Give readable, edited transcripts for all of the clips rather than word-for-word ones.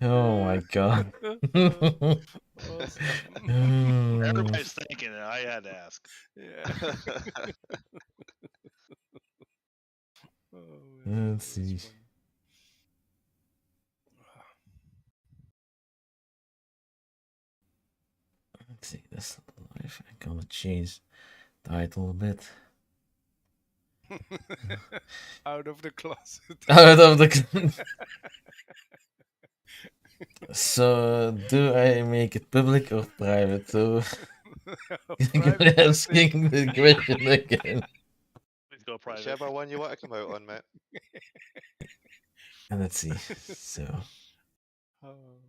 Oh my god. Awesome. Everybody's thinking it. I had to ask. Yeah. Let's see. Funny. Let's see this life. I'm gonna change title a bit. Out of the closet. Out of the. So, do I make it public or private? So, Private, asking the question again. Please go private. Whichever one you want to come out on, mate. And let's see. So, Oh.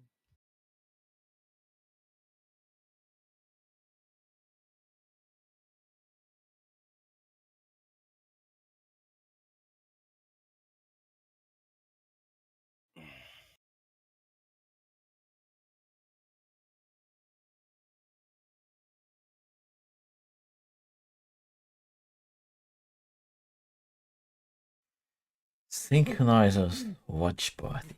Synchronizer's watch party.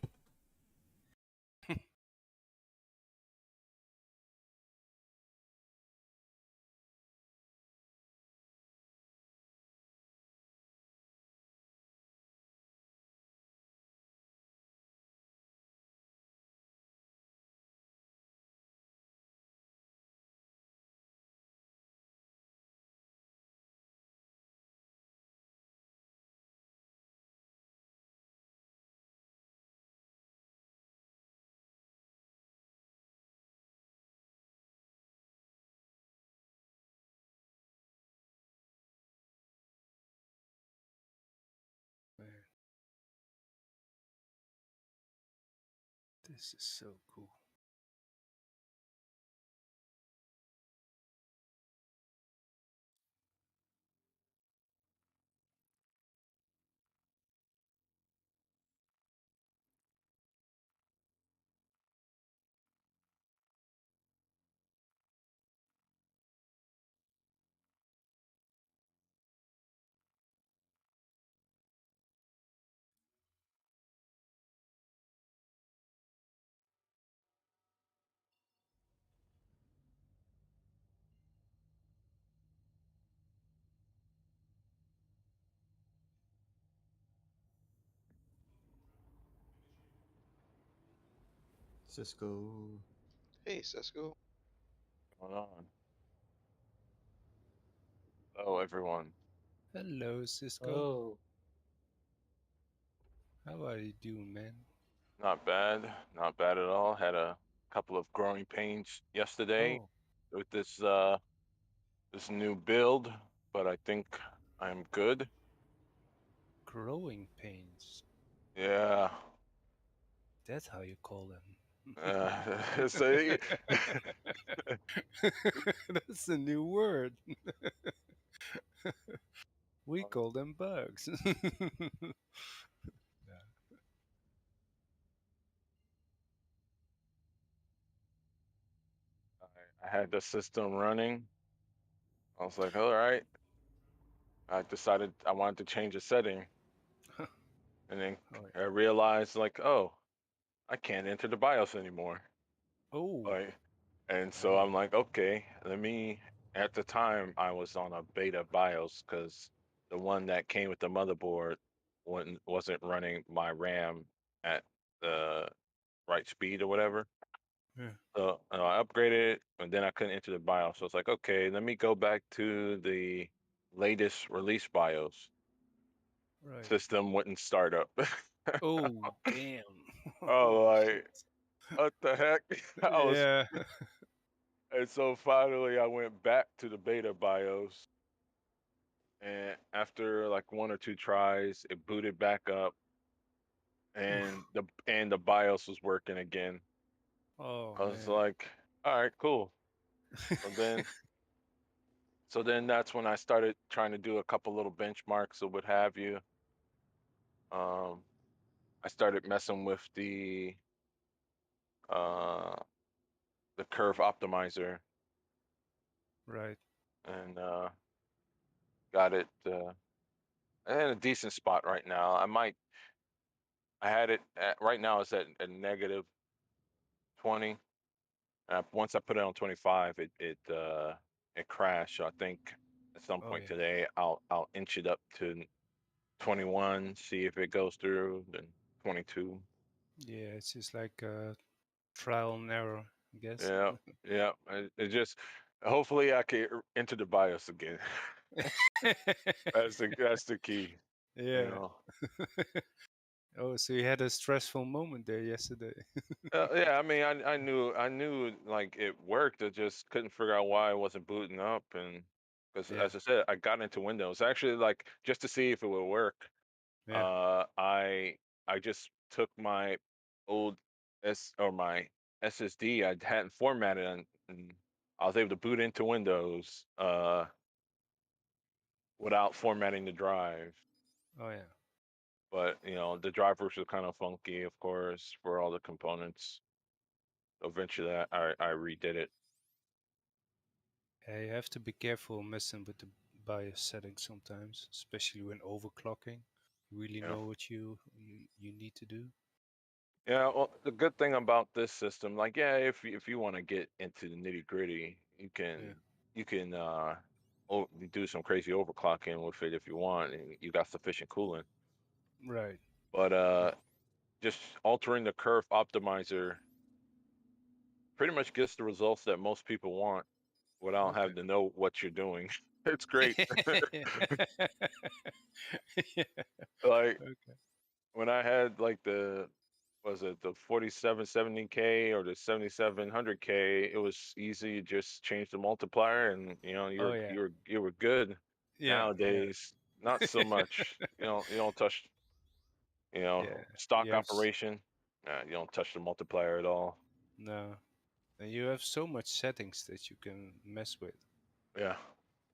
Man. This is so cool. Cisco. Hey, Cisco. What's going on? Hello, everyone. Hello, Cisco. Oh. How are you doing, man? Not bad. Not bad at all. Had a couple of growing pains yesterday Oh, with this this new build, but I think I'm good. growing pains. Yeah. That's how you call them. So That's a new word. We call them bugs. I had the system running. I was like, all right. I decided I wanted to change a setting, and then Oh, I realized like, oh, I can't enter the BIOS anymore. oh, Like, and so I'm like, okay, let me. At the time, I was on a beta BIOS because the one that came with the motherboard wasn't running my RAM at the right speed or whatever. yeah, So I upgraded it, and then I couldn't enter the BIOS. So it's like, okay, let me go back to the latest release BIOS. right. System wouldn't start up. Oh, damn. Oh, like, Shit. what the heck? I was. Yeah. And so finally, I went back to the beta BIOS, and after like one or two tries, it booted back up, Oof. and the BIOS was working again. Oh, I was man. like, all right, cool. So then, so then that's when I started trying to do a couple little benchmarks or what have you. Um, I started messing with uh the curve optimizer Right. and got it I'm in a decent spot right now. I had it at, right now it's at a negative 20. Once I put it on 25, it crashed. So I think at some Oh, point yeah. today I'll inch it up to 21, see if it goes through, then 22. Yeah, it's just like trial and error, I guess. Yeah, yeah. It just hopefully I can enter the BIOS again. That's the key. You Yeah. know. Oh, so you had a stressful moment there yesterday. Yeah, I mean, I knew like it worked. I just couldn't figure out why it wasn't booting up, and because Yeah. as I said, I got into Windows actually like just to see if it would work. Yeah. I just took my old my SSD I hadn't formatted, and I was able to boot into Windows without formatting the drive. Oh, yeah. But you know, the drivers were kind of funky, of course, for all the components. Eventually, I redid it. Yeah, you have to be careful messing with the BIOS settings sometimes, especially when overclocking. You really Yeah. know what you need to do. Yeah, well, the good thing about this system, like, yeah, if you want to get into the nitty gritty, you can do some crazy overclocking with it if you want, and you got sufficient cooling. Right. But just altering the curve optimizer pretty much gets the results that most people want without Okay. having to know what you're doing. It's great. Yeah. Like Okay. when I had like the 4770K or the 7700K, it was easy to just change the multiplier and you know Oh, yeah. you were good. Yeah. Nowadays, not so much. You don't touch Yeah. stock You have operation. You don't touch the multiplier at all. no. And you have so much settings that you can mess with Yeah.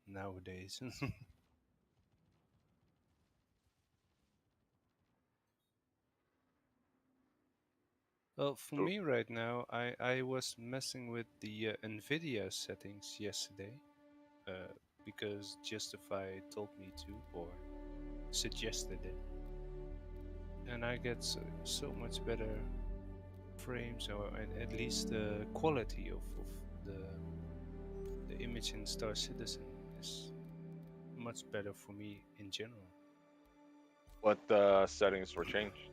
nowadays. Well, for So me right now, I was messing with the NVIDIA settings yesterday because Justify told me to or suggested it. And I get so much better frames, or at least the quality of the image in Star Citizen is much better for me in general. what settings were changed?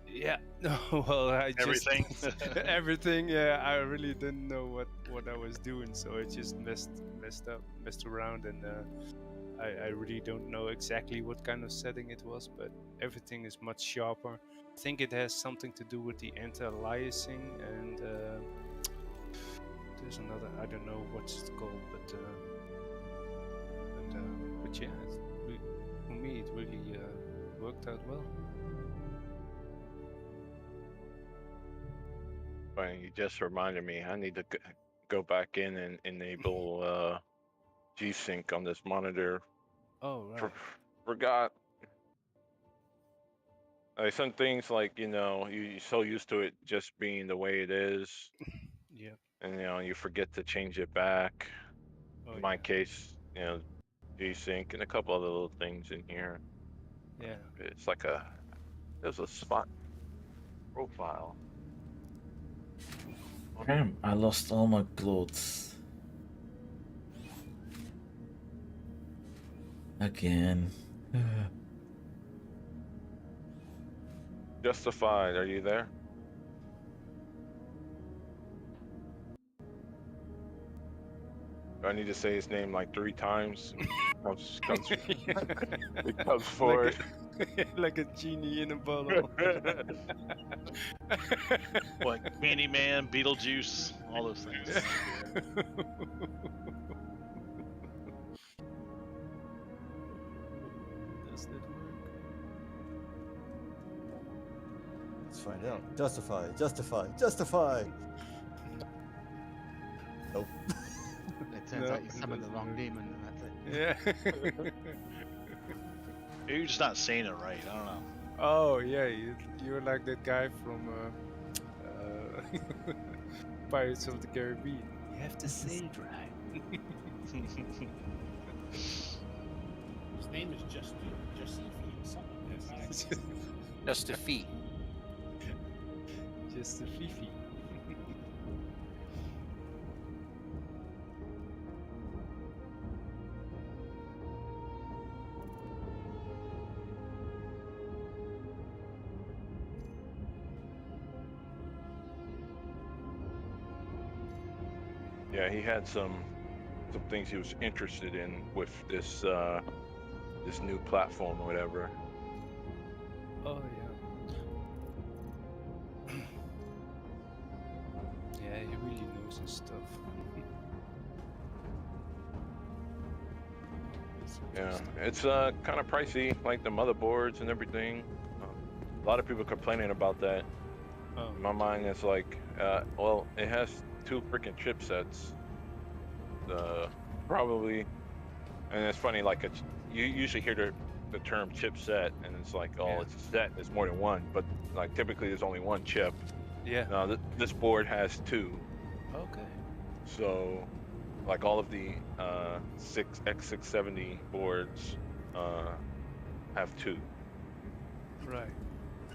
Yeah, no, well, I just Everything. everything. Yeah, I really didn't know what I was doing, so I just messed around, and I really don't know exactly what kind of setting it was, but everything is much sharper. I think it has something to do with the anti-aliasing, and there's another, I don't know what it's called, but yeah, for me it really worked out well. But you just reminded me. I need to go back in and enable G-Sync on this monitor. Oh, right. Forgot. Some things like you're so used to it just being the way it is, Yeah. and you forget to change it back. Oh, In my yeah. case, G-Sync and a couple other little things in here. Yeah. It's like there's a spot profile. Damn, I lost all my clothes. Again. Justified, are you there? Do I need to say his name like 3 times? It comes forward. Like a genie in a bottle. Like Candyman, Beetlejuice, all those things. Does that work? Let's find out. Justify, justify, justify! Nope. It turns out you summoned the wrong demon, and that's it. Yeah. Maybe you're just not saying it right. I don't know. Oh yeah, you're like that guy from Pirates of the Caribbean. You have to say it right. His name is Jesse Just a fee. Just a fifi. Yeah, he had some things he was interested in with this this new platform or whatever. Oh yeah. Yeah, he really knows his stuff. Yeah, it's kind of pricey, like the motherboards and everything. A lot of people complaining about that. Oh. In my mind, it's like, well, it has 2 freaking chipsets. Probably, and it's funny, like you usually hear the term chipset, and it's like, oh, Yeah. it's a set. There's more than one, but like typically there's only one chip. Yeah. Now this board has 2. Okay. So, like all of the X670 boards have 2. Right.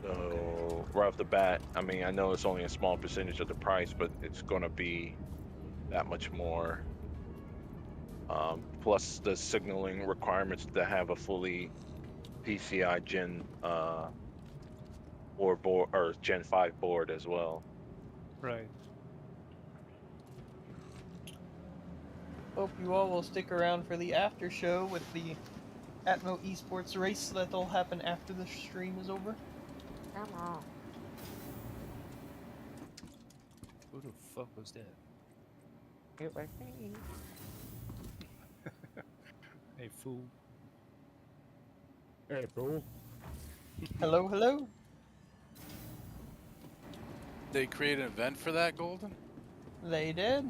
So right off the bat, I mean, I know it's only a small percentage of the price, but it's going to be that much more. Plus the signaling requirements to have a fully PCI Gen 4 board or Gen 5 board as well. Right. Hope you all will stick around for the after show with the Atmo Esports race that'll happen after the stream is over. Who the fuck was that? It was me. Hey fool. Hey, fool. Hello, hello. They create an event for that, Golden? They did.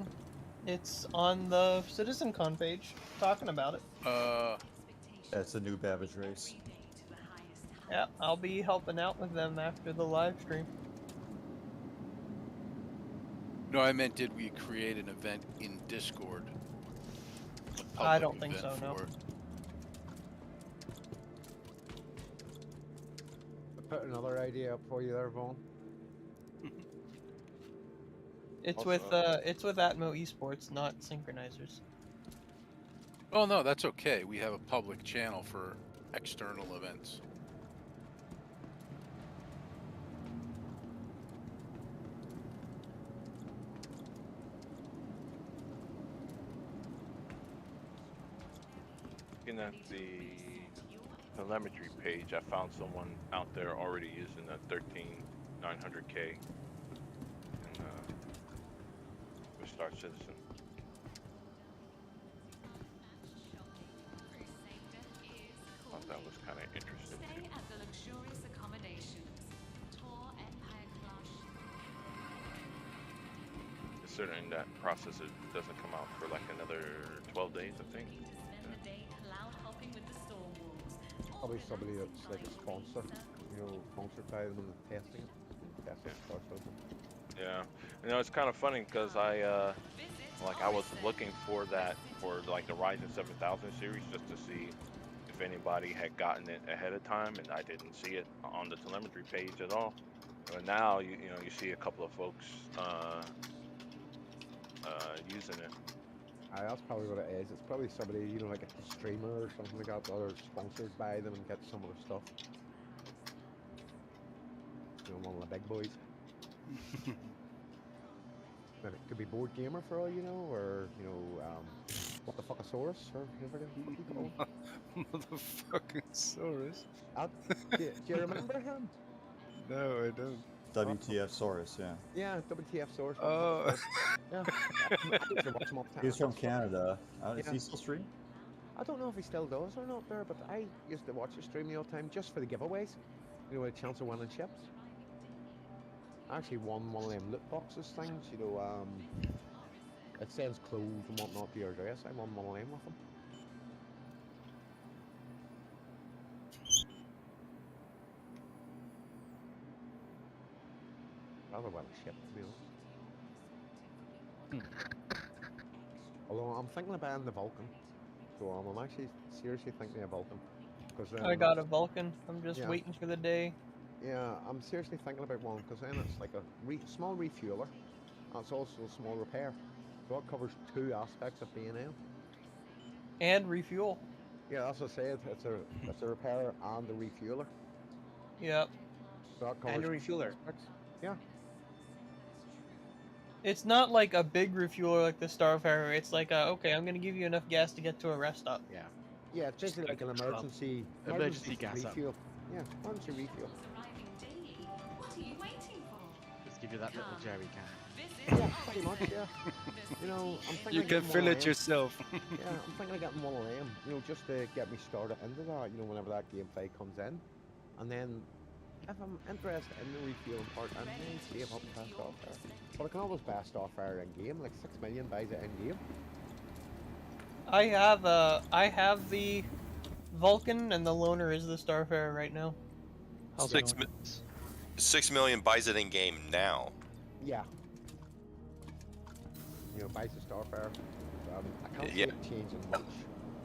It's on the Citizencon page, talking about it. That's a new Babbage race. Yeah, I'll be helping out with them after the live stream. No, I meant, did we create an event in Discord? A I public don't think event so, no. for it? Put another idea up for you there, Vaughn. It's Also- with Atmo Esports, not Synchronizers. Oh no, that's okay. We have a public channel for external events. Looking at the telemetry page, I found someone out there already using a 13900K and Star Citizen. Thought that was kind of interesting too. Stay at the luxurious accommodations. Tour Empire Class. Considering that process doesn't come out for like another 12 days, I think. To spend the day cloud hopping with the Storm Wolves. Probably somebody that's like a sponsor, you know, sponsored by them and testing it. Testing Star Citizen. Yeah, you know, it's kind of funny because I was looking for that for like the Ryzen 7000 series just to see if anybody had gotten it ahead of time, and I didn't see it on the telemetry page at all. But now you know you see a couple of folks using it. That's probably what it is. It's probably somebody, you know, like a streamer or something like that, or sponsored by them and get some of their stuff. You know, one of the big boys. Then it could be Board Gamer for all you know, or, you know, what the fuckosaurus, or whatever he called. Motherfucking Saurus. Do you remember him? No, I don't. WTF Saurus, yeah. Yeah, WTF Source. Oh. Yeah. I used to watch him all the time. He's from Canada. Is Yeah. he still stream? I don't know if he still does or not there, but I used to watch his stream the old time just for the giveaways. You know, a chance of winning chips. I actually won one of them loot boxes things, you know, it sends clothes and whatnot to your address. I won one of them with him. Rather well a ship, to be honest. Although I'm thinking of buying the Vulcan. So I'm actually seriously thinking of Vulcan. I got a Vulcan. I'm just yeah. waiting for the day. Yeah, I'm seriously thinking about one because then it's like a small refueler. And it's also a small repair. So it covers 2 aspects of B&M. And refuel. Yeah, that's what I said. It's a repair and a refueler. Yep. So that covers And a refueler. aspects. Yeah. It's not like a big refueler like the Starfire. It's like, okay, I'm gonna give you enough gas to get to a rest stop. Yeah. Yeah, it's basically like an emergency gas up. refuel. Yeah, emergency refuel. What are you waiting for? Just give you that little jerry can. Yeah, pretty much, yeah. You know, I'm thinking You of can getting fill one of it them. yourself. Yeah, I'm thinking of getting one of them, you know, just to get me started into that, you know, whenever that gameplay comes in. And then, if I'm interested in the refueling part, I may save up past Starfire. But I can always buy Starfire in-game, like 6 million buys it in-game. I have the Vulcan and the Loner is the Starfire right now. 6 million buys it in game now. Yeah. You know, buys the Starfire. I can't see Yeah. it changing much,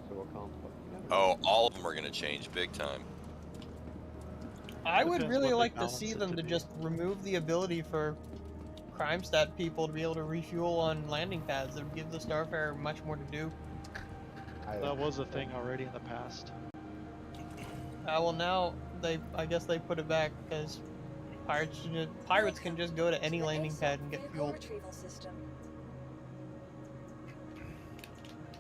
so I can't, but you never know. Oh, all of them are going to change big time. I would Depends really what they like to balance see it them to to be. just remove the ability for crime stat people to be able to refuel on landing pads. That would give the Starfire much more to do. That was a thing already in the past. Well, now I guess they put it back because pirates can just go to any landing pad and get fuel.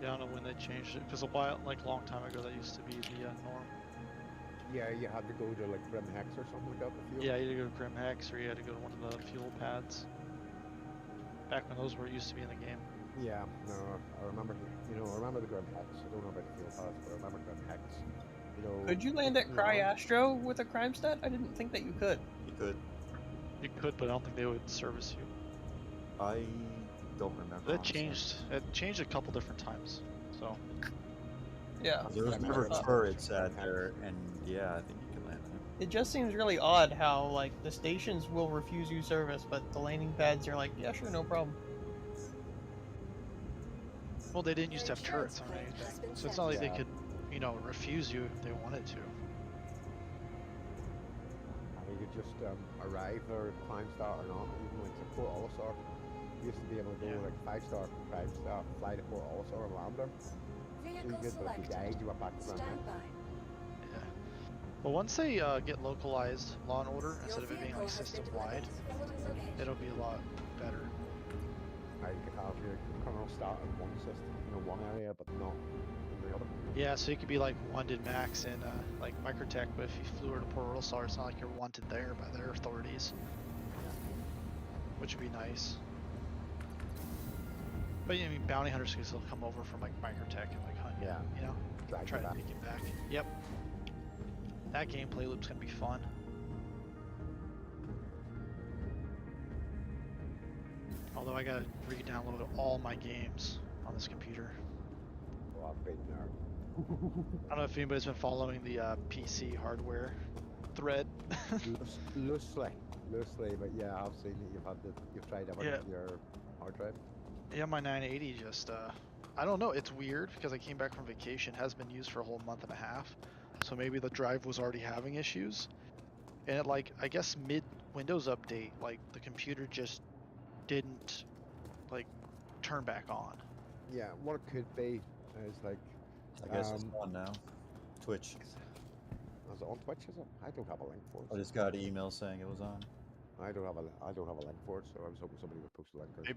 Yeah, I don't know when they changed it, because a long time ago, that used to be the norm. Yeah, you had to go to like Grim Hex or something like that to fuel. Yeah, you had to go to Grim Hex, or you had to go to one of the fuel pads. Back when those were used to be in the game. Yeah, no, I remember, you know, I remember the Grim Hex. I don't know about the fuel pads, but I remember Grim Hex. You know, Could you land at Cry Astro with a crime stat? I didn't think that you could. You could. You could, but I don't think they would service you. I don't remember. That changed. It changed a couple different times. So. Yeah. There was never turrets at there, and yeah, I think you can land them. It just seems really odd how, like, the stations will refuse you service, but the landing pads are like, yeah, sure, no problem. Well, they didn't used to have turrets on anything, so it's not like they could, you know, refuse you if they wanted to. You could just arrive there, climb star or not, even like to Port Olisar. You used to be able to go like 5-star, 5-star, fly to Port Olisar and land there. So you could, if you died, you went back to Grand Hex. Yeah. But once they get localized Law and Order, instead of it being like system-wide, it'll be a lot better. You could have your kernel start in one system, you know, one area, but not in the other. Yeah, so you could be like wanted max in like Microtech, but if you flew over to Port Olisar, it's not like you're wanted there by their authorities, which would be nice. But I mean, bounty hunters can still come over from like Microtech and like hunt you, you know, try to make it back. Yep. That gameplay loop's gonna be fun. Although I gotta re-download all my games on this computer. Well, I've been there. I don't know if anybody's been following the PC hardware thread. loosely, but yeah, I've seen that you've tried everything with your hard drive. Yeah, my 980 just, I don't know, it's weird because I came back from vacation, it has been used for a whole month and a half, so maybe the drive was already having issues, and it, like, I guess mid-Windows update, like, the computer just didn't, like, turn back on. Yeah, what it could be is, like, I guess it's on now. Twitch. Is it on Twitch, is it? I don't have a link for it. I just got an email saying it was on. I don't have a link for it, so I was hoping somebody would post a link.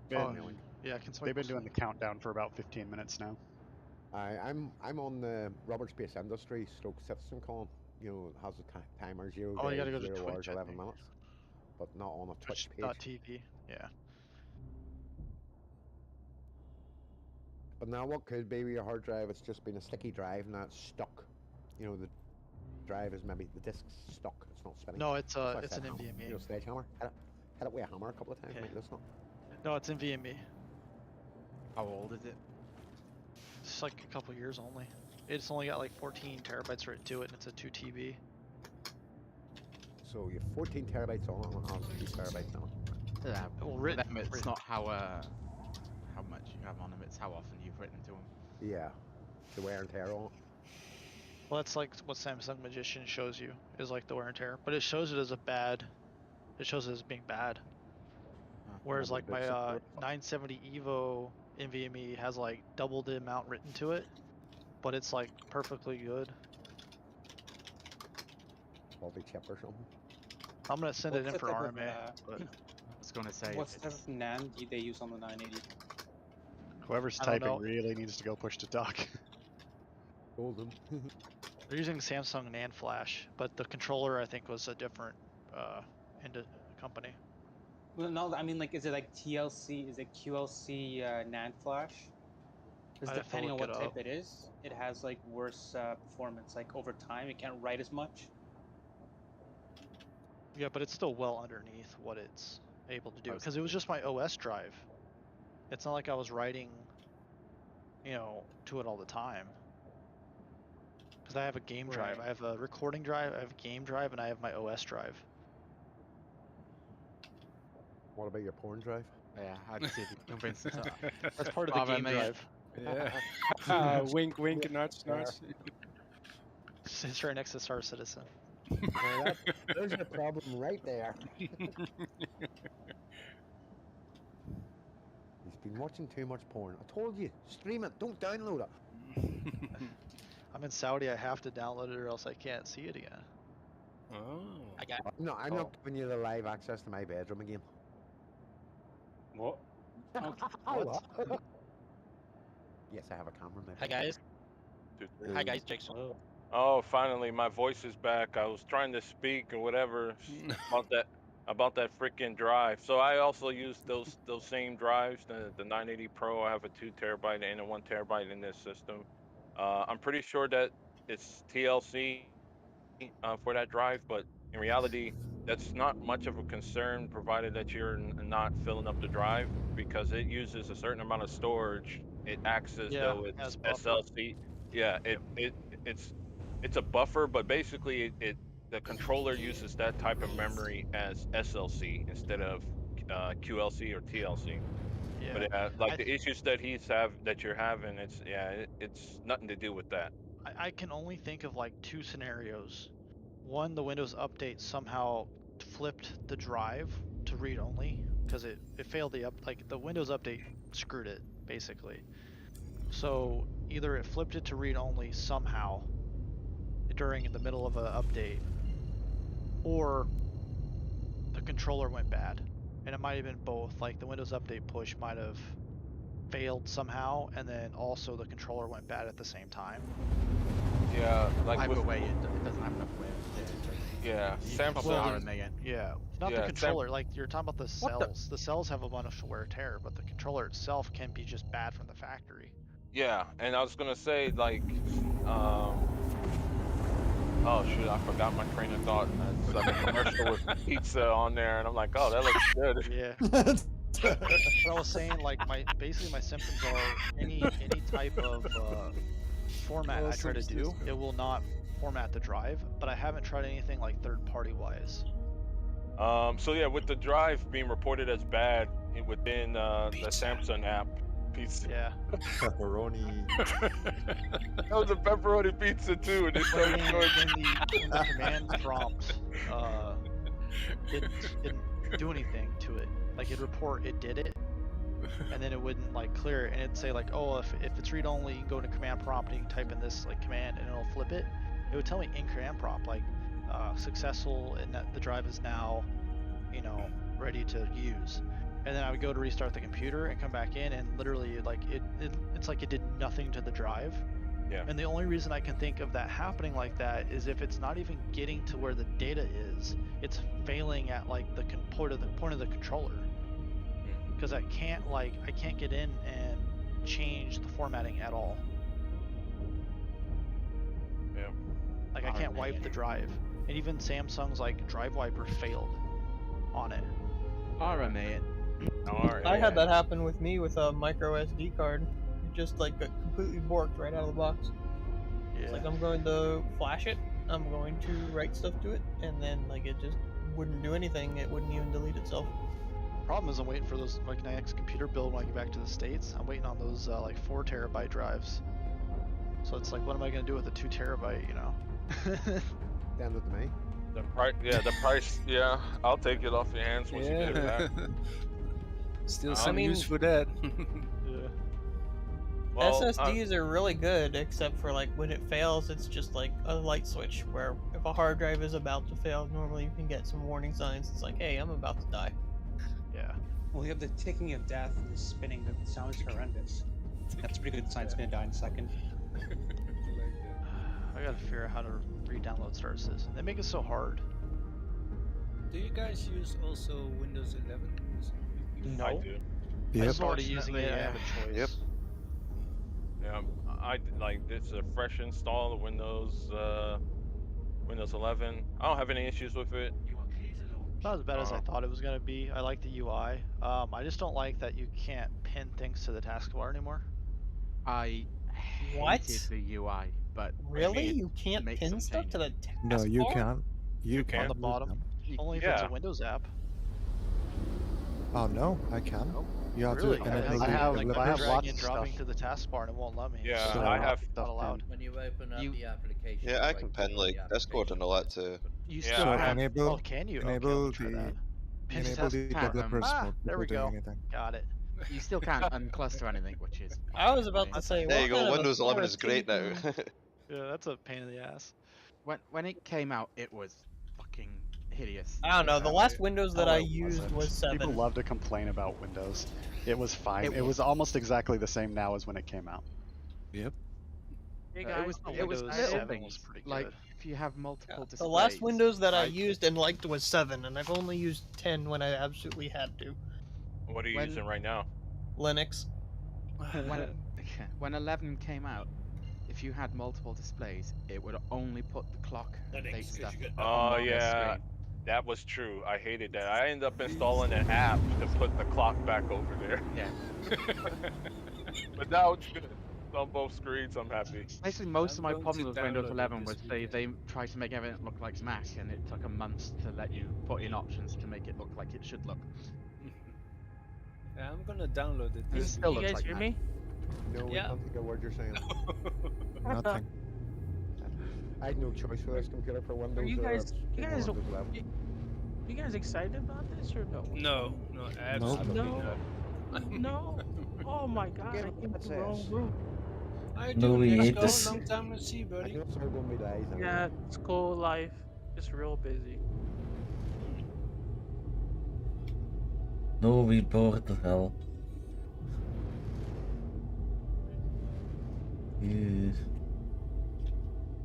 Yeah, They've been doing the countdown for about 15 minutes now. I'm on the Rubber Space Industry / Citizencon. You know, it has a timer 0 Oh, you days, gotta go to 0 Twitch, hours, I 11 think. minutes, but not on a Twitch page. Twitch.tv, yeah. But now what could be with your hard drive, it's just been a sticky drive and that's stuck. You know, the drive is maybe, the disk's stuck, it's not spinning. No, it's That's why I an said hammer. NVMe. You know, sledgehammer. Hit it with a hammer a couple of times, Okay. might loosen it. No, it's NVMe. How old is it? It's like a couple years only. It's only got like 14 terabytes written to it, and it's a 2 TB. So you have 14 terabytes on it and it has 2 terabytes on it. Yeah, well, written. It's not how much you have on them, it's how often you've written to them. Yeah, the wear and tear on it. Well, that's like what Samsung Magician shows you is like the wear and tear, but it shows it as a bad. It shows it as being bad. Whereas like my 970 EVO NVMe has like double the amount written to it, but it's like perfectly good. Faulty chip or something. I'm gonna send it in What's for the type of, RMA. But I was gonna say. What's the type of NAND do they use on the 980? Whoever's I don't typing know. really needs to go push to talk. Golden. They're using Samsung NAND flash, but the controller I think was a different company. Well, no, I mean like, is it like TLC? Is it QLC NAND flash? Because I'd have to depending on look what it type up. it is, it has like worse performance. Like over time, it can't write as much. Yeah, but it's still well underneath what it's able to do because it was just my OS drive. It's not like I was writing, to it all the time. Because I have a game drive, I have a recording drive, I have a game drive, and I have my OS drive. What about your porn drive? Yeah, I'd see if you can convince us. That's part of the game drive. Yeah. Wink, wink, nudge, nudge. It's right next to Star Citizen. Well, there's a problem right there. He's been watching too much porn. I told you, stream it, don't download it. I'm in Saudi, I have to download it or else I can't see it again. Oh. No, I'm not giving you the live access to my bedroom again. What? What? Yes, I have a camera in there. Hi guys. Hi guys, Jason. Oh, finally, my voice is back. I was trying to speak or whatever about that freaking drive. So I also use those same drives, the 980 Pro. I have a 2 terabyte and a 1 terabyte in this system. I'm pretty sure that it's TLC for that drive, but in reality, that's not much of a concern, provided that you're not filling up the drive, because it uses a certain amount of storage. It acts as though it's SLC. Yeah, it's a buffer, but basically the controller uses that type of memory as SLC instead of QLC or TLC. Yeah. But like the issues that you're having, it's nothing to do with that. I can only think of like 2 scenarios. One, the Windows update somehow flipped the drive to read only because it failed the Windows update screwed it basically. So either it flipped it to read only somehow during the middle of an update, or the controller went bad, and it might have been both. Like the Windows update push might have failed somehow, and then also the controller went bad at the same time. Yeah, like either way, it doesn't have enough wear. Yeah, Samsung. Yeah, not the controller. Like you're talking about the cells. The cells have a bunch of wear and tear, but the controller itself can be just bad from the factory. Yeah, and I was gonna say like, oh shoot, I forgot my train of thought. It's like a commercial with pizza on there, and I'm like, oh, that looks good. Yeah. But I was saying, like, basically my symptoms are any type of format I try to do, it will not format the drive. But I haven't tried anything like third-party wise. So yeah, with the drive being reported as bad within the Samsung app, pizza. Yeah. Pepperoni. That was a pepperoni pizza too. And when the command prompt didn't do anything to it. Like it'd report it did it, and then it wouldn't like clear it, and it'd say like, oh, if it's read only, you can go to command prompt and you can type in this like command, and it'll flip it. It would tell me in command prompt like successful, and that the drive is now, ready to use. And then I would go to restart the computer and come back in, and literally like it's like it did nothing to the drive. Yeah. And the only reason I can think of that happening like that is if it's not even getting to where the data is, it's failing at like the point of the controller. Because I can't get in and change the formatting at all. Yeah. Like I can't wipe the drive. And even Samsung's like drive wiper failed on it. RMA it. I had that happen with me with a micro SD card. It just like got completely borked right out of the box. Yeah. It's like I'm going to flash it, I'm going to write stuff to it, and then like it just wouldn't do anything. It wouldn't even delete itself. Problem is I'm waiting for those like next computer build when I get back to the States. I'm waiting on those like 4 terabyte drives. So it's like, what am I gonna do with a 2 terabyte? You know. Down with me. The price, yeah, the price, yeah. I'll take it off your hands once you get it back. Still I some mean- use for that. Yeah. Well, SSDs are really good, except for like when it fails, it's just like a light switch. Where if a hard drive is about to fail, normally you can get some warning signs. It's like, hey, I'm about to die. Yeah. Well, you have the ticking of death and the spinning that sounds horrendous. That's a pretty good sign it's gonna die in a second. I gotta figure out how to re-download Star Citizen. They make it so hard. Do you guys use also Windows 11? I do. I started using it. I have a choice. Yep. Yeah, I like it's a fresh install of Windows 11. I don't have any issues with it. Not as bad as I thought it was gonna be. I like the UI. I just don't like that you can't pin things to the taskbar anymore. I What? hated the UI, but Really? it You can't makes pin some stuff to the changes. No, you taskbar? can't. You On can't. the bottom, only if it's a Windows app. Oh no, I can. You have Really? to enable I the have like developers. dragging and dropping to the taskbar and it won't let me. Yeah, So I have. not allowed. When you open up the application. Yeah, I can pin like Discord and all that too. You Yeah, still I have. enable- Oh, can you? enable okay, I'll try the- that. Pin to Enable the taskbar. developers mode There we before go. doing anything. Got it. You still can't uncluster anything, which is. I was about to say, There what you go. kind of a Windows 11 is great now. authoritative- Yeah, that's a pain in the ass. When it came out, it was fucking hideous. I don't know. The last Windows that Oh, I it used wasn't. was 7. People People love to complain about Windows. It was fine. It was almost exactly the same now as when it came out. Yep. Hey It guys, was Windows little 7 things was pretty like good. if you have multiple displays. The last Windows that I right? used and liked was 7, and I've only used 10 when I absolutely had to. What are you When- using right now? Linux. when 11 came out, if you had multiple displays, it would only put the clock and Linux, date 'cause stuff you get Oh on the yeah, screen. that was true. I hated that. I ended up installing an app to put the clock back over there. Yeah. But now it's good. It's on both screens. I'm happy. Basically, most of I'm my going problems to with Windows download it 11 this was they tried to make everything look like Mac, and it took a month to let you put in options to make it look like it should look. Yeah, I'm gonna download it. It This still week. looks like Mac. No, we Yeah. can't think of what you're saying. Nothing. I had no choice for this computer for Windows. you or guys- it's you been guys- Windows 11. you guys excited about this or no? No, absolutely No. not. No. Oh my god, I came to the wrong group. I No, do. we Let's hate go. this. Long time no see, I buddy. know it's all going to be lies. anyway. Yeah, school life, just real busy. No, we bored the hell. Yeah.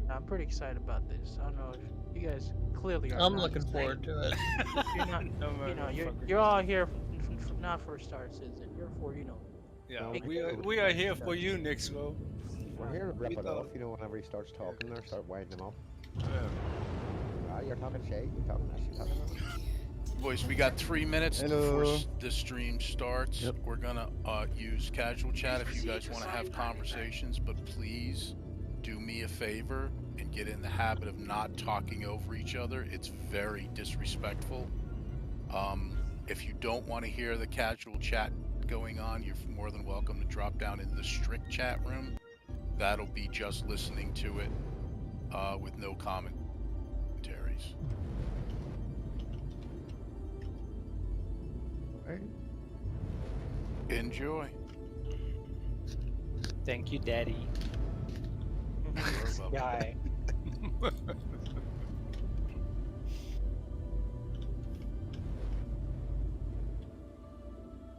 I'm pretty excited about this. I don't know if you guys clearly are. I'm not looking excited. forward to it. You're not, you know, you're all here not for Star Citizen. You're for, you know. Yeah, Big we are here for you, Nixo. We're here to rip We it thought- off, you know, whenever he starts talking there, start winding him up. Yeah. Ah, you're talking shit, you're talking this, you're talking that. Boys, we got 3 minutes before Hello. the stream starts. Yep. We're gonna use casual chat if you guys want to have conversations, but please do me a favor and get in the habit of not talking over each other. It's very disrespectful. If you don't want to hear the casual chat going on, you're more than welcome to drop down in the strict chat room. That'll be just listening to it with no commentaries. Enjoy. Thank you, Daddy. Guy.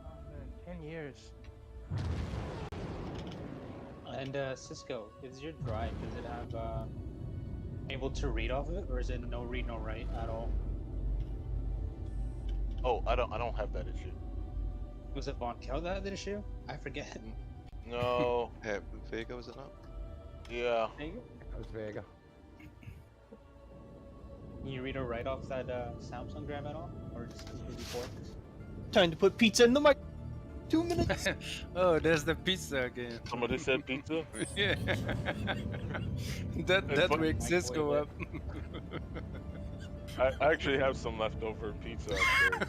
Oh man, 10 years. And Cisco, is your drive, does it have able to read off of it, or is it no read, no write at all? Oh, I don't have that issue. Was it Von Kel that had that issue? I forget. No. Vega, was it not? Yeah. That was Vega. Can you read or write off that Samsung drive at all, or just before? Time to put pizza in the mic. 2 minutes. Oh, there's the pizza again. Somebody said pizza? Yeah. that fun- wakes Cisco up. I actually have some leftover pizza upstairs.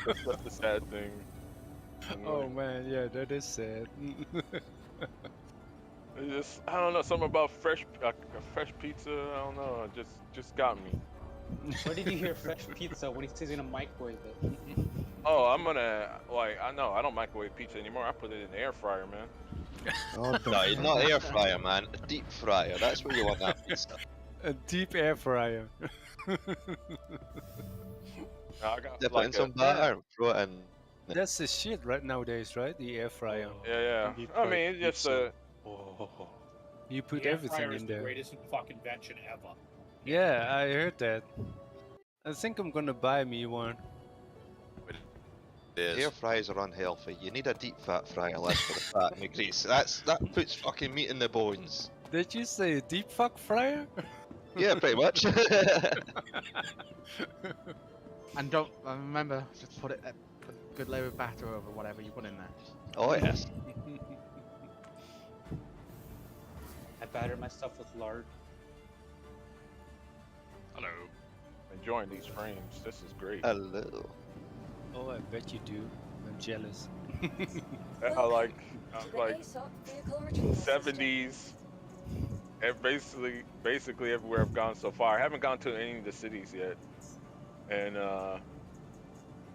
Too. That's the sad thing. Oh man, yeah, that is sad. It's just, I don't know, something about fresh pizza. I don't know. It just got me. Where did you hear fresh pizza when he says he's gonna microwave it? Oh, I'm gonna I know I don't microwave pizza anymore. I put it in the air fryer, man. No, not air fryer, man. A deep fryer. That's where you want that pizza. A deep air fryer. I got Dip it like in some batter and throw it in. That's the shit right nowadays, right? The air fryer. Yeah. I mean, it's just You put the air everything fryer is in the there. greatest fucking invention ever. Yeah, I heard that. I think I'm gonna buy me one. Air fryers are unhealthy. You need a deep fat fryer less for the fat and the grease. That puts fucking meat in the bones. Did you say deep fuck fryer? Yeah, pretty much. And don't remember, just put a good layer of batter over whatever you put in there. Oh yes. I batter my stuff with lard. Hello. Enjoying these frames. This is great. Hello. Oh, I bet you do. I'm jealous. I like 70s. And basically everywhere I've gone so far. I haven't gone to any of the cities yet. And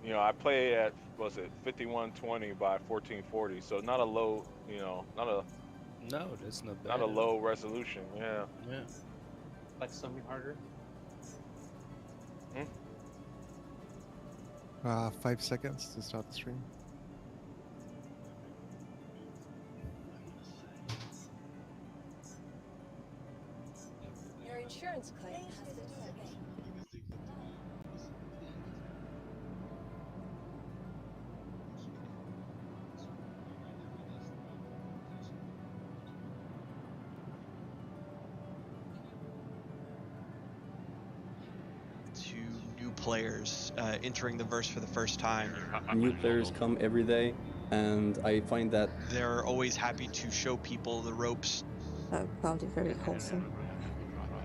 you know, I play at 5120 by 1440, so not a low, not a No, that's not bad. not a low resolution. Yeah. Yeah. Like something harder. 5 seconds to start the stream. Your insurance claim has been submitted. To new players entering the verse for the first time. New players come every day, and I find that They're always happy to show people the ropes. Found it very wholesome.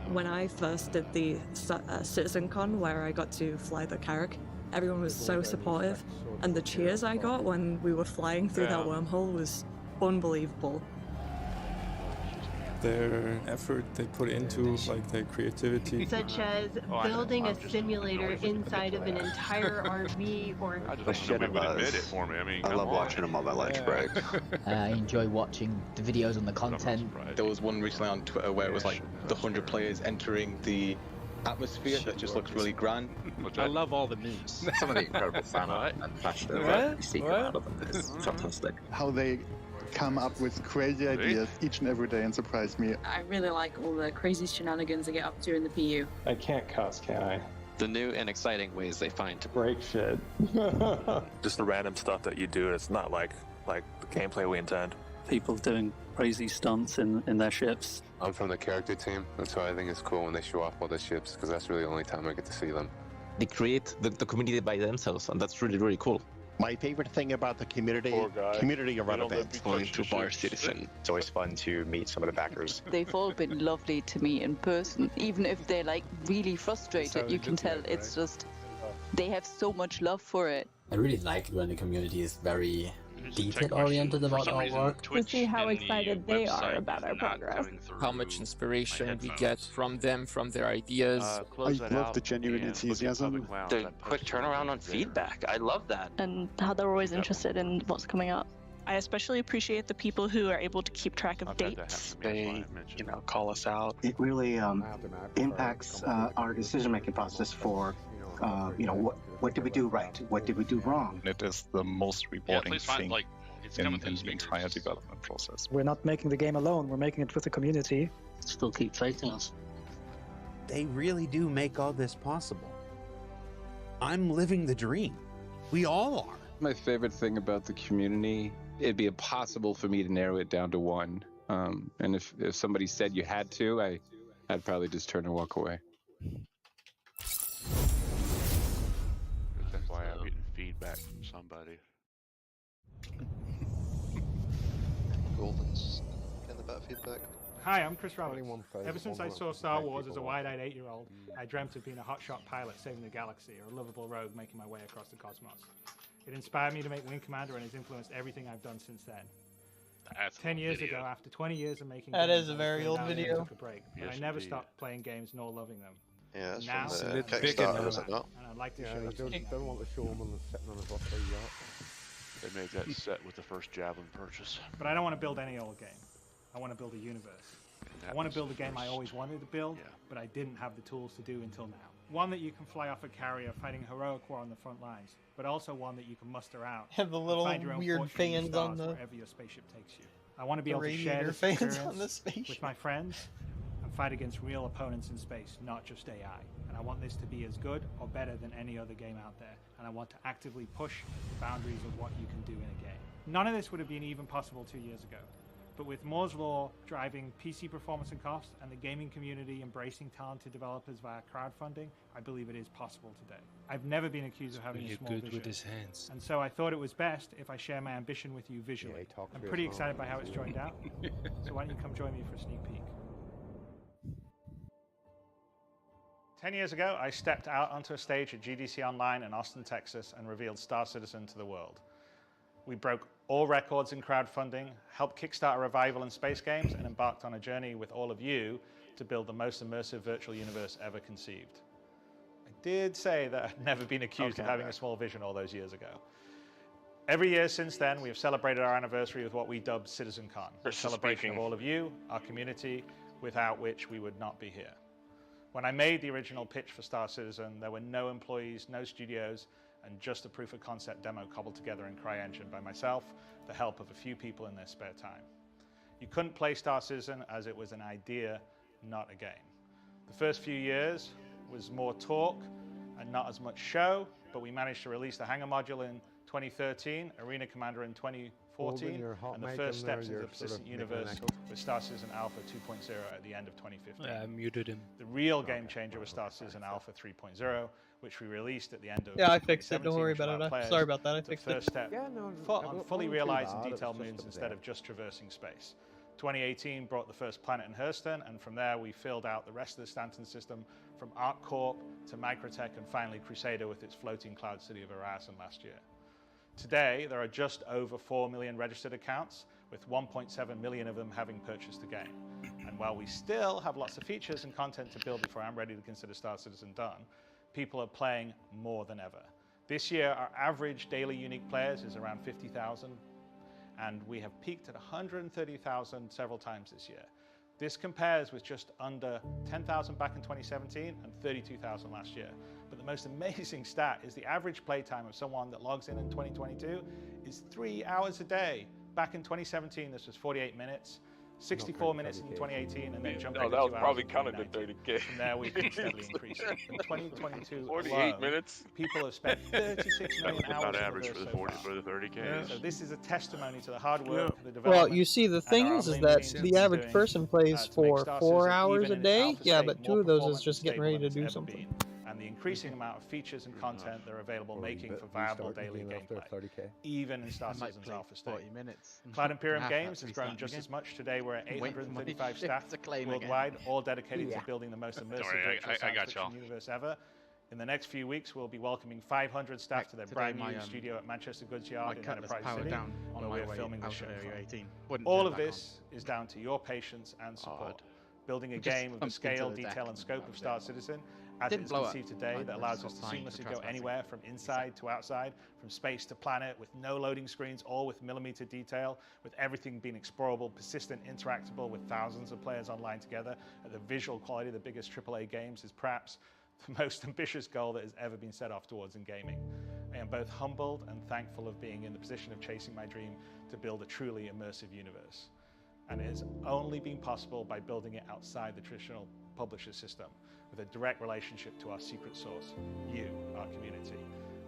When I first did the Citizencon, where I got to fly the Carrack, everyone was so supportive, and the cheers I got when we were flying through that wormhole was unbelievable. Their effort they put into like their creativity. Such as building a simulator inside of an entire RV or... I love watching them on my lunch break. I enjoy watching the videos and the content. There was one recently on Twitter where it was like the 100 players entering the atmosphere that just looks really grand. I love all the memes. Some of the incredible fan art and fashion that you see come out of them is fantastic. How they come up with crazy ideas each and every day and surprise me. I really like all the crazy shenanigans they get up to in the PU. I can't cuss, can I? The new and exciting ways they find to break shit. Just the random stuff that you do. It's not like the gameplay we intend. People doing crazy stunts in their ships. I'm from the character team. That's why I think it's cool when they show off all the ships, because that's really the only time I get to see them. They create the community by themselves, and that's really, really cool. My favorite thing about the community around events. Going to Bar Citizen. It's always fun to meet some of the backers. They've all been lovely to me in person. Even if they're like really frustrated, you can tell it's just they have so much love for it. I really like it when the community is very detail-oriented about our work. To see how excited they are about our progress. How much inspiration we get from them, from their ideas. I love the genuine enthusiasm. The quick turnaround on feedback. I love that. And how they're always interested in what's coming up. I especially appreciate the people who are able to keep track of dates. They, call us out. It really impacts our decision-making process for, what did we do right? What did we do wrong? It is the most rewarding thing in the entire development process. We're not making the game alone, we're making it with the community. Still keep fighting us. They really do make all this possible. I'm living the dream. We all are. My favorite thing about the community, it'd be impossible for me to narrow it down to one. And if somebody said you had to, I'd probably just turn and walk away. That's why I'm getting feedback from somebody. Golden's getting a bit of feedback. Hi, I'm Chris Roberts. Ever since I saw Star Wars as a wide-eyed 8-year-old, I dreamt of being a hotshot pilot saving the galaxy or a lovable rogue making my way across the cosmos. It inspired me to make Wing Commander and has influenced everything I've done since then. That's 10 years video. ago, after 20 years of making That games, is a I very figured old out that I video. took a break, but Yes, I never indeed. stopped playing games nor loving them. Yeah, that's Now, from the it's bigger Kickstarter, than is it that, not? and I'd like to Yeah, show they it to you. don't want the showman sitting on his luxury yacht. They made that set with the first Javelin purchase. But I don't want to build any old game. I want to build a universe. I want to build a game I always wanted to build, but I didn't have the tools to do until now. One that you can fly off a carrier fighting a heroic war on the front lines, but also one that you can muster out. Have the and little find your own weird fortune in fans stars on the- wherever your spaceship takes you. I want to be the able to share radiator this fans on experience the spaceship. with my friends and fight against real opponents in space, not just AI. And I want this to be as good or better than any other game out there. And I want to actively push the boundaries of what you can do in a game. None of this would have been even possible 2 years ago. But with Moore's Law driving PC performance and cost, and the gaming community embracing talented developers via crowdfunding, I believe it is possible today. I've never been accused of having a small vision. with his hands. And so I thought it was best if I share my ambition with you visually. I'm pretty excited by how it's joined out. So why don't you come join me for a sneak peek? 10 years ago, I stepped out onto a stage at GDC Online in Austin, Texas, and revealed Star Citizen to the world. We broke all records in crowdfunding, helped kickstart a revival in space games, and embarked on a journey with all of you to build the most immersive virtual universe ever conceived. I did say that I'd never been accused of having a small vision all those years ago. Every year since then, we have celebrated our anniversary with what we dubbed Citizencon, a celebration of all of you, our community, without which we would not be here. When I made the original pitch for Star Citizen, there were no employees, no studios, and just a proof of concept demo cobbled together in CryEngine by myself, the help of a few people in their spare time. You couldn't play Star Citizen as it was an idea, not a game. The first few years was more talk and not as much show, but we managed to release the Hangar module in 2013, Arena Commander in 2014, and the first steps into the persistent universe with Star Citizen Alpha 2.0 at the end of 2015. I muted him. The real game changer was Star Citizen Alpha 3.0, which we released at the end of Yeah, I fixed it. Don't worry about it. Sorry about that. I the fixed first it. step on fully realized and detailed moons instead of just traversing space. 2018 brought the first planet in Hurston, and from there we filled out the rest of the Stanton system from ArcCorp to Microtech and finally Crusader with its floating cloud city of Horizon last year. Today, there are just over 4 million registered accounts, with 1.7 million of them having purchased the game. And while we still have lots of features and content to build before I'm ready to consider Star Citizen done, people are playing more than ever. This year, our average daily unique players is around 50,000, and we have peaked at 130,000 several times this year. This compares with just under 10,000 back in 2017 and 32,000 last year. But the most amazing stat is the average playtime of someone that logs in 2022 is 3 hours a day. Back in 2017, this was 48 minutes, 64 minutes in 2018, and then jumped back to 2 hours. No, that was probably counting the 30K. From there, we've been steadily increasing. In 2022 48 alone, minutes. people have spent 36 million hours About in the average verse for the so 40 far. for the 30K. So this is a testimony to the hard work, the development. Well, you see, the thing is online that meetings the we've been average doing, person plays to make for Star 4 Citizen, hours even a in day. alpha Yeah, state, but more 2 of those performant is just and getting stable ready to than do it's ever something. been. And the increasing amount of features and content that are available making for viable daily gameplay, even in Star Citizen's alpha state. 40 minutes. Cloud Imperium Half Games that has grown restart just again. as much. Today we're at Wait for my 835 ship staff to claim worldwide, again. all dedicated to building the most immersive worry, virtual I science got fiction y'all. universe ever. In the next few weeks, we'll be welcoming 500 staff to their Today brand my, new studio at Manchester Goods My Yard in cutlass Enterprise powered City, down on where my we're way filming the out show of Area from. 18. Wouldn't All turn of back on. this is down to your patience and support. Building a Just game of the bumped into scale, the deck detail, and scope of Star Citizen, as Didn't it's blow up. conceived today, Mine that was allows us to stopped fine for seamlessly go trespassing. anywhere from inside to outside, from space to planet, with no loading screens, all with millimeter detail, with everything being explorable, persistent, interactable, with thousands of players online together at the visual quality of the biggest AAA games is perhaps the most ambitious goal that has ever been set off towards in gaming. I am both humbled and thankful of being in the position of chasing my dream to build a truly immersive universe. And it has only been possible by building it outside the traditional publisher system, with a direct relationship to our secret source, you, our community.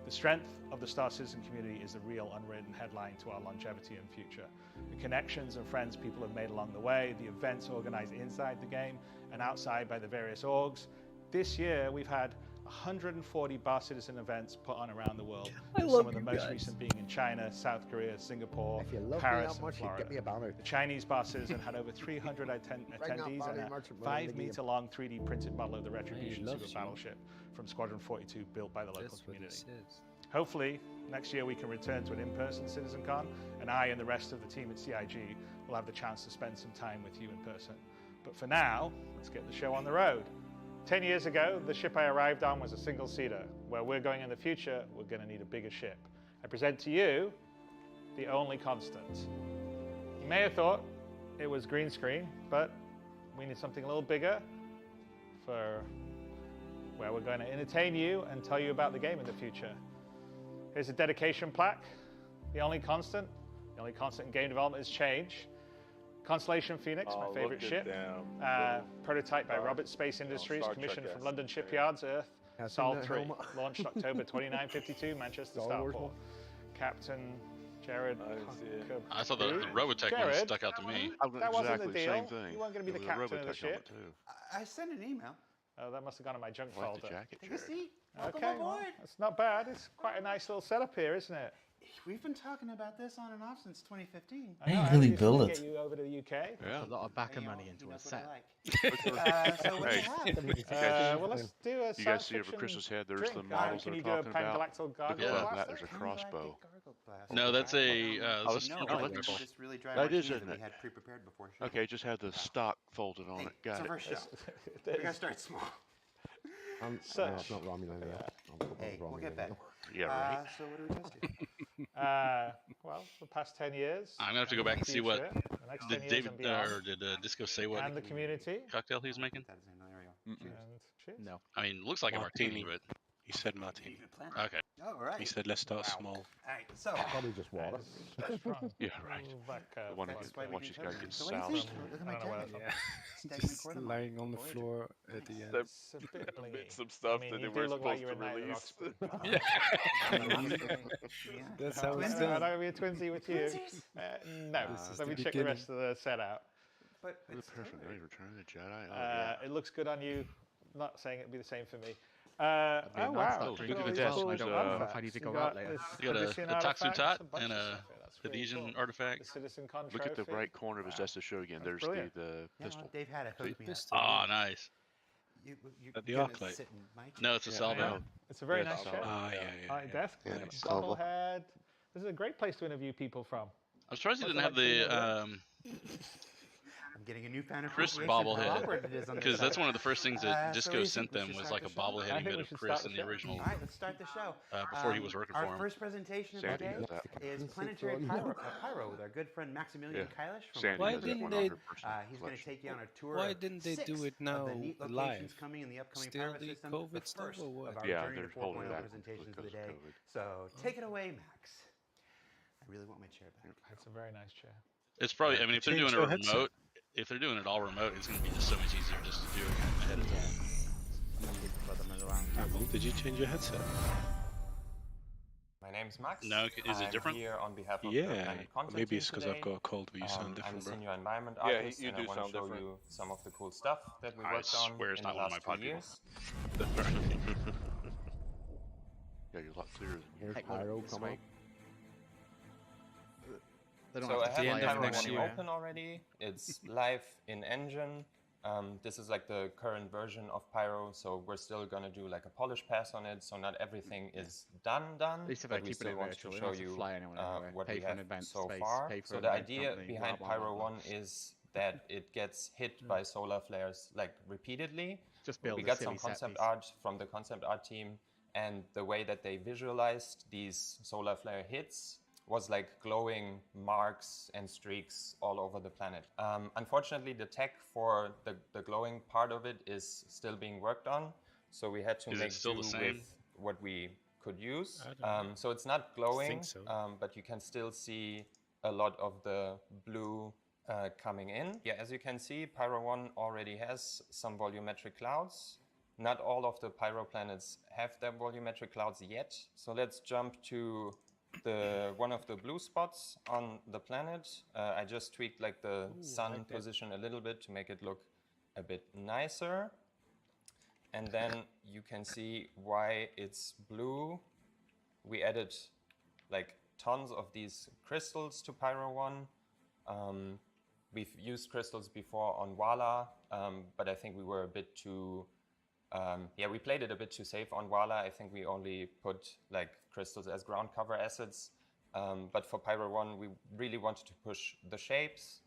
The strength of the Star Citizen community is the real unwritten headline to our longevity and future. The connections and friends people have made along the way, the events organized inside the game and outside by the various orgs. This year, we've had 140 Bar Citizen events put on around the world. With some of the most recent being in China, South Korea, Singapore, Paris, and Florida. The Chinese Bar Citizen had over 300 attendees and a 5-meter-long 3D printed model of the Retribution super battleship from Squadron 42 built by the local community. Hopefully, next year we can return to an in-person Citizencon, and I and the rest of the team at CIG will have the chance to spend some time with you in person. But for now, let's get the show on the road. 10 years ago, the ship I arrived on was a single-seater. Where we're going in the future, we're going to need a bigger ship. I present to you the only constant. You may have thought it was green screen, but we need something a little bigger for where we're going to entertain you and tell you about the game in the future. Here's a dedication plaque. The only constant in game development is change. Constellation Phoenix, my favorite ship. Prototyped by Roberts Space Industries, commissioned from London shipyards, Earth. Sol 3, launched October 2952, Manchester Starport. Captain Jared. I thought the Robotech one stuck out to me. That wasn't the Exactly the deal. same thing. You weren't going to be the captain of the ship. I sent an email. Oh, that must have gone in my junk I like folder. the jacket, Take a Jared. seat. Okay, Welcome well, aboard. it's not bad. It's quite a nice little setup here, isn't it? We've been talking about this on and off since 2015. I know, I really used to build get it. you over to the UK. Yeah. A lot of backer money into a set. Hey, So what do you have? Well, let's do a You guys see over Chris's head, there's the drink. models Can they're you do a talking about. Pangalactal Look gargle above glass that, there? there's a crossbow. No, that's a Just really dry That is, martini isn't that it? we had pre-prepared before show. Okay, just have the stock folded on it. It's Got our it. first show. We gotta start small. No, it's not Romulan there. Hey, we'll get back. Yeah, right. So what do we just do? Well, the past 10 years. I'm gonna have to go back and see what the next 10 did years David and beyond. or did Disco say what And the community. cocktail he was making? That is there we go. Cheers. And cheers. No. I mean, it looks like a martini, but He said martini. okay. Oh, all right. He said let's start small. All right, so. Probably just water. Yeah, right. The one once she's got to get So what do you soused. think? Look at my jacket. Yeah. Just lying on the floor at the end. It's a bit blingy. Some stuff I mean, that you they do weren't look like supposed you're to in Night at the release. Roxbury. That's how it's I done. don't be a twinsy with you. No, let me check the rest of the set out. But The it's paraphernalia, Return of the Jedi. Oh, yeah. It looks good on you. I'm not saying it'd be the same for me. Oh wow! Look at the desk. There's I need to go out later. You got a Taxutat and a Adhesion artifact. The Citizencon Look at the trophy. right corner of his desk to show again. There's brilliant. the Yeah, pistol. Dave had it hooked me up. Oh, nice. You At the gonna arc light. sit in my chair? No, it's a salvo. It's a very Yeah, nice it's chair. Ah, yeah. High desk. Yeah, got a it's salvo. bobblehead. This is a great place to interview people from. I'm surprised you What's didn't it have like the I'm getting a newfound Chris appreciation for how awkward it bobblehead, is on this because that's side. one of the first things that So Disco we sent should them was start like a the show? bobblehead I think we image of should Chris start in the the show. original All right, let's start the show. before he was working Our for him. first presentation of the Sandy day does that. is Planetary Pyro with our good friend Maximilian Kailish from Sandy Why does that didn't 100% he's going to take you on a tour. Why of didn't they 6 do it of now the neat locations live? coming in the upcoming Still Pyro the system, COVID the stuff first or what? of our Yeah, Journey to they're holding 4.0 back presentations of because the of day. COVID. So take it away, Max. I really want my chair back. It's a very nice chair. It's probably. I mean, if they're Change doing it your headset. remote, if they're doing it all remote, it's going to be just so much easier just to do it ahead of time. Well, did you change your headset? My name's Max. No, is it I'm different? here on behalf of the Yeah. Planet Content Maybe it's team because today. I've got a cold, but you sound I'm a different, bro. senior environment Yeah, artist, you and do I want to sound show different. you some of the cool stuff that we I worked on swear it's in not the one of last my 2 years. Yeah, you're a lot clearer than Here's Heck, Pyro this come way. up. So I have end of Pyro next 1 year. open already. It's live in engine. This is like the current version of Pyro, so we're still gonna do like a polish pass on it. So not everything is done. At least if I But we keep still it want virtual, to we show don't have to you fly anyone anywhere. what Pay we for an have event so space, far. pay for So an the event idea company, behind blah, blah, Pyro blah, 1 is that it gets hit by solar flares like repeatedly. Just build We a got silly some set concept piece. art from the concept art team, and the way that they visualized these solar flare hits was like glowing marks and streaks all over the planet. Unfortunately, the tech for the glowing part of it is still being worked on, so we had to Is it make still do the same? with what we could use. I don't know. So it's not glowing, think so. but you can still see a lot of the blue coming in. Yeah, as you can see, Pyro 1 already has some volumetric clouds. Not all of the Pyro planets have their volumetric clouds yet. So let's jump to one of the blue spots on the planet. I just tweaked like the sun position a little bit to make it look a bit nicer. And then you can see why it's blue. We added like tons of these crystals to Pyro 1. We've used crystals before on Wala, but I think we were a bit too Yeah, we played it a bit too safe on Wala. I think we only put like crystals as ground cover assets. But for Pyro 1, we really wanted to push the shapes.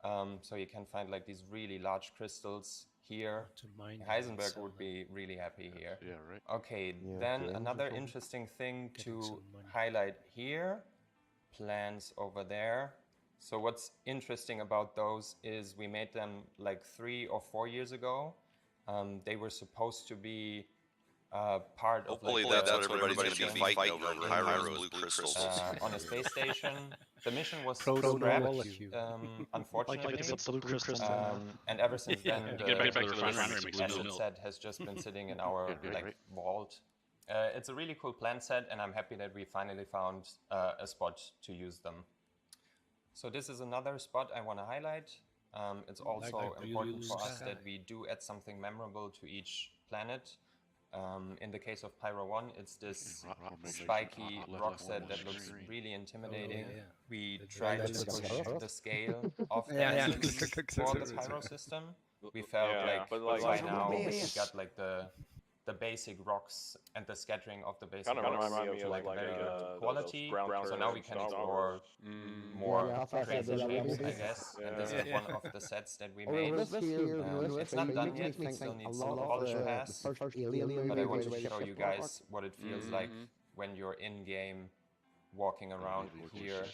So you can find like these really large crystals here. Heisenberg would be really happy here. Yeah, right. Okay, then another interesting thing to highlight here, plans over there. So what's interesting about those is we made them like 3 or 4 years ago. They were supposed to be part Hopefully of that's what everybody's going to be fighting over, Pyro's blue crystals. On a space station. The mission was scrapped, unfortunately. And ever since then, the asset set has just been sitting in our vault. It's a really cool plan set, and I'm happy that we finally found a spot to use them. So this is another spot I want to highlight. It's also important for us that we do add something memorable to each planet. In the case of Pyro 1, it's this spiky rock set that looks really intimidating. We tried to push the scale of the assets for the Pyro system. We felt like by now we got like the basic rocks and the scattering of the basic rocks to like very good quality. So now we can explore more crazy shapes, I guess. And this is one of the sets that we made. It's not done yet, it still needs some polish pass. But I want to show you guys what it feels like when you're in-game walking around here.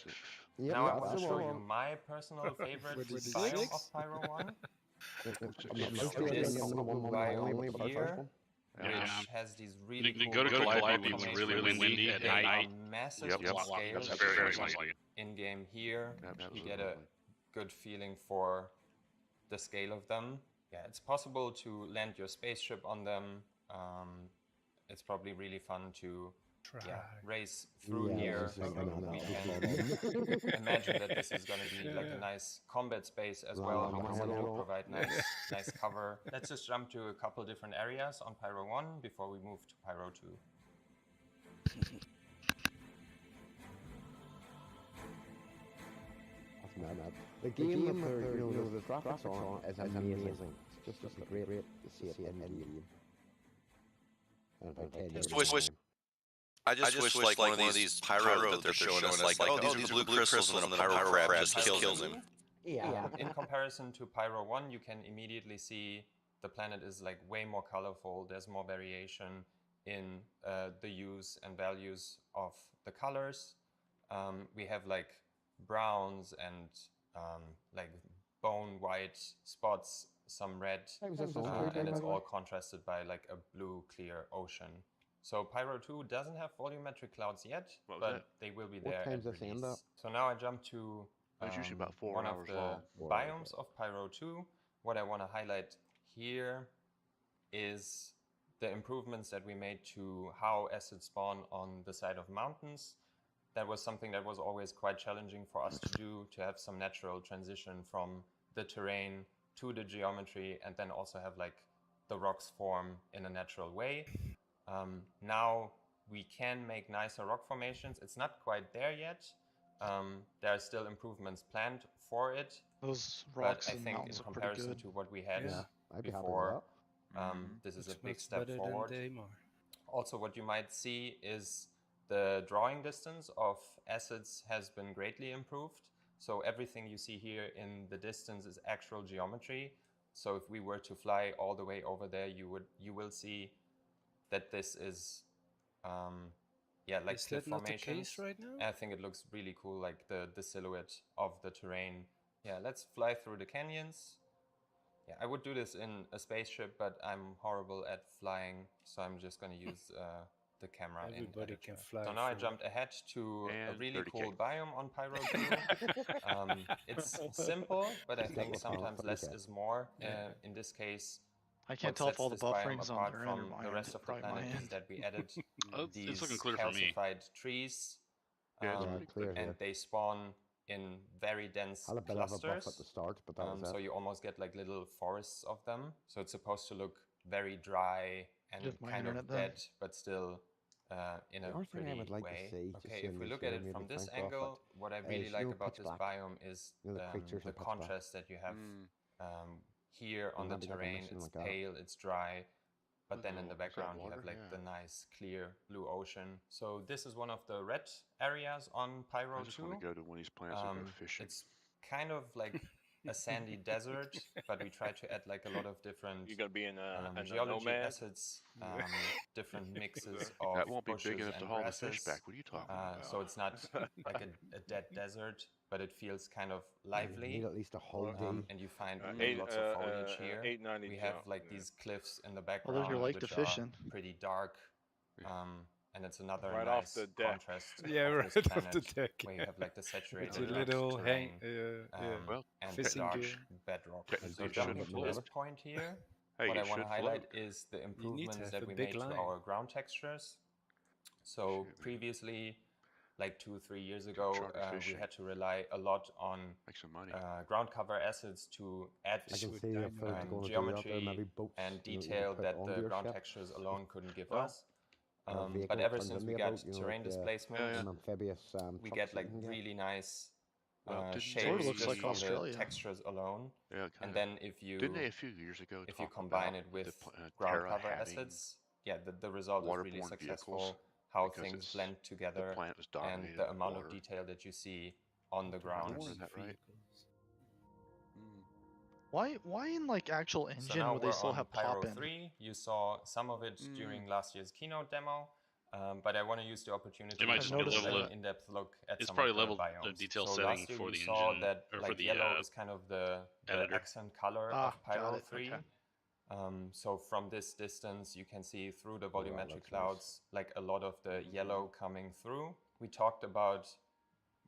Now I want to show you my personal favorite biome of Pyro 1. This biome here. Which has these really cool go to Calliope was really windy at night. Massive scale in-game here. You get a good feeling for the scale of them. Yeah, it's possible to land your spaceship on them. It's probably really fun to race through here. We can imagine that this is going to be like a nice combat space as well, because it will provide nice cover. Let's just jump to a couple different areas on Pyro 1 before we move to Pyro 2. The game of the graphics on is amazing. It's just great to see it in the I just wish like one of these pyro that they're showing us, like, oh, these are blue crystals, and then a pyro crab just kills him. In comparison to Pyro 1, you can immediately see the planet is like way more colorful. There's more variation in the use and values of the colors. We have like browns and like bone white spots, some red, and it's all contrasted by like a blue clear ocean. So Pyro 2 doesn't have volumetric clouds yet, but they will be there at release. So now I jump to one of the biomes of Pyro 2. What I want to highlight here is the improvements that we made to how assets spawn on the side of mountains. That was something that was always quite challenging for us to do, to have some natural transition from the terrain to the geometry, and then also have like the rocks form in a natural way. Now we can make nicer rock formations. It's not quite there yet. There are still improvements planned for it. Those rocks but I think in comparison to what we had before, this is a big step forward. Also, what you might see is the drawing distance of assets has been greatly improved. So everything you see here in the distance is actual geometry. So if we were to fly all the way over there, you will see that this is like cliff formations. Right now? I think it looks really cool, like the silhouette of the terrain. Yeah, let's fly through the canyons. Yeah, I would do this in a spaceship, but I'm horrible at flying, so I'm just going to use the camera. Everybody can fly. So now I jumped ahead to a really cool biome on Pyro 2. It's simple, but I think sometimes less is more. In this case, I can't tell if all the buffering's on there from the rest of the planet is that we added these calcified trees, and they spawn in very dense clusters. So you almost get like little forests of them. So it's supposed to look very dry and kind of dead, but still in a pretty way. Okay, if we look at it from this angle, what I really like about this biome is the contrast that you have here on the terrain. It's pale, it's dry, but then in the background you have like the nice clear blue ocean. So this is one of the red areas on Pyro 2. I just want to go to one of these planets and go fishing. It's kind of like a sandy desert, but we try to add like a lot of different geology assets, different mixes of that won't be bushes big enough to and haul the grasses. fish back. What are you talking about? So it's not like a dead desert, but it feels kind of lively. You need at least a whole day. And you find lots of foliage here. We have like these cliffs in the background, there's your lake to which fish are in. pretty dark. And it's another Right nice off the deck. contrast Yeah, of right this off planet, the deck. where you have like the saturated With a little terrain, Well, and the fishing dark gear. bedrock. Technically So it jumping should to this float. point here, Hey, what it I want to should highlight float. is the You need to improvements have that a we big made to line. our ground textures. So previously, like 2-3 years ago, Charter we fishing. had to rely a lot on Make some money. ground cover assets to add I can see if it's going to geometry maybe boats, and you know, detail put that onto the your ground ship. textures alone couldn't give Well, us. Vehicle But ever turns since into we a got boat, you know, terrain like, displacement, an amphibious we trucks get that like you can get. really nice Well, shapes Sort of looks just like from Australia. the textures alone. Yeah, And kinda. then if you Didn't they a few years ago if you talk combine about it with the ground Terra cover having assets, yeah, the result is really waterborne successful. vehicles How because things it's- blend the together planet was and dominated the by amount water. of detail that you see on the ground. Remember that, right? Why in like actual So engine now would they we're still on have Pyro pop in? 3. You saw some of it during last year's keynote demo, but I want to use the opportunity It might to just be take level an of- in-depth look at it's some probably of the level biomes. of detail so setting last year for you the saw engine, that or for like the, yellow is kind of the editor. accent color Ah, of Pyro got it, 3. okay. So from this distance, you can see through the wow, volumetric that's clouds, like a lot of the yellow coming through. We talked about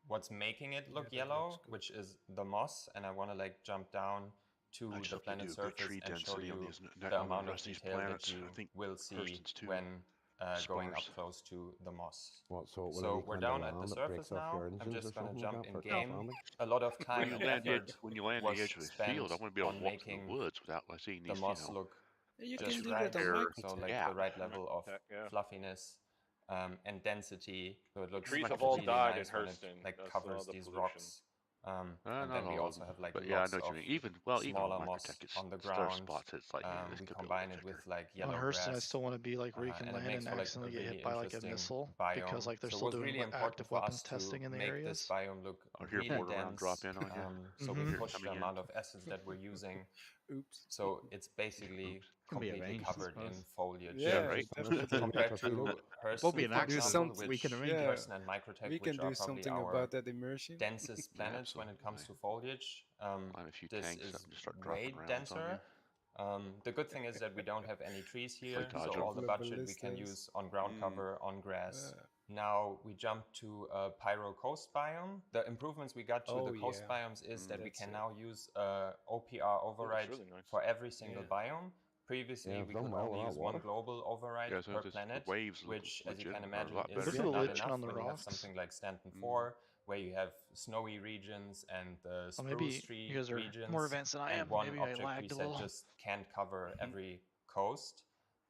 what's making it look yellow, which is the moss, and I want to like jump down to I just the hope they planet do a good surface tree and show density on you these the amount of rest of these detail that planets. you I think will see Kirsten's too when going up sparse. close to the moss. What, so whenever So you we're climb down the at the land, it surface breaks off now. your I'm engines just or going to something like jump that in for game. landing? A lot of When time you and land the edge, effort when you land was the edge of the spent field, I want to be able on to walk through making the woods without like seeing the these, moss you know, look You just can do right. that on Microtech. So like Yeah. the right level of Microtech, yeah. fluffiness and density. So it looks Trees like have all really died nice in when it Hurston. like That's covers the these pollution. rocks. And not then we all also of them. have like But yeah, I lots know what of you mean. Even well, even smaller on moss Microtech, it's on the there are ground. spots. It's like yeah, this We could be a combine little it with thicker. like On yellow Hurston, I grass. still want to be like where you can And it land makes and for like a accidentally get really hit by like a interesting missile biome. because like they're So it still was doing really like important active for weapons us to testing in the make areas. this biome look Or here, really border around, dense. drop in on you. So Mhm. we push the Coming in. amount of assets that we're using. Oops. So it's basically Can be completely arranged, I covered in suppose. foliage. Yeah, right. definitely. Compared to Will be Hurston, an for accident. example, We which can arrange it. Hurston and Microtech, We which can are do probably something our about that immersion. densest planets when it comes to foliage. Find a few This tanks is up and just start way dropping rounds on you. denser. The good thing is that we don't have any trees here, so Dodger. all the budget we can Ballistas. use on ground cover, on grass. Now we jump to a Pyro coast biome. The improvements we got to Oh, the coast yeah. biomes is that we That's can it. now use OPR override really nice. for every single Yeah. biome. Previously, Yeah, we done could well only without use one water. global override Yeah, so per just planet, the waves look which, as you legit, can are a imagine, lot is better Look at the not lichen enough on the when you have rocks. something like Stanton 4, where you have snowy regions and Well, spruce maybe tree you guys are regions, more advanced than I and am. one Maybe I object lagged a preset little. just can't cover every coast.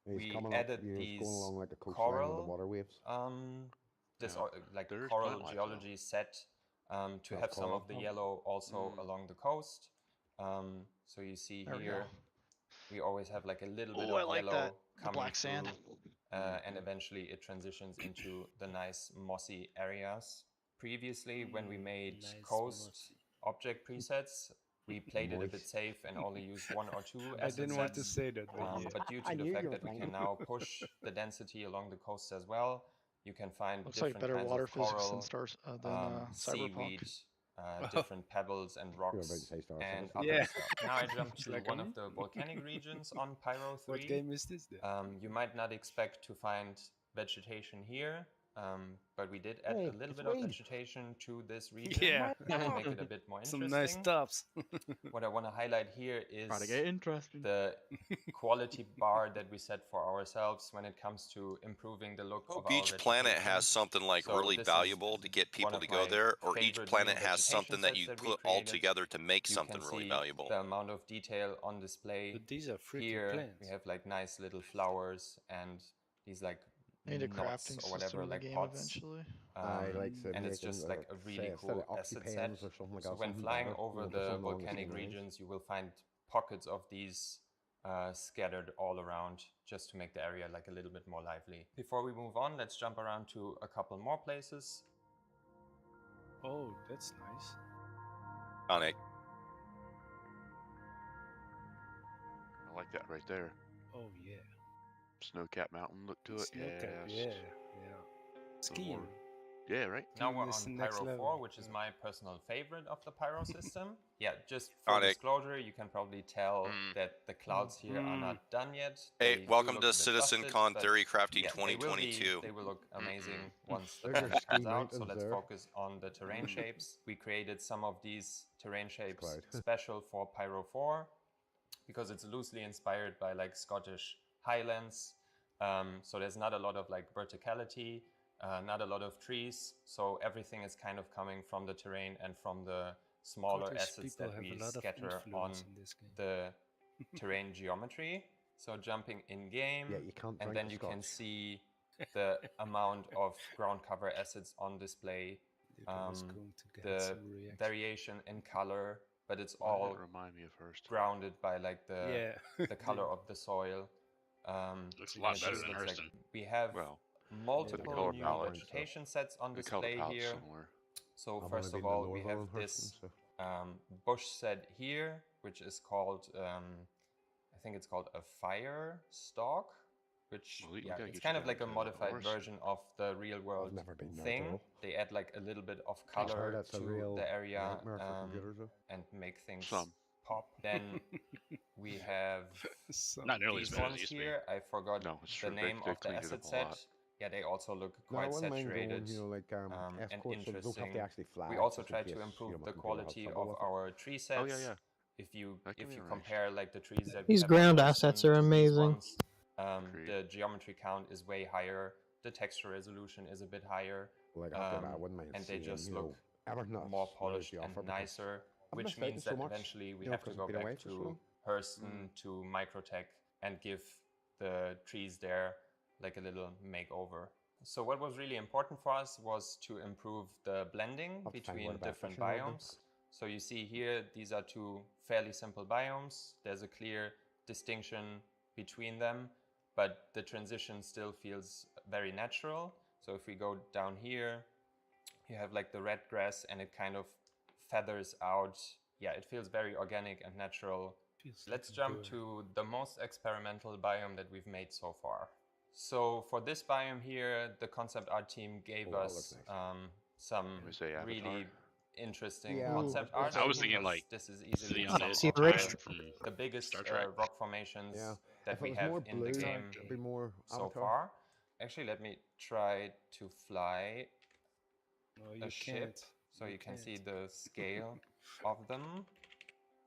He's We coming added up, you know, he's these going along like the coastline with the coral, water waves. this Yeah. like There is coral plant life, geology set to That's have some of the coral. yellow also along the coast. So you see There we here, go. we always have like a little bit Oh, I of like yellow that. The coming black sand. through, and eventually it transitions into the nice mossy areas. Previously, when we made nice coast mossy. object presets, we played it a bit safe and only used 1 or 2 I asset didn't want to sets. say that, but yeah. But due I to the knew fact you were that we can thinking. now push the density along the coast as well, you can find Looks like different better kinds water of physics coral, than stars than seaweed, Cyberpunk. different pebbles and about to rocks, say Star and Citizen. other Yeah. stuff. Now I jump It's to like one a of the volcanic regions on Pyro 3. What game is this then? You might not expect to find vegetation here, but we did add Hey, a little it's bit of weed. vegetation to this region Yeah. to make it a bit more Some interesting. nice stops. What I want to highlight here is Try to get interesting. the quality bar that we set for ourselves when it comes to improving the look of our Each planet vegetation. has something like So really this is valuable to get one people of to go my there, or each favorite planet new has vegetation something that sets you that we put all created. together to make You something can really see valuable. the amount of detail on display. But these are freaking Here plants. we have like nice little flowers and these like I need a knots crafting or system whatever, in the like game pots. eventually. I like to And it's make just them, like a really say, instead cool of asset set. occupants or something like So that, when something flying better, over you know, the something along the volcanic same lines. regions, you will find pockets of these scattered all around just to make the area like a little bit more lively. Before we move on, let's jump around to a couple more places. Oh, that's nice. Sonic. I like that right there. Oh yeah. Snowcap Mountain, look to it. Snowcap, Yes. yeah. Skiing. Yeah, right. Now we're This on next Pyro level. 4, which is my personal favorite of the Pyro system. Yeah, just for disclosure, you can probably tell that the clouds here are not done yet. Hey, welcome to Citizencon Theory Crafting 2022. They will look amazing once the package comes out, so let's focus on the terrain shapes. We created some of these terrain shapes special for Pyro 4 because it's loosely inspired by like Scottish Highlands. So there's not a lot of like verticality. Not a lot of trees, so everything is kind of coming from the terrain and from the smaller Scottish assets that we scatter on the terrain geometry. So jumping in game, and then you can see the amount of ground cover assets on display, the variation in color, but it's all grounded by like the the color of the soil. Looks a lot better than Hurston. We have multiple new vegetation sets on display here. So first of all, we have this bush set here, which is called, I think it's called a fire stalk, which it's kind of like a modified version of the real world thing. They add like a little bit of color to the area and make things pop. Then we have not nearly as these bad as ones it used to be. here. I forgot the name of the asset set. Yeah, they also look quite saturated and interesting. We also try to improve the quality of our tree sets. If you compare like the trees that these ground assets are amazing. The geometry count is way higher. The texture resolution is a bit higher, and they just look more polished and nicer. Which means that eventually we have to go back to Hurston, to Microtech, and give the trees there like a little makeover. So what was really important for us was to improve the blending between different biomes. So you see here, these are two fairly simple biomes. There's a clear distinction between them, but the transition still feels very natural. So if we go down here, you have like the red grass and it kind of feathers out. Yeah, it feels very organic and natural. Let's jump to the most experimental biome that we've made so far. So for this biome here, the concept art team gave us some really interesting concept art. I was thinking like this is easily the biggest rock formations that we have in the game so far. Actually, let me try to fly a ship so you can see the scale of them.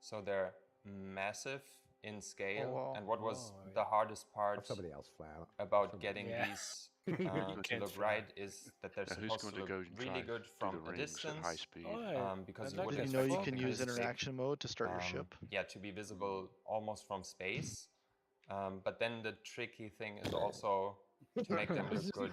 So they're massive in scale, and what was the hardest part about getting these to look right is that they're supposed to look really good from a distance, because you can use interaction mode to start your ship. Yeah, to be visible almost from space. But then the tricky thing is also to make them look good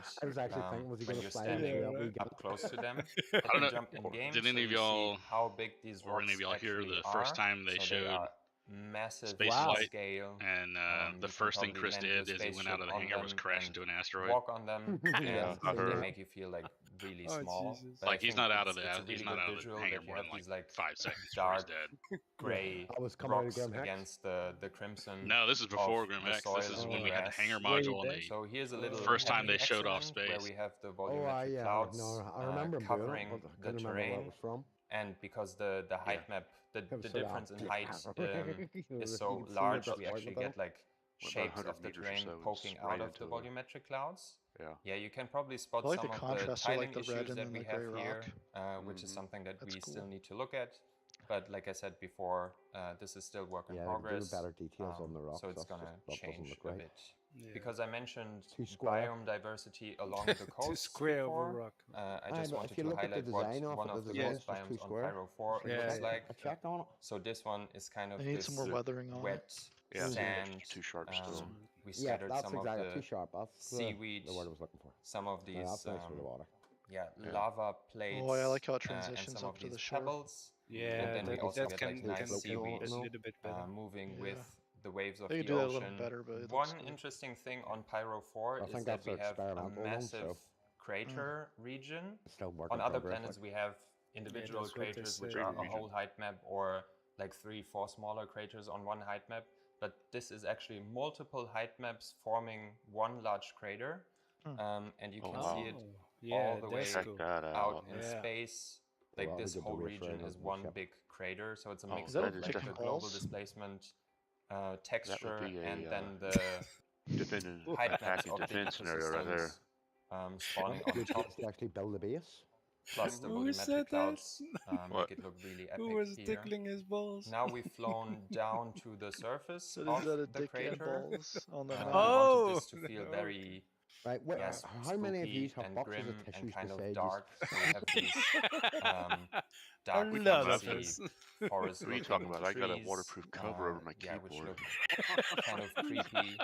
when you're standing up close to them. I don't know. Jump in game, Did any of y'all, how big these or any of y'all hear the first time they showed massive space flight, scale, and the first thing Chris did is he went out of the hangar was crash into an asteroid. Walk on them, and they make you feel like really small. Like he's not out of the hangar more than like 5 seconds. Dark gray rocks against the crimson. No, this is before Grimx. This is when we had the hangar module. And so here's a little first time they showed off space, where we have the volumetric clouds covering the terrain. And because the height map, the difference in height is so large, we actually get like shapes of the terrain poking out of the volumetric clouds. Yeah, you can probably spot some of the tiling issues that we have here, which is something that we still need to look at. But like I said before, this is still work in progress, so it's gonna change a bit. Because I mentioned biome diversity along the coast before, I just wanted to highlight what one of the most biomes on Pyro 4 looks like. So this one is kind of this wet sand. We scattered some of the seaweed, some of these lava plates, I like how it transitions up to the pebbles. shore. And then we also get like nice seaweed moving with the waves of They the could do that a little ocean. better, but it One looks good. interesting thing on Pyro 4 I is think that that's we their have a experimental one, massive so- crater region. Still work On in other progress, planets, like. we have individual that's what they craters, which say. are a whole height map, or like 3-4 smaller craters on one height map. But this is actually multiple height maps forming one large crater. And you can see it all the way out in space. Like Well, this we could whole do region Referral is Code, one yep. big crater. So it's a mix Is that of like chicken the global balls? displacement texture be a, and then the defending height maps attacking of the defense scenario right there. ecosystems spawning Good on top. chance to actually build a base. Plus the Who said volumetric clouds that? make it look really epic Who was here. tickling his balls? Now we've flown down to the surface So of is that a the dick and crater. balls on the map? We wanted this to feel no. very Right, how many of spooky you have and boxes grim of and tissues kind of beside dark. So we have these dark A lot of fantasy us. forest What are you talking about? I got a waterproof cover over my yeah, which keyboard. look kind of creepy.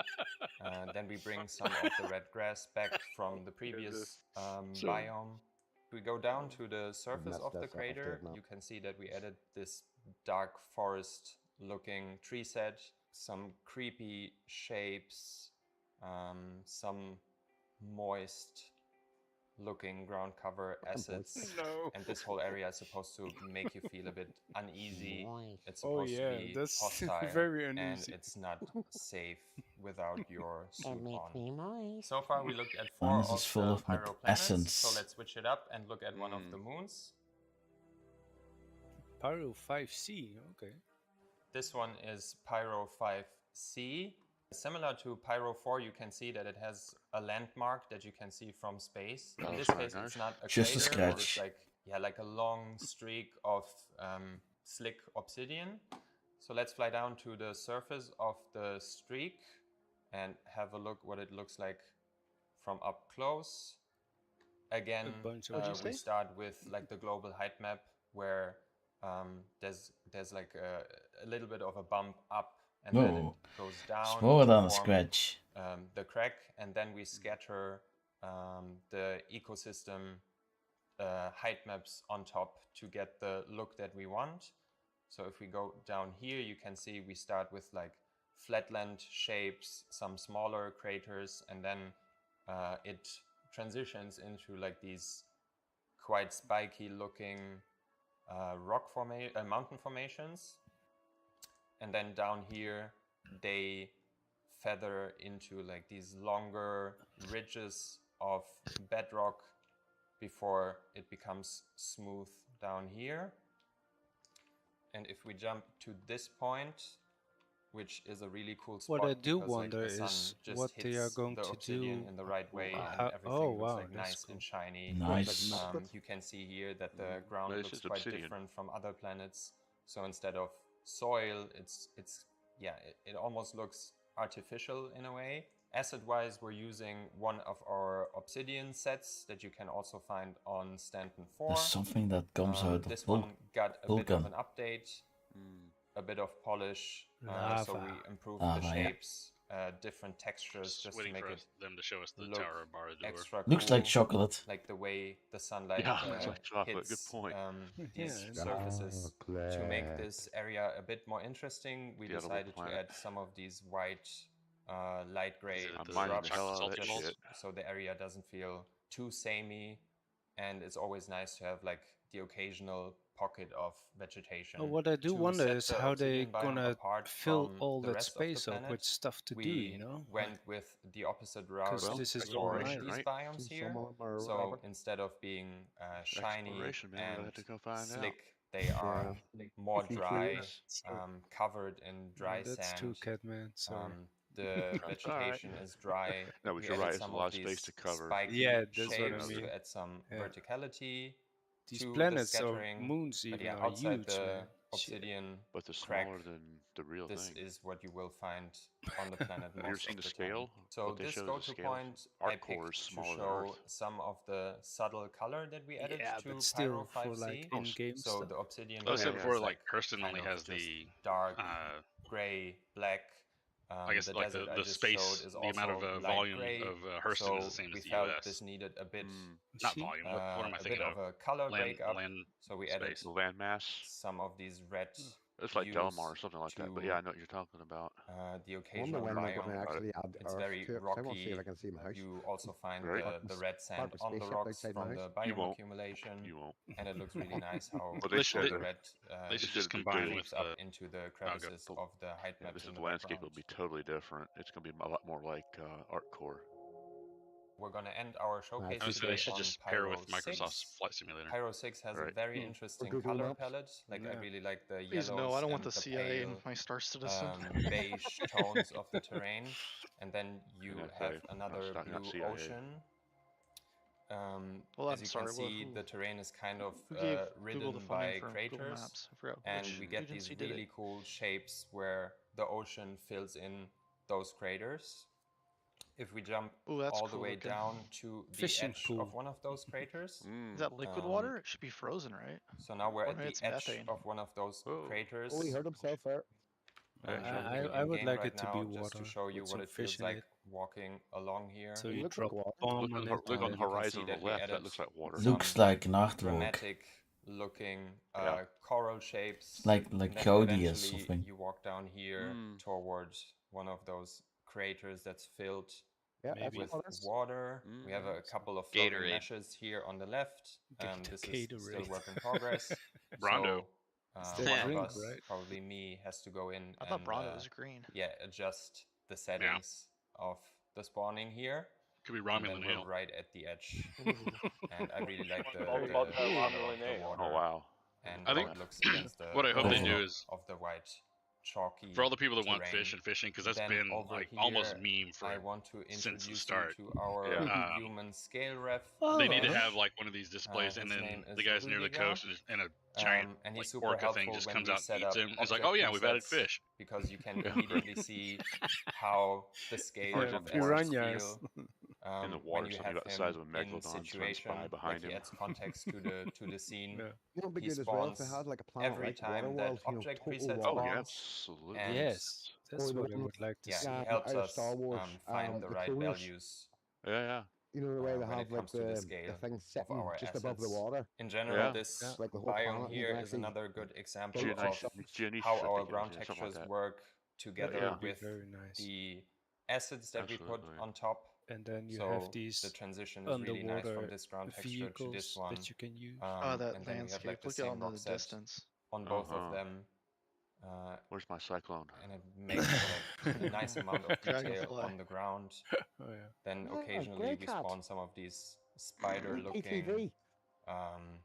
Then we bring some of the red grass back from the previous biome. We go down to the surface of the crater. You can see that we added this dark forest looking tree set, some creepy shapes, some moist looking ground cover assets. And this whole area is supposed to make you feel a bit uneasy. It's supposed to be that's hostile, very and uneasy. it's not safe without your suit on. So far we looked at 4 this of is full the of pyro planets, essence. so let's switch it up and look at one of the moons. Pyro 5C, okay. This one is Pyro 5C. Similar to Pyro 4, you can see that it has a landmark that you can see from space. In this case, it's not a Just a crater, but it's scratch. like a long streak of slick obsidian. So let's fly down to the surface of the streak and have a look what it looks like from up close. Again, we start with like the global height map where there's like a little bit of a bump up, and then it goes down. Smaller to than a form, scratch. the crack, and then we scatter the ecosystem height maps on top to get the look that we want. So if we go down here, you can see we start with like flatland shapes, some smaller craters, and then it transitions into like these quite spiky looking mountain formations. And then down here, they feather into like these longer ridges of bedrock before it becomes smooth down here. And if we jump to this point, which is a really cool spot, What I do because, wonder like, the sun is just what they are hits going the to obsidian do. in the right way, and How- everything oh, looks wow, like that's nice cool. and shiny. Nice. You can see here that the ground But it's looks just quite obsidian. different from other planets. So instead of soil, it almost looks artificial in a way. Asset-wise, we're using one of our obsidian sets that you can also find on Stanton 4. There's something that comes out This of one got a bit of Vulcan. an update, a bit of polish, so Lava. we improved Lava, the yeah. shapes, different textures, Just just to waiting make for it them to show us the look Tower of Barad-dûr. extra Looks cool, like chocolate. like the way the sunlight Yeah, looks like chocolate. Good hits point. these Yeah, surfaces. To make this area a bit more interesting, we The edible decided to planet. add some of these white, light gray it the mining shrubs, the hell out of that just shit. so the area doesn't feel too samey, and it's always nice to have like the occasional pocket of vegetation. What I do To wonder set is the how they obsidian biome gonna apart fill from all the that rest of the space up with planet, stuff to we do, you know? went with the opposite route 'Cause this is for exploration, these right? biomes here. Some of them are So rubber. instead of being shiny Exploration, man. We're gonna and have to go find out. slick, they are more Few dry, trees. covered in dry That's sand. too, Catman. Sorry. The vegetation is dry. No, but We you're added right. It's a some lot of of space these to cover. spiky Yeah, that's what I shapes mean. to add some Yeah. verticality These to the planets or scattering. moons But even yeah, are outside huge, the man. Shit. obsidian But they're crack, smaller than the real this thing. is what you will find on the planet Have you ever most seen of the the time. scale? So What they this show is go-to the scale. point Our I core picked is to smaller than show Earth. some of the subtle color that we added Yeah, to but still, Pyro for 5C. like in-game So stuff. the obsidian Oh, except crater for is like Hurston kind only of has just the dark gray, black. I guess the like desert I the just space, showed is the amount of also light volume gray, of Hurston is the so same we as the felt US. this needed a bit Not volume. What am I a thinking bit of a color Land, breakup, land so we added space. The land mass. some of these red It's like use Delmar or something like that. But yeah, I know what you're talking about. the occasional when they're biome. going to actually add It's Earth very to it, 'cause I want to rocky. see if I can see my house. You also find Right. the red sand Park a on the spaceship rocks outside from my the house. You biome won't. accumulation, You won't. and it looks really nice how Well, they should. the red They should just should combine do- with creeps up into the crevices The- of the height Yeah, maps this in is the the landscape will background. be totally different. It's going to be a lot more like ArcCore. We're going to end our showcase Honestly, today they should on just pair Pyro with Microsoft's 6. Flight Simulator. Pyro 6 has a Right. very interesting Google color Maps. palette. Like I Yeah. really like the Please yellows no, I don't want and the the CIA in pale my Star Citizen. beige tones of the terrain, and then you And have FA, another not blue CIA. ocean. Well, As I'm you sorry, can see, who- the terrain is kind of Who gave ridden Google the by funding for Google craters, Maps? I forgot and which we get these agency did really it. cool shapes where the ocean fills in those craters. If we jump Ooh, that's all the cool way looking. down to the Fishing edge pool. of one of those craters, Is that liquid water? It should be frozen, right? so now we're Or at maybe the it's edge methane. of one of those craters. Oh, he hurt himself there. I'm I- jumping I would in-game like right it to now be just to water show you with what some it feels fish in like it. walking along here. So It you looks drop like water. bomb Look on on, it. look on the you can see horizon on that the we left. That added looks like water. Looks like Nachtrog. Dramatic looking Yeah. coral shapes. Like and then Cody or eventually something. you walk down here towards one of those craters that's filled Yeah, Maybe. with that's water. We have a couple of floating Gatorade. meshes here on the left. This is still Gatorade. work in progress. Brondo. Still One drink, of us, right? probably me, has to go in I thought and Brondo was green. yeah, adjust the settings of the spawning here. Could be And then Romulan we're ale. right at the edge. And I really like the All color about that of Romulan the ale. water Oh wow. and I how think it looks against the what I hope they color do is of the white chalky for all the people that want terrain. fish and fishing, because that's Then been over like here, almost a meme for I want to since the introduce start. you to our Yeah. human scale ref. They need to have like one of these displays, and his then name the is guys near the Rudiger. coast and a giant And he's like super orca helpful thing just when comes we out and set eats up him. It's like, object oh yeah, we've added presets, fish. because you can immediately see how the scale Yeah, of assets piranhas. feel In the when water, you something have about the him size of a in megalodon, some situation, spy behind like he him. adds context to the scene. Yeah. You know, it'd be He good as well if spawns they had like a planet every like time that Waterworld, you know, object total preset water. Oh, spawns. yeah, absolutely. And Yes, that's Or the what I one would like to yeah, see. he helps out of us Star Wars, find the the right cloners. values Yeah, yeah. You know the way they when have it like comes to the scale thing of sitting our just above the assets. water. In general, Yeah. this Yeah. Like the whole biome planet, you here can is actually another good example Geonis- of Geonis, how I our think it ground is, yeah, something like textures that. work together That would be with very nice. the assets that we put Absolutely. on top. And then you So have these the transition is really nice underwater from this ground texture to this vehicles one. that you can use. Oh, that and then we have landscape. like the Look out same into rock the set distance. on both Uh-huh. of them. Where's my cyclone? And it makes like a nice amount of detail Dragonfly. on the ground. Oh yeah. Then Yeah, occasionally great we cat. spawn some of these spider-looking. ATV.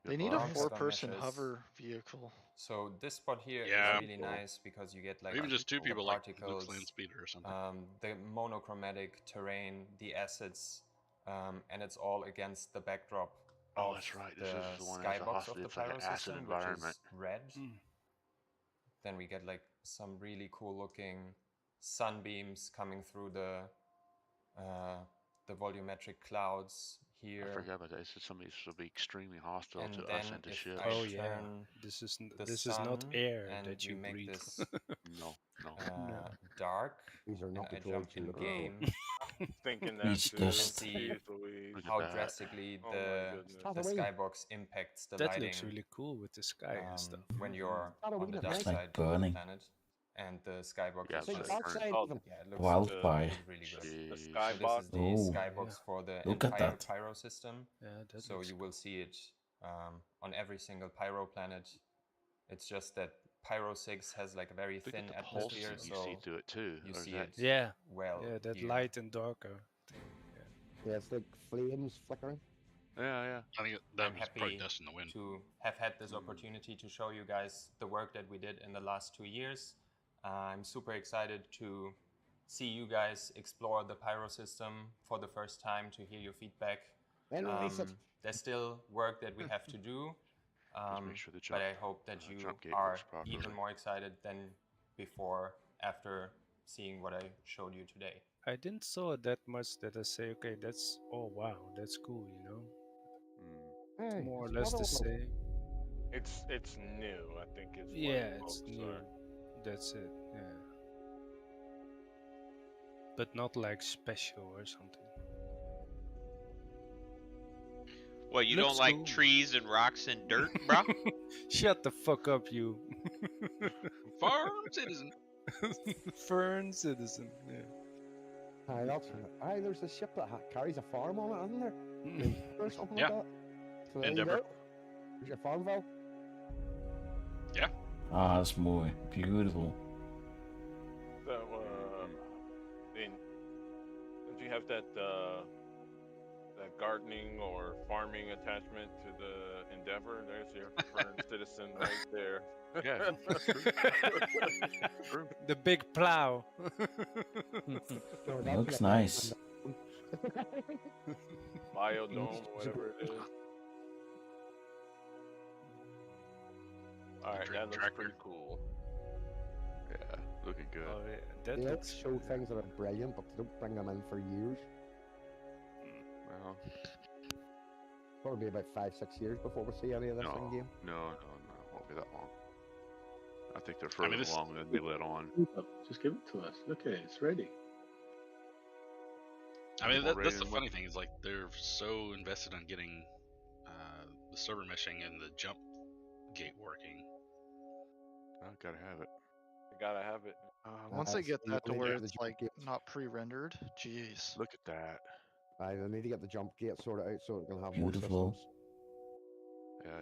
They need a ground four-person meshes. hover vehicle. So this spot here Yeah. is really nice because you get like Or even just two the people, like particles, Luke's land speeder or something. the monochromatic terrain, the assets, and it's all against the backdrop Oh, of that's right. the This is the one that's skybox of the it's like pyro an acid system, environment. which is red. Mm. Then we get like some really cool looking sunbeams coming through the volumetric clouds here. I forgot about that. It said somebody should be extremely hostile And to then us and to if ships. I Oh yeah. turn This is the this is not sun air and that we you make breathe. this No, no. dark, These are and not I the jump droids in you look game, Thinking Reach that you can dust. see Look how at that. drastically Oh my the goodness. skybox impacts the That lighting looks really cool with the sky and stuff. when you're on the Halloween dark at night. side It's like of the burning. planet, and the skybox Yeah, is so just dark side Oh, of them. yeah, it looks Wildfire. really good. The Jeez. So skybox. this is the Oh, skybox yeah. for the Look at entire that. pyro system. Yeah, that So looks you will see it on every single pyro planet. It's just that Pyro 6 has like a very Look thin at the pulse atmosphere, you so see through it too. you Or is see that- it Yeah. well. Yeah, that here. light and darker thing. Yeah. Yeah, it's like flames flickering. Yeah, yeah. I think I'm that was probably happy dust in the wind. to have had this opportunity to show you guys the work that we did in the last 2 years. I'm super excited to see you guys explore the Pyro system for the first time, to hear your feedback. And release it. There's still work that we have to do, make sure the but I jump- hope that you jump gate are works properly. even more excited than before after seeing what I showed you today. I didn't saw that much that I say, okay, that's oh wow, that's cool, you know. Hey, More or it's less the Waterworld. It's new. I think is Yeah, what it's folks new. are. That's it. Yeah. But not like special or something. What, you Looks don't like cool. trees and rocks and dirt, bro? Shut the fuck up, you. Farm citizen. Fern citizen. Yeah. Aye, there's a ship that carries a farm on it, isn't there? Or something Yeah. like that. So there you Endeavor. go. There's your Farmville. Yeah. Ah, that's more beautiful. So, don't you have that that gardening or farming attachment to the Endeavor? There's your Fern citizen right there. Yeah. The big plow. Looks nice. Biodome, whatever it is. Alright, that looks pretty cool. Yeah, looking good. Oh, yeah. That They looks show things that are brilliant, but they don't bring them in for years. Well, Probably about 5-6 years before we see any of this in game. No, won't be that long. I think they're further along than they let on. Just give it to us. Look at it, it's ready. I mean, that's the funny thing is like they're so invested on getting the server meshing and the jump gate working. I gotta have it. You gotta have it. Once they get that to you where need to it's get the like jump not pre-rendered, jeez. Look at that. Aye, they need to get the jump gate sorted out so it can have Beautiful. more systems. Yeah.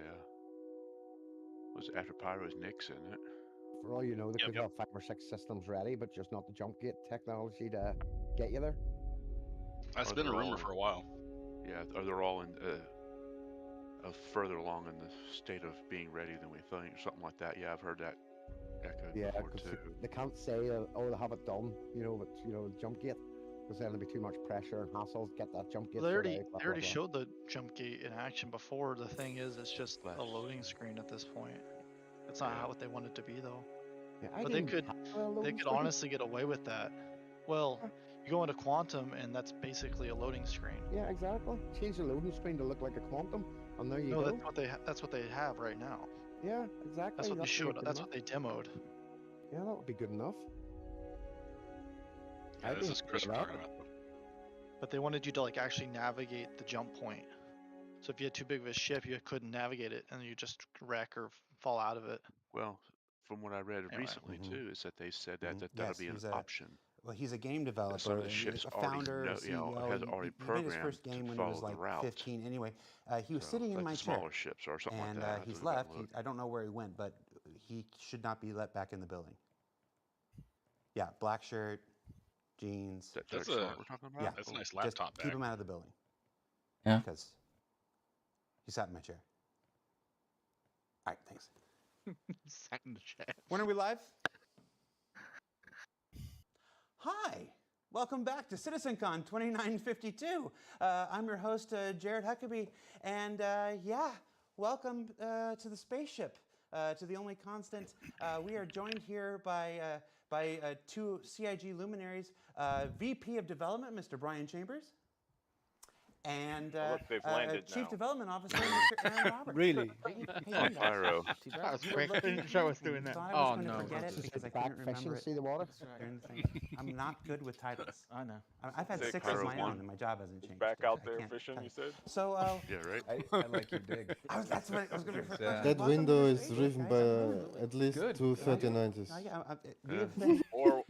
Was after Pyro's Nick's in it? For all you know, they could have 5 or 6 systems ready, but just not the jump gate technology to get you there. That's been a rumor for a while. Yeah, they're all in further along in the state of being ready than we think, or something like that. Yeah, I've heard that echoed Yeah, before because too. they can't say, oh, they have it done, but the jump gate, because then there'll be too much pressure and hassle to get that jump gate. Well, they sorted out, blah, already blah, blah. showed the jump gate in action before. The thing is, it's just a loading screen at this point. It's not how what they want it to be, though. Yeah, But they could honestly get away with that. Well, you go into Quantum, and that's basically a loading screen. Yeah, exactly. Change the loading screen to look like a Quantum, and there you No, go. that's what they have right now. Yeah, exactly. That's what they showed. good That's enough. what they demoed. Yeah, that would be good enough. Yeah, this is Chris talking about. But they wanted you to like actually navigate the jump point. So if you had too big of a ship, you couldn't navigate it, and you just wreck or fall out of it. Well, from what I read Anyway. recently too, is that they said that'll be an option. Well, he's a game developer. Some of the and ships a already founder, know- CEO. has he- already he made his programmed first game to when he was follow the like route. 15. Anyway, he was So, sitting in like my the chair. smaller ships or something like and that, he's that's what left. that looked. I don't know where he went, but he should not be let back in the building. Yeah, black shirt, jeans. That's Jack a Smart we're talking about? Yeah, That's a nice just laptop keep bag. him out of the building. Yeah. Because he sat in my chair. All right, thanks. Sat in the chat. When are we live? Hi, welcome back to Citizencon 2952. I'm your host, Jared Huckabee, and yeah, welcome to the spaceship, to the only constant. We are joined here by 2 CIG luminaries, VP of Development, Mr. Brian Chambers, and look, they've landed Chief now. Development Officer, Mr. Aaron Roberts. Really? Oh, Pyro. That was quick. Looking- Show us doing that. Thought I was Oh, going to no. forget it Just because I get back couldn't fishing remember to it see the water. during the thing. I'm not good with titles. I know. I've had Say 6 of Pyro my one. own, and my job hasn't changed. Back so out I there can't fishing, cut you it. said? So, Yeah, right. I like your dig. that's what I was going to. That window is driven by at least 2 3090s. We have been, Or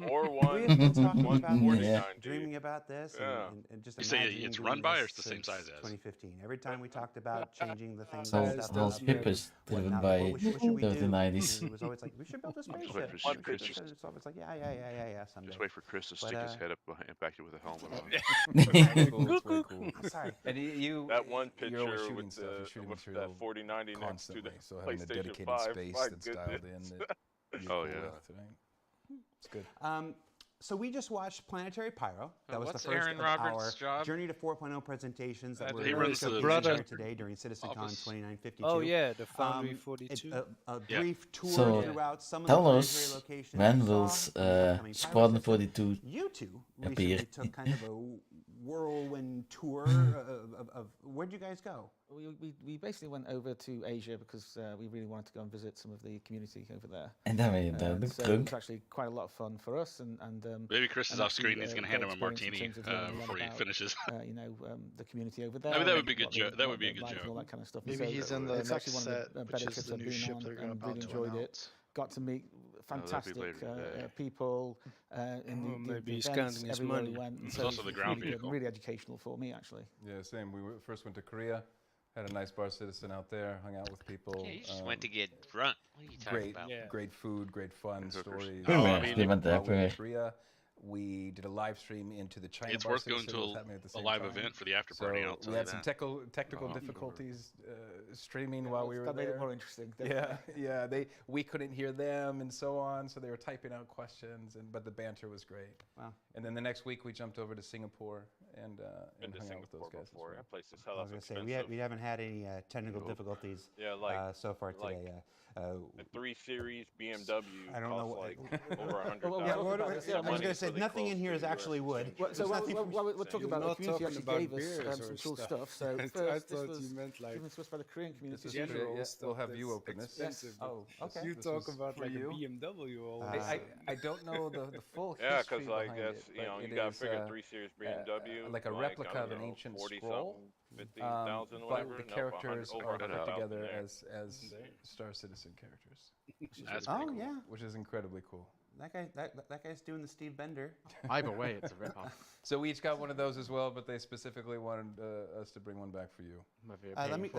we have been talking about 149. dreaming about this, Yeah. and just You say imagining it's doing run by or this it's the same since size as? 2015. Every time we talked about changing the things, So and the stuff whole up ship there, is driven whatnot, by what should we do? 3090s. It was always like, we should build a wait spaceship. for We should Chris do just- this. So it's like, yeah, someday. Just wait for Chris to stick his head up behind, back with a helmet on. That's cool, that's very cool. I'm sorry. And you, That one you're always picture shooting with, stuff, you're shooting with material that 4090 next to constantly, the so having a PlayStation dedicated 5, space my that's dialed in, goodness. that you're Oh, cool yeah. with, right? It's good. So we just watched Planetary Pyro. That was what's the first Aaron of Roberts' our job? Journey to 4.0 presentations that were He runs the showcased today during Citizencon office. 2952. Oh yeah, the Foundry 42. A brief tour So, throughout some of tell the us planetary locations when we will saw, some of the upcoming Squadron Pyro systems. 42 You two appear? recently took kind of a whirlwind tour of where'd you guys go? We basically went over to Asia because we really wanted to go and visit some of the community over there. En dan ben je daar de So it drunk. was actually quite a lot of fun for us. Maybe Chris is and off screen. actually, He's going to hand him a great experience in martini terms of learning before he about, finishes. The community over there. I mean, that would be a good what they- joke. That what would be a they're good like and all joke. that kind of stuff. Maybe So he's in the it's next actually one set, of the which better is trips the I've new been ship on, they're and about really to enjoyed announce. it. Got to meet fantastic later today. people in maybe the he's events counting his everywhere money. we went. And It's so also the ground really good and vehicle. really educational for me, actually. Yeah, same. We first went to Korea, had a nice bar citizen out there, hung out with people. Yeah, you just went to get drunk. What are you talking Great, about? Yeah. great food, great fun stories. Oh, I yeah, mean, we went there, while we were in yeah. Korea, we did a live stream into the China It's bar worth going citizen, to what was happening at the a same live time. event for the after party. I'll tell we you had some that. technical difficulties streaming while we were That made there. it more interesting. Yeah, yeah. We couldn't hear them and so on, so they were typing out questions, but the banter was great. Wow. And then the next week we jumped over to Singapore and Been to hung out with Singapore those guys. as before. well. That place is I hell was up gonna say expensive. we haven't had any technical difficulties so far today. A 3 Series BMW I don't know costs what- like over Yeah, $100,000. I was gonna say nothing in here is actually wood. Well, so There's nothing from- we're talking You're about the not community talking actually about gave us beers some or cool stuff. stuff. So I first, this thought was you meant like given to us by the Korean community. This is true. general Yeah, stuff we'll have you that's open this. expensive, but Oh, okay. You This talk was about for like you. a BMW or I don't know the full Yeah, history because like behind that's it, you know but you it got to is, figure 3 Series BMW like a replica I of don't Oh, an know, ancient 40 scroll. something, 50,000 But whatever. the No, characters over are put 100,000 together there. as Star Citizen characters. That's Oh pretty cool. yeah, which is incredibly cool. that guy's doing the Steve Bender. Either way, it's a ripoff. So we each got one of those as well, but they specifically wanted us to bring one back for you. Let me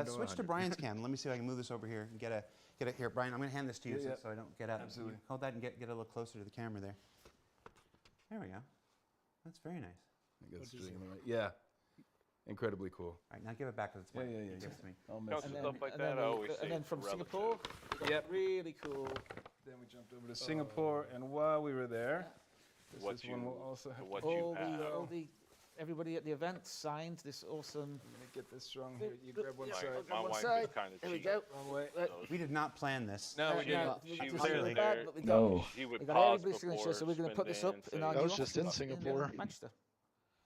switch to Brian's cam. Let me see if I can move this over here and get it here. Brian, I'm going to hand this to you so I don't get out. Absolutely. Hold that and get a little closer to the camera there. There we go. That's very nice. Yeah, incredibly cool. All right, now give it back because it's mine. Yeah. Give it to me. I'll Counts mess and it stuff up. like that. I always say And then it's from relative. Singapore, Yep. really cool. Then we jumped over to Singapore, and while we were there, What this one will also have what to you All have. the everybody at the event signed this awesome. I'm gonna get this strong here. You grab one Yeah, side. My one wife side. is kind of There we cheap. go. Wrong way. We did not plan this. No, we didn't. She was Clearly. there. No. She would We got pause everybody's signature, before so we're going to put this spin up in in and our say, That new was just in offices Singapore. Manchester.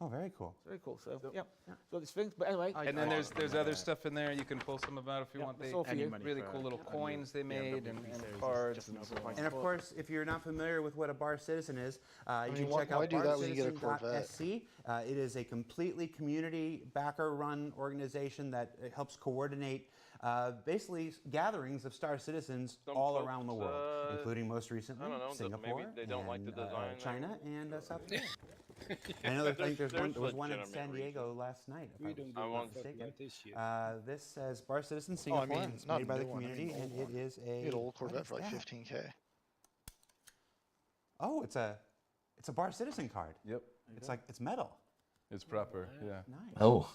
Oh, very cool. Very cool. So, yeah. So these things, but anyway. And then there's other stuff in there. You can pull some of out if you want. that's They all for you. really cool little coins they made and cards and so on. And of course, if you're not familiar with what a bar citizen is, you can why- check why out do that when you get a Corvette? barcitizen.sc. It is a completely community backer-run organization that helps coordinate basically gatherings of Star Citizens Some all folks, around the world, including most recently I don't know, Singapore, maybe they don't like the design. China, and South Korea. I know I think there was one in San Diego last night, if I was not mistaken. This says Bar Citizen Singapore. mean, It's not made by a the new one, I community, mean, and old it one. is You get a an old Corvette for like that? 15K. Oh, it's a Bar Citizen card. Yep. It's metal. It's proper. Yeah. Nice. Oh.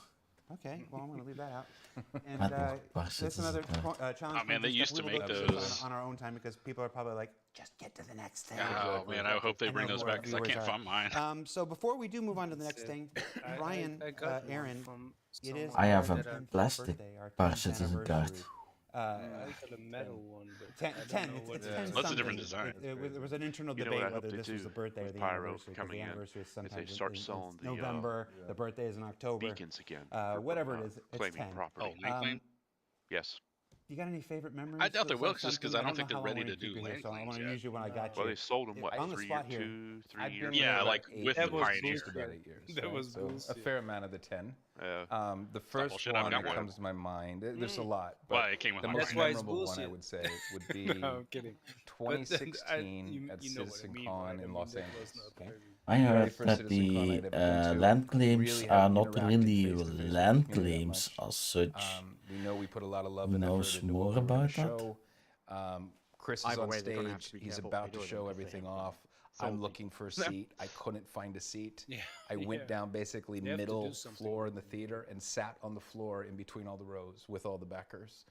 Okay, well, I'm going to leave that out. And That was Bar that's Citizen another card. challenge. Oh, man, they we used to will make go through those. on our own time because people are probably like, just get to the next thing. Oh man, I hope they I bring know those more back because I viewers can't are. find mine. So before we do move on to the next thing, Ryan, I got one Aaron, from it is I have our a 10th plastic birthday, our Bar 10th Citizen card. anniversary. I got a metal one, but 10, I don't 10 know it's, what it's it 10 is. That's a different something. design. There was an internal You know what debate I hope whether they this was do the birthday or with the Pyro anniversary, because coming the in anniversary is is sometime they start selling it's the, November, the birthday is in October. beacons again. for, Whatever it is, it's claiming 10. property. Oh, land claim? Yes. You got any favorite memories? I doubt they of will, just because I something? don't think know they're how long ready we to do keep you here, land so I claims want to yet. use you when I got you. Well, they sold them, what, On the 3 spot year, here. 2, 3 I've years? been Yeah, there like eight with years, the Pioneer. just about 8 years. That right? was So bullshit. a fair amount of the 10. The first bullshit, I've one got that one. comes to my mind, there's a lot, but Well, it came with the my most mind. That's why it's memorable one I bullshit. would say would be No, I'm kidding. But then 2016 at you know what I mean, Citizencon right? I in mean, Los that Angeles. was not Okay. very- I Very heard first that Citizencon the I'd ever been to. land claims Really are haven't not interacted really face-to-face with the land community that claims much. as such. We know we put a lot of love Who and knows effort into more what we're gonna about that? show. Chris is Either on way, they're gonna have to stage. be He's careful about what to they do show because they everything have off. something. I'm looking for a seat. I couldn't find a seat. Yeah, I went yeah. down basically They have to do middle something. floor in the theater and sat on the floor in between all the rows with all the backers.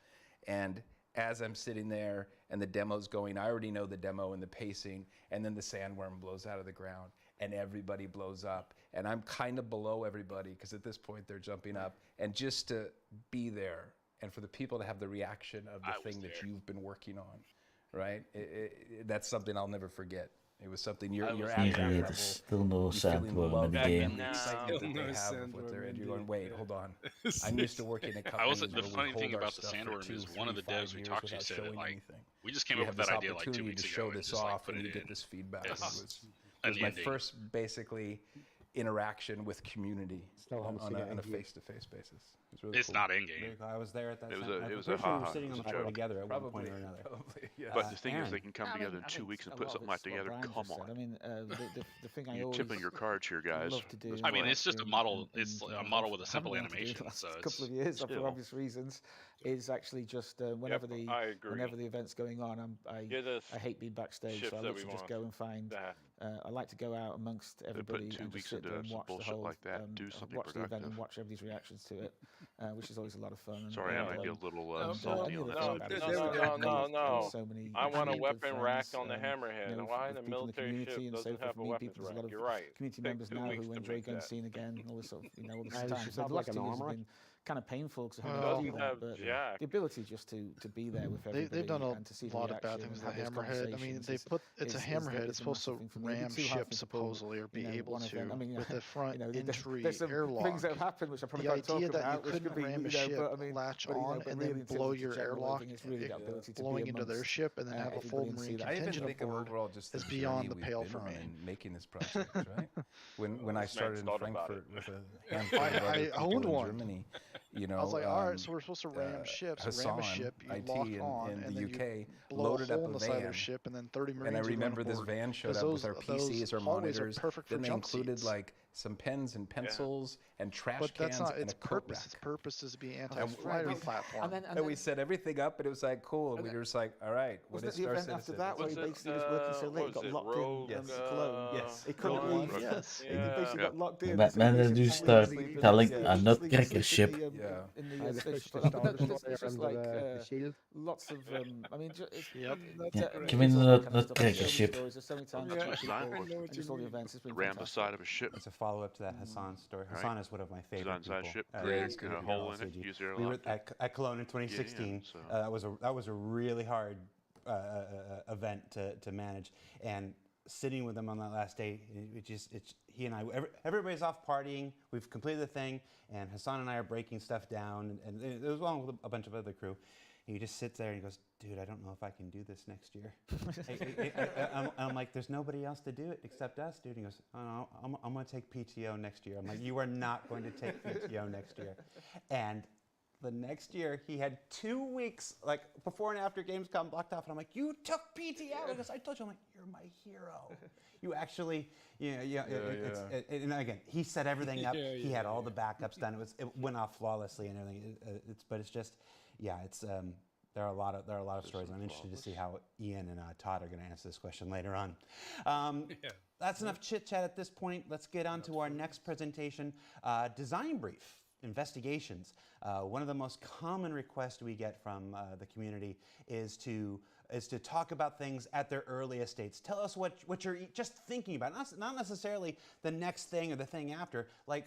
And as I'm sitting there and the demo's going, I already know the demo and the pacing, and then the sandworm blows out of the ground and everybody blows up. And I'm kind of below everybody because at this point they're jumping up. And just to be there and for the people to have the reaction of the thing that you've been working on, right? That's something I'll never forget. It was something you're was at that thinking- level. There's still no You're feeling the sandworm love in the and game. the excitement that No they have of what they're sandworm and you're in going, the- wait, hold on. I'm used to working at companies I wasn't. The where we funny hold thing our about the stuff for sandworm 2, is one of 3, the devs 5 we years talked to without said that showing like anything. we just came We up have with this that idea like 2 opportunity weeks to ago show and this just like off, put and it you in. get this feedback. Yes. It was An my ending. first basically interaction with community on a face-to-face basis. It's really It's cool. not in game. I was there at that It was time. a- I'm it was pretty a sure we were haha, sitting it on was the a floor joke. together at one Probably, point or another. probably, yes. But the thing is, Aaron. they can come together in I 2 think weeks and a put lot of something like it's what together. Brian Come just said. on. I mean, the thing I You're always tipping your cards here, guys. love to do. Let's I mean, play. it's just a model. It's a model with a haven't simple been able to do animation. the last So couple it's of years for still. obvious reasons is actually just whenever I agree. whenever the event's going on, Get us I hate being backstage, ships so I that we literally just want. go and find. That. I like to go out amongst They're everybody putting 2 and weeks just sit into there and some watch the bullshit whole like that. Do something watch the event productive. and watch everybody's reactions to it, which is always a lot of fun. Sorry, I might be a little salty on that No, subject. no. So many I want a good weapon rack friends, on the hammerhead. you know, Why with the people in the military community ship and so doesn't forth. have For a me, weapons there's a rack? lot of You're right. community Take members 2 now weeks who to enjoy make going that. scene again and all this sort of, all this Does time. it So have the like last an 2 years have armor? been kind of painful because I It haven't doesn't done have but jack. the ability just to be there with everybody They've done and to see the a lot of bad reaction things and with the have those hammerhead. I mean, conversations they put it's a is hammerhead. a It's supposed massive to thing for me. It'd ram be too hard ships for me to pull, supposedly, or be you know, able one to event. I mean, with the front entry there's some airlock. things that have happened which I probably The can't talk idea that you about, which couldn't could be, ram a you know, ship, but I mean, latch but, you know, on, but and really then in terms blow of the your general airlock, thing, it's really the ability to blowing be into their amongst ship, and then have a everybody full and see marine that. I even contingent think of aboard overall just the is beyond journey the we've pale been for on me. in making this project, right? When I This started man's in thought about Frankfurt it. with a handful of I other people owned in one. Germany, you know, I was like, all right, so we're supposed to ram ships. Ram Hassan, a ship, you IT lock in, on, in and the then UK, you blow loaded a hole up in a the side of their van. ship, and then 30 Marines And I are going remember this aboard. van showed 'Cause up with our those PCs or hallways are monitors. perfect for Then they jump included seats. like some pens and pencils and trash But cans that's not and its a coat purpose. rack. Its purpose is to be And anti-flattery we- platform. And we set everything up, and it was like cool. And we were just like, all right, what Wasn't is it the Star event after Citizen? that where he basically was working so late, he got locked in Cologne? Yes. He couldn't Rogue leave. One? Yes. He Yeah. basically got locked in. But so when he they basically do couldn't start sleep telling in a the- nutcracker ship, in the I space the shuttle. Star But Destroyer it's just under like the shield. lots of I mean, it's, Yeah, it's come in all the that kind of stuff. nutcracker There's so many ship. stories, there's so many times Yeah, to meet I people, know and just all the events. It's been Ram the fantastic. side of a ship. It's a follow-up to that Hassan story. Right. Hassan is one of my favorite Design people. side ship, Yeah, create he's good a at hole in it, LCG. use your We were airlock. at Cologne in 2016. so- That was a really hard event to manage, and sitting with him on that last day, he and I, everybody's off partying. We've completed the thing, and Hassan and I are breaking stuff down, and it was along with a bunch of other crew. And he just sits there and he goes, "Dude, I don't know if I can do this next year." I'm like, "There's nobody else to do it except us, dude." And he goes, "Oh, no, I'm going to take PTO next year." I'm like, "You are not going to take PTO next year." And the next year, he had 2 weeks, like before and after Gamescom blocked off, and I'm like, "You took PTO?" Because I told you, I'm like, "You're my hero." You actually, and again, he set everything up. He had all the backups done. It went off flawlessly and everything. But it's just, there are a lot of stories. I'm interested to see how Ian and Todd are going to answer this question later on. That's enough chit chat at this point. Let's get on to our next presentation, design brief. Investigations. One of the most common requests we get from the community is to talk about things at their earliest states. Tell us what you're just thinking about, not necessarily the next thing or the thing after. Like,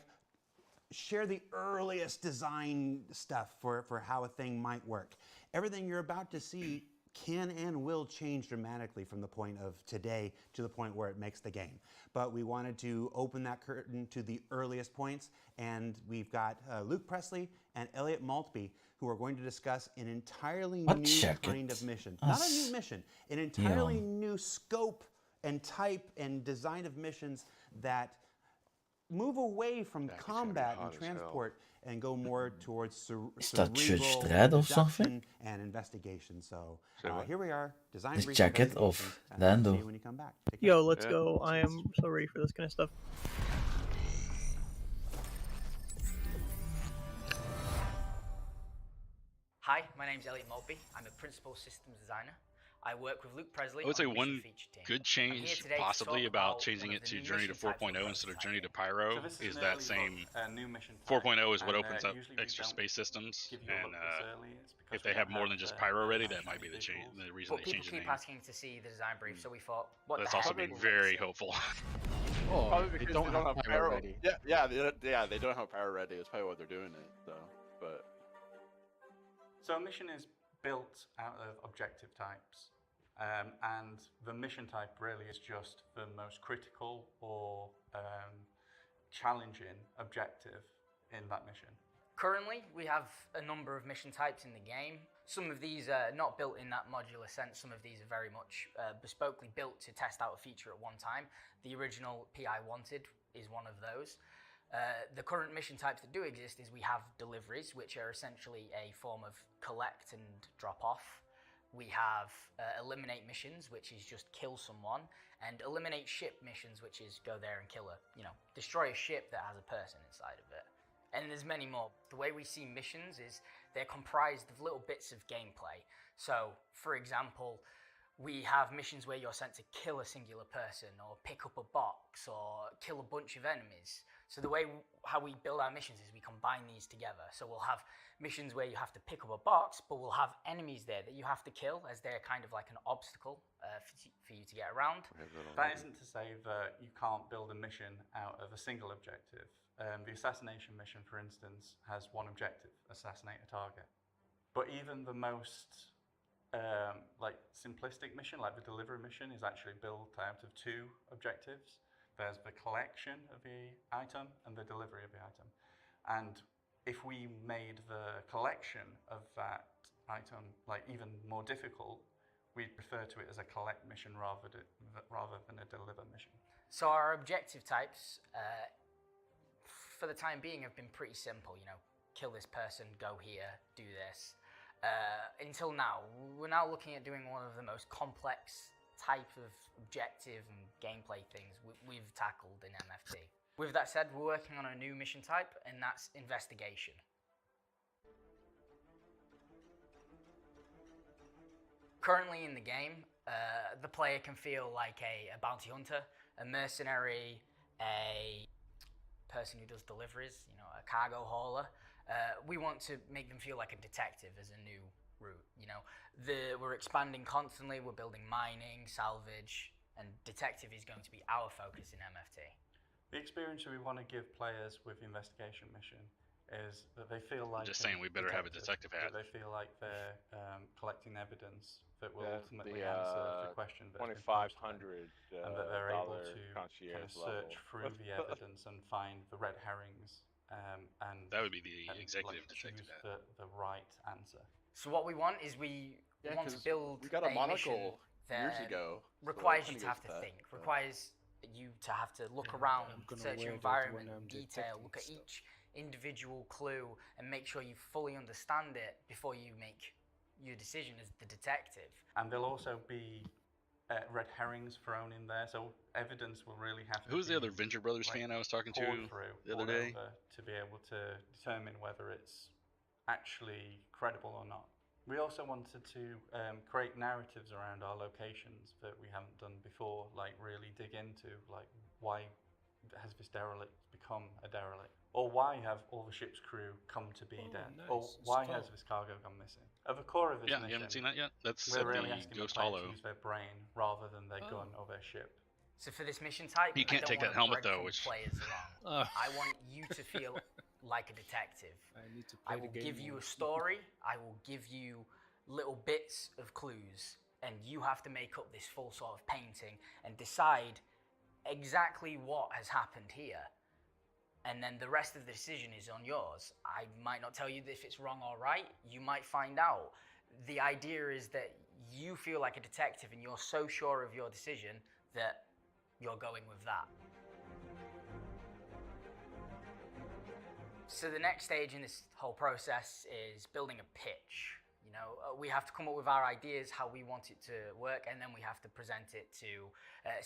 share the earliest design stuff for how a thing might work. Everything you're about to see can and will change dramatically from the point of today to the point where it makes the game. But we wanted to open that curtain to the earliest points, and we've got Luke Presley and Elliot Maltby, who are going to discuss an entirely new kind of mission. Not a new mission, an entirely new scope and type and design of missions that move away from combat and transport and go more towards cerebral deduction and investigation. So here we are, design This brief jacket of investigations, and Lando. see you when you come back. Take care. Yo, let's go. I am so ready for this kind of stuff. Hi, my name's Elliot Maltby. I'm a principal systems designer. I work with Luke Presley. I would say on the one mission feature team. good I'm here change, today to possibly, talk about about changing one it of the to new Journey to mission types 4.0 we're instead of prototyping. Journey to Pyro So this is is an that early same look, new mission 4.0 is what and, opens up usually we extra don't space systems, give you a and look this early. It's because if we they have don't more have than just the Pyro ready, that visuals might be the reason But they people changed the keep name. asking to see the design brief, so we thought, what That's the also heck? been very helpful. Probably because they don't have pyro ready. They don't have pyro ready. That's probably what they're doing it. So a mission is built out of objective types. And the mission type really is just the most critical or challenging objective in that mission. Currently, we have a number of mission types in the game. Some of these are not built in that modular sense. Some of these are very much bespokely built to test out a feature at one time. The original PI Wanted is one of those. The current mission types that do exist is we have deliveries, which are essentially a form of collect and drop off. We have eliminate missions, which is just kill someone, and eliminate ship missions, which is go there and kill destroy a ship that has a person inside of it. And there's many more. The way we see missions is they're comprised of little bits of gameplay. So, for example, we have missions where you're sent to kill a singular person or pick up a box or kill a bunch of enemies. So the way how we build our missions is we combine these together. So we'll have missions where you have to pick up a box, but we'll have enemies there that you have to kill as they're kind of like an obstacle for you to get around. That isn't to say that you can't build a mission out of a single objective. The assassination mission, for instance, has one objective: assassinate a target. But even the most simplistic mission, like the delivery mission, is actually built out of two objectives. There's the collection of the item and the delivery of the item. And if we made the collection of that item even more difficult, we'd refer to it as a collect mission rather than a deliver mission. So our objective types, for the time being, have been pretty simple. Kill this person, go here, do this. Until now, we're now looking at doing one of the most complex type of objective and gameplay things we've tackled in MFT. With that said, we're working on a new mission type, and that's investigation. Currently in the game, the player can feel like a bounty hunter, a mercenary, a person who does deliveries, a cargo hauler. We want to make them feel like a detective as a new route. We're expanding constantly. We're building mining, salvage, and detective is going to be our focus in MFT. The experience we want to give players with the investigation mission is that they feel like... I'm just saying we better have a detective hat. They feel like they're collecting evidence that will ultimately the, answer the question that's been posed to them, and that they're able to kind of search through the evidence and find the red herrings and that would be the executive detective hat. The right answer. So what we want is we want to build we got a monocle years ago. Requires you to have to think. Requires you to have to look around, search your environment in detail, look at each individual clue, and make sure you fully understand it before you make your decision as the detective. And there'll also be red herrings thrown in there, so evidence will really have to. Who's the other Venture Brothers fan I was talking to the other day? To be able to determine whether it's actually credible or not. We also wanted to create narratives around our locations that we haven't done before, like really dig into, like why has this derelict become a derelict? Or why have all the ship's crew come to be dead? Nice. Or why has this cargo gone missing? At the core of this mission, you haven't seen that yet? That's we're really the asking Ghost the players Hollow. to use their brain rather than their gun or their ship. So for this mission type, you can't take that helmet though, which players along. I want you to feel like a detective. I will give you a story. I will give you little bits of clues, and you have to make up this full sort of painting and decide exactly what has happened here. And then the rest of the decision is on yours. I might not tell you if it's wrong or right. You might find out. The idea is that you feel like a detective and you're so sure of your decision that you're going with that. So the next stage in this whole process is building a pitch. We have to come up with our ideas, how we want it to work, and then we have to present it to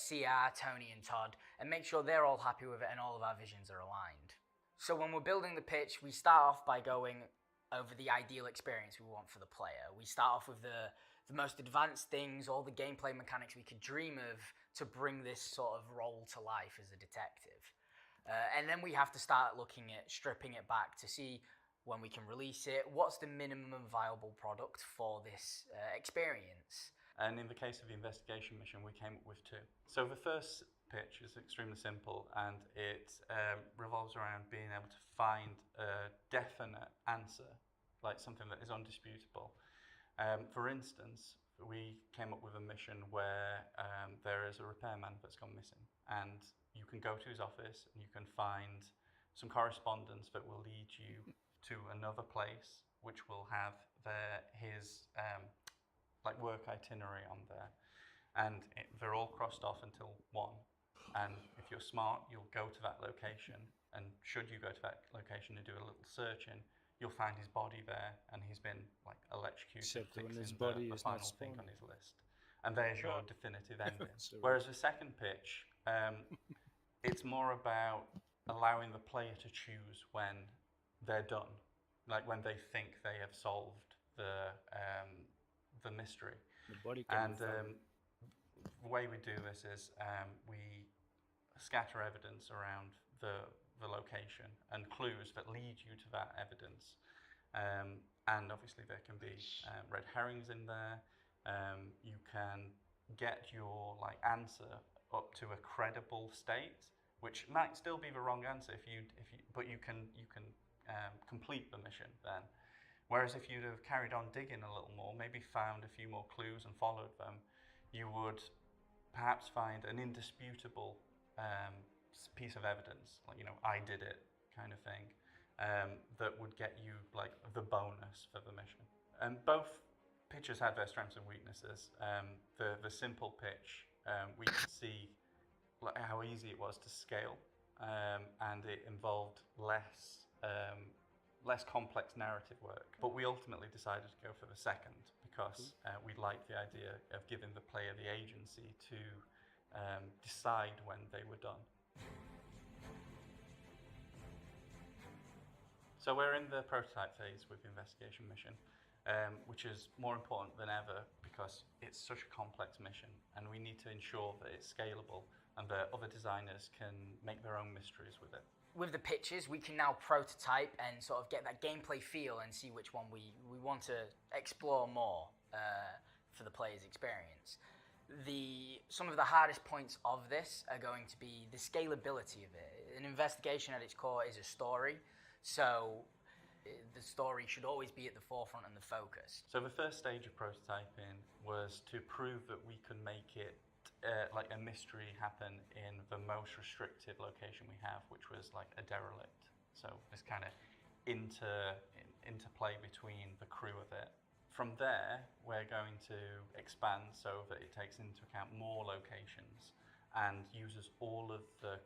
CR, Tony, and Todd, and make sure they're all happy with it and all of our visions are aligned. So when we're building the pitch, we start off by going over the ideal experience we want for the player. We start off with the most advanced things, all the gameplay mechanics we could dream of to bring this sort of role to life as a detective. And then we have to start looking at stripping it back to see when we can release it, what's the minimum viable product for this experience. And in the case of the investigation mission, we came up with two. So the first pitch is extremely simple, and it revolves around being able to find a definite answer, like something that is undisputable, For instance, we came up with a mission where there is a repairman that's gone missing, and you can go to his office and you can find some correspondence that will lead you to another place, which will have his like work itinerary on there, and they're all crossed off until 1. And if you're smart, you'll go to that location, and should you go to that location and do a little searching, you'll find his body there, and he's been like electrocuted, Except when his fixing body the is not final thing on spawning. his list. And there's your definitive ending. Sorry. Whereas the second pitch, it's more about allowing the player to choose when they're done, like when they think they have solved the mystery. The body can And be found. the way we do this is we scatter evidence around the location and clues that lead you to that evidence. And obviously there can be red herrings in there. You can get your answer up to a credible state, which might still be the wrong answer but you can complete the mission then. Whereas if you'd have carried on digging a little more, maybe found a few more clues and followed them, you would perhaps find an indisputable piece of evidence, like, I did it kind of thing, that would get you the bonus for the mission. And both pitches had their strengths and weaknesses. The simple pitch, we could see how easy it was to scale, and it involved less complex narrative work. But we ultimately decided to go for the second because we liked the idea of giving the player the agency to decide when they were done. So we're in the prototype phase with the investigation mission, which is more important than ever because it's such a complex mission, and we need to ensure that it's scalable and that other designers can make their own mysteries with it. With the pitches, we can now prototype and sort of get that gameplay feel and see which one we want to explore more for the player's experience. Some of the hardest points of this are going to be the scalability of it. An investigation at its core is a story, so the story should always be at the forefront and the focus. So the first stage of prototyping was to prove that we could make it like a mystery happen in the most restricted location we have, which was like a derelict. So this kind of interplay between the crew of it. From there, we're going to expand so that it takes into account more locations and uses all of the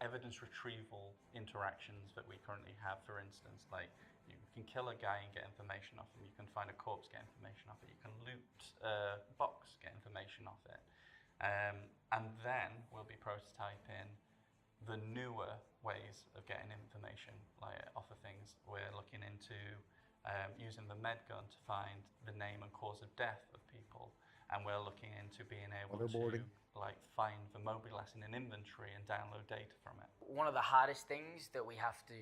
evidence retrieval interactions that we currently have. For instance, like you can kill a guy and get information off him. You can find a corpse, get information off it. You can loot a box, get information off it. And then we'll be prototyping the newer ways of getting information off of things. We're looking into using the med gun to find the name and cause of death of people. And we're looking into being able to find the mobile in an inventory and download data from it. One of the hardest things that we have to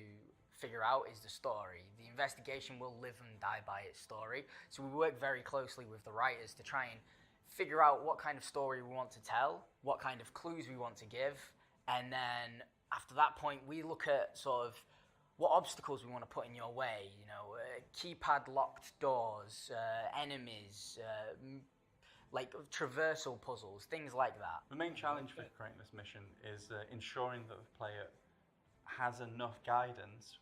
figure out is the story. The investigation will live and die by its story. So we work very closely with the writers to try and figure out what kind of story we want to tell, what kind of clues we want to give, and then after that point we look at sort of what obstacles we want to put in your way, keypad locked doors, enemies, like traversal puzzles, things like that. The main challenge for creating this mission is ensuring that the player has enough guidance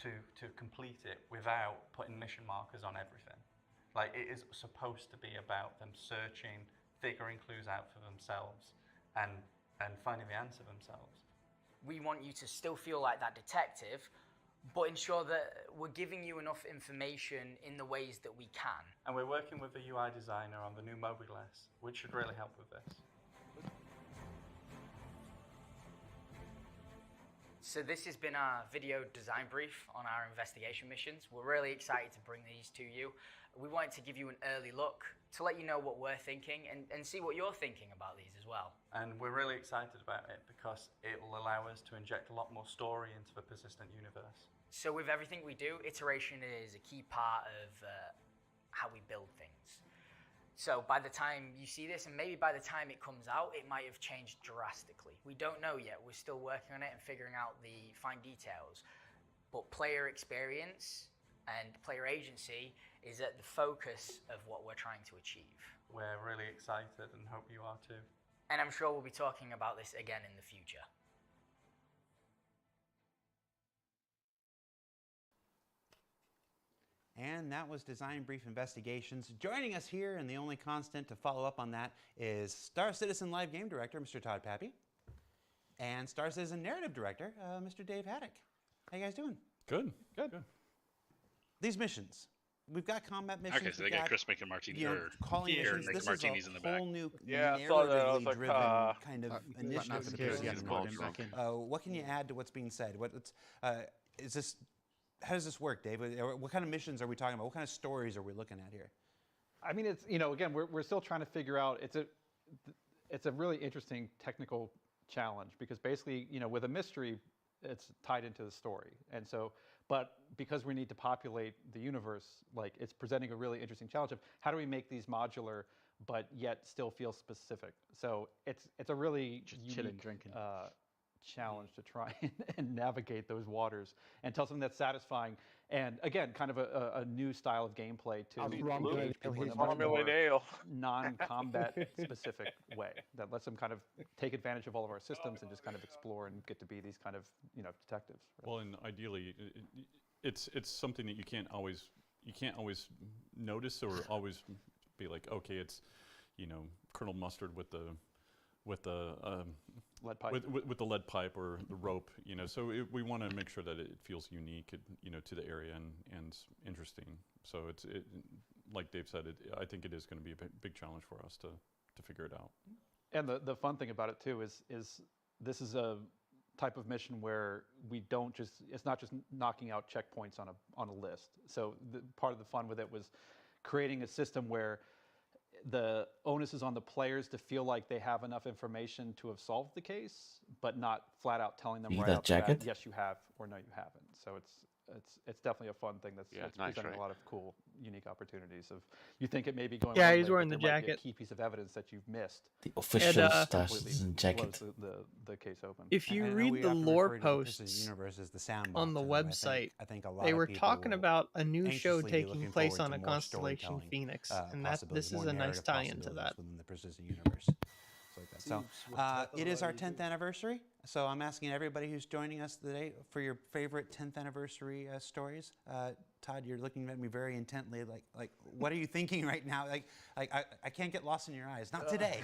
to complete it without putting mission markers on everything. Like, it is supposed to be about them searching, figuring clues out for themselves, and finding the answer themselves. We want you to still feel like that detective, but ensure that we're giving you enough information in the ways that we can. And we're working with the UI designer on the new mobile S, which should really help with this. So this has been our video design brief on our investigation missions. We're really excited to bring these to you. We wanted to give you an early look to let you know what we're thinking and see what you're thinking about these as well. And we're really excited about it because it will allow us to inject a lot more story into the persistent universe. So with everything we do, iteration is a key part of how we build things. So by the time you see this, and maybe by the time it comes out, it might have changed drastically. We don't know yet. We're still working on it and figuring out the fine details. But player experience and player agency is at the focus of what we're trying to achieve. We're really excited and hope you are too. And I'm sure we'll be talking about this again in the future. And that was Design Brief Investigations. Joining us here, and the only constant to follow up on that, is Star Citizen Live Game Director, Mr. Todd Pappy, and Star Citizen Narrative Director, Mr. Dave Haddock. How you guys doing? Good. These missions. We've got combat missions. Okay, so they got Chris making martini or calling beer missions. making This martinis is in a the back. whole new Yeah, I saw that. I was like, narratively driven kind of initiative. What can you add to what's being said? Is this? How does this work, Dave? What kind of missions are we talking about? What kind of stories are we looking at here? I mean, it's, you know, again, we're still trying to figure out. It's a really interesting technical challenge because basically, you know, with a mystery, it's tied into the story, and so, but because we need to populate the universe, like it's presenting a really interesting challenge of how do we make these modular, but yet still feel specific. So it's a really Just unique, chilling, drinking. challenge to try and navigate those waters and tell something that's satisfying and again kind of a new style of gameplay to engage people in a much more non-combat specific way that lets them kind of take advantage of all of our systems and just kind of explore and get to be these kind of, you know, detectives. Well, and ideally, it's something that you can't always notice or always be like, okay, it's, you know, Colonel Mustard with the lead pipe. with the lead pipe or the rope, you know. So we want to make sure that it feels unique, you know, to the area and interesting. So it's like Dave said, I think it is going to be a big challenge for us to figure it out. And the fun thing about it too is this is a type of mission where we don't just, it's not just knocking out checkpoints on a list. So part of the fun with it was creating a system where the onus is on the players to feel like they have enough information to have solved the case, but not flat out telling them right off the bat, yes you have or no you haven't. So it's definitely a fun thing that's presenting a lot of cool, unique opportunities of, you think it may be going Yeah, he's way, wearing but the there might be jacket. a key piece of evidence that you've missed. The official Star completely Citizen jacket. blows the case open. If you I know read we the often lore refer to the Prison posts Universe as the sandbox, on the and website, I think a lot they of were people talking will about a new show anxiously be taking looking place forward on to a more constellation storytelling, Phoenix, and possibilities, this is more a nice narrative tie-in to possibilities that. within the Prison Universe. Like that. So it is our 10th anniversary. So I'm asking everybody who's joining us today for your favorite 10th anniversary stories. Todd, you're looking at me very intently, like what are you thinking right now? Like I can't get lost in your eyes. Not today.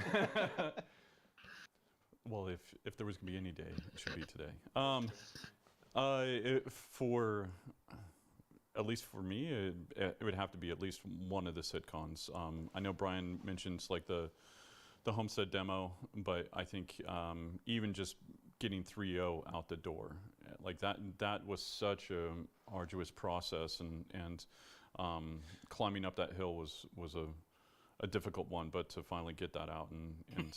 Well, if there was going to be any day, it should be today. For at least for me, it would have to be at least one of the sitcoms. I know Brian mentions like the Homestead demo, but I think even just getting 3.0 out the door, like that was such a arduous process, and climbing up that hill was a difficult one, but to finally get that out and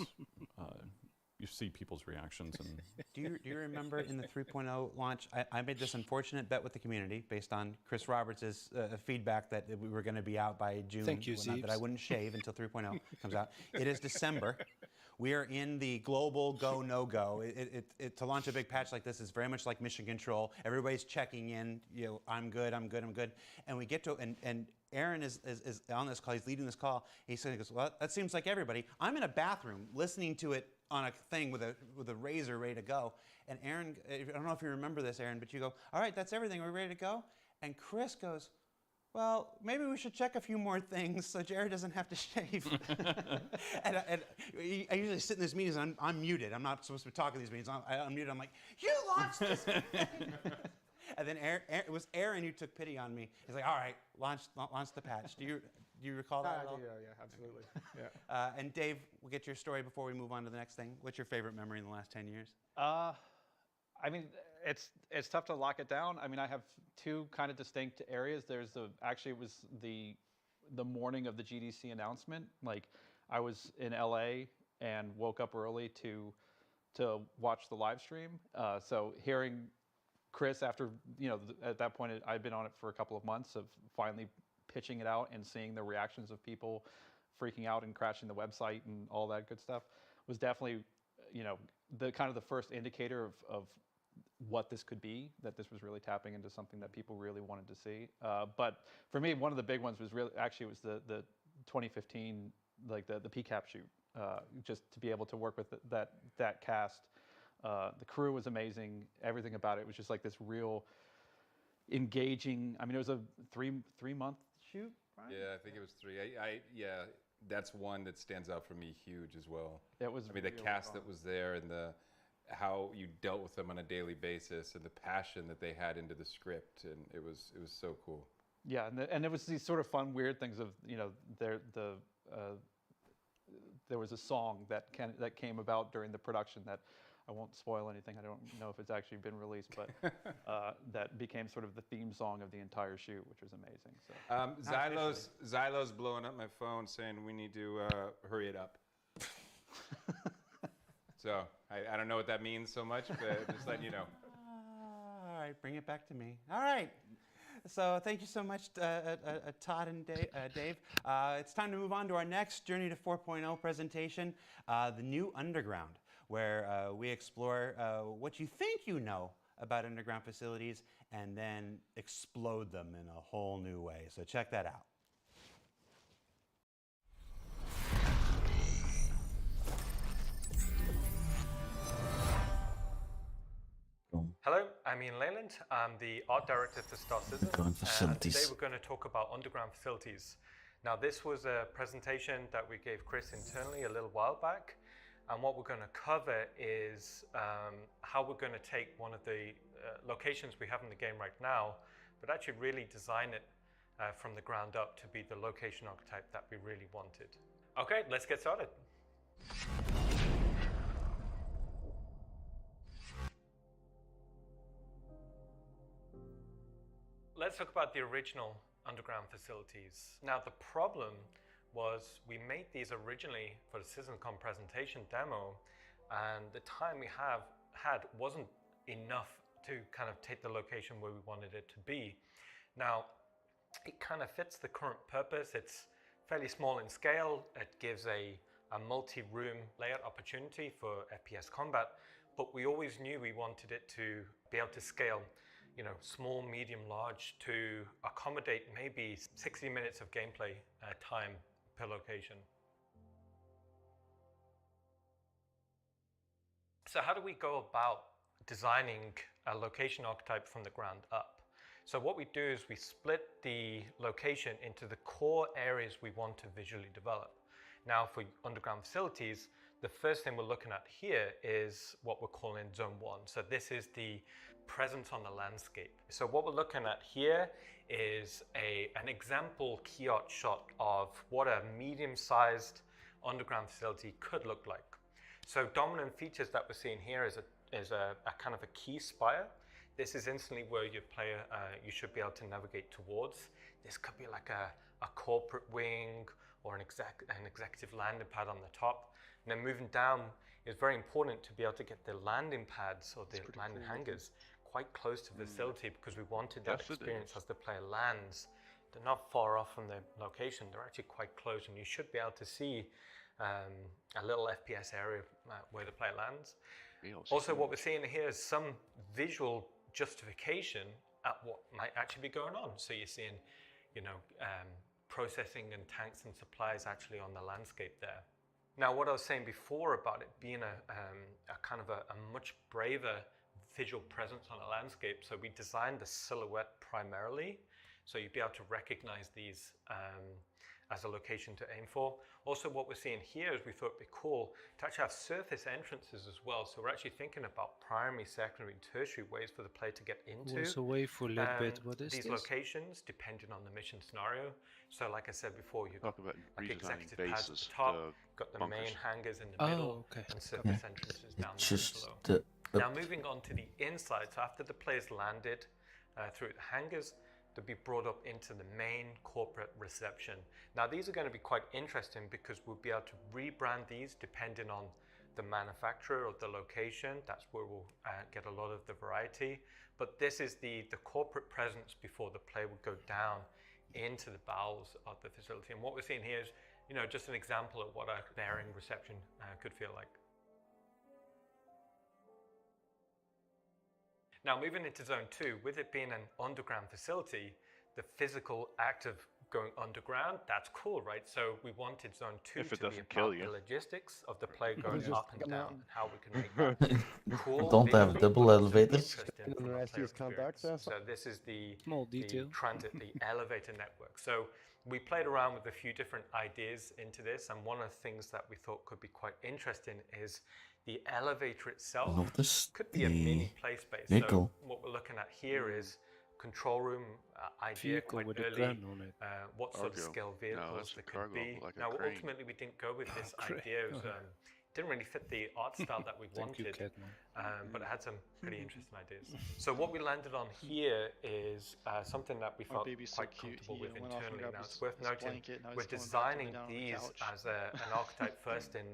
you see people's reactions. And Do you remember in the 3.0 launch, I made this unfortunate bet with the community based on Chris Roberts' feedback that we were going to be out by June. Thank you, that I wouldn't shave until 3.0 comes out. It is December. We are in the global go, no go. To launch a big patch like this is very much like mission control. Everybody's checking in, you know, I'm good. And we get to, and Aaron is on this call, he's leading this call. He goes, well, that seems like everybody. I'm in a bathroom listening to it on a thing with a razor ready to go. And Aaron, I don't know if you remember this, Aaron, but you go, all right, that's everything, we're ready to go? And Chris goes, well, maybe we should check a few more things so Jared doesn't have to shave. and I usually sit in these meetings and I'm muted. I'm not supposed to be talking these meetings. I'm muted. I'm like, you launched this thing. And then it was Aaron who took pity on me. He's like, all right, launch the patch. Do you recall that at all? Yeah, absolutely. And Dave, we'll get your story before we move on to the next thing. What's your favorite memory in the last 10 years? I mean, it's tough to lock it down. I mean, I have two kind of distinct areas. There's actually it was the morning of the GDC announcement. Like, I was in LA and woke up early to watch the live stream. So hearing Chris after, you know, at that point I'd been on it for a couple of months of finally pitching it out and seeing the reactions of people freaking out and crashing the website and all that good stuff was definitely, you know, the kind of the first indicator of what this could be, that this was really tapping into something that people really wanted to see. But for me, one of the big ones was really, actually, it was the 2015, like the PCAP shoot, just to be able to work with that cast. The crew was amazing. Everything about it was just like this real engaging. I mean, it was a three-month shoot, right? Yeah, I think it was 3. Yeah, that's one that stands out for me huge as well. It was. I mean, the cast that was there and how you dealt with them on a daily basis and the passion that they had into the script, and it was so cool. Yeah, and it was these sort of fun, weird things of, there was a song that came about during the production that I won't spoil anything. I don't know if it's actually been released, but that became sort of the theme song of the entire shoot, which was amazing. So Xylo's blowing up my phone saying we need to hurry it up. So I don't know what that means so much, but just letting you know. All right, bring it back to me. All right. So thank you so much, Todd and Dave. It's time to move on to our next Journey to 4.0 presentation, the new Underground, where we explore what you think you know about underground facilities and then explode them in a whole new way. So check that out. Hello, I'm Ian Leyland. I'm the art director for Star Citizen. And today we're going to talk about underground facilities. Now, this was a presentation that we gave Chris internally a little while back. And what we're going to cover is how we're going to take one of the locations we have in the game right now, but actually really design it from the ground up to be the location archetype that we really wanted. Okay, let's get started. Let's talk about the original underground facilities. Now, the problem was we made these originally for the Citizencon presentation demo, and the time we had wasn't enough to kind of take the location where we wanted it to be. Now, it kind of fits the current purpose. It's fairly small in scale. It gives a multi-room layout opportunity for FPS combat, but we always knew we wanted it to be able to scale, small, medium, large, to accommodate maybe 60 minutes of gameplay time per location. So how do we go about designing a location archetype from the ground up? So what we do is we split the location into the core areas we want to visually develop. Now, for underground facilities, the first thing we're looking at here is what we're calling Zone 1. So this is the presence on the landscape. So what we're looking at here is an example key art shot of what a medium-sized underground facility could look like. So dominant features that we're seeing here is a kind of a key spire. This is instantly where your player, you should be able to navigate towards. This could be like a corporate wing or an executive landing pad on the top. And then moving down is very important to be able to get the landing pads or the landing hangars quite close to the facility, because we wanted that experience as the player lands. They're not far off from the location, they're actually quite close, and you should be able to see a little FPS area where the player lands. Also, what we're seeing here is some visual justification at what might actually be going on. So you're seeing, processing and tanks and supplies actually on the landscape there. Now, what I was saying before about it being a kind of a much braver visual presence on a landscape, so we designed the silhouette primarily, so you'd be able to recognize these as a location to aim for. Also, what we're seeing here is we thought it'd be cool to actually have surface entrances as well. So we're actually thinking about primary, secondary, and tertiary ways for the player to get into Also wait for a little bit. What is these this? locations, depending on the mission scenario. So like I said before, you've got like executive bases, pads at the top, got the main bunkers. hangars in the middle, and surface entrances down below. Now moving on to the inside, so after the player's landed through the hangars, they'll be brought up into the main corporate reception. Now these are going to be quite interesting because we'll be able to rebrand these depending on the manufacturer or the location. That's where we'll get a lot of the variety. But this is the corporate presence before the player would go down into the bowels of the facility. And what we're seeing here is, just an example of what a bearing reception could feel like. Now moving into Zone 2, with it being an underground facility, the physical act of going underground, that's cool, right? So we wanted Zone 2 If it to be doesn't about kill you. the logistics of the player going Just up and come down, out. and how we can make that cool Don't have visually, double but also elevators. interesting from a player experience. So this is the transit, the elevator network. So we played around with a few different ideas into this, and one of the things that we thought could be quite interesting is the elevator itself Notice could be a the mini play space. vehicle. So what we're looking at here is control room idea Vehicle quite with a early. gun on it. What sort of Cargo. scale No, vehicles that's there a could cargo, be. like a Now crane. ultimately we didn't go with this crane. idea. It was, didn't really fit the art style that we Thank you, wanted, Catman. but it had some pretty interesting ideas. So what we landed on here is something that we My felt baby's so quite cute. comfortable He with went off and internally. grabbed Now his- it's worth his noting blanket. Now we're he's going back to lay designing down on the these couch. as an archetype first in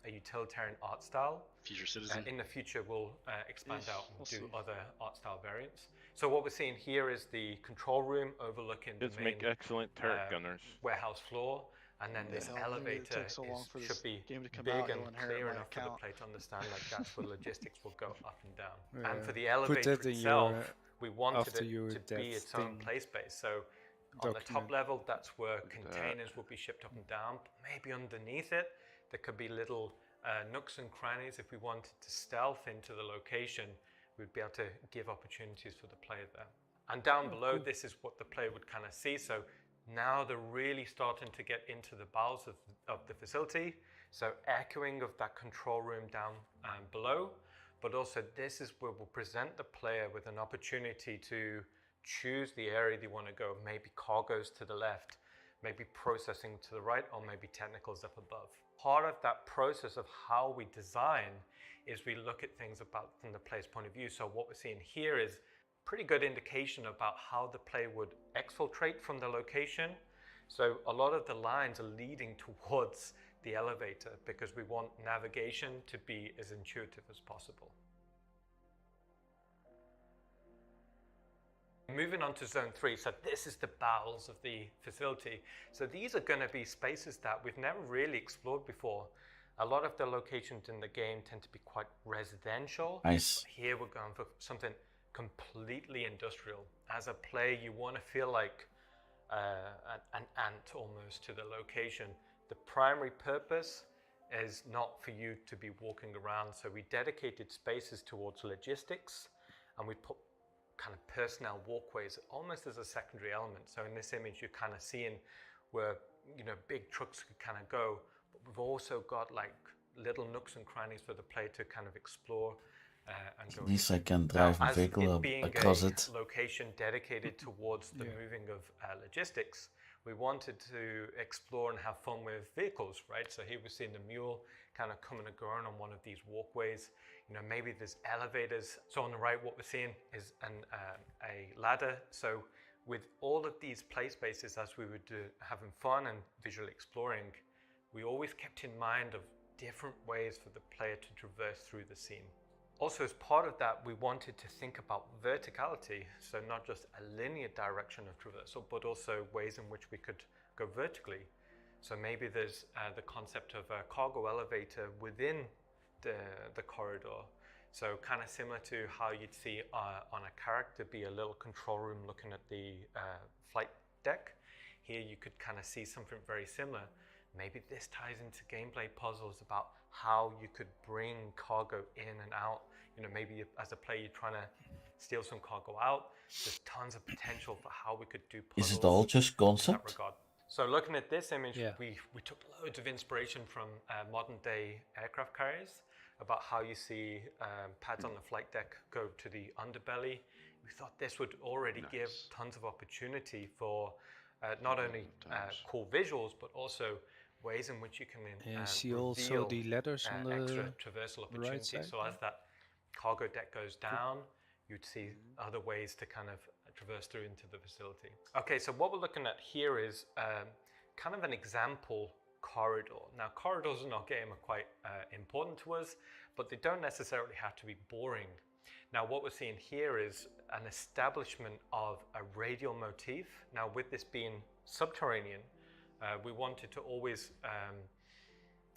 a utilitarian art style. Future citizen. In the future, we'll expand Yes, out and we'll do see. other art style variants. So what we're seeing here is the control room overlooking Kids the main make excellent turret gunners. warehouse floor, and then this hell, maybe it elevator took so long for this should be game to come big out, and he'll inherit clear my enough for the account. player to understand like that's where logistics will go up and down. Yeah. And for the Put elevator that in itself, your, we wanted after it your to be death its own thing play space. So on the top document. level, that's where containers will be shipped up and down. But maybe underneath it, there could be little nooks and crannies. If we wanted to stealth into the location, we'd be able to give opportunities for the player there. And down below, this is what the player would kind of see. So now they're really starting to get into the bowels of the facility. So echoing of that control room down below, but also this is where we'll present the player with an opportunity to choose the area they want to go. Maybe cargoes to the left, maybe processing to the right, or maybe technicals up above. Part of that process of how we design is we look at things about from the player's point of view. So what we're seeing here is pretty good indication about how the player would exfiltrate from the location. So a lot of the lines are leading towards the elevator because we want navigation to be as intuitive as possible. Moving on to Zone 3, so this is the bowels of the facility. So these are going to be spaces that we've never really explored before. A lot of the locations in the game tend to be quite residential. Nice. But here we're going for something completely industrial. As a player, you want to feel like an ant almost to the location. The primary purpose is not for you to be walking around, so we dedicated spaces towards logistics, and we put kind of personnel walkways almost as a secondary element. So in this image, you're kind of seeing where, you know, big trucks could kind of go, but we've also got like little nooks and crannies for the player to kind of explore and go. At least I can drive a vehicle across it. Location dedicated towards the moving of logistics, we wanted to explore and have fun with vehicles, right? So here we're seeing the mule kind of coming and going on one of these walkways. You know, maybe there's elevators. So on the right, what we're seeing is a ladder. So with all of these play spaces, as we were having fun and visually exploring, we always kept in mind of different ways for the player to traverse through the scene. Also, as part of that, we wanted to think about verticality. So not just a linear direction of traversal, but also ways in which we could go vertically. So maybe there's the concept of a cargo elevator within the corridor. So kind of similar to how you'd see on a character be a little control room looking at the flight deck. Here you could kind of see something very similar. Maybe this ties into gameplay puzzles about how you could bring cargo in and out. You know, maybe as a player, you're trying to steal some cargo out. There's tons of potential for how we could do puzzles. Is it all just in that concept? regard. So looking at this image, we took loads of inspiration from modern day aircraft carriers about how you see pads on the flight deck go to the underbelly. We thought this would already give tons of opportunity for not only cool visuals, but also ways in which you can see also the letters on the extra traversal opportunities. right side, so as that cargo deck goes down, you'd see other ways to kind of traverse through into the facility. Okay, so what we're looking at here is kind of an example corridor. Now, corridors in our game are quite important to us, but they don't necessarily have to be boring. Now, what we're seeing here is an establishment of a radial motif. Now, with this being subterranean, we wanted to always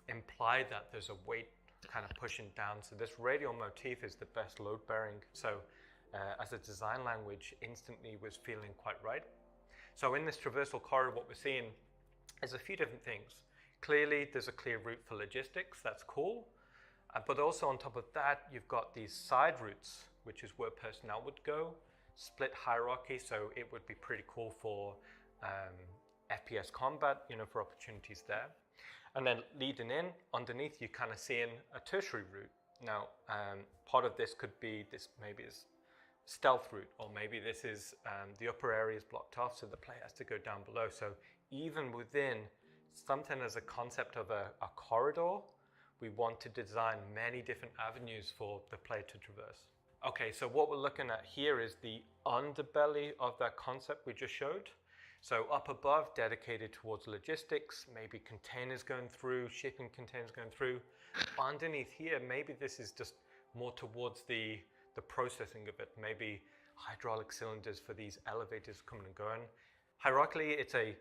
imply that there's a weight kind of pushing down. So this radial motif is the best load bearing. So as a design language instantly was feeling quite right. So in this traversal corridor, what we're seeing is a few different things. Clearly, there's a clear route for logistics, that's cool. But also on top of that, you've got these side routes, which is where personnel would go, split hierarchy, so it would be pretty cool for FPS combat, you know, for opportunities there. And then leading in, underneath, you're kind of seeing a tertiary route. Now, part of this could be this, maybe is stealth route, or maybe this is the upper area is blocked off, so the player has to go down below. So even within something as a concept of a corridor, we want to design many different avenues for the player to traverse. Okay, so what we're looking at here is the underbelly of that concept we just showed. So up above, dedicated towards logistics, maybe containers going through, shipping containers going through. Underneath here, maybe this is just more towards the processing of it, maybe hydraulic cylinders for these elevators coming and going. Hierarchically, it's a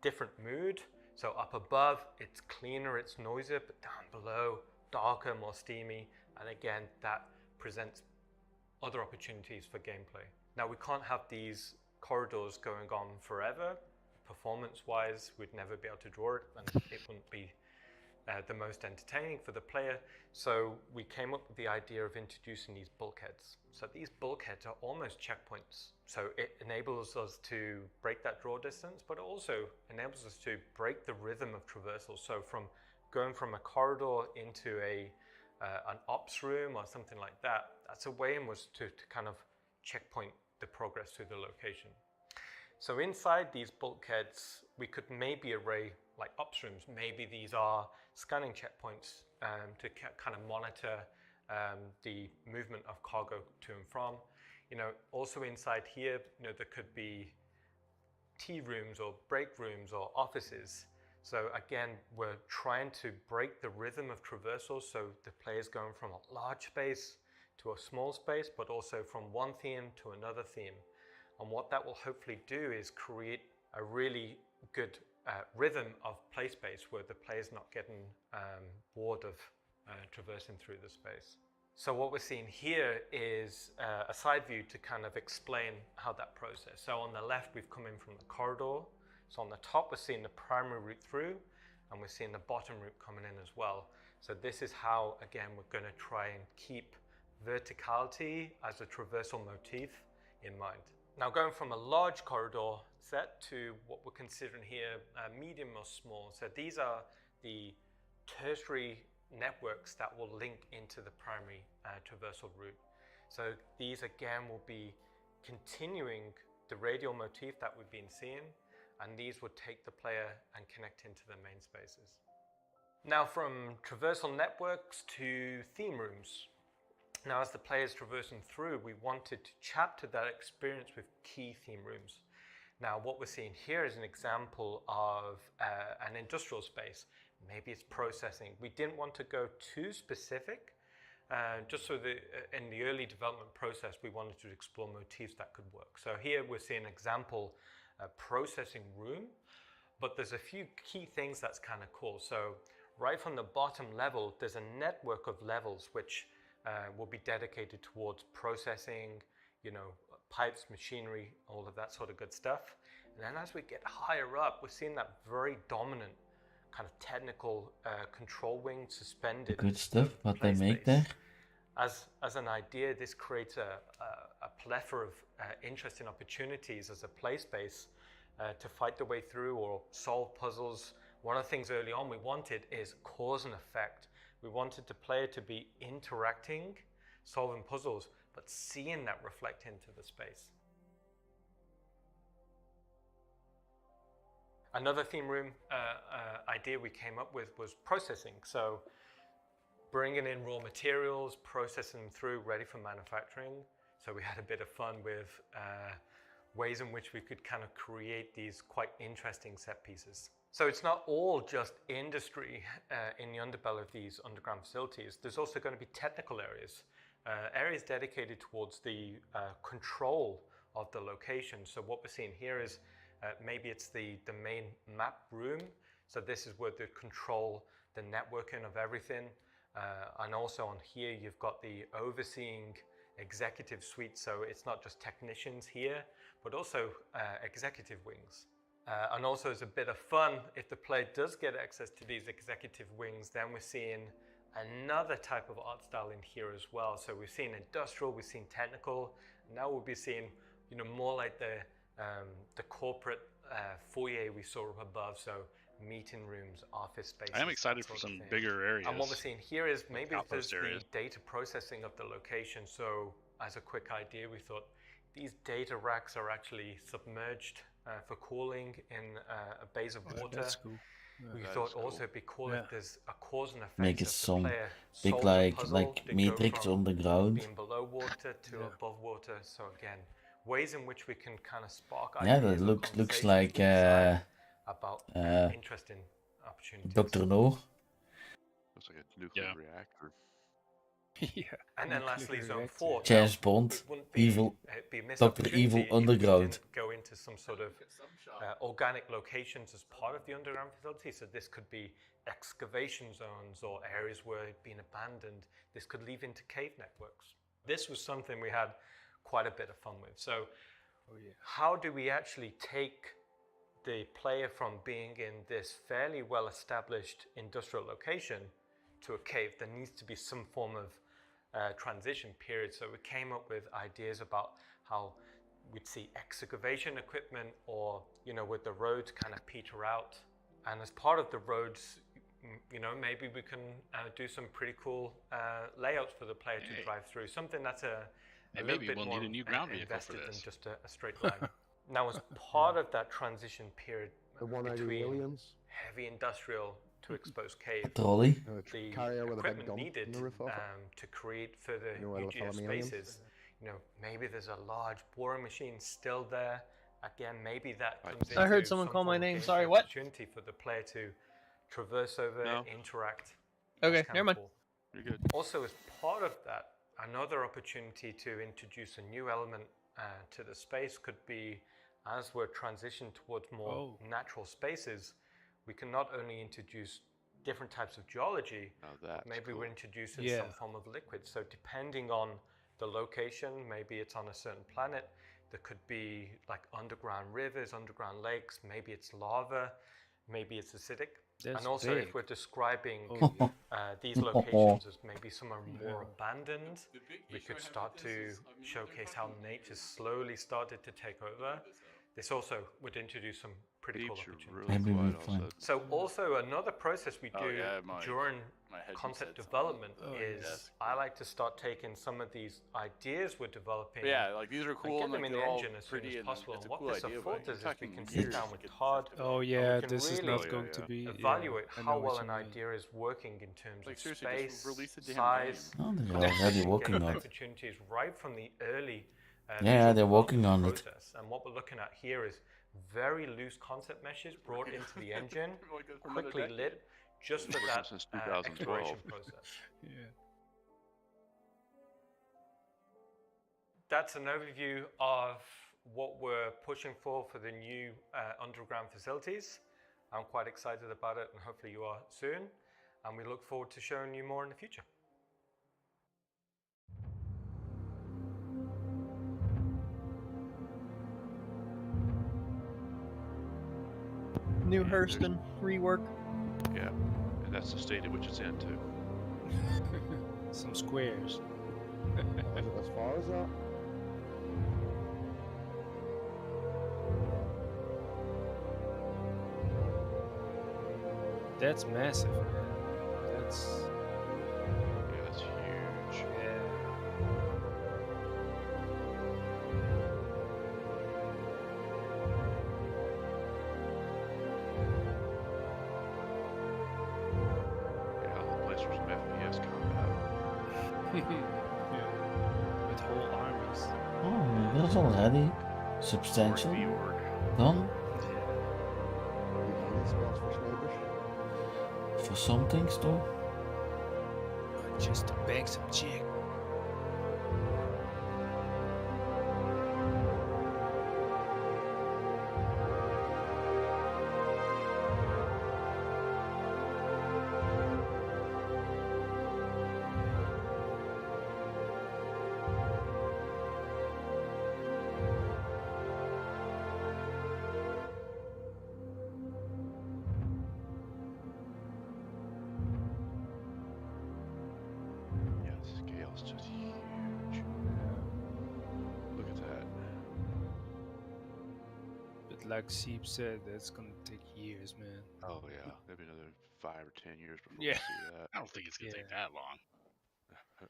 different mood. So up above, it's cleaner, it's noisier, but down below, darker, more steamy. And again, that presents other opportunities for gameplay. Now, we can't have these corridors going on forever. Performance-wise, we'd never be able to draw it, and it wouldn't be the most entertaining for the player. So we came up with the idea of introducing these bulkheads. So these bulkheads are almost checkpoints. So it enables us to break that draw distance, but it also enables us to break the rhythm of traversal. So from going from a corridor into an ops room or something like that, that's a way in which to kind of checkpoint the progress through the location. So inside these bulkheads, we could maybe array like ops rooms. Maybe these are scanning checkpoints to kind of monitor the movement of cargo to and from. You know, also inside here, you know, there could be tea rooms or break rooms or offices. So again, we're trying to break the rhythm of traversal, so the player's going from a large space to a small space, but also from one theme to another theme. And what that will hopefully do is create a really good rhythm of play space where the player's not getting bored of traversing through the space. So what we're seeing here is a side view to kind of explain how that process. So on the left, we've come in from the corridor. So on the top, we're seeing the primary route through, and we're seeing the bottom route coming in as well. So this is how, again, we're going to try and keep verticality as a traversal motif in mind. Now, going from a large corridor set to what we're considering here medium or small. So these are the tertiary networks that will link into the primary traversal route. So these again will be continuing the radial motif that we've been seeing, and these would take the player and connect into the main spaces. Now, from traversal networks to theme rooms. Now, as the player's traversing through, we wanted to chapter that experience with key theme rooms. Now, what we're seeing here is an example of an industrial space. Maybe it's processing. We didn't want to go too specific, just so that in the early development process, we wanted to explore motifs that could work. So here we're seeing an example, a processing room, but there's a few key things that's kind of cool. So right from the bottom level, there's a network of levels which will be dedicated towards processing, you know, pipes, machinery, all of that sort of good stuff. And then as we get higher up, we're seeing that very dominant kind of technical control wing suspended. Good stuff, what they make there. As an idea, this creates a plethora of interesting opportunities as a play space to fight the way through or solve puzzles. One of the things early on we wanted is cause and effect. We wanted the player to be interacting, solving puzzles, but seeing that reflect into the space. Another theme room idea we came up with was processing. So bringing in raw materials, processing them through, ready for manufacturing. So we had a bit of fun with ways in which we could kind of create these quite interesting set pieces. So it's not all just industry in the underbelly of these underground facilities. There's also going to be technical areas, areas dedicated towards the control of the location. So what we're seeing here is maybe it's the main map room. So this is where they control the networking of everything. And also on here, you've got the overseeing executive suite, so it's not just technicians here, but also executive wings. And also as a bit of fun, if the player does get access to these executive wings, then we're seeing another type of art style in here as well. So we've seen industrial, we've seen technical, now we'll be seeing, you know, more like the corporate foyer we saw up above, so meeting rooms, office spaces. I am excited for some bigger areas. And what we're seeing here is maybe there's outpost areas. the data processing of the location. So as a quick idea, we thought these data racks are actually submerged for cooling in a base of water. That's cool. We Yeah, thought that's cool. also it'd be cool Yeah. if there's a cause and effect. Make it if the some player big solves a puzzle, like they go matrix from underground. being below water to above water. So again, ways in which we can kind of spark Yeah, ideas that or looks conversations like with the side about interesting opportunities. Dr. No. Looks like a nuclear reactor. Yeah. And then lastly, Zone 4. James Now, Bond, it wouldn't be, Evil, it'd be a missed Dr. Evil opportunity if we Underground. didn't go into some sort of organic locations as part of the underground facility. So this could be excavation zones or areas where it'd been abandoned. This could lead into cave networks. This was something we had quite a bit of fun with. So how do we actually take the player from being in this fairly well-established industrial location to a cave? There needs to be some form of transition period. So we came up with ideas about how we'd see excavation equipment, or, you know, with the roads kind of peter out. And as part of the roads, you know, maybe we can do some pretty cool layouts for the player to drive through. Something that's a little maybe bit we'll more need a new ground vehicle for invested than this. just a straight line. Now, as part of that transition period between heavy industrial to exposed cave, Trolley. the carrier with a big equipment gun needed on the roof of it. to create further You know where they'll follow UGS me, aliens? spaces, you know, maybe there's a large boring machine still there. Again, maybe that comes into I heard someone some call my form of name. gameplay Sorry, what? opportunity for the player to traverse over, interact. Okay, That's kinda never mind. cool. You're good. Also, as part of that, another opportunity to introduce a new element to the space could be, as we're transitioning towards more natural spaces, we can not only introduce different types of geology, but maybe we're introducing some form of liquid. So depending on the location, maybe it's on a certain planet, there could be like underground rivers, underground lakes, maybe it's lava, maybe it's acidic. That's and also big. if we're describing Oh, these locations as maybe some are more abandoned, we could start to showcase how nature slowly started to take over. This also would introduce some pretty cool opportunities. Maybe we find. So also another process we do during my head concept said development something. is I like to start taking some of these ideas we're developing. Yeah, like these are cool and and get them like, in the they're all engine as soon pretty as and possible. it's And a what cool this idea, but affords you're us is we talking can huge sit down with fucking Todd. Oh and yeah, we can this is really not going to be. evaluate I how know well what an you mean. idea is working in terms Like, of seriously, just space, release the damn size. Oh, they're already working on it. Opportunities right from the early Yeah, visual they're working on development it. process. And what we're looking at here is very loose concept meshes brought into the engine, Like for another quickly decade. lit, just for Working that since 2012. exploration process. Yeah. That's an overview of what we're pushing for the new underground facilities. I'm quite excited about it, and hopefully you are soon. And we look forward to showing you more in the future. New Hurston rework. Yeah, and that's the state at which it's in too. Some squares. As far as that. That's massive, man. That's Yeah, that's huge. yeah. Yeah, the place for some FPS combat. Yeah. With whole armies. Oh, that's already substantial. Done. For some things though. Just to bang some chick. like Seep said, that's gonna take years, man. Oh yeah, maybe another 5 or 10 years before we Yeah. see that. I don't think it's gonna take that long.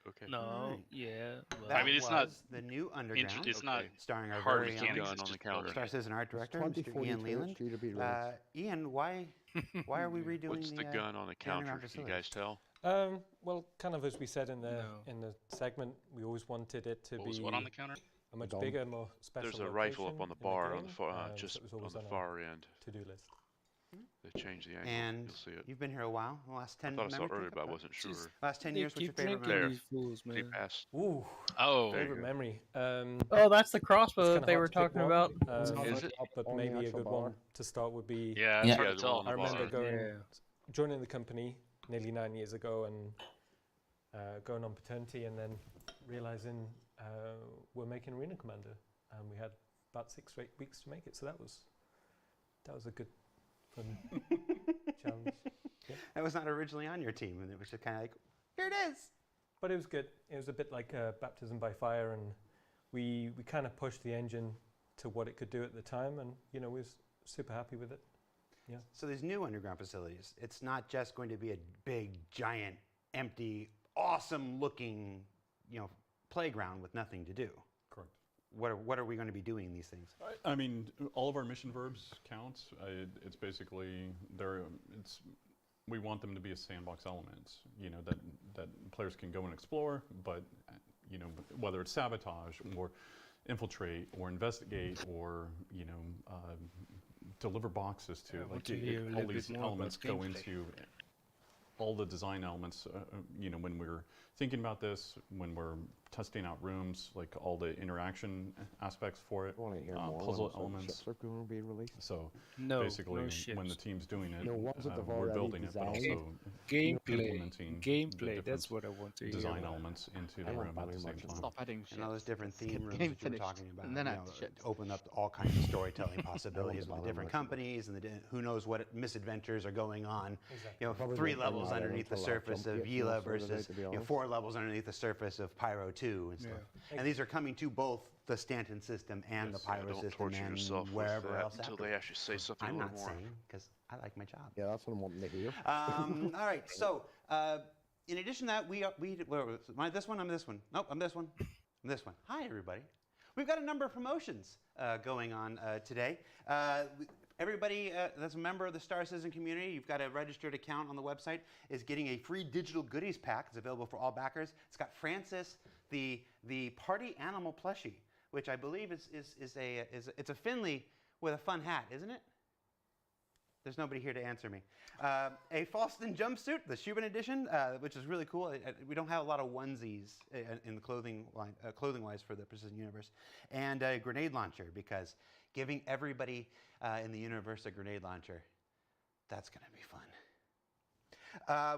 Okay. No, Alright. yeah. Well, That I mean, it's was not the new Underground. It's not starring our hard very mechanics. own It's on the just counter. building Star it. Citizen art director, 20, Mr. Ian 42, Leland. due to be released. Ian, why are we redoing What's the gun on the counter? underground Can you facilities? guys tell? Well, kind of as we said in the segment, we always wanted it to What be was what on the counter? a much Gun. bigger, more special There's a rifle up location on the in bar game, on the far, so just it was on always the our far end. to-do list. They changed the angle. And You'll see it. you've been here a while. The last 10 I thought I saw it memory earlier, pick but I up, wasn't sure. Last 10 they years, what's your keep favorite drinking memory? these fools, He man. passed. Ooh, Oh, There you favorite go. memory. Oh, that's the crossbow It's that kinda they hard were to pick talking one, about. Is it? But On the maybe a actual good bar? one to start would be. yeah, it's Yeah. hard Yeah, to the tell. one I on the bar. remember Yeah. joining the company nearly 9 years ago and going on paternity, and then realizing we're making Arena Commander, and we had about 6 or 8 weeks to make it. So that was a good fun challenge. Yeah. That was not originally on your team, and it was just kind of like, here it is. But it was good. It was a bit like baptism by fire, and we kind of pushed the engine to what it could do at the time, and we was super happy with it. Yeah. So these new underground facilities, it's not just going to be a big, giant, empty, awesome-looking, playground with nothing to do. Correct. What are we going to be doing in these things? I mean, all of our mission verbs count. It's basically we want them to be a sandbox element, that players can go and explore, but whether it's sabotage or infiltrate or investigate or deliver boxes to, all these elements go into all the design elements. When we're thinking about this, when we're testing out rooms, like all the interaction aspects for it, puzzle elements. Ships are going to be released. So No, basically, no when the ships. team's doing it, No ones that they've we're already building it, but also designed. implementing the Gameplay. different That's what I want to hear. design elements into the I want room at the very same much time. Stop adding And all those different theme rooms game that you were finished, talking about, and then add the ships. open up all kinds of storytelling possibilities with bother the different much about companies and who knows what misadventures are going on. Exactly. Probably 3 won't find levels out underneath the until I surface jump of it, Yila sort of day, versus to be honest. 4 levels underneath the surface of Pyro 2 and stuff. And these are coming to both the Stanton system and the Pyro Don't system torture and yourself with wherever that else. until after. they actually say something I'm a not little more. saying because I like my job. Yeah, that's what I'm wanting to hear. All right, so in addition to that, am I this one? I'm this one. Nope, I'm this one. I'm this one. Hi, everybody. We've got a number of promotions going on today. Everybody that's a member of the Star Citizen community, you've got a registered account on the website, is getting a free digital goodies pack. It's available for all backers. It's got Francis, the party animal plushie, which I believe is a Finley with a fun hat, isn't it? There's nobody here to answer me. A Falston jumpsuit, the Shubin edition, which is really cool. We don't have a lot of onesies in the clothing line, clothing-wise for the Precision Universe. And a grenade launcher, because giving everybody in the universe a grenade launcher, that's going to be fun.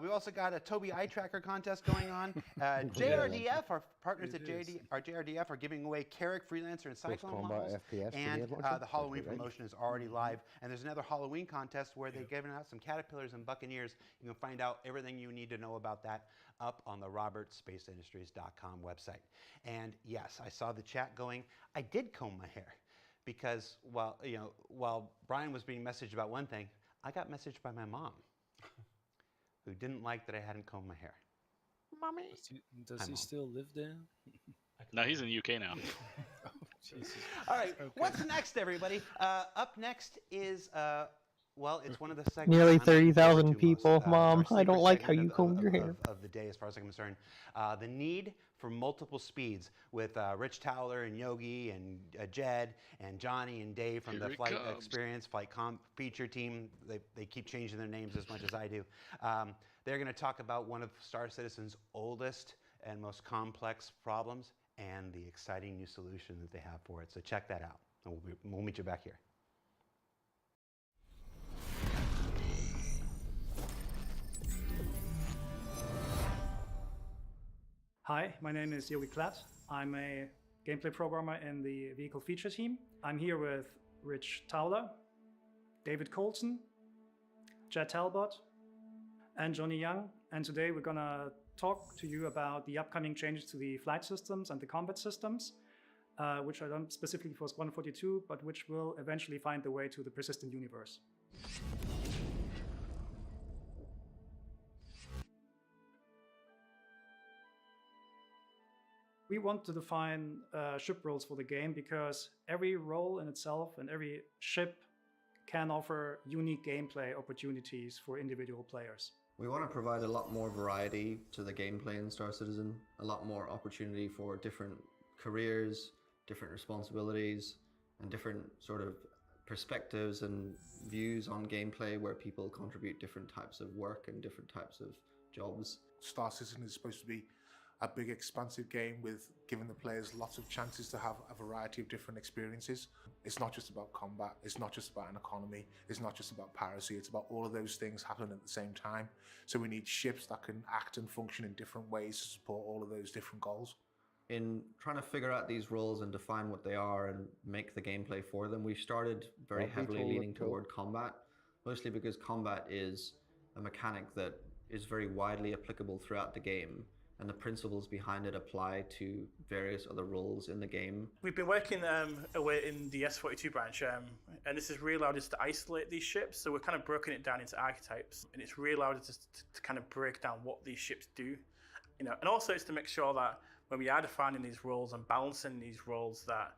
We've also got a Tobii Eyetracker contest going on. JRDF, our partners at JRDF are giving away Carrick, Freelancer, and Cyclone models. FPS And the Halloween promotion is already live. And there's another Halloween contest where they're giving out some Caterpillars and Buccaneers. You can find out everything you need to know about that up on the robertspaceindustries.com website. And yes, I saw the chat going. I did comb my hair because while Brian was being messaged about one thing, I got messaged by my mom, who didn't like that I hadn't combed my hair. Mommy. Does he still live there? No, he's in the UK now. Oh, Jesus. All right, Okay. what's next, everybody? Up next is, it's one of the segments. Nearly I'm looking 30,000 forward to most. people. It's our Mom, I sleeper don't like how segment you combed your hair. of the day, as far as I'm concerned. The need for multiple speeds with Rich Towler and Yogi and Jed and Johnny and Dave from the Flight Experience, Flight feature team. They keep changing their names as much as I do. They're going to talk about one of Star Citizen's oldest and most complex problems and the exciting new solution that they have for it. So check that out, and we'll meet you back here. Hi, my name is Yogi Klatt. I'm a gameplay programmer in the vehicle feature team. I'm here with Rich Towler, David Colson, Jed Talbot, and Johnny Young. And today we're gonna talk to you about the upcoming changes to the flight systems and the combat systems. which are done specifically for Squadron 42, but which will eventually find the way to the persistent universe. We want to define ship roles for the game because every role in itself and every ship can offer unique gameplay opportunities for individual players. We want to provide a lot more variety to the gameplay in Star Citizen, a lot more opportunity for different careers, different responsibilities, and different sort of perspectives and views on gameplay where people contribute different types of work and different types of jobs. Star Citizen is supposed to be a big expansive game with giving the players lots of chances to have a variety of different experiences. It's not just about combat, it's not just about an economy, it's not just about piracy, it's about all of those things happening at the same time. So we need ships that can act and function in different ways to support all of those different goals. In trying to figure out these roles and define what they are and make the gameplay for them, we started very heavily leaning toward combat, mostly because combat is a mechanic that is very widely applicable throughout the game, and the principles behind it apply to various other roles in the game. We've been working away in the S42 branch, and this has really allowed us to isolate these ships. So we're kind of broken it down into archetypes, and it's really allowed us to kind of break down what these ships do. And also it's to make sure that when we are defining these roles and balancing these roles, that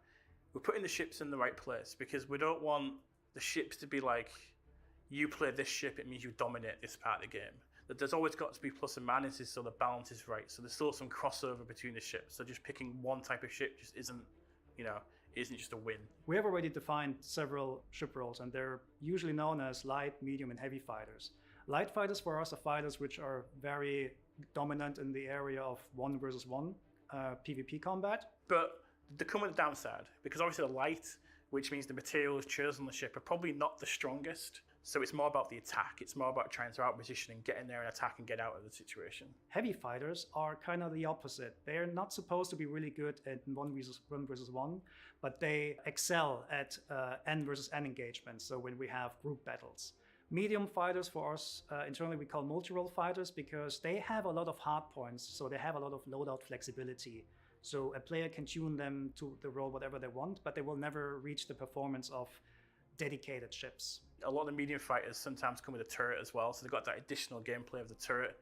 we're putting the ships in the right place, because we don't want the ships to be like, you play this ship, it means you dominate this part of the game. That there's always got to be plus and minuses so the balance is right. So there's still some crossover between the ships. So just picking one type of ship just isn't just a win. We have already defined several ship roles, and they're usually known as light, medium, and heavy fighters. Light fighters for us are fighters which are very dominant in the area of 1 versus 1 PvP combat. But they come with a downside, because obviously the light, which means the materials chosen on the ship, are probably not the strongest. So it's more about the attack. It's more about trying to outposition and get in there and attack and get out of the situation. Heavy fighters are kind of the opposite. They're not supposed to be really good at 1 versus 1, but they excel at N versus N engagements, so when we have group battles. Medium fighters for us, internally we call multi-role fighters, because they have a lot of hard points, so they have a lot of loadout flexibility. So a player can tune them to the role whatever they want, but they will never reach the performance of dedicated ships. A lot of the medium fighters sometimes come with a turret as well, so they've got that additional gameplay of the turret,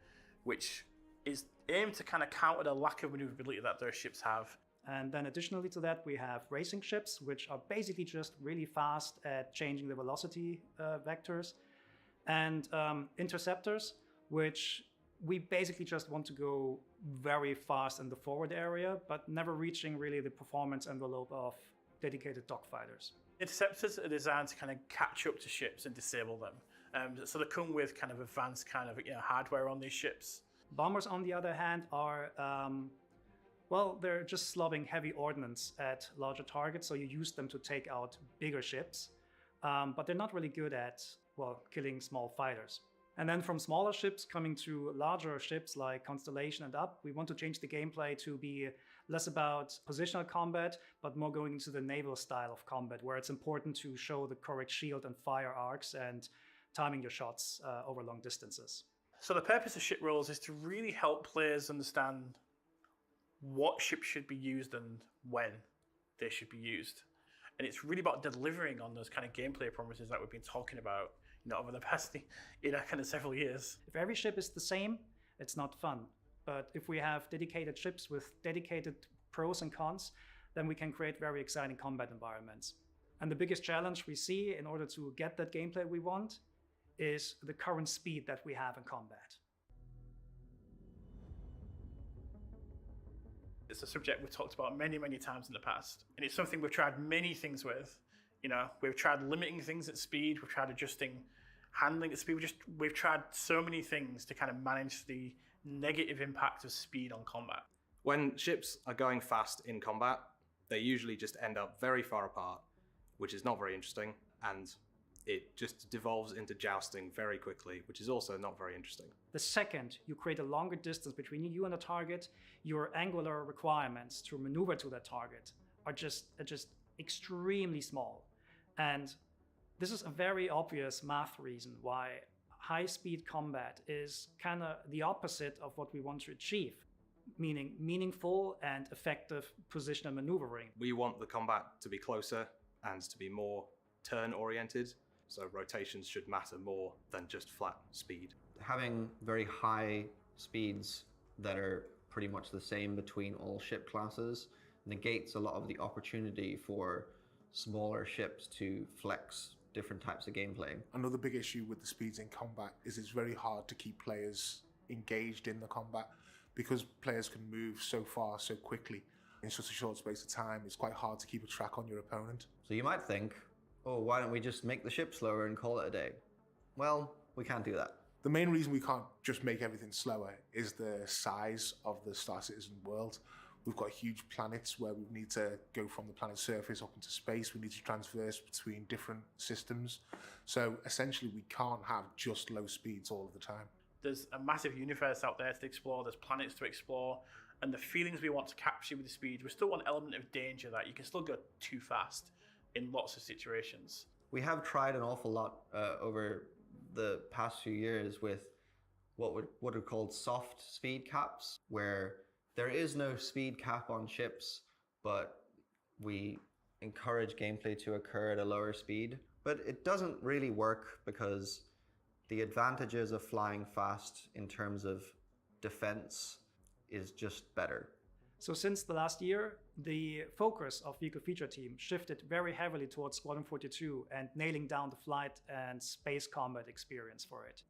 which is aimed to kind of counter the lack of maneuverability that their ships have. And then additionally to that, we have racing ships, which are basically just really fast at changing the velocity vectors, and interceptors, which we basically just want to go very fast in the forward area, but never reaching really the performance envelope of dedicated dogfighters. Interceptors are designed to kind of catch up to ships and disable them. So they come with kind of advanced kind of hardware on these ships. Bombers, on the other hand, are, well, they're just slobbing heavy ordnance at larger targets, so you use them to take out bigger ships. But they're not really good at, well, killing small fighters. And then from smaller ships coming to larger ships like Constellation and up, we want to change the gameplay to be less about positional combat, but more going into the naval style of combat, where it's important to show the correct shield and fire arcs and timing your shots over long distances. So the purpose of ship roles is to really help players understand what ships should be used and when they should be used. And it's really about delivering on those kind of gameplay promises that we've been talking about over the past kind of several years. If every ship is the same, it's not fun. But if we have dedicated ships with dedicated pros and cons, then we can create very exciting combat environments. And the biggest challenge we see in order to get that gameplay we want is the current speed that we have in combat. It's a subject we've talked about many, many times in the past. And it's something we've tried many things with. We've tried limiting things at speed, we've tried adjusting handling at speed, we've tried so many things to kind of manage the negative impact of speed on combat. When ships are going fast in combat, they usually just end up very far apart, which is not very interesting, and it just devolves into jousting very quickly, which is also not very interesting. The second you create a longer distance between you and a target, your angular requirements to maneuver to that target are just extremely small. And this is a very obvious math reason why high-speed combat is kind of the opposite of what we want to achieve. meaning meaningful and effective positional maneuvering. We want the combat to be closer and to be more turn-oriented, so rotations should matter more than just flat speed. Having very high speeds that are pretty much the same between all ship classes negates a lot of the opportunity for smaller ships to flex different types of gameplay. Another big issue with the speeds in combat is it's very hard to keep players engaged in the combat because players can move so far so quickly in such a short space of time. It's quite hard to keep a track on your opponent. So you might think, oh, why don't we just make the ship slower and call it a day? Well, we can't do that. The main reason we can't just make everything slower is the size of the Star Citizen world. We've got huge planets where we need to go from the planet's surface up into space. We need to transverse between different systems. So essentially we can't have just low speeds all of the time. There's a massive universe out there to explore, there's planets to explore, and the feelings we want to capture with the speed, we still want an element of danger that you can still go too fast in lots of situations. We have tried an awful lot over the past few years with what are called soft speed caps, where there is no speed cap on ships, but we encourage gameplay to occur at a lower speed. But it doesn't really work because the advantages of flying fast in terms of defense is just better. So since the last year, the focus of Vehicle Feature Team shifted very heavily towards Squadron 42 and nailing down the flight and space combat experience for it.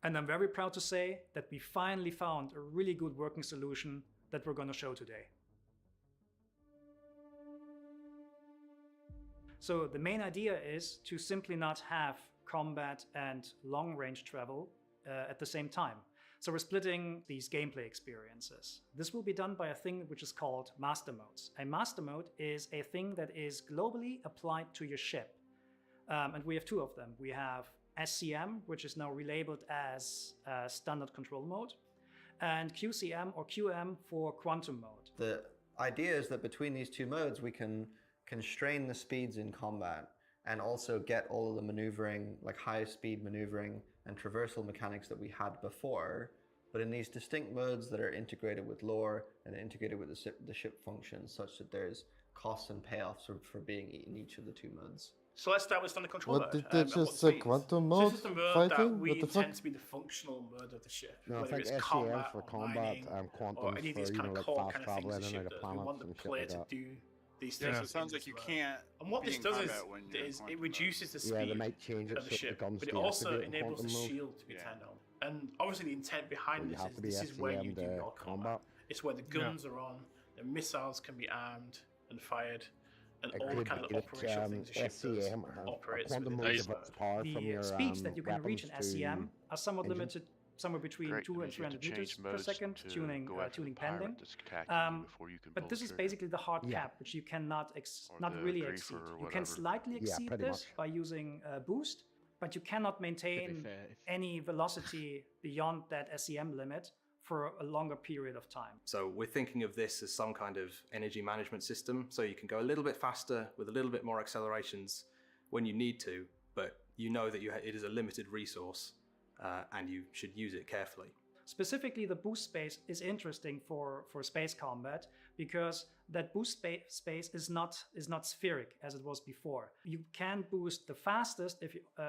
And I'm very proud to say that we finally found a really good working solution that we're going to show today. So the main idea is to simply not have combat and long-range travel at the same time. So we're splitting these gameplay experiences. This will be done by a thing which is called master modes. A master mode is a thing that is globally applied to your ship. And we have two of them. We have SCM, which is now relabeled as standard control mode, and QCM or QM for quantum mode. The idea is that between these two modes, we can constrain the speeds in combat and also get all of the maneuvering, like high speed maneuvering and traversal mechanics that we had before, but in these distinct modes that are integrated with lore and integrated with the ship functions, such that there's costs and payoffs for being in each of the two modes. So let's start with standard control What mode. did they just say, quantum mode? So this is the mode fighting? that we What the fuck? intend to be the functional mode of the ship. No, I whether think it's SCM combat for or combat mining and quantum or any of these for, kind of like core fast kind of things traveling of the and ship out of that we planets want the and shit player like to that. do these Yeah, things. so it sounds like you can't. And what be this in does combat when you're is in it quantum reduces the Yeah, they speed might change it of the so it ship, becomes but it also deactivated in enables the quantum mode. shield to be turned on. And obviously the intent behind You this have is to be this is where you SCM do to your combat. It's where the guns are on, the missiles can be armed and fired, and all the kind of operational things the ship does operates within this mode. The speeds that you can reach in SCM are somewhat limited, somewhere between 200 and 300 meters per second, tuning pending. But this is basically the hard cap, which you cannot not really exceed. You can slightly exceed this by using boost, but you cannot maintain any velocity beyond that SCM limit for a longer period of time. So we're thinking of this as some kind of energy management system, so you can go a little bit faster with a little bit more accelerations when you need to, but you know that it is a limited resource and you should use it carefully. Specifically, the boost space is interesting for space combat because that boost space is not spheric as it was before. You can boost the fastest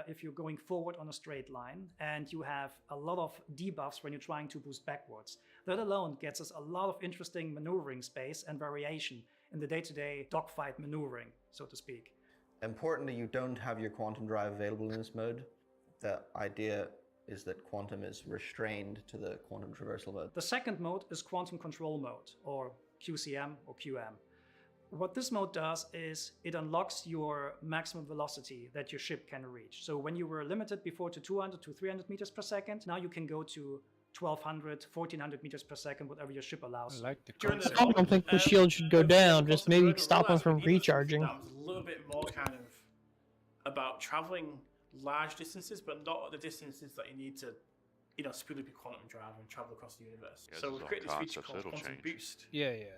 if you're going forward on a straight line, and you have a lot of debuffs when you're trying to boost backwards. That alone gets us a lot of interesting maneuvering space and variation in the day-to-day dogfight maneuvering, so to speak. Importantly, you don't have your quantum drive available in this mode. The idea is that quantum is restrained to the quantum traversal mode. The second mode is quantum control mode, or QCM or QM. What this mode does is it unlocks your maximum velocity that your ship can reach. So when you were limited before to 200 to 300 meters per second, now you can go to 1200, 1400 meters per second, whatever your ship allows. I don't think the shield should go down, just maybe stop them from recharging. That was a little bit more kind of about traveling large distances, but not at the distances that you need to, speed up your quantum drive and travel across the universe. So we've created this feature called Quantum Boost,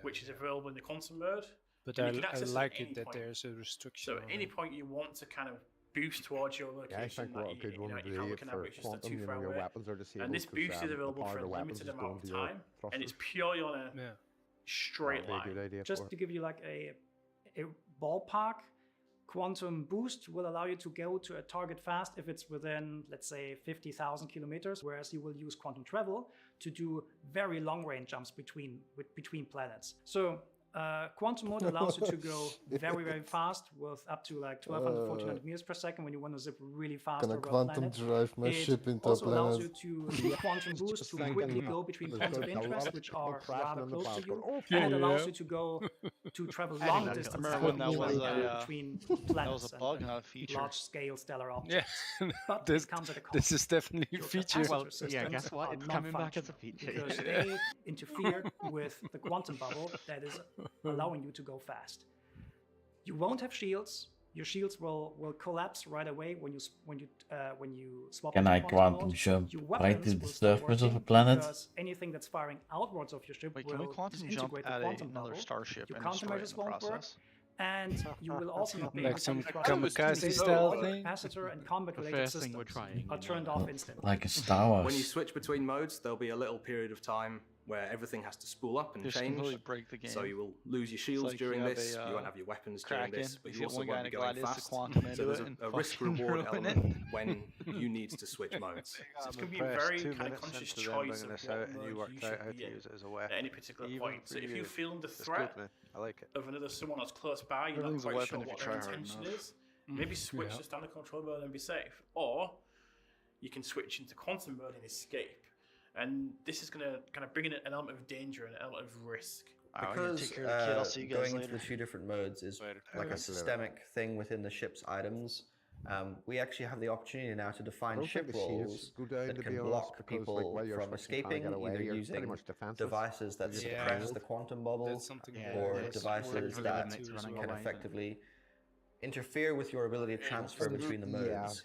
which is available in the quantum mode. But I like it that there's a restriction. So at any point you want to kind of boost towards your location. Yeah, I think what a good one would be for Quantum, you know, your weapons are disabled. And this boost is available for a limited amount of time, and it's purely on a straight line. Good idea. Just to give you like a ballpark, Quantum Boost will allow you to go to a target fast if it's within, let's say, 50,000 kilometers, whereas you will use Quantum Travel to do very long range jumps between planets. So Quantum Mode allows you to go very, very fast with up to like 1200, 1400 meters per second when you want to zip really fast Gonna over a quantum planet. drive my ship into a also allows planet. you to do Quantum Boost to quickly go between points of interest, which are rather close to you, Oh, and it allows you to go to travel long distances when that was between that planets was a bug, not a feature. large-scale stellar objects. Yeah, But this it comes at a cost. this is definitely a Your feature. capacitor Well, yeah, systems guess what? are It's not coming back as a functional feature. because they interfere with the quantum bubble that is allowing you to go fast. You won't have shields. Your shields will collapse right away when you swap. Can into I quantum quantum mode. jump Your right weapons to the will stop surface of a working planet? because anything that's firing outwards of your ship Wait, will can we quantum jump disintegrate the at quantum another bubble. starship Your and destroy it in countermeasures the won't work. process? And you will also not be Like able to some cross kamikaze so style all your thing? capacitor and combat The related first thing we're systems trying, are you turned know. off instantly. Like a Star Wars. When you switch between modes, there'll be a little period of time where everything has to spool up and Just change. completely break the game. So you will lose your shields like during you have this, a, you won't have your weapons during Kraken, this, but you you get also one guy won't in be a going Gladius to fast. quantum So into there's it and a risk-reward fucking ruin element it. when you need to switch modes. So it's going to be a very kind of conscious choice of what mode you should be in at any particular point. So if you're feeling the threat of another someone that's close by, you're not quite sure what their intention is, maybe switch to standard control mode and be safe. Or you can switch into quantum mode and escape. And this is going to kind of bring in an element of danger and an element of risk. Because going into the two different modes is like a systemic thing within the ship's items. We actually have the opportunity now to define ship roles that can block people from escaping, either using devices that suppress the quantum bubble or devices that can effectively interfere with your ability to transfer between the modes.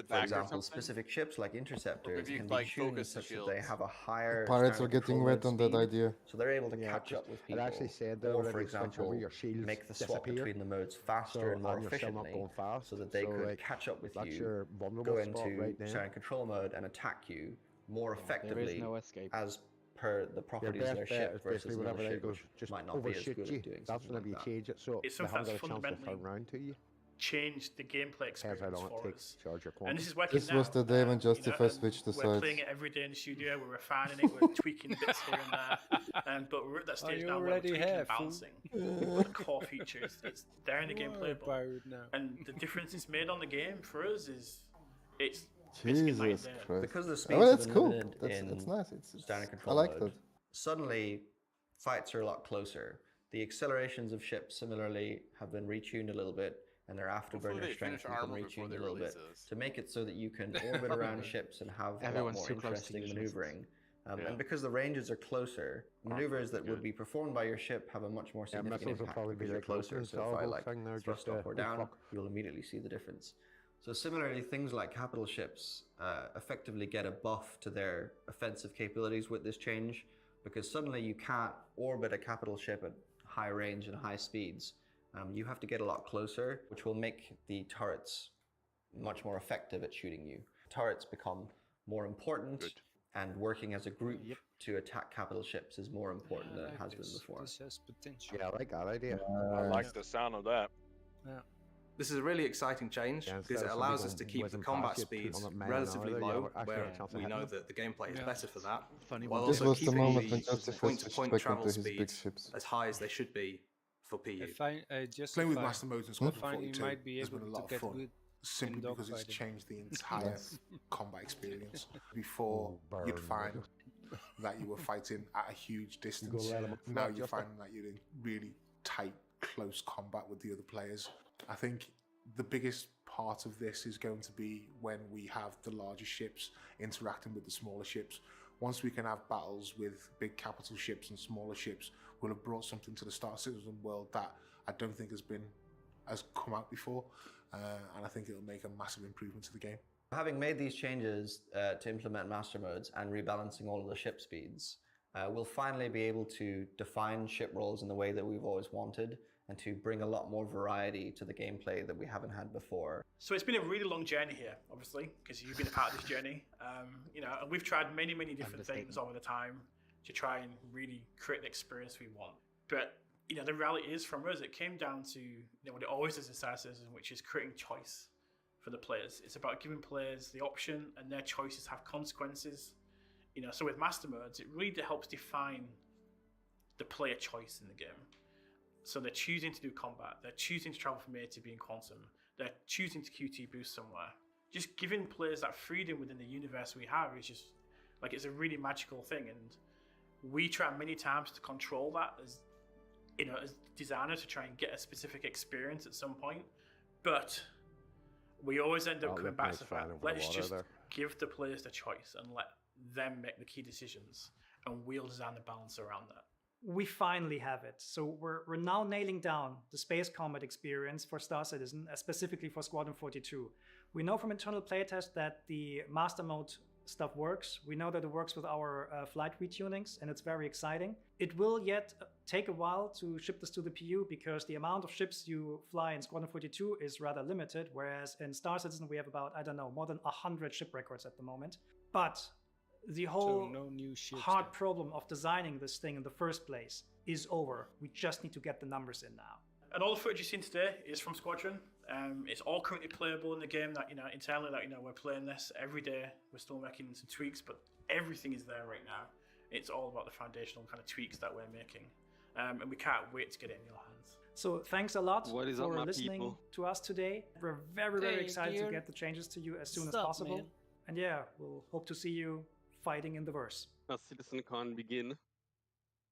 For example, specific ships like interceptors can be tuned such that they have a higher Pirates are standard getting control wet mode on that speed, idea. so they're able to catch up with people. It actually said there or, that for you switch over, example, your shields make the swap disappear. between the modes faster and more efficiently, so that they could catch up with you, go into standard control mode, and attack you more effectively as per the properties of their ship versus another ship, which might not be as good at doing That's something whenever you like change it, so It's they something haven't that's got a chance to turn fundamentally around to you. change the gameplay experience for us. And this is working This now. was the day when you know, Justify switched the we're sides. playing it every day in the studio. We're refining it. We're tweaking bits here and there. But we're at that stage now where we're tweaking and balancing. But the core features, it's there in the game playable. And the difference it's made on the game for us is it's Jesus Christ. Because the Oh, speeds well, are that's cool. limited That's in nice. standard I control like mode, that. suddenly fights are a lot closer. The accelerations of ships similarly have been retuned a little bit, and their afterburner strength has been retuned a little bit to make it so that you can orbit around ships and have a lot more interesting maneuvering. And because the ranges are closer, maneuvers that would be performed by your ship have a much more significant impact because you're closer. So if I like thrust up or down, you'll immediately see the difference. So similarly, things like capital ships effectively get a buff to their offensive capabilities with this change, because suddenly you can't orbit a capital ship at high range and high speeds. You have to get a lot closer, which will make the turrets much more effective at shooting you. Turrets become more important, and working as a group to attack capital ships is more important than it has been before. This has potential. Yeah, I like that idea. I like the sound of that. Yeah. This is a really exciting change because it allows us to keep the combat speeds relatively low, where we know that the gameplay is better for that, while This also was the keeping moment when the Justify point-to-point switched back travel into his big speeds ships. as high as they should be for PU. Playing with master modes in Squadron find he 42 might be has able been a to lot of get fun, good simply in because it's dogfighting. changed the entire combat experience. Before, you'd find that you were fighting at a huge distance. Now you're finding that you're in really tight, close combat with the other players. I think the biggest part of this is going to be when we have the larger ships interacting with the smaller ships. Once we can have battles with big capital ships and smaller ships, we'll have brought something to the Star Citizen world that I don't think has come out before, and I think it'll make a massive improvement to the game. Having made these changes to implement master modes and rebalancing all of the ship speeds, we'll finally be able to define ship roles in the way that we've always wanted and to bring a lot more variety to the gameplay that we haven't had before. So it's been a really long journey here, obviously, because you've been a part of this journey. You know, and we've tried many different things over the time to try and really create the experience we want. But you know, the reality is, from us, it came down to, you know, what it always is in Citizen, which is creating choice for the players. It's about giving players the option, and their choices have consequences. You know, so with master modes, it really helps define the player choice in the game. So they're choosing to do combat, they're choosing to travel from A to B in quantum, they're choosing to QT boost somewhere. Just giving players that freedom within the universe we have is just, like, it's a really magical thing. And we try many times to control that as, you know, as designers, to try and get a specific experience at some point. But we always end up coming back to the fact, let's just give the players the choice and let them make the key decisions, and we'll design the balance around that. We finally have it. So we're now nailing down the space combat experience for Star Citizen, specifically for Squadron 42. We know from internal playtest that the master mode stuff works. We know that it works with our flight retunings, and it's very exciting. It will yet take a while to ship this to the PU, because the amount of ships you fly in Squadron 42 is rather limited, whereas in Star Citizen we have about, I don't know, more than 100 ship records at the moment. But the whole hard problem of designing this thing in the first place is over. We just need to get the numbers in now. And all the footage you've seen today is from Squadron. It's all currently playable in the game. That, you know, internally, that, you know, we're playing this every day. We're still making some tweaks, but everything is there right now. It's all about the foundational kind of tweaks that we're making, and we can't wait to get it in your hands. So thanks a lot for listening to us today. We're very excited to get the changes to you as soon as possible. Man. And yeah, we'll hope to see you fighting in the verse. Citizencon begin.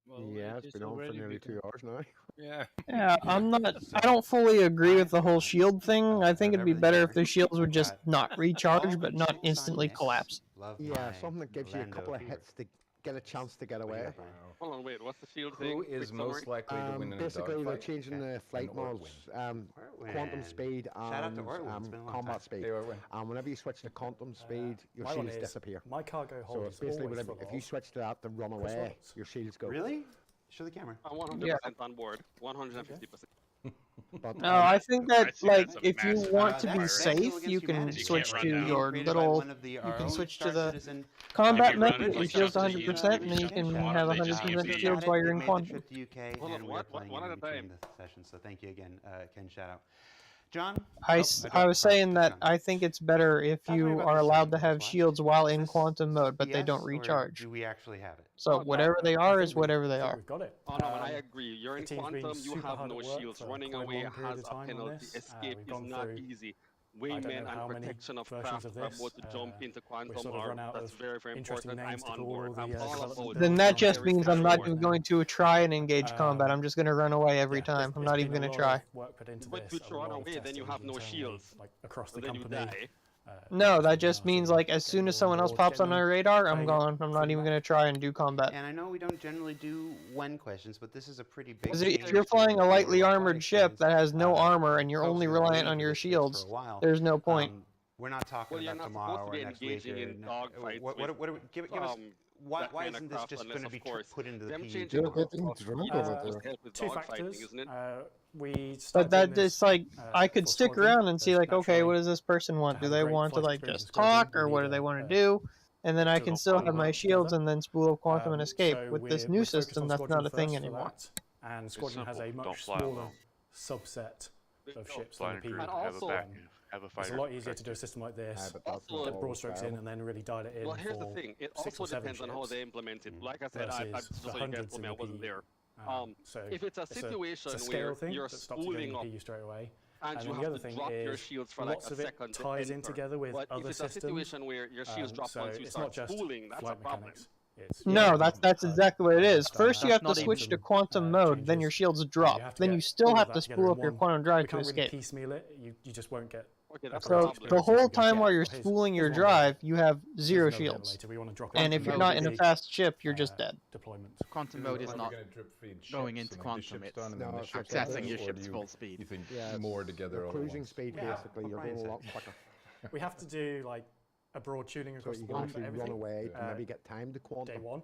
Well, yeah, it's been on for nearly 2 hours now. Yeah, I don't fully agree with the whole shield thing. I think it'd be better if the shields would just not recharge, but not instantly collapse. Yeah, something that gives you a couple of hits to get a chance to get away. Hold on, wait, what's the shield thing? Who is most likely to win in a basically, they're dogfight? changing the flight modes, quantum speed and combat speed. Whenever you switch to quantum speed, your shields disappear. My cargo So hold it's basically, if you switch to that to run away, your shields go. Really? Show the camera. I'm 100% on board. 150%. No, I think that, like, if you want to be safe, you can switch to your little, you can switch to the combat method, your shields 100%, and then you can have 100% shields while you're in quantum. Hold on, one at a time. So thank you again, Ken, shout out. John? I was saying that I think it's better if you are allowed to have shields while in quantum mode, but they don't recharge. Do we actually have it? So whatever they are is whatever they are. We've got it. Oh no, I agree. You're in quantum, you have no shields. Running away has a penalty. Escape is not easy. Wingman and protection of craft are about to jump into quantum are, that's very important. I'm on board. I'm all about Then that just means I'm not even going to try and engage combat. I'm just going to run away every time. I'm not even going to try. But if you run away, then you have no shields. Across the then company. you die. No, that just means, like, as soon as someone else pops on my radar, I'm gone. I'm not even going to try and do combat. And I know we don't generally do when questions, but this is a pretty big... Because if you're flying a lightly armored ship that has no armor and you're only reliant on your shields, there's no point. We're not talking about tomorrow or next week. Give us... Why isn't this just going to be put into the PU? Two factors. But that is like, I could stick around and see, like, okay, what does this person want? Do they want to, like, just talk, or what do they want to do? And then I can still have my shields and then spool up quantum and escape. With this new system, that's not a thing anymore. And Squadron has a much smaller subset of ships than the PU. And also, it's a lot easier to do a system like this, get broad strokes in, and then really dial it in. Well, here's the thing. It also depends on how they implement it. Like I said, just so you guys told me I wasn't there. If it's a situation where you're spooling up, and you have to drop your shields for like a second to enter. together with but other if it's a situation where your shields drop once you start spooling, that's a problem. No, that's exactly what it is. First you have to switch to quantum mode, then your shields drop. Then you still have to spool up your quantum drive to escape. Piecemeal it, you just won't get... So the whole time while you're spooling your drive, you have 0 shields. And if you're not in a fast ship, you're just dead. Quantum mode is not going into quantum, it's accessing your ship's full speed. You think more together. Cruising speed, basically, you're going a lot quicker. We have to do, like, a broad tuning across the board for everything. Run away to maybe get time to quantum. Day one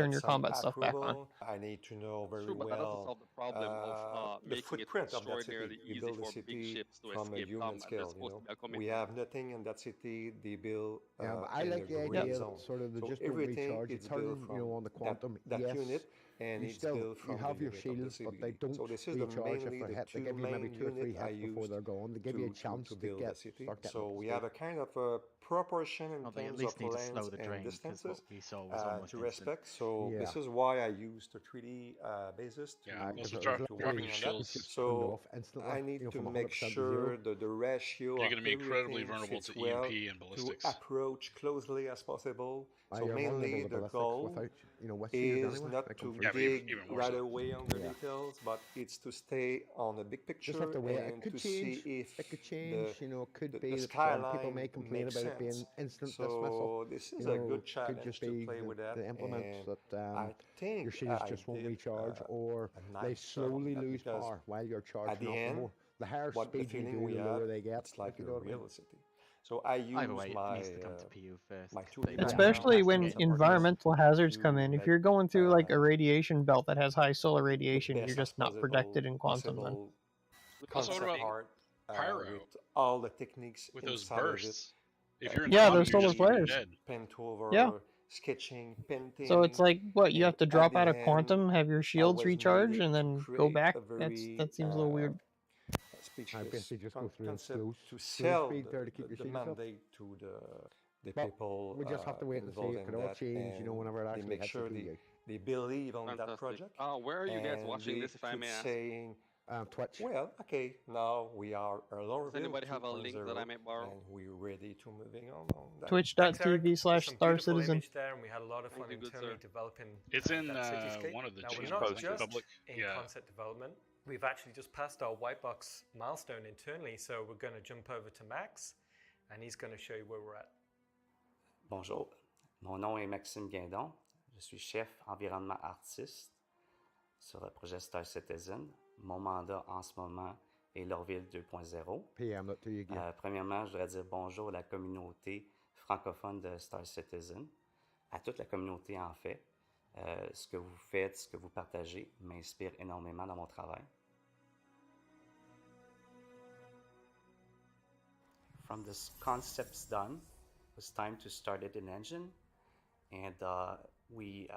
turn your combat stuff back on. I need to know very True, but that doesn't well solve the problem of the making it footprint of that extraordinarily city. You easy build a for big city ships to from a escape human combat. There's scale, supposed to be a We commitment. have nothing in that city. They build I in like the the green idea zone. of sort of the So just don't everything recharge. You is turn, built from on the quantum. that yes, unit, and you it's still built from you have the your unit of the shields, but they CBD. don't So this is recharge mainly if the they're hit. They two give you maybe main 2 or 3 units I hits before used they're gone. They give you a chance to to build get that city. start getting So up to we speed. have a kind of a proportion in Well, they at terms least of need to slow lengths the and drain because what distances we saw was almost to instant. respect. So Yeah. this is why I used just a 3D basis to, Yeah, to, also to dropping working your on that. shields. So instantly, I need you know, to from make 100% to sure 0. that the ratio You're of going to be incredibly everything vulnerable fits to well EMP and ballistics. to approach closely as possible. So You're vulnerable mainly to the ballistics goal without, you know, with shield is anyway. not They come to through. Yeah, but dig even more right so. away on the Yeah. details, but it's to stay on the big picture Just have to wait. It and could to change. see if It could change. You know, it could be the that people skyline may complain makes about it being sense. instant So dismissal. this You is know, a good could challenge just to be play with that. the implements And that I think your shields I just won't did recharge, or a they nice job on slowly that, lose because power while you're at charging the up. end, The higher what the speed you feeling do, we the have, lower they get. it's like if you a know what I mean. real city. So I use Either way, it my needs to come to PU first. my 2D They background Especially when as a environmental hazards to come in. If make you're going through like a radiation belt that has high solar the radiation, you're best just not protected in quantum then. possible Also, what concept about art pyro? with all the techniques With those inside of it. bursts. If you're in Yeah, combat, those you're solar just fucking flares. dead. Paint over, Yeah. sketching, painting. So it's like what you have to And drop at out the of end, quantum, have your I shields was recharge, needed and to then go create back. a very That seems a little weird. speechless basically just go through concept slow- to slow sell speed there to keep your the shields up. mandate to the But people we just have to wait and see. involved It in could all that, change, you know, and whenever it they actually make hits sure the PU. they believe on that Fantastic. project. Where are you guys and watching they this, if I keep may ask? saying, Twitch. well, okay, now we are a Lorville Does anybody have a link that I 2.0, may borrow? and we're ready to moving on that. Twitch.tv/StarCitizen. And we had a lot of fun Thank you, good internally sir. developing It's in that cityscape. one of the Now, we're chief not posted just public. in Yeah. concept development. We've actually just passed our white box milestone internally, so we're going to jump over to Max, and he's going to show you where we're at. Bonjour, mon nom est Maxime Guindon. Je suis chef environnement artiste sur le projet Star Citizen. Mon mandat en ce moment est Lorville 2.0. Premièrement, je voudrais dire bonjour à la communauté francophone de Star Citizen, à toute la communauté en fait. Ce que vous faites, ce que vous partagez m'inspire énormément dans mon travail. From the concepts done, it was time to start it in engine, and we've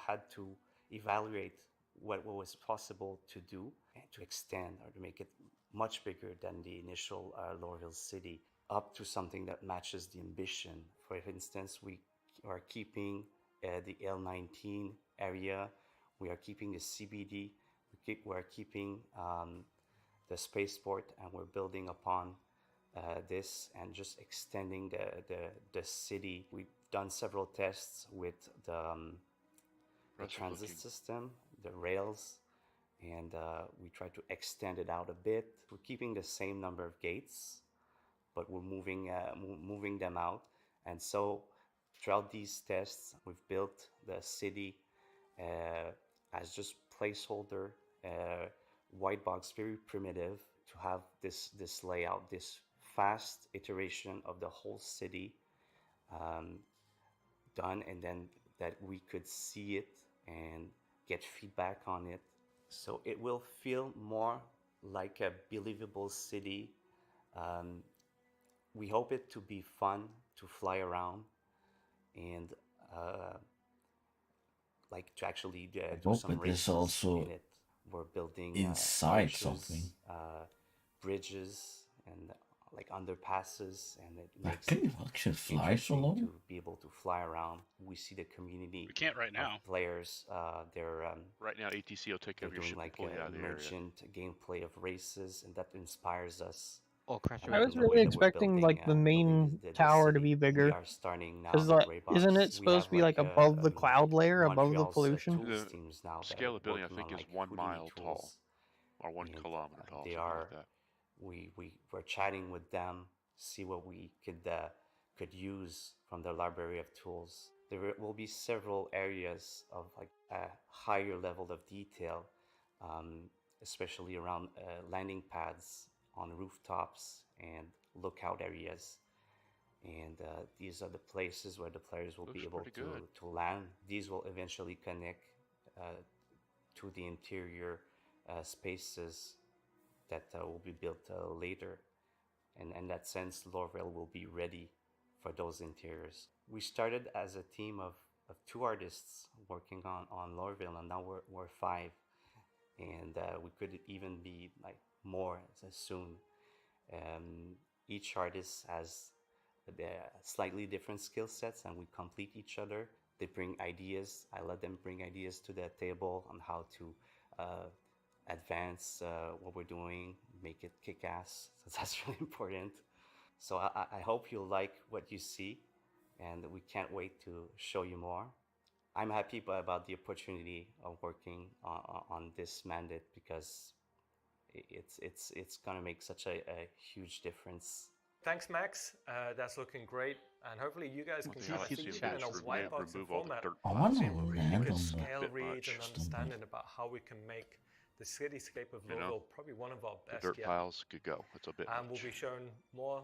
had to evaluate what was possible to do and to extend or to make it much bigger than the initial Lorville city, up to something that matches the ambition. For instance, we are keeping the L19 area, we are keeping the CBD, we're keeping the spaceport, and we're building upon this and just extending the city. We've done several tests with the transit system, the rails, and we try to extend it out a bit. We're keeping the same number of gates, but we're moving them out. And so throughout these tests, we've built the city as just placeholder, white box, very primitive, to have this layout, this fast iteration of the whole city done, and then that we could see it and get feedback on it. So it will feel more like a believable city. We hope it to be fun to fly around and like to actually do hope some it is races also in it. We're building inside arches, something. Bridges and like underpasses, and it Like, makes can it you actually fly so interesting low? to be able to fly around. We see the community. We can't right now. Of players, they're right now ATC will take they're over your doing ship like and pull you out of the area. emergent gameplay of races, and that inspires us. Or crash I was really expecting like the main tower to be bigger, We are starting now because the like, gray box. isn't it We supposed to be have like above the cloud layer, above the Montreal's, pollution? tools teams now that Scale are of building, I working think, on, is like, 1 Houdini mile tall, tools. or 1 And, kilometer tall. They something are. like that. We're chatting with them, see what we could use from the library of tools. There will be several areas of like a higher level of detail, especially around landing pads on rooftops and lookout areas. And these are the places where the players will be able to land. These will eventually connect to the interior spaces that will be built later. And in that sense, Lorville will be ready for those interiors. We started as a team of 2 artists working on Lorville, and now we're 5. And we could even be like more soon. Each artist has slightly different skill sets, and we complete each other. They bring ideas. I let them bring ideas to the table on how to advance what we're doing, make it kick-ass. So that's really important. So I hope you'll like what you see, and we can't wait to show you more. I'm happy about the opportunity of working on this mandate because it's gonna make such a huge difference. Thanks, Max. That's looking great, and hopefully you guys can kind of see in a white box format. I want to Really land good on scale the reads and understanding about how we can make the cityscape of You know, Louisville probably one of our The best dirt yet. piles could go. It's a bit And we'll be showing more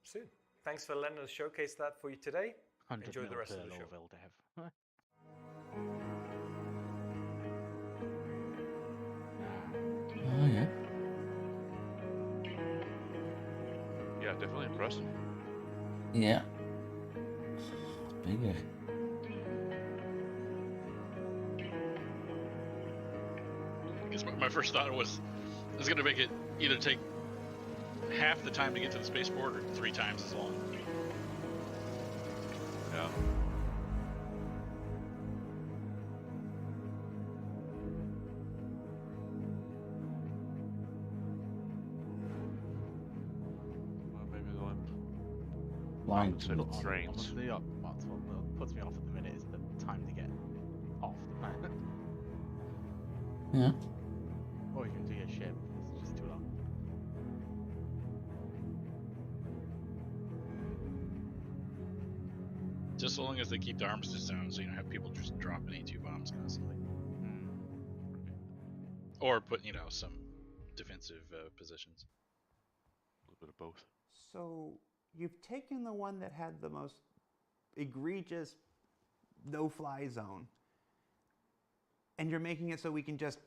soon. Thanks for letting us showcase that for you today. 100 Enjoy the mil rest per of the show. Louisville dev. Oh yeah. Yeah, definitely impressive. Yeah. Bigger. I guess my first thought was going to make it either take half the time to get to the spaceport or 3 times as long. Yeah. Well, maybe going Flying opposite to it. trains. Honestly, what puts me off at the minute is the time to get off the planet. Yeah. Or you can do your ship. It's just too long. Just so long as they keep the armistice down, so you don't have people just dropping A2 bombs constantly. Or put, some defensive positions. A little bit of both. So you've taken the one that had the most egregious no-fly zone, and you're making it so we can just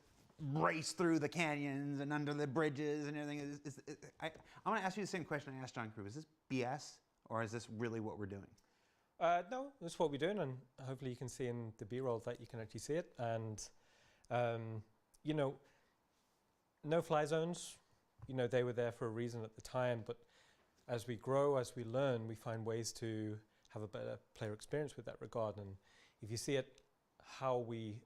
race through the canyons and under the bridges and everything. I want to ask you the same question I asked John Crew. Is this BS, or is this really what we're doing? No, that's what we're doing, and hopefully you can see in the B-roll that you can actually see it. And no-fly zones, they were there for a reason at the time, but as we grow, as we learn, we find ways to have a better player experience with that regard. And if you see it, how we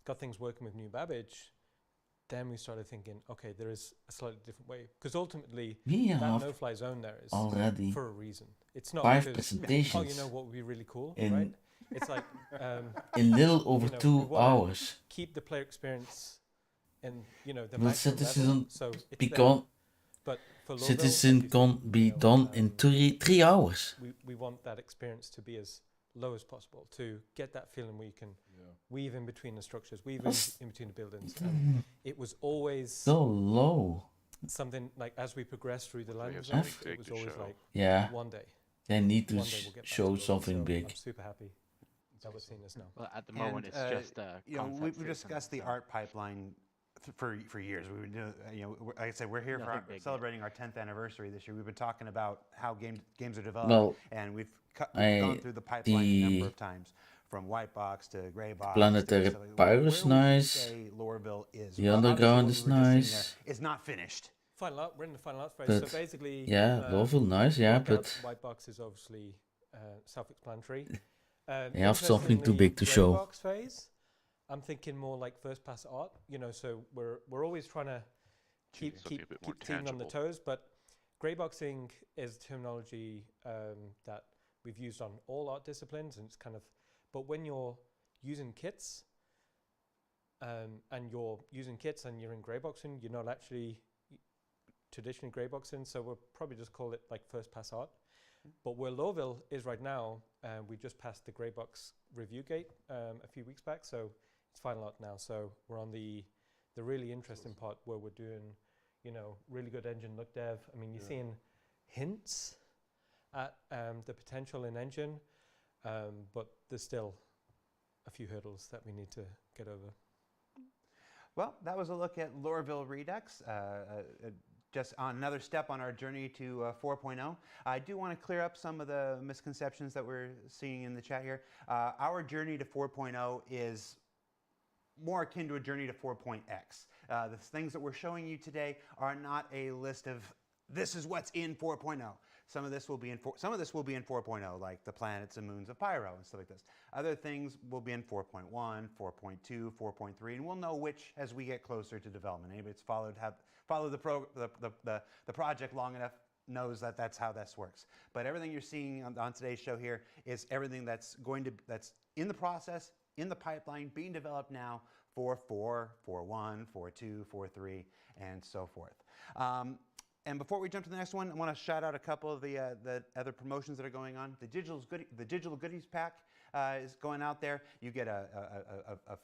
got things working with New Babbage, then we started thinking, okay, there is a slightly different way. Because ultimately, We that have no-fly zone there is already for a reason. It's not 5 because, presentations what would be really cool, in right? It's like in little over we 2 wanna hours. keep the player experience in the Will maximum level, Citizen so it's be there. gone? But for Louisville, Citizencon be done in 3 hours. we want that experience to be as low as possible, to get that feeling where you can weave in between the structures, weave in between the buildings. And it was always so low. Something like as we progress through the land have zone, something it was big to always show. like Yeah. one day. They need to One day we'll get back to show building, something so big. I'm super happy that we're seeing this now. Well, at the moment, it's just we've discussed the art pipeline for years. We've been doing, like I said, we're here for celebrating our 10th anniversary this year. We've been talking about how games are developed, Well, and we've gone through the pipeline a number of times, from white box to gray box. Planetary Pirates nice. Lorville is. The underground is nice. It's not finished. Final art, we're in the final art phase. But so basically, yeah, Lorville nice, yeah, workout, but white box is obviously self-explanatory. they have something too big to gray show. Box phase, I'm thinking more like first pass art. So we're always trying to keep team on the toes. But grey boxing is terminology that we've used on all art disciplines, and it's kind of. But when you're using kits, and you're in grey boxing, you're not actually traditionally grey boxing. So we'll probably just call it like first pass art. But where Lowville is right now, we just passed the grey box review gate a few weeks back, so it's final art now. So we're on the really interesting part where we're doing, really good engine look dev. I mean, you're seeing hints at the potential in engine, but there's still a few hurdles that we need to get over. Well, that was a look at Lorville Redux. Just on another step on our journey to 4.0. I do want to clear up some of the misconceptions that we're seeing in the chat here. Our journey to 4.0 is more akin to a journey to 4.x. The things that we're showing you today are not a list of this is what's in 4.0. Some of this will be in 4.0, like the planets and moons of Pyro and stuff like this. Other things will be in 4.1, 4.2, 4.3, and we'll know which as we get closer to development. Anybody that's followed the project long enough knows that that's how this works. But everything you're seeing on today's show here is everything that's in the process, in the pipeline, being developed now for 4, 4.1, 4.2, 4.3, and so forth. And before we jump to the next one, I want to shout out a couple of the other promotions that are going on. The digital goodies pack is going out there. You get a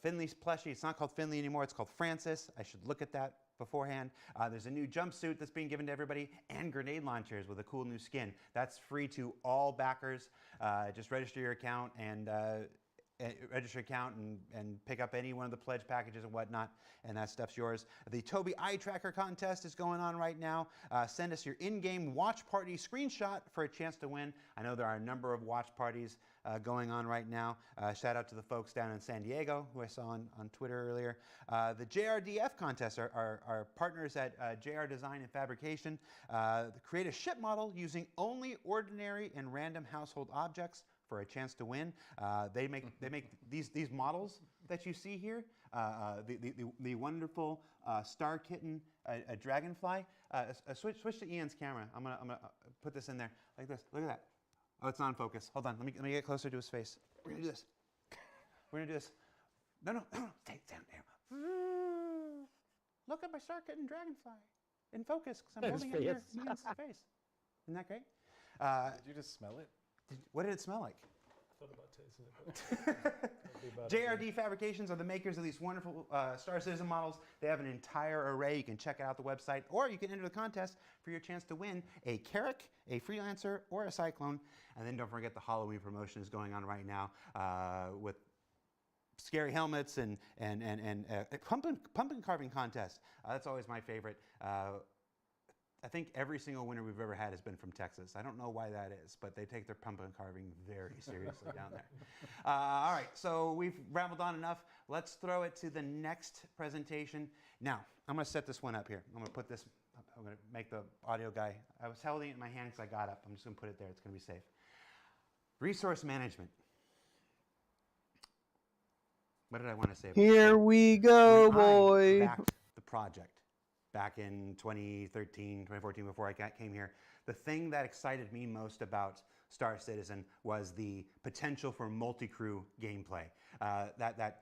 Finley plushie. It's not called Finley anymore. It's called Francis. I should look at that beforehand. There's a new jumpsuit that's being given to everybody, and grenade launchers with a cool new skin. That's free to all backers. Just register your account and pick up any one of the pledge packages and whatnot, and that stuff's yours. The Tobii Eyetracker contest is going on right now. Send us your in-game watch party screenshot for a chance to win. I know there are a number of watch parties going on right now. Shout out to the folks down in San Diego who I saw on Twitter earlier. The JRDF contests are partners at JR Design and Fabrication. Create a ship model using only ordinary and random household objects for a chance to win. They make these models that you see here. The wonderful star kitten, a dragonfly. Switch to Ian's camera. I'm gonna put this in there like this. Look at that. Oh, it's not in focus. Hold on. Let me get closer to his face. We're gonna do this. We're gonna do this. No. Stay down there. Look at my star kitten dragonfly in focus because I'm holding it near Ian's face. Isn't that great? Did you just smell it? What did it smell like? I thought about tasting it. JRD Fabrications are the makers of these wonderful Star Citizen models. They have an entire array. You can check out the website, or you can enter the contest for your chance to win a Carrack, a Freelancer, or a Cyclone. And then don't forget the Halloween promotion is going on right now with scary helmets and pumpkin carving contest. That's always my favorite. I think every single winner we've ever had has been from Texas. I don't know why that is, but they take their pumpkin carving very seriously down there. All right, so we've rambled on enough. Let's throw it to the next presentation. Now, I'm going to set this one up here. I'm going to put this, I'm going to make the audio guy, I was holding it in my hand because I got up. I'm just going to put it there. It's going to be safe. Resource management. What did I want to say about Here we go, boy. Backed the project back in 2013, 2014, before I came here. The thing that excited me most about Star Citizen was the potential for multi-crew gameplay. That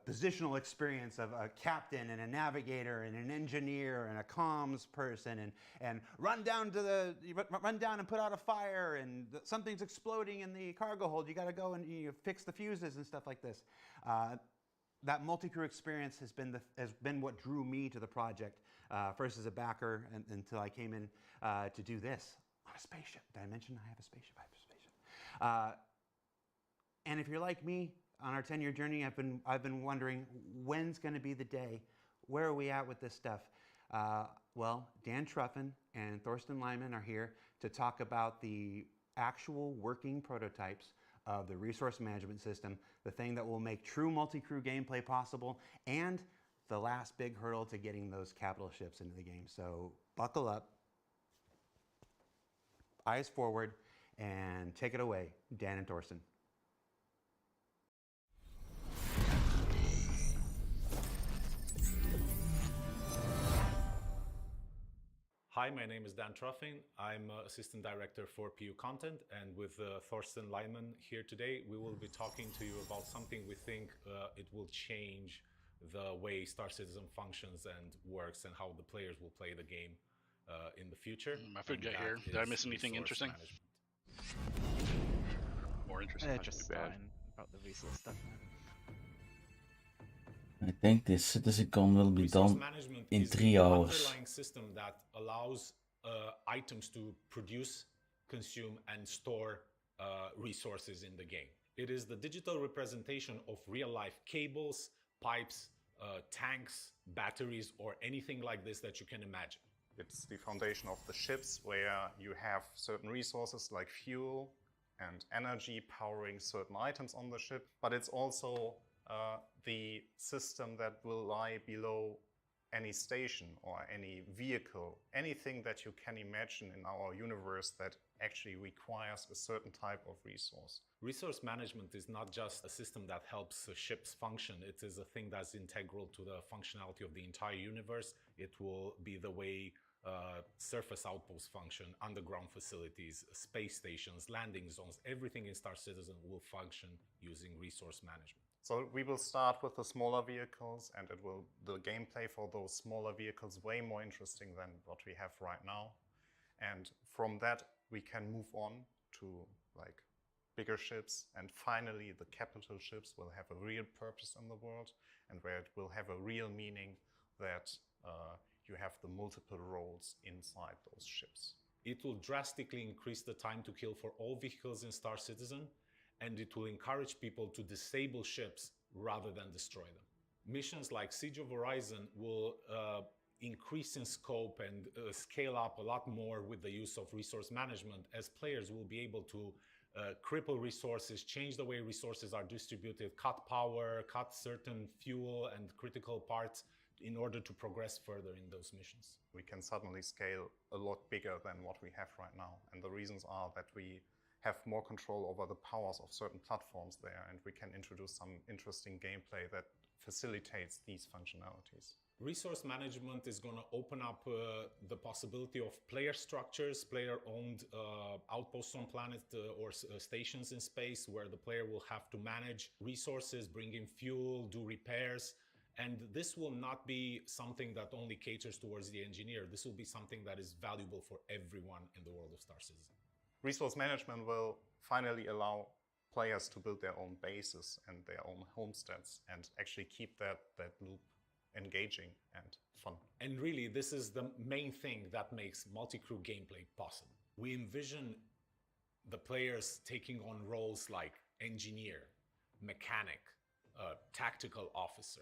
positional experience of a captain and a navigator and an engineer and a comms person and run down and put out a fire and something's exploding in the cargo hold. You got to go and fix the fuses and stuff like this. That multi-crew experience has been what drew me to the project, first as a backer until I came in to do this on a spaceship. Did I mention I have a spaceship? I have a spaceship. And if you're like me, on our 10-year journey, I've been wondering, when's going to be the day? Where are we at with this stuff? Well, Dan Truffin and Thorsten Lyman are here to talk about the actual working prototypes of the resource management system, the thing that will make true multi-crew gameplay possible, and the last big hurdle to getting those capital ships into the game. So buckle up, eyes forward, and take it away, Dan and Thorsten. Hi, my name is Dan Truffin. I'm Assistant Director for PU Content, and with Thorsten Lyman here today, we will be talking to you about something we think it will change the way Star Citizen functions and works and how the players will play the game in the future. My food got here. Did I miss anything interesting? More interesting. Just fine about the resource stuff. I think this Citizencon will be done in 3 hours. It's an underlying system that allows items to produce, consume, and store resources in the game. It is the digital representation of real-life cables, pipes, tanks, batteries, or anything like this that you can imagine. It's the foundation of the ships, where you have certain resources like fuel and energy powering certain items on the ship, but it's also the system that will lie below any station or any vehicle, anything that you can imagine in our universe that actually requires a certain type of resource. Resource management is not just a system that helps ships function. It is a thing that's integral to the functionality of the entire universe. It will be the way surface outposts function, underground facilities, space stations, landing zones, everything in Star Citizen will function using resource management. So we will start with the smaller vehicles, and the gameplay for those smaller vehicles way more interesting than what we have right now. And from that, we can move on to like bigger ships, and finally the capital ships will have a real purpose in the world, and where it will have a real meaning that you have the multiple roles inside those ships. It will drastically increase the time to kill for all vehicles in Star Citizen, and it will encourage people to disable ships rather than destroy them. Missions like Siege of Horizon will increase in scope and scale up a lot more with the use of resource management, as players will be able to cripple resources, change the way resources are distributed, cut power, cut certain fuel and critical parts in order to progress further in those missions. We can suddenly scale a lot bigger than what we have right now. And the reasons are that we have more control over the powers of certain platforms there, and we can introduce some interesting gameplay that facilitates these functionalities. Resource management is going to open up the possibility of player structures, player-owned outposts on planet or stations in space, where the player will have to manage resources, bring in fuel, do repairs. And this will not be something that only caters towards the engineer. This will be something that is valuable for everyone in the world of Star Citizen. Resource management will finally allow players to build their own bases and their own homesteads, and actually keep that loop engaging and fun. And really, this is the main thing that makes multi-crew gameplay possible. We envision the players taking on roles like engineer, mechanic, tactical officer.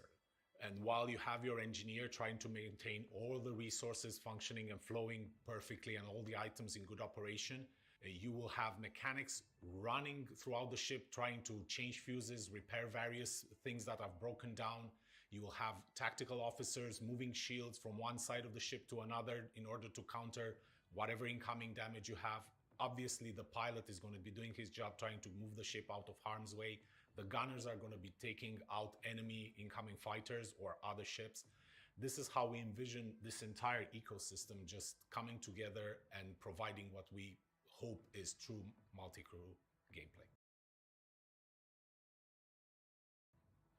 And while you have your engineer trying to maintain all the resources functioning and flowing perfectly and all the items in good operation, you will have mechanics running throughout the ship trying to change fuses, repair various things that have broken down. You will have tactical officers moving shields from one side of the ship to another in order to counter whatever incoming damage you have. Obviously, the pilot is going to be doing his job trying to move the ship out of harm's way. The gunners are going to be taking out enemy incoming fighters or other ships. This is how we envision this entire ecosystem just coming together and providing what we hope is true multi-crew gameplay.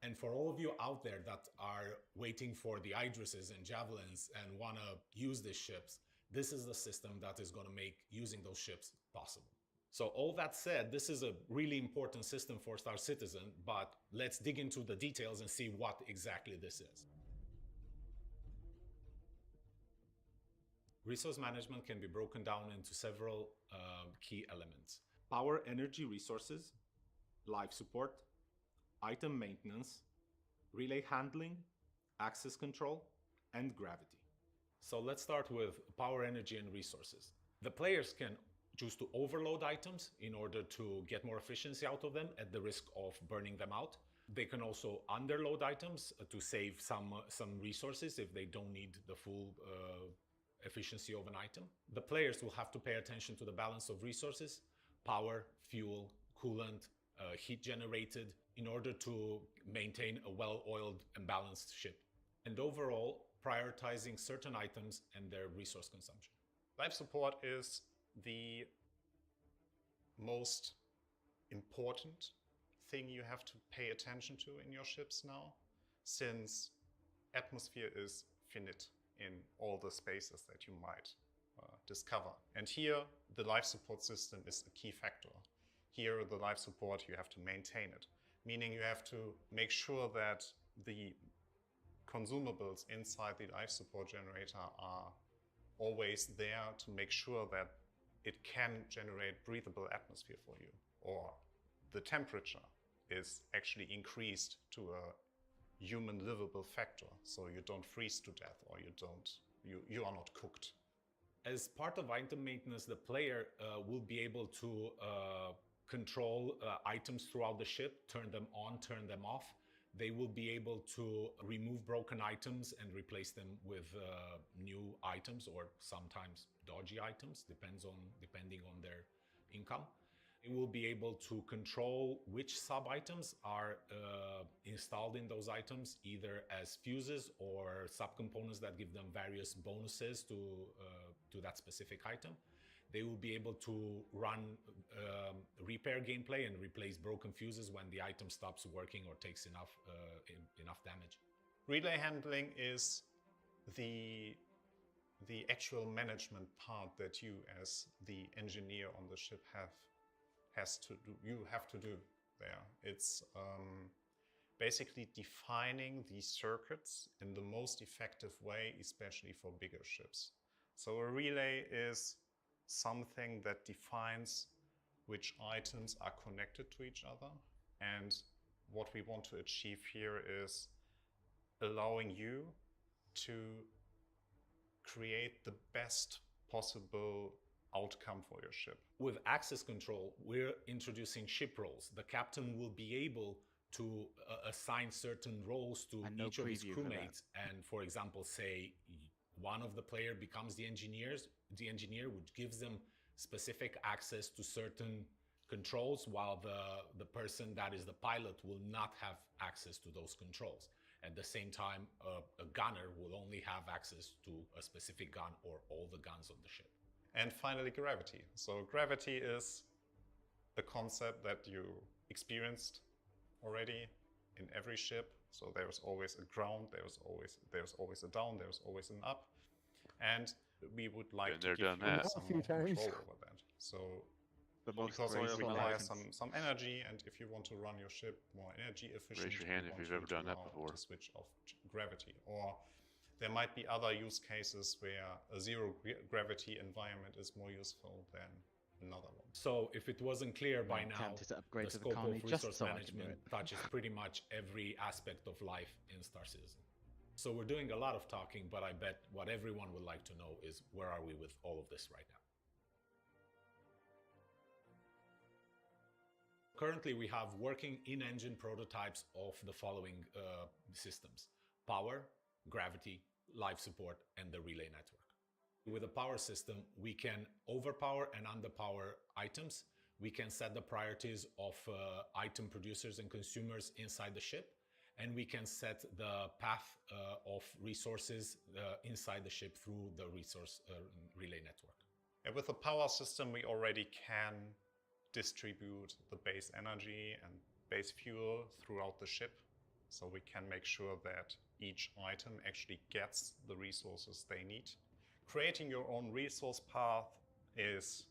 And for all of you out there that are waiting for the Idrises and Javelins and want to use these ships, this is the system that is going to make using those ships possible. So all that said, this is a really important system for Star Citizen, but let's dig into the details and see what exactly this is. Resource management can be broken down into several key elements. Power, energy, resources, life support, item maintenance, relay handling, access control, and gravity. So let's start with power, energy, and resources. The players can choose to overload items in order to get more efficiency out of them at the risk of burning them out. They can also underload items to save some resources if they don't need the full efficiency of an item. The players will have to pay attention to the balance of resources, power, fuel, coolant, heat generated, in order to maintain a well-oiled and balanced ship. And overall, prioritizing certain items and their resource consumption. Life support is the most important thing you have to pay attention to in your ships now, since atmosphere is finite in all the spaces that you might discover. And here, the life support system is a key factor. Here, the life support, you have to maintain it, meaning you have to make sure that the consumables inside the life support generator are always there to make sure that it can generate breathable atmosphere for you, or the temperature is actually increased to a human livable factor, so you don't freeze to death, or you are not cooked. As part of item maintenance, the player will be able to control items throughout the ship, turn them on, turn them off. they will be able to remove broken items and replace them with new items, or sometimes dodgy items, depending on their income. They will be able to control which sub-items are installed in those items, either as fuses or subcomponents that give them various bonuses to that specific item. They will be able to run repair gameplay and replace broken fuses when the item stops working or takes enough damage. Relay handling is the actual management part that you, as the engineer on the ship, you have to do there. It's basically defining the circuits in the most effective way, especially for bigger ships. So a relay is something that defines which items are connected to each other. And what we want to achieve here is allowing you to create the best possible outcome for your ship. With access control, we're introducing ship roles. The captain will be able to assign certain roles to each of his crewmates. And for example, say one of the player becomes the engineer, which gives them specific access to certain controls, while the person that is the pilot will not have access to those controls. At the same time, a gunner will only have access to a specific gun or all the guns on the ship. And finally, gravity. So gravity is a concept that you experienced already in every ship. So there's always a ground, there's always a down, there's always an up. And we would like to give you some more control over that. So because it requires some energy, and if you want to run your ship more energy efficient, raise your hand if you've ever done that before. To switch off gravity. Or there might be other use cases where a zero gravity environment is more useful than another one. So if it wasn't clear by now, the scope of resource management touches pretty much every aspect of life in Star Citizen. So we're doing a lot of talking, but I bet what everyone would like to know is, where are we with all of this right now? Currently, we have working in-engine prototypes of the following systems: power, gravity, life support, and the relay network. With a power system, we can overpower and underpower items. We can set the priorities of item producers and consumers inside the ship, and we can set the path of resources inside the ship through the resource relay network. And with the power system, we already can distribute the base energy and base fuel throughout the ship, so we can make sure that each item actually gets the resources they need. Creating your own resource path is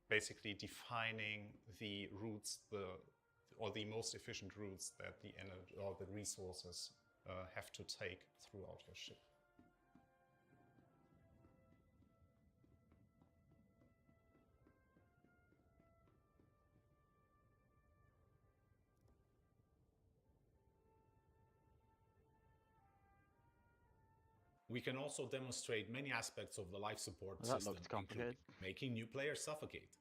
basically defining the routes, or the most efficient routes that the energy or the resources have to take throughout your ship. We can also demonstrate many aspects of the life support system, including making new players suffocate.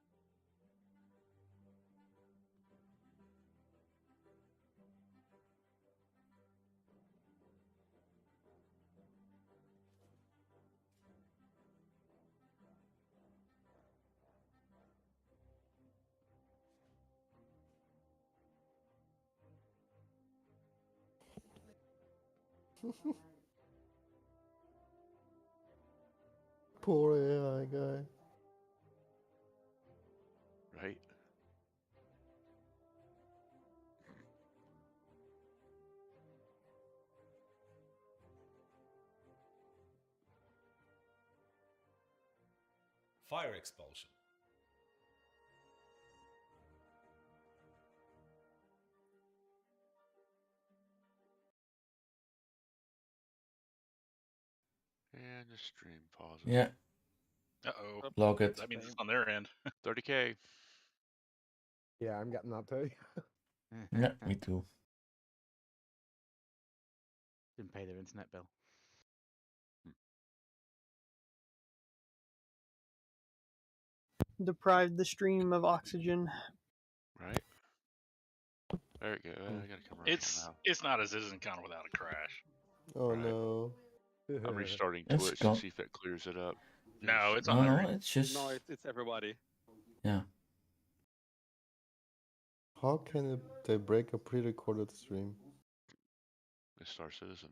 Poor AI guy. Right. Fire expulsion. And the stream pauses. Yeah. Uh-oh. Log it. That means it's on their end. 30K. Yeah, I'm getting that too. Yeah, me too. Didn't pay their internet bill. Deprived the stream of oxygen. Right. There you go. I got a commercial now. It's not a Citizencon without a crash. Oh Right. no. I'm restarting It's Twitch gone. to see if that clears it up. No, it's No, on no, every. it's just No, it's everybody. yeah. How can they break a pre-recorded stream? It's Star Citizen.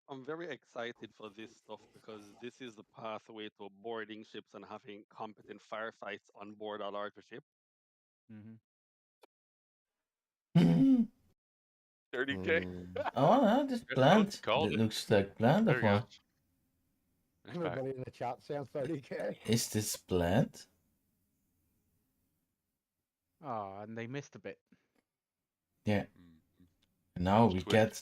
I'm very excited for this stuff because this is the pathway to boarding ships and having competent firefights on board a larger ship. 30K. Oh, no, this planned. Called It it. looks like planned There of you go. what? It's back. Everybody in the chat sounds 30k. Is this planned? Oh, and they missed a bit. Yeah. And now we Twitch. get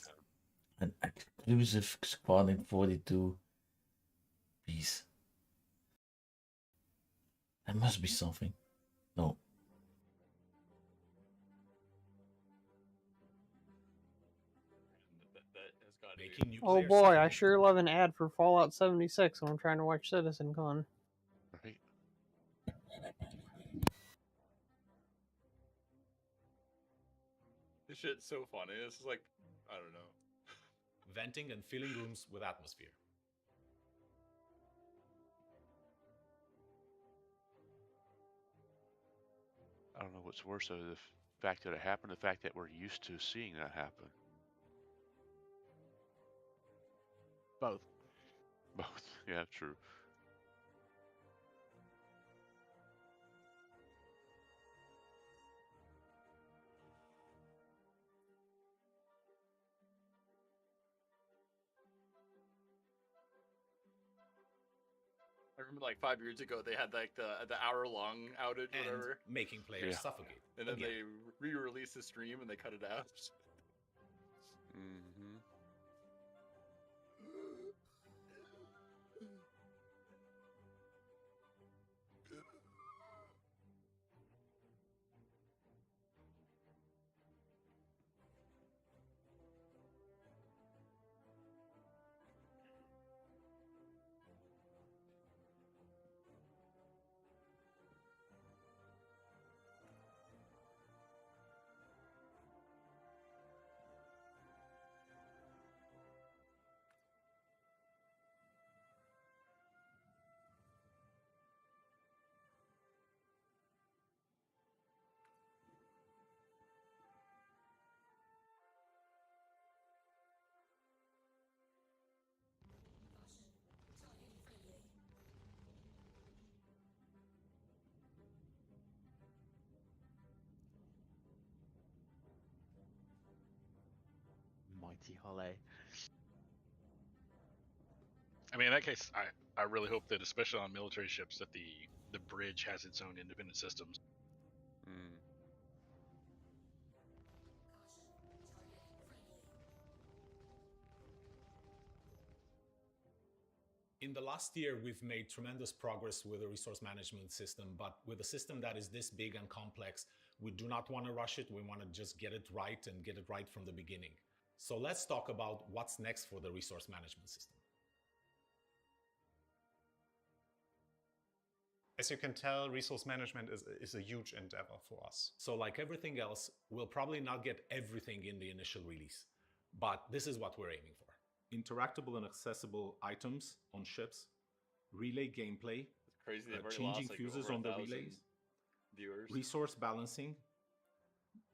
an exclusive Squad in 42 piece. There must be something. No. Oh boy, I sure love an ad for Fallout 76 when I'm trying to watch Citizencon. Right. This shit's so funny. This is like, I don't know. Venting and filling rooms with atmosphere. I don't know what's worse, though, the fact that it happened, the fact that we're used to seeing that happen. Both. Both. Yeah, true. I remember like 5 years ago they had like the hour-long outage, And whatever, making players suffocate. and then Again. they re-released the stream and they cut it out. Mm-hmm. Mighty Holly. I mean, in that case, I really hope that, especially on military ships, that the bridge has its own independent systems. Mm. In the last year, we've made tremendous progress with the resource management system, but with a system that is this big and complex, we do not want to rush it. We want to just get it right and get it right from the beginning. So let's talk about what's next for the resource management system. As you can tell, resource management is a huge endeavor for us. So like everything else, we'll probably not get everything in the initial release, but this is what we're aiming for. Interactable and accessible items on ships, relay gameplay, It's crazy. They've already changing lost, like, fuses over on the 1,000 relays, viewers. resource balancing,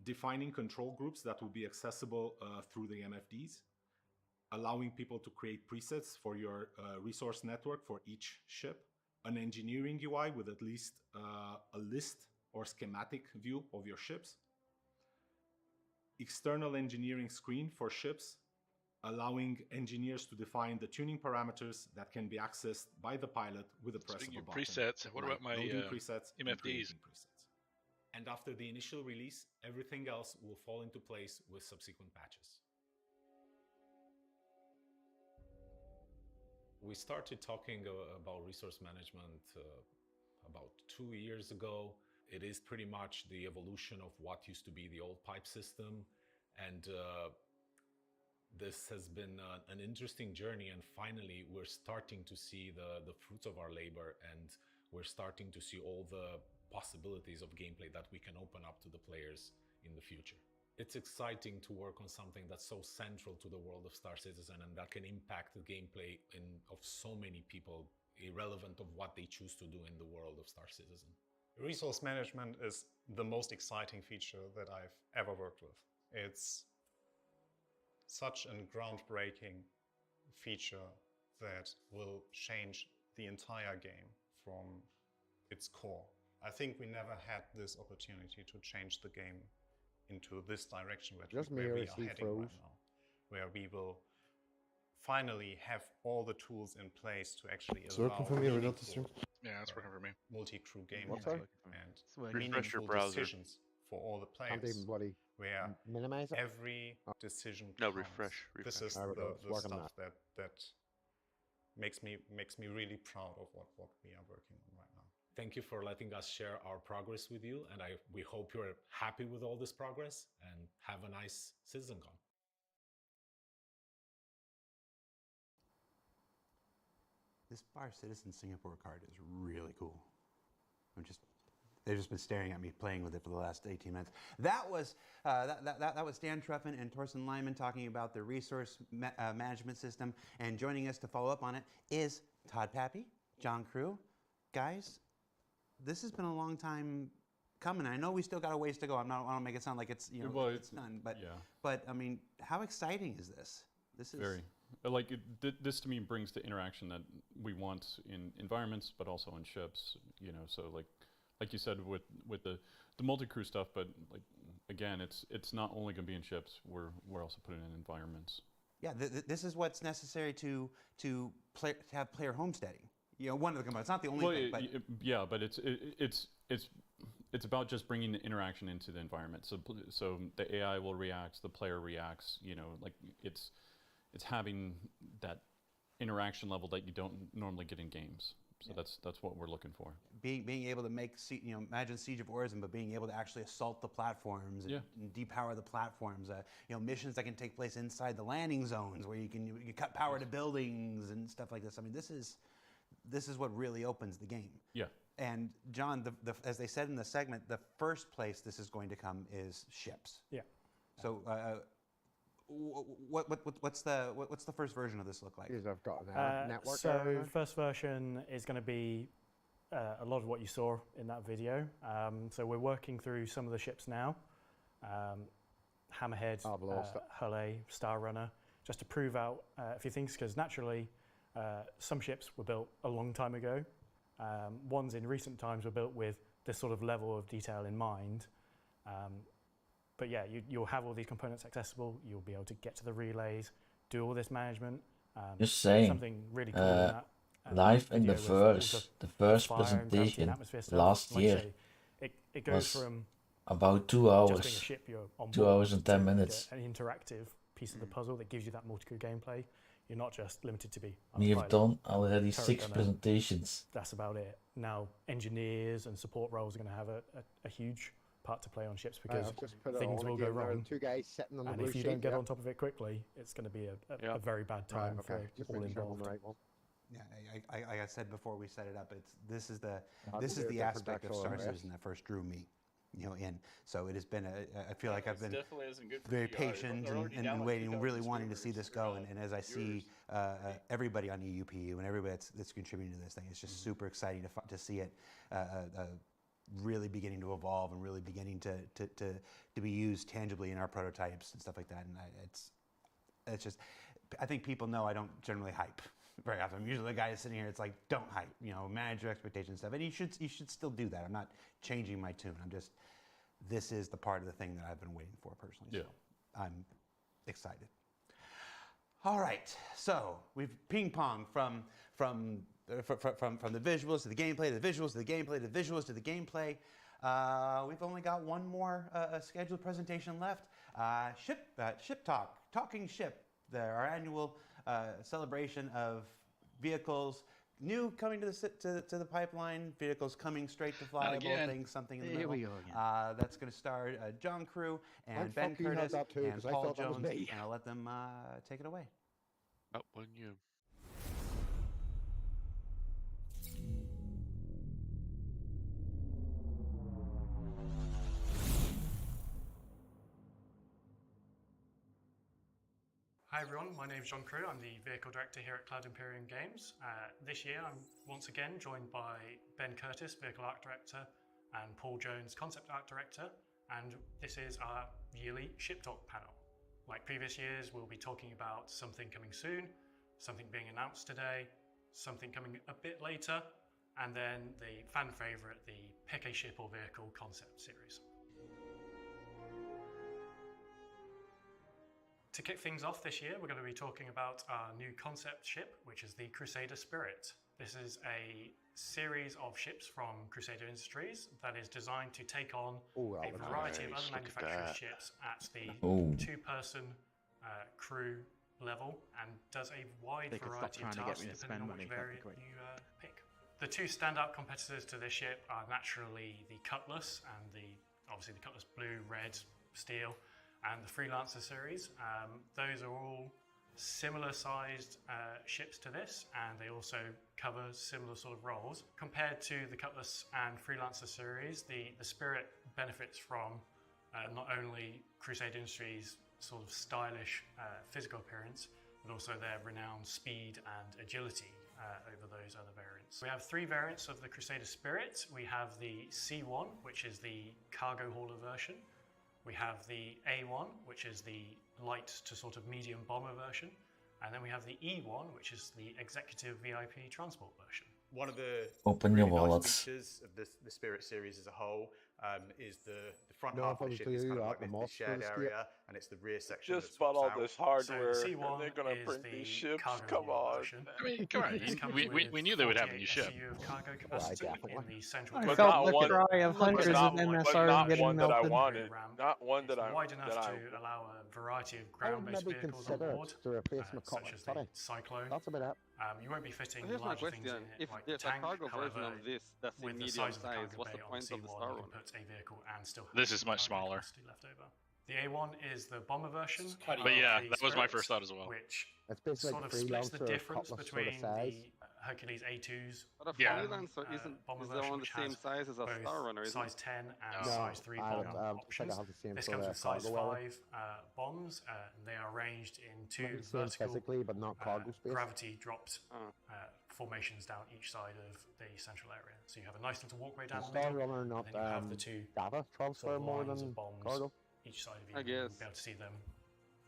defining control groups that will be accessible through the MFDs, allowing people to create presets for your resource network for each ship, an engineering UI with at least a list or schematic view of your ships, external engineering screen for ships, allowing engineers to define the tuning parameters that can be accessed by the pilot with a press Speaking of a of button. presets, what about my loading presets and MFDs? creating presets. And after the initial release, everything else will fall into place with subsequent patches. We started talking about resource management about 2 years ago. It is pretty much the evolution of what used to be the old pipe system, and this has been an interesting journey, and finally we're starting to see the fruits of our labor, and we're starting to see all the possibilities of gameplay that we can open up to the players in the future. It's exciting to work on something that's so central to the world of Star Citizen and that can impact the gameplay of so many people, irrelevant of what they choose to do in the world of Star Citizen. Resource management is the most exciting feature that I've ever worked with. It's such a groundbreaking feature that will change the entire game from its core. I think we never had this opportunity to change the game into this direction where we are heading right now, where we will finally have all the tools in place to actually allow it's working for me. multi-crew gameplay and refresh your meaningful browser decisions for all the players, where minimize it? every decision No, counts. refresh. This is the stuff that makes me really proud of what we are working on right now. Thank you for letting us share our progress with you, and we hope you're happy with all this progress, and have a nice Citizencon. This Bar Citizen Singapore card is really cool. They've just been staring at me playing with it for the last 18 minutes. That was Dan Truffin and Torsten Lyman talking about the resource management system, and joining us to follow up on it is Todd Pappy, John Crew. Guys, this has been a long time coming. I know we still got a ways to go. I don't make it sound like it's it's done, but I mean, how exciting is this? This is very this to me brings the interaction that we want in environments, but also in ships. So like you said with the multi-crew stuff, but like again, it's not only going to be in ships. We're also putting in environments. Yeah, this is what's necessary to have player homesteading. One of the components. It's not the only thing. But but it's about just bringing the interaction into the environment. So the AI will react, the player reacts. It's having that interaction level that you don't normally get in games. So that's what we're looking for. Being able to make imagine Siege of Origin, but being able to actually assault the platforms and depower the platforms. Missions that can take place inside the landing zones where you can cut power to buildings and stuff like this. I mean, this is what really opens the game. Yeah. And John, as they said in the segment, the first place this is going to come is ships. Yeah. So. What's the first version of this look like? I've got an network. So first version is going to be a lot of what you saw in that video. So we're working through some of the ships now, Hammerhead, Hulle, Star Runner, just to prove out a few things, because naturally some ships were built a long time ago. Ones in recent times were built with this sort of level of detail in mind. But yeah, you'll have all these components accessible. You'll be able to get to the relays, do all this management. Just saying, something really cool in that. Live in the first presentation last year it goes from about 2 hours, just being a ship you're on 2 hours and 10 minutes. An interactive piece of the puzzle that gives you that multi-crew gameplay. You're not just limited to be. We've done already 6 presentations. That's about it. Now, engineers and support roles are going to have a huge part to play on ships, because things will go wrong. Two guys sitting on the and if you don't get on top of it quickly, it's going to be a very bad time for all involved. Yeah, I said before we set it up, this is the aspect of Star Citizen that first drew me, in. So it has been I feel like I've been very patient and waiting, really wanting to see this go. And as I see everybody on EUPU and everybody that's contributing to this thing, it's just super exciting to see it really beginning to evolve and really beginning to be used tangibly in our prototypes and stuff like that. And it's just, I think people know I don't generally hype very often. I'm usually the guy that's sitting here, it's like, don't hype, manage your expectations and stuff. And you should still do that. I'm not changing my tune. This is the part of the thing that I've been waiting for personally. Yeah. So I'm excited. All right, so we've ping-ponged from the visuals to the gameplay, the visuals to the gameplay, the visuals to the gameplay. We've only got one more scheduled presentation left. Ship Talk, Talking Ship, our annual celebration of vehicles new coming to the pipeline, vehicles coming straight to flyable, things, something in the middle. Here we go again. That's going to star John Crew and Ben Curtis and Paul Jones, and I'll let them take it away. Oh, wasn't you? Hi everyone, my name is John Crew. I'm the Vehicle Director here at Cloud Imperium Games. This year I'm once again joined by Ben Curtis, Vehicle Art Director, and Paul Jones, Concept Art Director, and this is our yearly Ship Talk panel. Like previous years, we'll be talking about something coming soon, something being announced today, something coming a bit later, and then the fan favourite, the Pick a Ship or Vehicle concept series. To kick things off this year, we're going to be talking about our new concept ship, which is the Crusader Spirit. This is a series of ships from Crusader Industries that is designed to take on a variety of other manufacturers' ships at the two-person crew level and does a wide variety of tasks depending on which variant you pick. The two standout competitors to this ship are naturally the Cutlass and obviously the Cutlass Blue, Red, Steel, and the Freelancer series. Those are all similar sized ships to this, and they also cover similar sort of roles. Compared to the Cutlass and Freelancer series, the Spirit benefits from not only Crusader Industries' sort of stylish physical appearance, but also their renowned speed and agility over those other variants. We have three variants of the Crusader Spirit. We have the C1, which is the cargo hauler version. We have the A1, which is the light to sort of medium bomber version. And then we have the E1, which is the executive VIP transport version. One of the Open really your nice wallets. features of the Spirit series as a whole is the front half of the ship is kind of like this shared area, and it's the rear section. Just bought all this hardware, So and C1 they're gonna is print the these ships. cargo Come hauler on. version. I mean, come on. This comes We with knew they would have a new 48 ship. SCU of cargo capacity in the central I But felt not the one- cry of hundreds of but MSRs not getting one that I melted. wanted. Not one that I wide enough that I to allow a variety of I would ground-based maybe vehicles on consider board, to replace my such Cutlass. as the Sorry. Cyclone. That's about it. You won't be fitting Here's my larger things in question. it If like there's the tank. a cargo version However, of this that's in with the medium size of the size, cargo what's the bay on point of the C1, Star you Runner? can put a vehicle and still have This is some much cargo smaller. capacity left over. The A1 is the bomber version. But of yeah, the that was my Spirit, first thought as well. Which It's basically sort of like splits the Freelancer, difference Cutlass between sort of size. the Hercules A2s. But a Yeah. Freelancer bomber is version, on the which same has size as a both Star Runner, isn't size it? 10 and No. size 3 bomb I think I options. have the same This sort comes of with size cargo area. 5 bombs, and they are arranged in two Maybe same vertical physically, but not cargo space. gravity dropped formations down each side of the central area. So you have a nice little walkway down the Star middle, Runner and not then you have the two data transfer sort of more lines than of bombs cargo. each side of you. I and you'll guess. be able to see them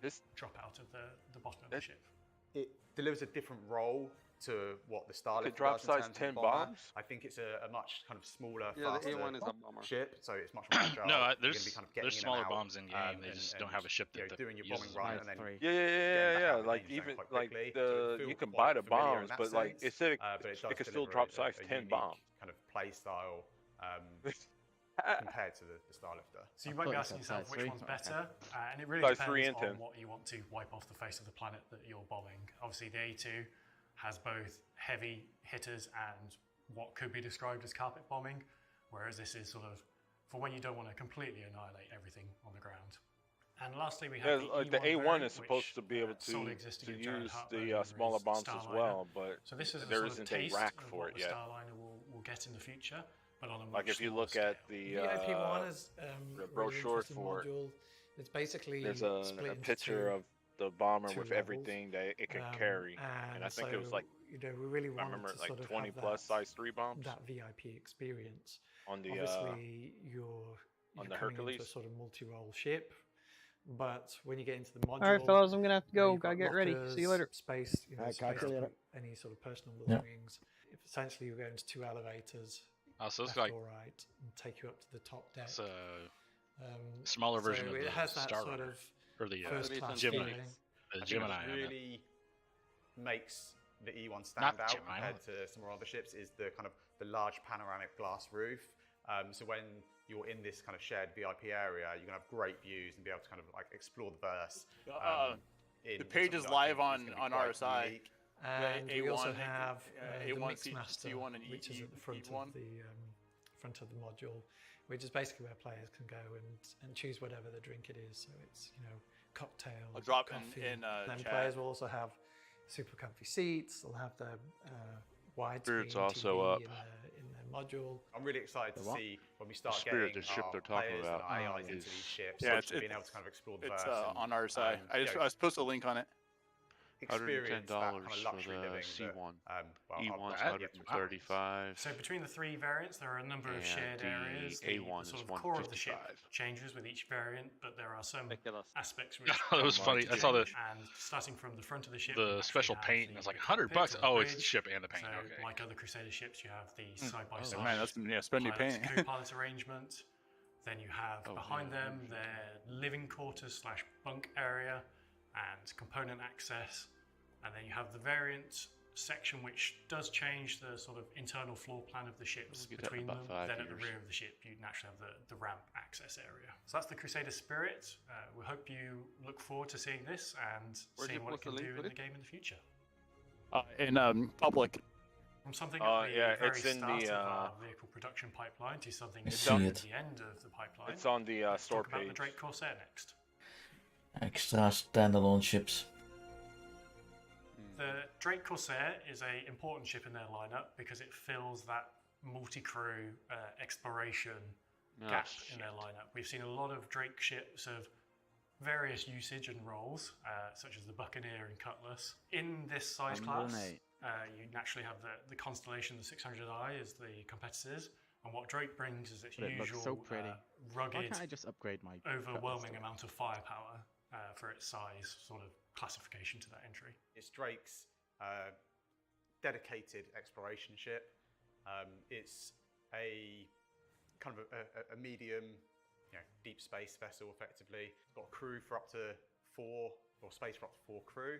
This drop out of the bottom of the ship. It delivers a different role to what the Starlift It drops does in size terms of 10 bomber. bombs? I think it's a much kind of smaller, Yeah, the faster A1 is a bomber. ship, so it's much more agile. No, You're gonna there's be kind of getting in and smaller out, bombs in game. They just don't have a ship you know, that doing your uses bombing run them. and then Yeah. getting back out Like of the danger zone even quite like quickly. So it you feels can quite buy the familiar in bombs, that but like sense, instead but it it does can still deliver drop a size 10 unique bombs. kind of play style compared to the Starlifter. So you might be asking yourself which one's better, and it really Size 3 depends and on 10. what you want to wipe off the face of the planet that you're bombing. Obviously, the A2 has both heavy hitters and what could be described as carpet bombing, whereas this is sort of for when you don't want to completely annihilate everything on the ground. And lastly, we have The A1 variant, is supposed which, to be able solely to existing in Jared use Hart the version smaller is bombs as Starliner. well, but So this is a there sort of isn't a taste rack of for what it the yet. Starliner will get in the future, but on a much Like if you smaller look scale. at the VIP1 is the really brochure interesting for it, module. It's basically there's split a into picture two- of the bomber two with levels. everything that it could carry, and I think it was so, like you know, we really I wanted remember to like sort of 20 have plus that, size 3 bombs that VIP experience. on the Obviously, you're on the coming into a Hercules. sort of multi-role ship, but when you get into the module, All right, fellas, I'm gonna have to where go. you've Gotta got get ready. lockers, See you later. Space, you know, Alright, space catch you to later. put any sort of personal Yeah. belongings. If essentially you're going to two elevators, Oh, so it's left like or right, and take you up to the top deck. it's a smaller version so of it the has that Star sort Runner, of or the first-class Gemini. feeling. The I think Gemini. what I meant. really makes the E1 stand Not out Gemini. compared to some of our other ships is the kind of the large panoramic glass roof. So when you're in this kind of shared VIP area, you're gonna have great views and be able to kind of like explore the verse. The page is live on RSI. And we also A1, have the A1, Mixmaster, C1, and which is at the front E1. of the module, which is basically where players can go and choose whatever the drink it is. So it's, you know, cocktails, I'll drop coffee. in then chat. players will also have super comfy seats. They'll have the widescreen Spirit's TV also up. in their module. I'm really excited to The what? see when we start The Spirit, getting the ship our they're talking players about, and AIs into is- these ships, Yeah, and being able to kind of explore the it's verse. on RSI. I just posted a link on it. experience that kind of $110 luxury for the living. C1. E1's $135. So between the three variants, there are a number of shared areas. The A1 sort is of core of the ship $155. changes with each variant, but there are some aspects which That was funny. I saw the and starting from the front of the ship, special paint, and I was like, $100 bucks. Oh, it's the ship and the paint. So, okay. like other Crusader ships, you have the side-by-side Oh, man, that's spend new paint. co-pilot arrangement. Then you have behind them their living quarters / bunk area and component access. And then you have the variant section, which does change the sort of internal floor plan of the ships between them. Then at the rear of the ship, you naturally have the ramp access area. So that's the Crusader Spirit. We hope you look forward to seeing this and seeing what it can do in the game in the future. In public. From something at the very it's in start the of our vehicle production pipeline to something at see it. the end of the pipeline. It's on the Let's store talk about page. the Drake Corsair next. Extra standalone ships. The Drake Corsair is an important ship in their lineup because it fills that multi-crew exploration gap in their lineup. We've seen a lot of Drake ships of various usage and roles, such as the Buccaneer and Cutlass. In this size class, you naturally have the Constellation, the 600i as the competitors, and what Drake brings is its usual rugged, Why can't I just upgrade my overwhelming amount of firepower for its size sort of classification to that entry. It's Drake's dedicated exploration ship. It's a kind of a medium, deep space vessel, effectively. It's got a crew for up to 4, or space for up to 4 crew.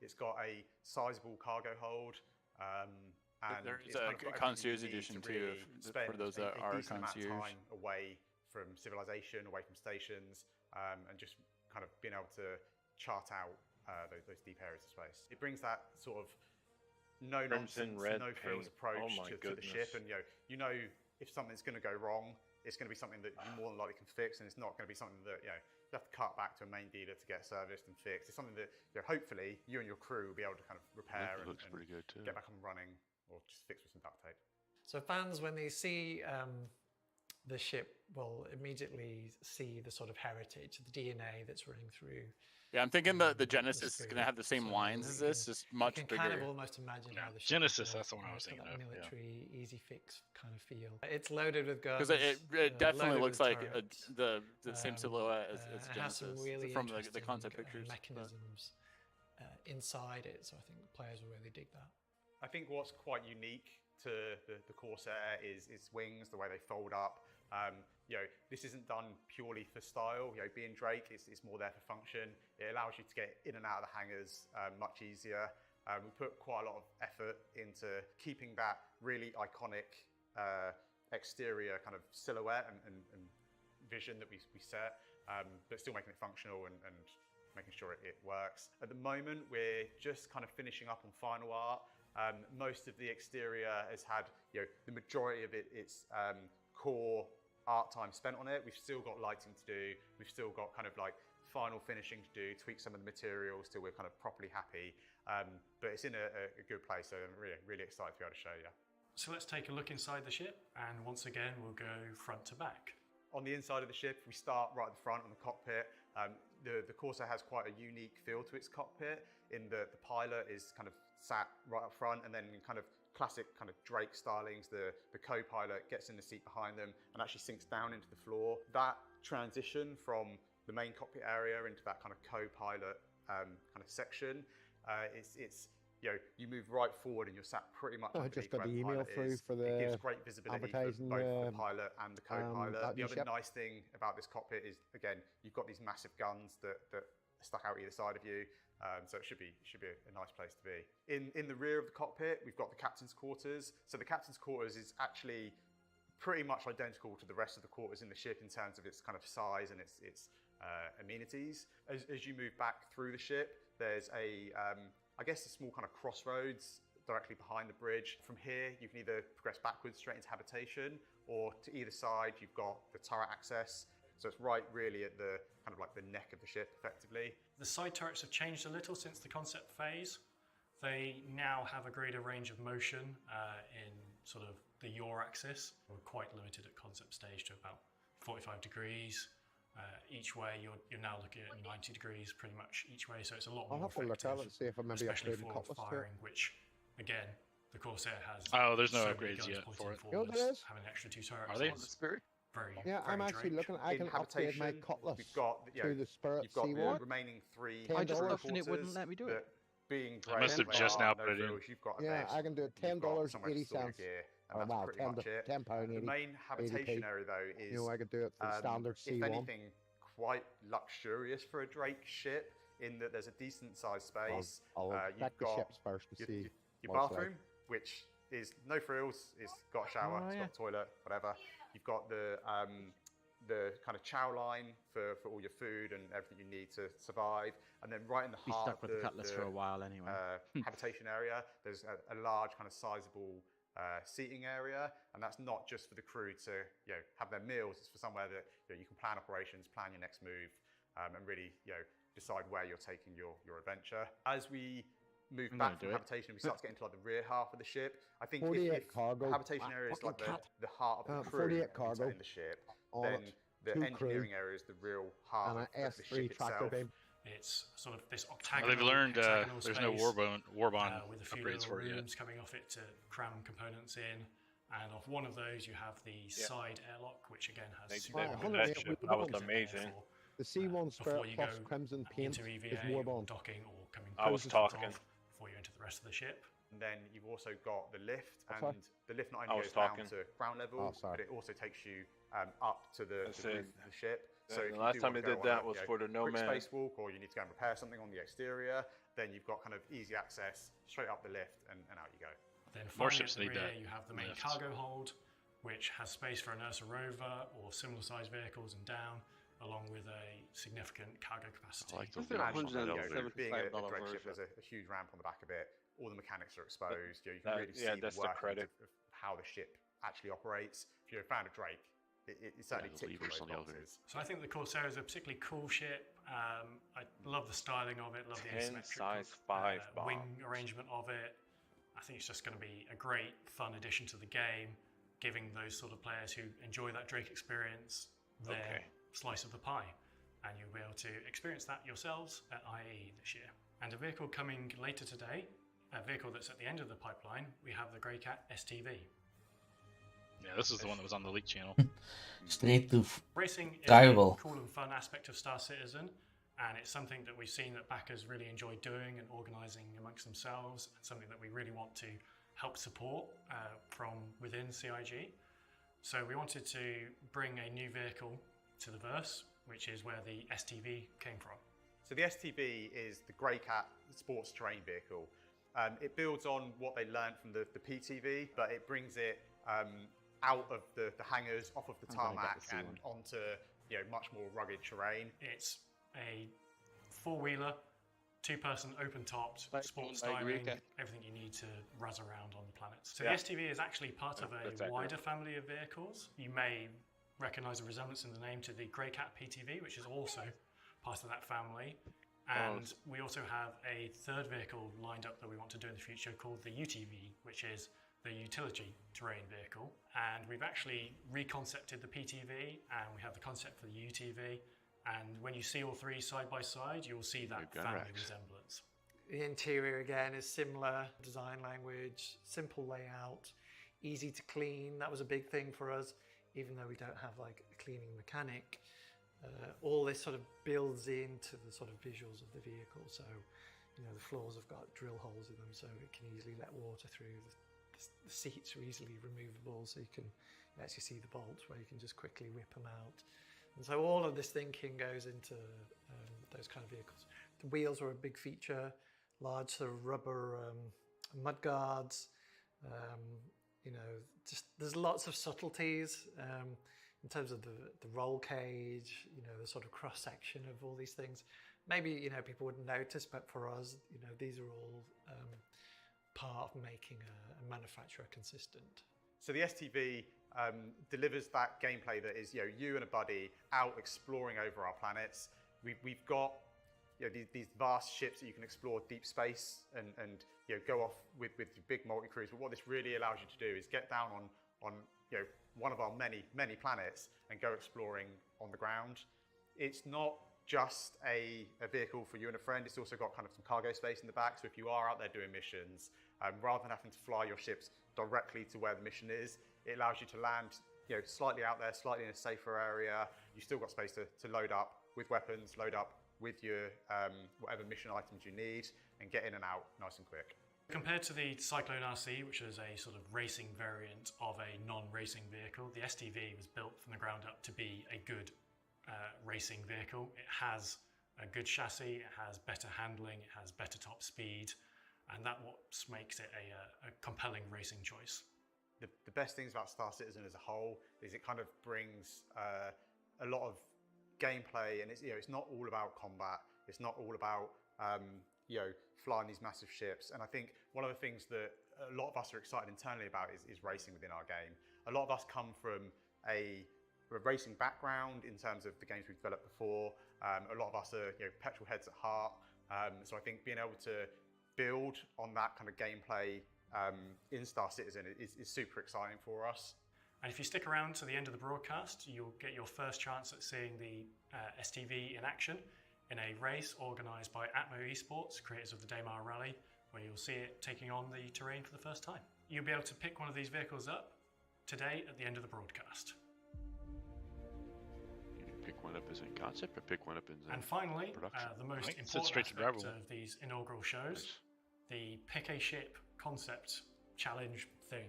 It's got a sizable cargo hold. And there is it's a kind of got concierge everything you need edition to too, really for those spend that a are decent amount of concierge. time away from civilization, away from stations, and just kind of being able to chart out those deep areas of space. It brings that sort of no nonsense, no frills approach to the ship, and you know if something's going to go wrong, it's going to be something that you more than likely can fix, and it's not going to be something that you have to cut back to a main dealer to get serviced and fixed. It's something that hopefully you and your crew will be able to kind of repair and pretty good too. Get back up and running, or just fix with some duct tape. So fans, when they see the ship, will immediately see the sort of heritage, the DNA that's running through. Yeah, I'm thinking the Genesis is going to have the same lines as this, just much bigger. You can kind of almost imagine how the ship Genesis, that's the one I was thinking that of. military, easy fix kind of feel. It's loaded with guns. Because it definitely looks like the same silhouette as it has Genesis some really from the concept pictures. mechanisms inside it, so I think players will really dig that. I think what's quite unique to the Corsair is its wings, the way they fold up. This isn't done purely for style. Being Drake, it's more there for function. It allows you to get in and out of the hangars much easier. We put quite a lot of effort into keeping that really iconic exterior kind of silhouette and vision that we set, but still making it functional and making sure it works. At the moment, we're just kind of finishing up on final art. Most of the exterior has had, the majority of its core art time spent on it. We've still got lighting to do. We've still got kind of like final finishing to do, tweak some of the materials till we're kind of properly happy. But it's in a good place, so I'm really excited to be able to show you. So let's take a look inside the ship, and once again, we'll go front to back. On the inside of the ship, we start right at the front on the cockpit. The Corsair has quite a unique feel to its cockpit in that the pilot is kind of sat right up front, and then kind of classic kind of Drake stylings, the co-pilot gets in the seat behind them and actually sinks down into the floor. That transition from the main cockpit area into that kind of co-pilot kind of section, you move right forward and you're sat pretty much I just got the email through for the it gives great visibility for advertising both the pilot and the co-pilot. The other ship. nice thing about this cockpit is, again, you've got these massive guns that stuck out either side of you. So it should be a nice place to be. In the rear of the cockpit, we've got the captain's quarters. So the captain's quarters is actually pretty much identical to the rest of the quarters in the ship in terms of its kind of size and its amenities. As you move back through the ship, there's a small kind of crossroads directly behind the bridge. From here, you can either progress backwards straight into habitation, or to either side, you've got the turret access. So it's right really at the kind of like the neck of the ship, effectively. The side turrets have changed a little since the concept phase. They now have a greater range of motion in sort of the yaw axis. We're quite limited at concept stage to about 45 degrees. each way. You're now looking at 90 degrees pretty much each way, so it's a lot I'll more have to look effective, at it and see if I maybe especially upgraded for Cutlass to it. firing, which again the Corsair has. Oh, there's no so many upgrades guns yet pointing for it. You know what forwards, there is? having an extra 2 turrets. Are they? is Very, Yeah, very I'm actually Drake. looking. I can upgrade my habitation, Cutlass we've got, to the Spirit you've got the C1. remaining 3 I just $10. looked and it wouldn't let me do it. Being I must have Drake, just they now are put it in. frills, You've got a Yeah, bed, I can do it. you've got $10, somewhere to 80 store your cents. gear, and Oh that's wow, pretty much it. £10, The main habitation 80p. area though is, You know, I could do it for the standard if C1. anything, quite luxurious for a Drake ship in that there's a decent sized space. I'll You've check the got ships first to see your what it's bathroom, which is no frills. It's got a shower, it's got a toilet, whatever. You've got the kind of chow line for all your food and everything you need to survive. And then right in the Be heart stuck with the Cutlass for a while anyway. Habitation area, there's a large kind of sizable seating area, and that's not just for the crew to have their meals. It's for somewhere that you can plan operations, plan your next move, and really decide where you're taking your adventure. As we move back from habitation, we start to get into like the rear half of the ship. I think if cargo. the habitation area is like the heart of the crew 48 cargo in the ship, then the engineering area is the real heart and of an the S3 ship tracker itself. beam. It's sort of this Well, octagonal. they've learned hexagonal there's no space, Warbond with a few upgrades little for it yet. rooms coming off it to cram components in. And off one of those, you have the side airlock, which again has. That was amazing. The C1 Spirit plus Crimson paint into EVA, is Warbond. docking, or coming. I was talking. Before you enter the rest of the ship. And then you've also got the lift, sorry? and the lift not only goes down to ground level, but it also takes you up to the roof of the ship. So if the you last do time want I to did go on that a, was for the quick Nomad. spacewalk, or you need to go and repair something on the exterior, then you've got kind of easy access straight up the lift, and out you go. Then More finally ships at the need rear, that. you have the main Lifts. cargo hold, which has space for an Ursa rover or similar sized vehicles and down, along with a significant cargo capacity. like the Being a $175 Drake ship, version. there's a huge ramp on the back of it. All the mechanics are exposed. You can That- really yeah, see that's the the workings credit. of how the ship actually operates. If you're a fan of Drake, it certainly the ticks levers those on the elevator. boxes. So I think the Corsair is a particularly cool ship. I love the styling of it, love the 10 asymmetric size 5 bomb. wing arrangement of it. I think it's just going to be a great, fun addition to the game, giving those sort of players who enjoy that Drake experience their slice of the pie. And you'll be able to experience that yourselves at IAE this year. And a vehicle coming later today, a vehicle that's at the end of the pipeline, we have the Greycat STV. Yeah, this is the one that was on the leak channel. Straight to Racing is drivable. a cool and fun aspect of Star Citizen, and it's something that we've seen that backers really enjoy doing and organising amongst themselves, and something that we really want to help support from within CIG. So we wanted to bring a new vehicle to the verse, which is where the STV came from. So the STV is the Greycat sports terrain vehicle. It builds on what they learned from the PTV, but it brings it out of the hangars, off of the tarmac, and onto much more rugged terrain. It's a four-wheeler, two-person open-topped, sports styling, everything you need to razz around on the planets. So the STV is actually part of a wider family of vehicles. You may recognise a resemblance in the name to the Greycat PTV, which is also part of that family. And we also have a third vehicle lined up that we want to do in the future called the UTV, which is the utility terrain vehicle. And we've actually reconcepted the PTV, and we have the concept for the UTV. And when you see all three side by side, you'll see that family resemblance. The interior again is similar, design language, simple layout, easy to clean. That was a big thing for us, even though we don't have like a cleaning mechanic. All this sort of builds into the sort of visuals of the vehicle. So, the floors have got drill holes in them, so it can easily let water through. The seats are easily removable, so you can actually see the bolts where you can just quickly whip them out. And so all of this thinking goes into those kind of vehicles. The wheels are a big feature, large sort of rubber mud guards. Just there's lots of subtleties in terms of the roll cage, the sort of cross section of all these things. Maybe people wouldn't notice, but for us, these are all part of making a manufacturer consistent. So the STV delivers that gameplay that is you and a buddy out exploring over our planets. We've got these vast ships that you can explore deep space and go off with your big multi-crews. But what this really allows you to do is get down on one of our many planets and go exploring on the ground. it's not just a vehicle for you and a friend. It's also got kind of some cargo space in the back. So if you are out there doing missions, rather than having to fly your ships directly to where the mission is, it allows you to land, you know, slightly out there, slightly in a safer area. You still got space to load up with weapons, load up with your whatever mission items you need, and get in and out nice and quick. Compared to the Cyclone RC, which is a sort of racing variant of a non-racing vehicle, the STV was built from the ground up to be a good racing vehicle. It has a good chassis, it has better handling, it has better top speed, and that's what makes it a compelling racing choice. The best things about Star Citizen as a whole is it kind of brings a lot of gameplay, and it's, you know, it's not all about combat. It's not all about you know, flying these massive ships. And I think one of the things that a lot of us are excited internally about is racing within our game. A lot of us come from a racing background in terms of the games we've developed before. A lot of us are, you know, petrol heads at heart. So I think being able to build on that kind of gameplay in Star Citizen is super exciting for us. And if you stick around to the end of the broadcast, you'll get your first chance at seeing the STV in action in a race organised by Atmo Esports, creators of the Daymar Rally, where you'll see it taking on the terrain for the first time. You'll be able to pick one of these vehicles up today at the end of the broadcast. You can pick one up as in concept or pick one up in And finally, production. The most important aspect of these inaugural shows, the Pick a Ship concept challenge thing.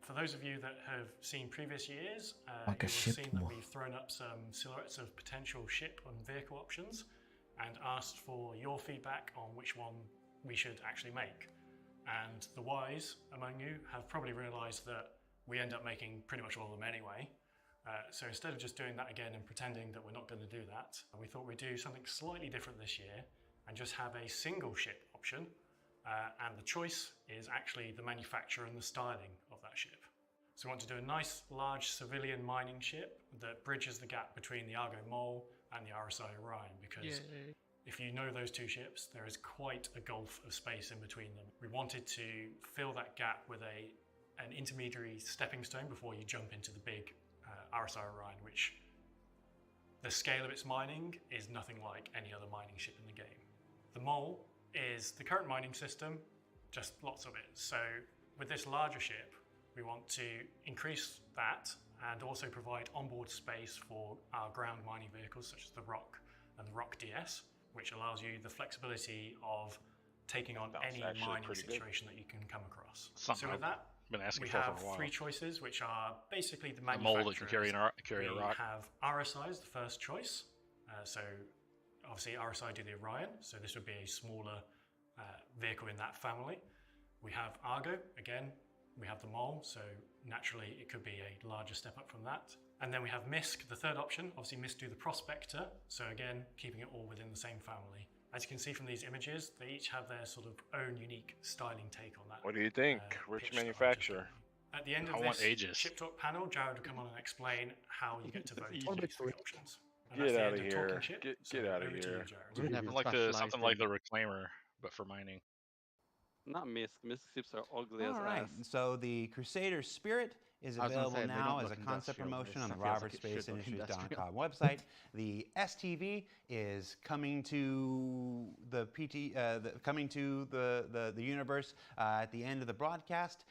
For those of you that have seen previous years, you'll have seen that we've thrown up some silhouettes of potential ship and vehicle options and asked for your feedback on which one we should actually make. And the wise among you have probably realised that we end up making pretty much all of them anyway. So instead of just doing that again and pretending that we're not going to do that, we thought we'd do something slightly different this year and just have a single ship option. And the choice is actually the manufacturer and the styling of that ship. So we want to do a nice large civilian mining ship that bridges the gap between the Argo Mole and the RSI Orion, because if you know those two ships, there is quite a gulf of space in between them. We wanted to fill that gap with an intermediary stepping stone before you jump into the big RSI Orion, which the scale of its mining is nothing like any other mining ship in the game. The Mole is the current mining system, just lots of it. So with this larger ship, we want to increase that and also provide onboard space for our ground mining vehicles such as the Rock and the Rock DS, which allows you the flexibility of taking on any mining situation that you can come across. Something so with that, we have three choices, which are basically the a manufacturers. mole that can carry a rock. We have RSI as the first choice. So obviously RSI do the Orion, so this would be a smaller vehicle in that family. We have Argo, again, we have the Mole, so naturally it could be a larger step up from that. And then we have MISC, the third option. Obviously MISC do the Prospector, so again, keeping it all within the same family. As you can see from these images, they each have their sort of own unique styling take on that. What do you think? Which manufacturer? At the end of this Ship Talk panel, Jared will come on and explain how you get to vote on these three options. Get out of here. Get out of here. Something like the Reclaimer, but for mining. Not MISC. MISC ships are ugly as All right. ass. So the Crusader Spirit is available now as a concept promotion on the RobertSpaceIndustries.com website. The STV is coming to the universe at the end of the broadcast,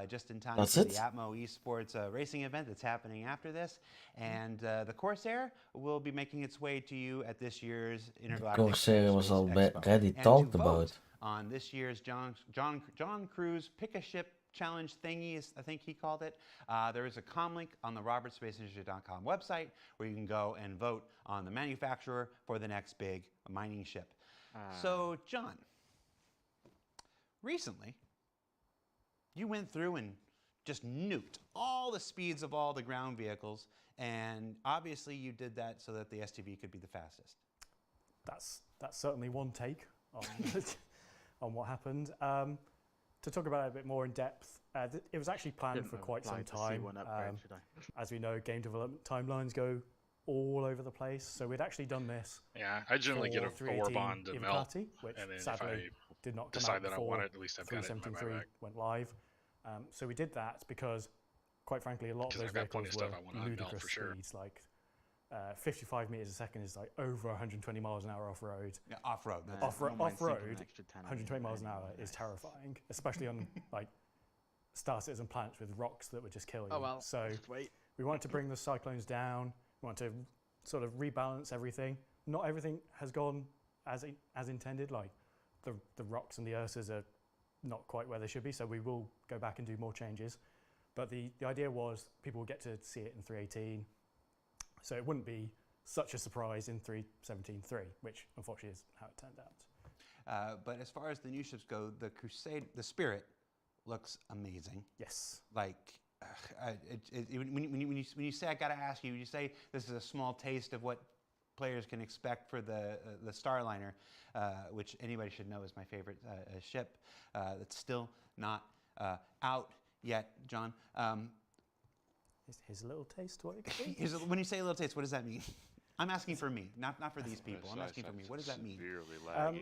just in time for the Atmo Esports racing event that's happening after this. And the Corsair will be making its way to you at this year's Intergalactic Corsair was already talked about. On this year's John Cruise Pick a Ship Challenge thingy, I think he called it. There is a comlink on the RobertSpaceIndustries.com website where you can go and vote on the manufacturer for the next big mining ship. So, John, recently you went through and just nuked all the speeds of all the ground vehicles, and obviously you did that so that the STV could be the fastest. That's certainly one take on on what happened. To talk about it a bit more in depth, it was actually planned for quite some time. As we know, game development timelines go all over the place, so we'd actually done this. Yeah, I generally get a warbond to melt, which and then sadly did not come out before 373 went live. So we did that because, quite frankly, a lot of those vehicles were ludicrous speeds, like 55 meters a second is like over 120 miles an hour off-road. Yeah, off-road. Off-road, 120 miles an hour is terrifying, especially on like Star Citizen planets with rocks that would just kill you. Oh well. So we wanted to bring the cyclones down. We want to sort of rebalance everything. Not everything has gone as intended. Like the rocks and the Ursas are not quite where they should be. So we will go back and do more changes. But the idea was people would get to see it in 3.18. So it wouldn't be such a surprise in 3.17.3, which unfortunately is how it turned out. But as far as the new ships go, the Spirit looks amazing. Yes. Like, when you say, I gotta ask you, you say this is a small taste of what players can expect for the Starliner, which anybody should know is my favorite ship. That's still not out yet, John. His little taste, what it could be? When you say a little taste, what does that mean? I'm asking for me, not for these people. I'm asking for me. What does that mean?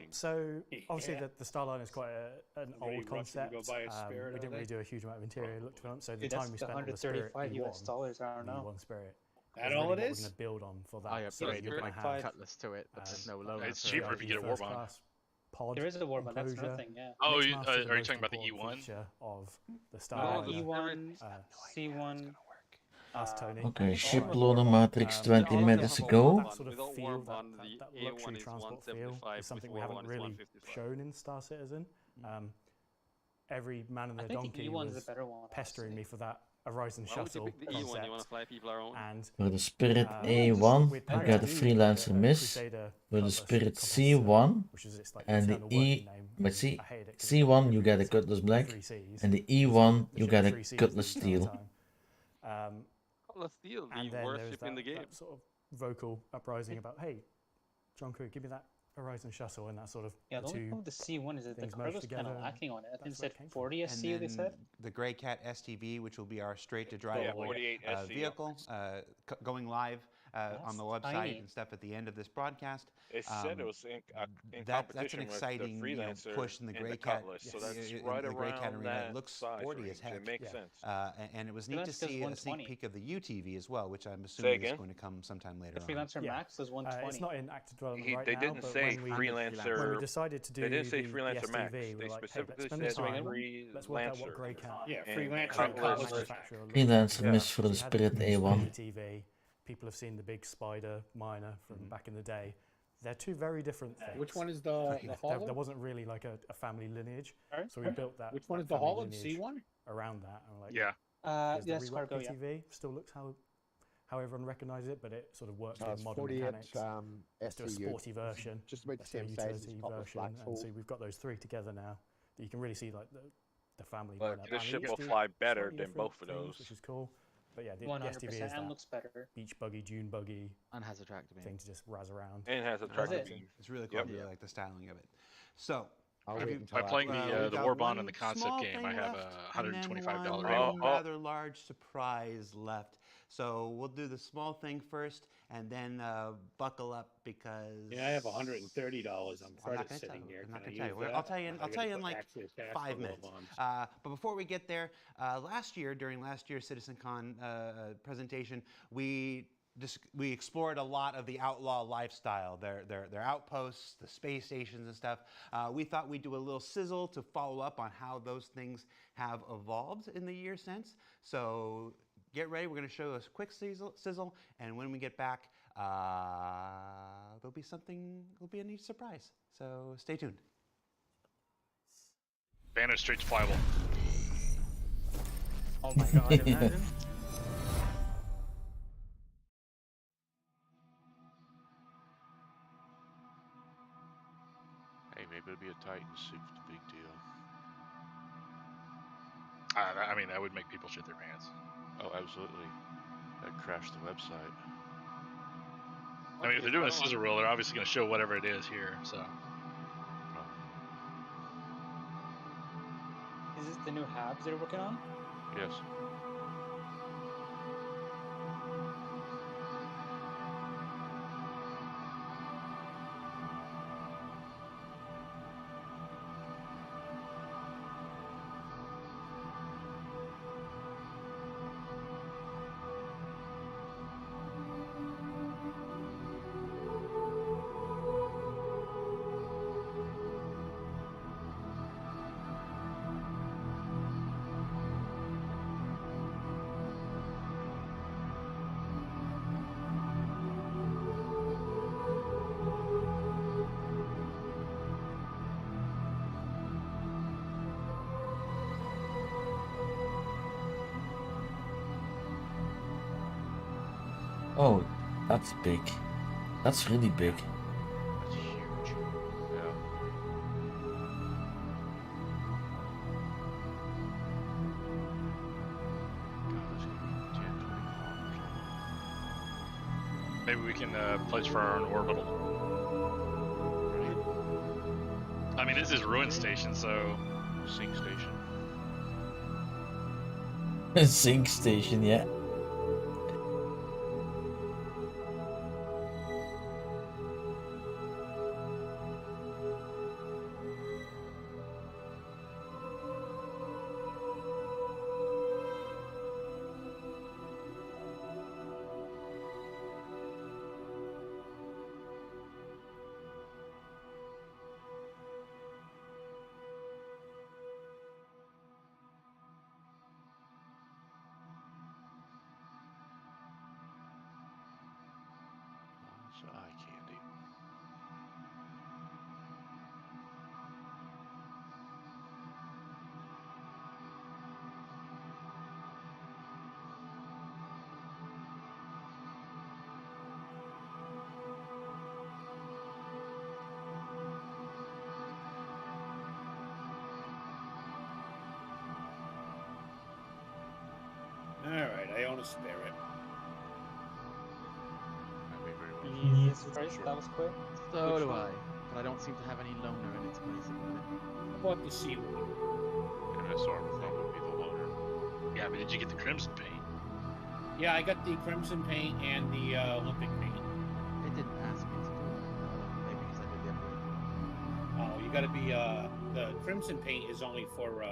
So obviously the Starliner is quite an old concept. We didn't really do a huge amount of interior look development, so the time we spent on the Spirit $135 I don't know. E1 Spirit. That all it is? We're going to build on for that. Oh yeah, so but you're going to have cutlass to it, but there's no logo. It's cheaper if you get a Warbond. Pod there is a Warbond, that's enclosure. nothing, yeah. Oh, are you talking about the E1? Of the Starliner. E1, C1. Ask Tony. Okay, shiploader matrix 20 minutes ago. That sort of feel, that luxury transport feel is something we haven't really shown in Star Citizen. Every man and their donkey was pestering me for that Horizon shuttle concept. And for the Spirit A1, you get the Freelancer Miss. For the Spirit C1 and the C1 you get a Cutlass Black, and the E1 you get a Cutlass Steel. And then there's that sort of vocal uprising about, hey, John Crew, give me that Horizon shuttle, and that sort of the only problem with the C1 is that the cargo's kind of lacking on it. I think it said 40 SC, they said. The Grey Cat STV, which will be our straight-to-drive vehicle, going live on the website and stuff at the end of this broadcast. It said it was in that's competition an exciting with the Freelancer push in the Grey and the Cat. Cutlass, so that's right around that it looks size sporty range. as heck. It makes sense. And it was neat to see a sneak peek of the UTV as well, which I'm Say assuming is again? going to come sometime later The Freelancer Max is 120. It's not in active development right They now, didn't but say when Freelancer. when we decided to do They didn't say the Freelancer Max. STV, we They were like, hey, specifically let's spend said the time, let's work out what Grey Cat Freelancer and Cutlass. Freelancer Miss for the Spirit A1. TV. People have seen the big Spider Minor from back in the day. They're two very different things. Which one is the Hauler? There wasn't really like a family lineage, so we built that. Which one is that the family Hauler? lineage C1? around that. And we're like, yeah. here's Yes, the cargo, reworked PTV. Still looks how everyone recognises it, but it sort of works with modern 48 mechanics. Let's do a SCU. sporty version. Just about the let's do a same size as utility Cutlass version, Black and Hole. so we've got those three together now. That you can really see like the family. But lineup. this And ship each will do fly better slightly than different both of things, those. which is cool. But yeah, the 100% STV is and that looks better. beach buggy, dune buggy, and has a tractor beam thing to just razz around. And has a tractor beam. It's really cool. I really like the styling of it. So, by playing the Warbond and the concept game, I have $125 rating. Rather large surprise left. So we'll do the small thing first, and then buckle up because Yeah, I have $130. I'm credit sitting here. I'm not gonna tell you. I'll tell you in like 5 minutes. But before we get there, during last year's Citizencon presentation, we explored a lot of the outlaw lifestyle, their outposts, the space stations and stuff. We thought we'd do a little sizzle to follow up on how those things have evolved in the year since. So get ready. We're going to show a quick sizzle, and when we get back, there'll be a neat surprise. So stay tuned. Ventus straight to flyable. Oh my god, imagine. Hey, maybe it'll be a Titan suit. Big deal. I mean, that would make people shit their pants. Oh, absolutely. That crashed the website. I mean, if they're doing a scissor roll, they're obviously going to show whatever it is here, so. Is this the new HABs they're working on? Yes. Oh, that's big. That's really big. That's huge. Yeah. Maybe we can place for our own orbital. I mean, this is Ruin Station, so... Sync Station. Sync Station, yeah. That's eye candy. All right, I own a Spirit. Jesus Christ, that was quick. So do I, but I don't seem to have any loner in its place at the minute. I bought the Sea one. MSR would be the loader. Yeah, but did you get the Crimson paint? Yeah, I got the Crimson paint and the Olympic paint. It didn't ask me to do it. Maybe because I did the other way. Oh, you gotta be, the Crimson paint is only for,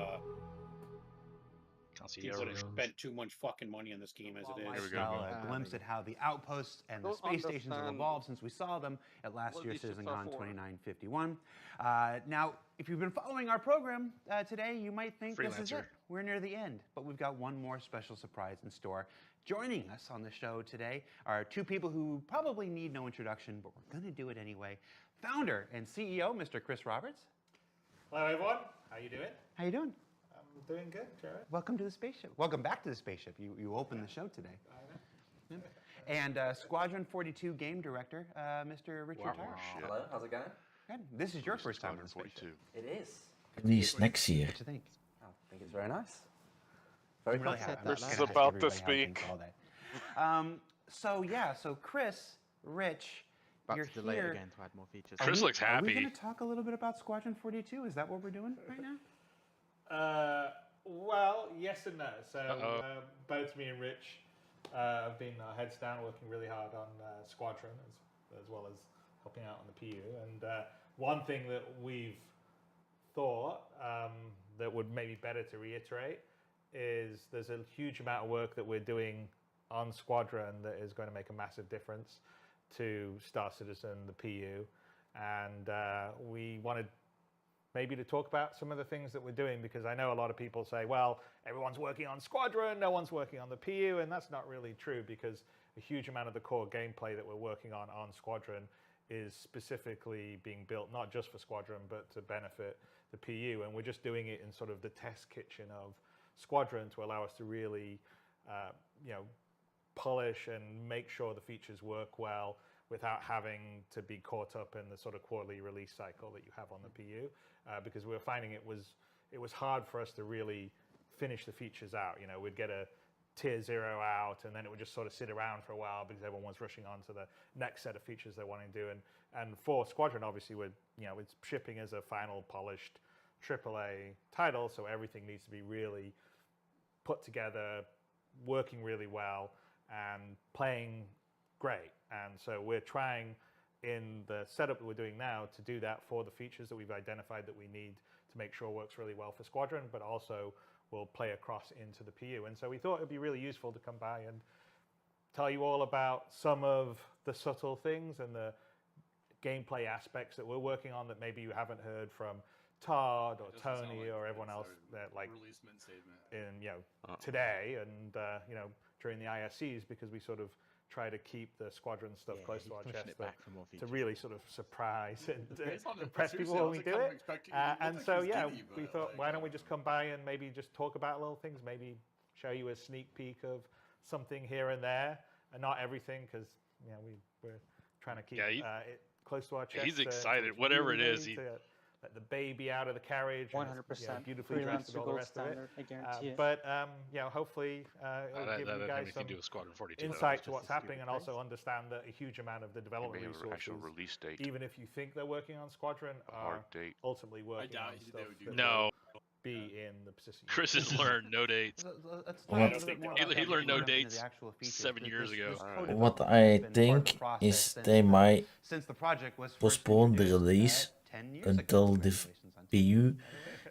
people that have spent too much fucking money on this game as it is. A glimpse at how the outposts and the space stations have evolved since we saw them at last year's Citizencon 2951. Now, if you've been following our program today, you might think this is it. We're near the end, but we've got one more special surprise in store. Joining us on the show today are two people who probably need no introduction, but we're going to do it anyway. Founder and CEO, Mr. Chris Roberts. Hello, everyone. How you doing? How you doing? I'm doing good, Jared. Welcome to the spaceship. Welcome back to the spaceship. You opened the show today. I know. And Squadron 42 game director, Mr. Richard Tyler. Hello, how's it going? Good. This is your first time on the spaceship. It is. Release next year. What do you think? I think it's very nice. Very really cool. Chris is about to speak. So Chris, Rich, you're to delay here. it again to add more features. Chris looks Are we happy. going to talk a little bit about Squadron 42? Is that what we're doing right now? Well, yes and no. So both me and Rich have been our heads down working really hard on Squadron as well as helping out on the PU. And one thing that we've thought that would maybe better to reiterate is there's a huge amount of work that we're doing on Squadron that is going to make a massive difference to Star Citizen, the PU. And we wanted maybe to talk about some of the things that we're doing, because I know a lot of people say, well, everyone's working on Squadron, no one's working on the PU, and that's not really true, because a huge amount of the core gameplay that we're working on Squadron is specifically being built not just for Squadron, but to benefit the PU, and we're just doing it in sort of the test kitchen of Squadron to allow us to really, polish and make sure the features work well without having to be caught up in the sort of quarterly release cycle that you have on the PU, because we were finding it was hard for us to really finish the features out. You know, we'd get a tier 0 out, and then it would just sort of sit around for a while because everyone was rushing on to the next set of features they wanted to do. And for Squadron, obviously, it's shipping as a final polished AAA title, so everything needs to be really put together, working really well, and playing great. And so we're trying in the setup that we're doing now to do that for the features that we've identified that we need to make sure works really well for Squadron, but also will play across into the PU. And so we thought it'd be really useful to come by and tell you all about some of the subtle things and the gameplay aspects that we're working on that maybe you haven't heard from Todd or Tony or everyone else that today and during the ISCs, because we sort of try to keep the Squadron stuff close to our chest to really sort of surprise and impress people when we do it. And so, we thought, why don't we just come by and maybe just talk about little things, maybe show you a sneak peek of something here and there. not everything, because we're trying to keep it close to our chest. He's excited. Whatever it is, let the baby out of the carriage. 100%. Beautifully dressed and all the rest of it. I guarantee it. But hopefully it'll give you guys some insight to what's happening, and also understand that a huge amount of the development resources, release date. even if you think they're working on Squadron, are ultimately working on stuff that no. be in the persistent. Chris has learned no dates. He learned no dates 7 years ago. What I think is they might postpone the release until the PU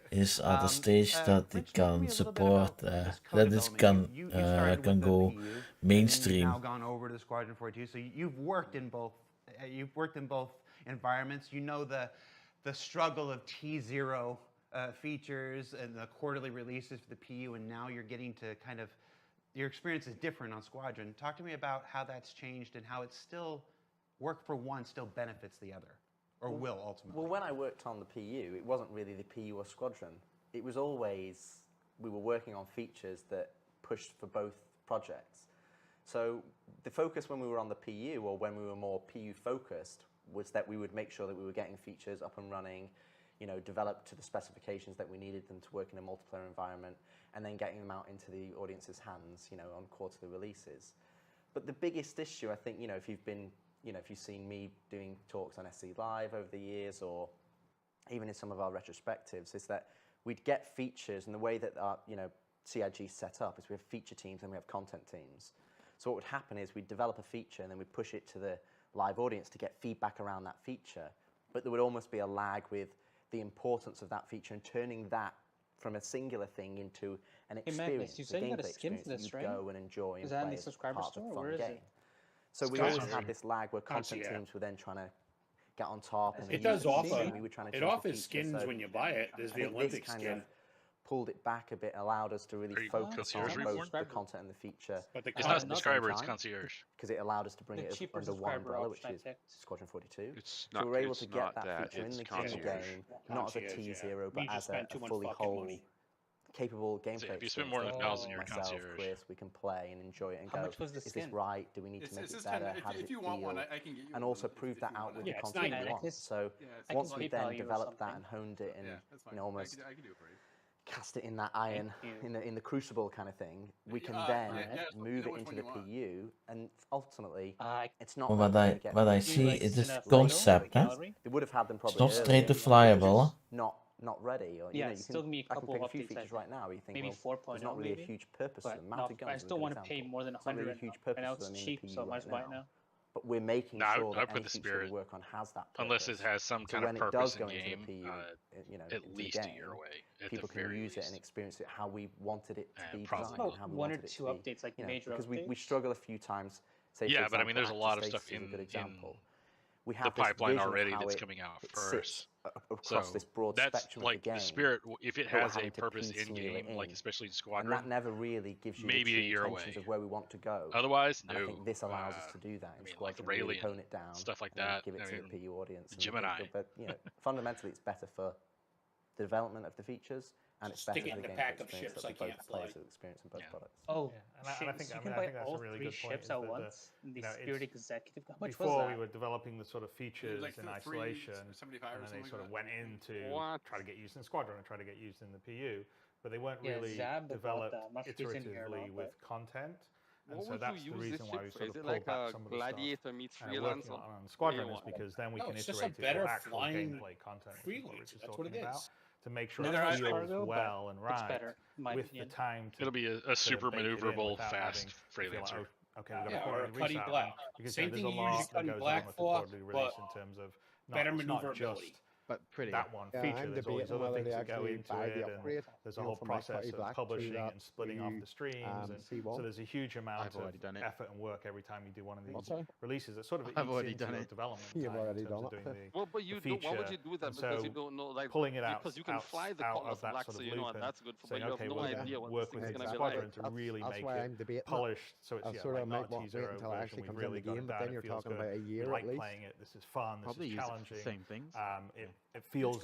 is at a stage that it can support, that it can go mainstream. You've now gone over to Squadron 42, so you've worked in both. You've worked in both environments. You know the struggle of T0 features and the quarterly releases for the PU, and now you're getting to kind of, your experience is different on Squadron. Talk to me about how that's changed and how it's still, work for one still benefits the other, or will ultimately. Well, when I worked on the PU, it wasn't really the PU or Squadron. It was always, we were working on features that pushed for both projects. So the focus when we were on the PU, or when we were more PU focused, was that we would make sure that we were getting features up and running, developed to the specifications that we needed them to work in a multiplayer environment, and then getting them out into the audience's hands, on quarterly releases. But the biggest issue, I think, if you've been, if you've seen me doing talks on SC Live over the years, or even in some of our retrospectives, is that we'd get features, and the way that our, CIG is set up is we have feature teams and we have content teams. So what would happen is we'd develop a feature and then we'd push it to the live audience to get feedback around that feature, but there would almost be a lag with the importance of that feature and turning that from a singular thing into an experience, you said you got a skin for this, right? Go and enjoy and is that play in the as subscriber part store, of the or fun where is game. it? So we always had this lag where content teams were then trying to get on top. And it does offer. We were trying to it offers skins when you buy it. There's the Olympic skin. Pulled it back a bit, allowed us to really focus on both the content and the feature. But it's not subscriber, it's concierge. Because it allowed us to bring it under one umbrella, which is Squadron 42. So we were able to get that feature in the game, not as a T0, but as a fully whole, capable gameplay. If you spend more than 1,000, you're concierge. Chris, we can play and enjoy it and How go, much was the is skin? this right? Do we need to make it better? How does it feel? And also prove that out with the content we want. So once we then developed that and honed it and almost cast it in that iron, in the crucible kind of thing, we can then move it into the PU, and ultimately, it's not. What I see is this concept, They would have had them probably. It's not straight to flyable. Not ready, or yeah, still give me a couple of a few updates. features right now. You think maybe 4.0. There's not really a huge purpose to them. Mounted guns, I still want to pay more than 100. Really huge purpose and now it's cheap, so I might as well buy it now. But we're making sure that any feature we work on has that purpose. Unless it has some kind of purpose in game, at least a year away. People can use it and experience it how we wanted it to be designed. How we one or wanted it two to updates, like major because updates. we struggle a few times. Say, yeah, but I mean, there's a lot of stuff in we have the pipeline already that's coming out first. Across this broad that's spectrum like of the game. The spirit, if it has a purpose in game, like especially Squadron, and that never really gives you maybe the a year away of where we want to go. Otherwise, and I think this allows us to do that in Squadron, like really tone it down, stuff like that. Give it to the PU audience. Gemini. But fundamentally, it's better for the development of the features, and it's better for the game experience that both players will experience in both products. Oh, and I think that's a really good point. Ships at once. The Spirit Executive. How much was before that? we were developing the sort of features in isolation, and then they sort of went into try to get used in Squadron and try to get used in the PU, but they weren't really developed iteratively with content. And so that's the reason why we sort of pulled back some of the stuff working on Squadron, is because then we can iterate it with actual gameplay content, which is what Rich is talking about, to make sure it feels well and right with the time to. It'll be a super maneuverable, fast freelancer. Okay, we've got a quarterly release because there's a lot that goes on with the quarterly release in terms of not just that one feature. There's all these other things that go into it, and there's a whole process of publishing and splitting off the streams, and so there's a huge amount of effort and work every time you do one of these releases. It sort of eats into the development time in terms of doing the feature. Why would you do that? Because you don't know, like, pulling it out, because you can fly the of that Black sort of Sea, loop, that's good for, saying, but you have no idea what work this with thing's going to be Squadron like. to really make it polished, so it's like not a T0 version. We've really got it down. It feels good. We like playing it. This is fun. This is challenging. Same things. It feels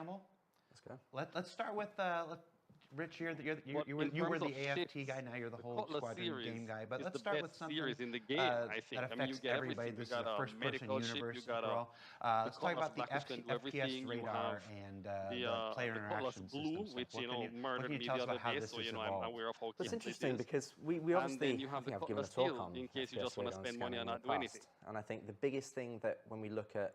preamble. Let's go. Let's start with Rich. You were the AFT guy. Now you're the whole squadron game guy. But let's start with something in the game, I think. that affects everybody. This is a first-person universe. Let's talk about the FPS radar and the player interaction system. Which murdered me the other day, so I'm aware of how it's interesting because we obviously have given a talk on in case you just want to spend money and not do anything. And I think the biggest thing that when we look at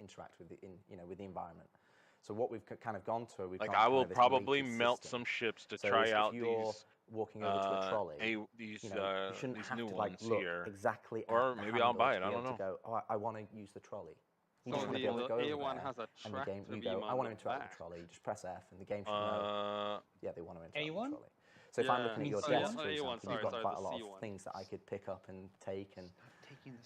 interact with with the environment. So what we've kind of gone to, like I will probably melt some ships to try out these. Walking over to a trolley, these you shouldn't these have new to ones look here, exactly or at the maybe I'll buy it. I don't know. To go, oh, I want to use the trolley. You So just want to be able to go over A1 there, has a and the game, you go, I want to interact with the trolley. You just press F, and the game should know. Yeah, they want to interact with the trolley. So if I'm looking at your desk, for example, you've got quite a lot of things that I could pick up and take and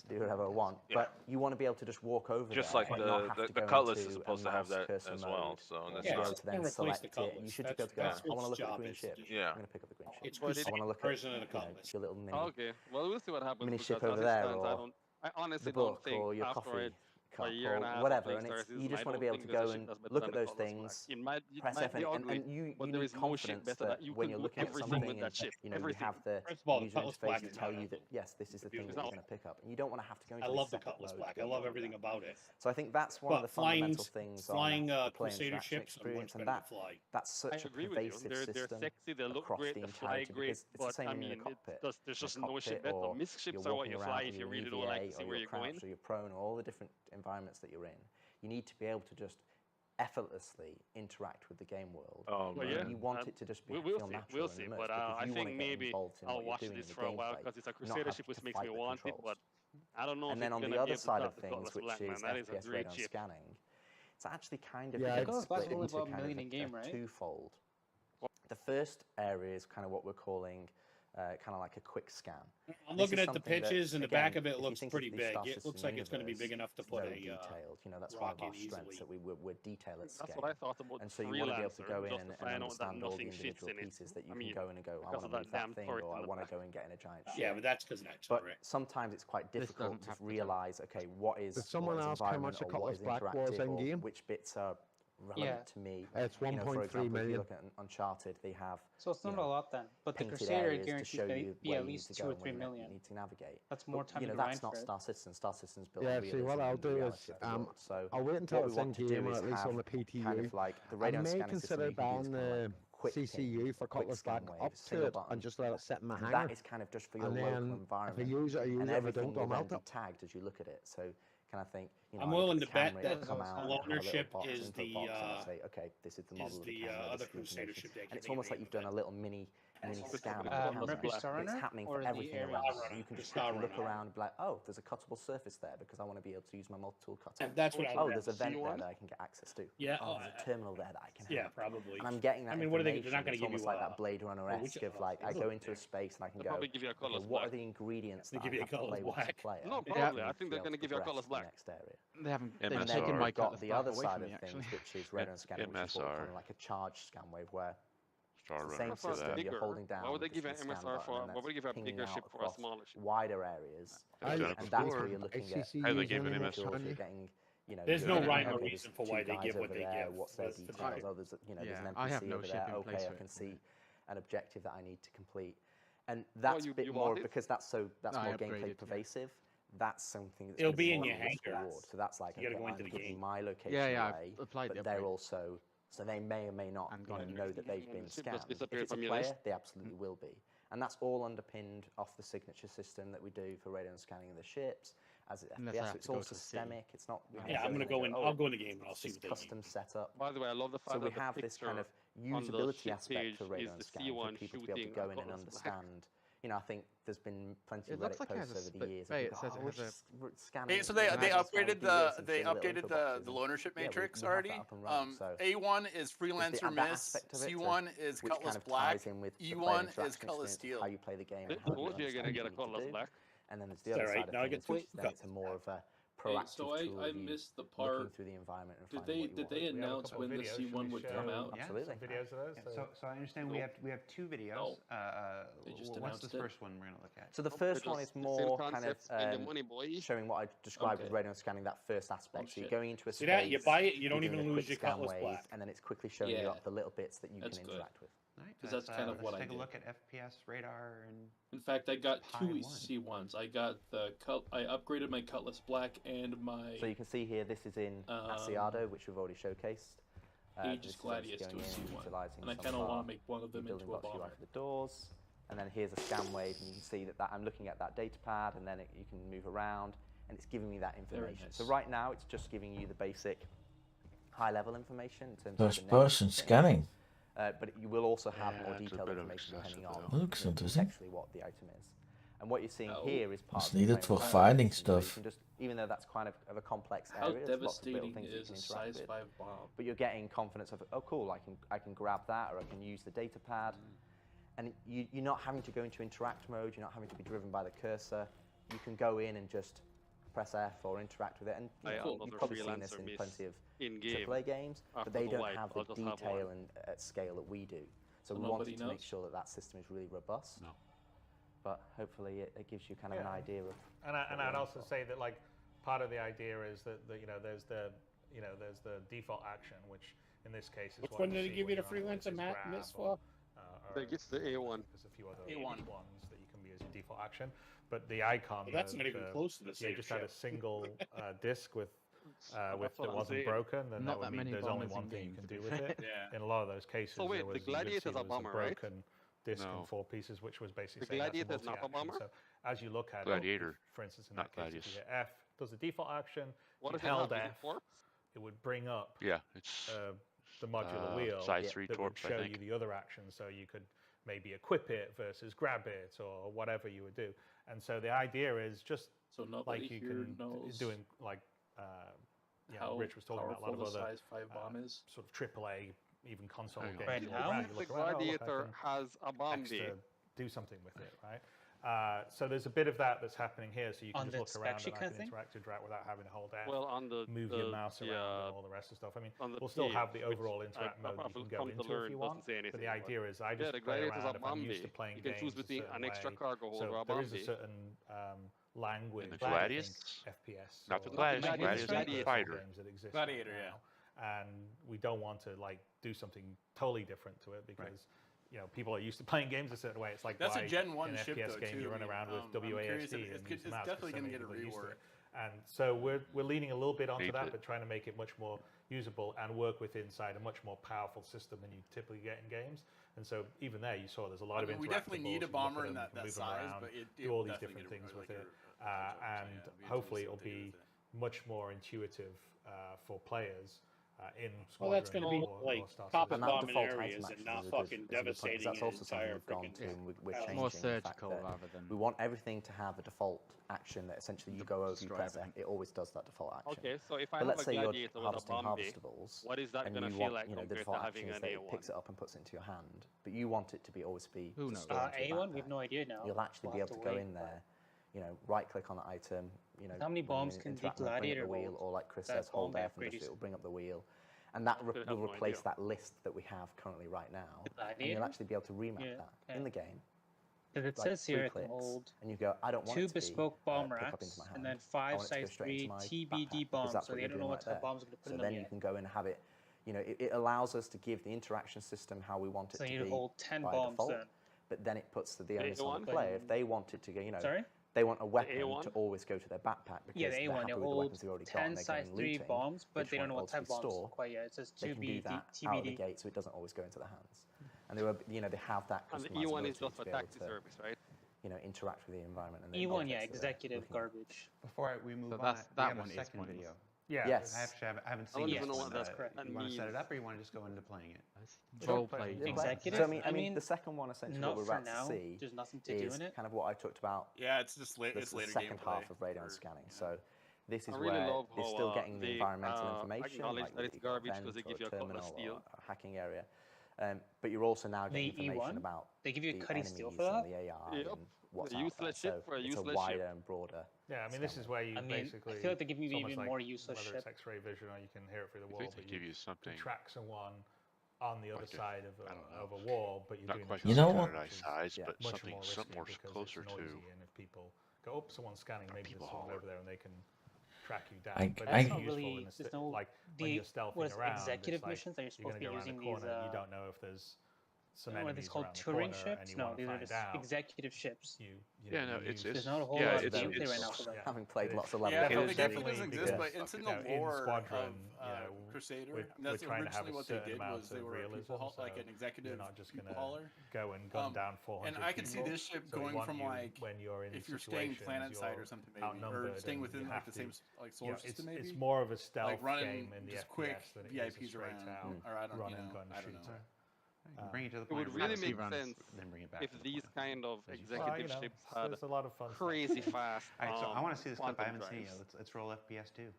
do whatever I want. But you want to be able to just walk over just there. Like the cutlass is supposed to have that as well. So that's not to then select it. You should just be able to go, I want to look at the green ship. Yeah. I'm going to pick up the green ship. It's I want to look at your little mini. Okay, well, we'll see what happens. Mini ship over there, or I honestly the book, don't think or your after coffee pickup or whatever, and you just want to be able to go and look at those things, press F, and you need confidence that when you're looking at something and you have the user interface to tell you that yes, this is the thing that you're going to pick up, and you don't want to have to go into. I love the Cutlass Black. I love everything about it. So I think that's one of the fundamental things flying on the player Crusader interaction ships experience, and that's such a pervasive system across the entirety, because it's the same in a cockpit. There's just no ship better. Missed ships are what you fly if you really don't like to see where you're going. Or your prone, or all the different environments that you're in. You need to be able to just effortlessly interact with the game world. You want it to just be feel natural. We'll see, but I think maybe I'll watch this for a while because it's a Crusader ship which makes me want it, but I don't know. And then on the other side of things, which is FPS radar scanning, it's actually kind of split into kind of a twofold. The first area is kind of what we're calling kind of like a quick scan. I'm looking at the pitches, and the back of it looks pretty big. It looks like it's going to be big enough to put a detailed. That's one of our strengths, that we're detail at scale. That's what I thought about. And so you want to be able to go in and understand all the individual pieces that you can go in and go, I want to move that thing, or I want to go and get in a giant ship. Yeah, but that's because next. But sometimes it's quite difficult to realize, okay, what is someone ask how much the Cutlass Black was in game? Which bits are relevant to me. It's 1.3 million. If you look at Uncharted, they have. So it's not a lot then, but the Crusader guarantees that be at least 2 or 3 million. You need to navigate. That's more time to grind that's not Star Citizen. Star Citizen's built. Yeah, see, what I'll do is I'll wait until it's in game, or at least on the PTU. Kind of like the radar I may scanning consider buying the CCU for Cutlass Black up to it and just let it sit in my hangar. That is kind of just for your local environment. If I use it, I use it. If I don't, I'll melt it. Tagged as you look at it. So kind of think, I'm willing to bet that the ownership is the okay, this is the model of the other Crusader ship. And it's almost like you've done a little mini scan. It's happening for everything around. You can just look around and be like, oh, there's a cuttable surface there because I want to be able to use my multi-tool cutter. That's what oh, there's a vent there that I can get access to. Yeah. Oh, there's a terminal there that I can have. Yeah, probably. And I'm getting that. I mean, what are they? They're not going to give you almost like that Blade Runner-esque of like, I go into a space and I can go, what are the ingredients that I have to play with as a player? No, probably. I think they're going to give you a Cutlass Black. Next area. They haven't taken my got the other side of things, which is radar scanning, which is kind of like a charged scan wave where the same system you're holding down. Why would they give an MSR for? Why would they give a bigger ship for a smaller ship? Wider areas, and that's where you're looking at. How they gave an MSR. There's no rhyme or reason for why they give what they give. What's their details? Oh, there's there's an NPC over there. Okay, I can see an objective that I need to complete, and that's a bit more because that's more gameplay pervasive. That's something that's it'll be in your hangar. So that's like, you gotta go into I'm the giving game. my location away, but they're also, so they may or may not know that they've been scanned. If it's a player, they absolutely will be. And that's all underpinned off the signature system that we do for radar scanning of the ships. As FPS, it's all systemic. It's not. Yeah, I'm gonna go in. I'll go in the game and I'll see what they custom setup. By the way, I love the fact that we have this kind of usability aspect for radar scanning for people to be able to go in and understand. I think there's been plenty of Reddit posts over the years. So they upgraded the loanership matrix already. A1 is Freelancer Miss. C1 is Cutlass Black. E1 is Cutlass Steel. How you play the game. You're gonna get a Cutlass Black. And then there's the other side of things, which then it's more of a proactive tool. I missed the part. Through the environment and did they announce when the C1 would come out? Absolutely. Videos of those. So I understand we have two videos. What's the first one we're going to look at? So the first one is more kind of showing what I described with radar scanning, that first aspect. So you're going into a space. See that? You buy it, you don't even lose your Cutlass Black. And then it's quickly showing you up the little bits that you can interact with. Because that's kind of what I did. Take a look at FPS radar and. In fact, I got two C1s. I got I upgraded my Cutlass Black and my. So you can see here, this is in Asiado, which we've already showcased. Aegis Gladius to a C1, and I kind of want to make one of them into a bomber. The doors, and then here's a scan wave, and you can see that I'm looking at that data pad, and then you can move around, and it's giving me that information. So right now, it's just giving you the basic high-level information in terms of first-person scanning. But you will also have more detailed information depending on actually what the item is. And what you're seeing here is part it's needed for finding stuff. Even though that's kind of a complex area, there's lots of little devastating things is you can a interact size with. 5 bomb? But you're getting confidence of, oh cool, I can grab that, or I can use the data pad. And you're not having to go into interact mode, you're not having to be driven by the cursor. You can go in and just press F or interact with it. And you've probably seen this in plenty of AAA games, but they don't have the detail and at scale that we do. So we wanted to make sure that that system is really robust. But hopefully it gives you kind of an idea of. And I'd also say that like part of the idea is that there's the default action, which in this case is which one did it give you the freelancer miss for? They get the A1. There's a few other ones that you can use as default action, but the icon. Well, that's not even close to the same. You just had a single disk with that wasn't broken, then that would mean there's only one thing you can do with it. In a lot of those cases, so wait, there was, the Gladiator's a bomber, a broken disk in 4 pieces, which was basically the Gladiator's not a bomber. So as you look at Gladiator, it, for instance, in not that case, if you hit F, does the default action. What if you held F, it would bring up it's the modular wheel size 3 that torps, would show you the other actions, so you could maybe equip it versus grab it or whatever you would do. And so the idea is just like you can doing like Rich was talking about a lot of other size 5 bomb is. sort of AAA, even console games. Right now, the Gladiator has a bomb do something with it, right? So there's a bit of that's happening here, so you can just look around and I can interact without having to hold F. Well, on move your mouse around and all the rest of stuff. I mean, we'll still have the overall interact mode you can go into if you want. But the idea is I just play around if I'm used to playing games. You can choose between an extra cargo holder or a there bomb. is a certain language. The Gladius? FPS. Not the Gladius, Gladiator fighter. Gladiator, and we don't want to do something totally different to it because people are used to playing games a certain way. It's like that's why a Gen 1 in an ship FPS though, game too. you run around with WASD it's definitely going to get a rework. And so we're leaning a little bit onto that, but trying to make it much more usable and work with inside a much more powerful system than you typically get in games. And so even there, you saw there's a lot of interactables. We definitely need a bomber in that size, around, but do all these different things with it, and hopefully it'll be much more intuitive for players. Well, that's going to be like popping bomb in areas and not fucking devastating that's also something entire we've gone to. We're changing more the surgical fact that rather than. We want everything to have a default action that essentially you go over, you press F, it always does that default action. Okay, so if I but have let's a say Gladiator you're with a harvesting bomb harvestables, what is that and going to you feel want, like the compared to default having action is an that it A1? picks it up and puts it into your hand, but you want it to be always be Who knows? A1, we have no idea now. You'll actually be able to go in there, right click on the item, how many bombs can the Gladiator wheel, or like Chris says, hold F and it will bring up the wheel. And that will replace that list that we have currently right now. And you'll actually be able to remap that in the game. Because it says here it can hold and you go, I don't want 2 it to bespoke bomb pick up racks into my hand. and then 5 size 3 TBD bombs, so they don't know what type of bombs are going to put in them yet. So then you can go and have it, it allows us to give the interaction system how we want it to be. So you hold 10 by bombs default, then. But then it puts the onus on the player. If they want it to go, Sorry? they want a weapon to always go to their backpack because the they're A1, happy with the weapons they've already got 10 and they're size going 3 looting, bombs, but they don't know what type of bombs store, quite yet. It says they can do 2B, that out of the TBD. gate, so it doesn't always go into the hands. And they were, they have that And the customizability E1 is just to for be able taxi to, service, right? interact with the environment. And E1, executive garbage. Before we move on, that we one have a second video. Yeah. Yes. I haven't seen it. it. That's correct. You want to set it up, or you want to just go into playing it? Role play. Executive. So I mean, the second one essentially what we're about to see there's nothing to do is in it. kind of what I talked about. Yeah, it's just the second half of radon scanning. So this is I really where love it's how, still getting the environmental information, acknowledge like that it's garbage because they give you a terminal cut of steel. or a hacking area. But you're also now getting information about they give you the cutting steel enemies for that. and the AI and what's a out there. useless So ship for a it's useless a wider ship. and broader. Yeah, I mean, this is where you basically. I feel like they're giving me even like more useless whether ship. it's X-ray vision or you can hear it through the I wall. think they give you something. Track someone on the other side of a wall, but you're not doing quite You know what? size, but much something more closer to. And if people go, oh, someone's scanning, maybe there's someone over there, and they can track you down. But it's not useful really. in There's no like when you're stealthing around. executive it's like missions that you're supposed to be you're using gonna go around these. the corner, you don't know if there's some what are enemies these called? around the Touring corner, ships? and you No, wanna these are find just out. executive ships. There's not a whole lot of it's- gameplay right now for that. Having played lots of Yeah, levels. the game doesn't exist, but it's in the lore of Crusader. We're That's trying to have originally a what they certain did amount was they of were a realism, people so like an executive you're not just people gonna hauler. go and gun down 400 And I can see people. this ship So we going want from you, like when you're in if you're staying situations, planet side you're or something maybe, or outnumbered staying and within you like have the to- same like solar system maybe. It's more of a stealth like running game in the just FPS quick than it is a VIPs straight around, out or I don't, run you and know, gun I don't know. shooter. Bring it to the It point would where really you make sense then bring it back if to the these point. kind of Well, executive ships had there's a lot of fun stuff. crazy fast. All right, so I want to see this clip. I quantum haven't seen it. drives. Let's roll FPS too.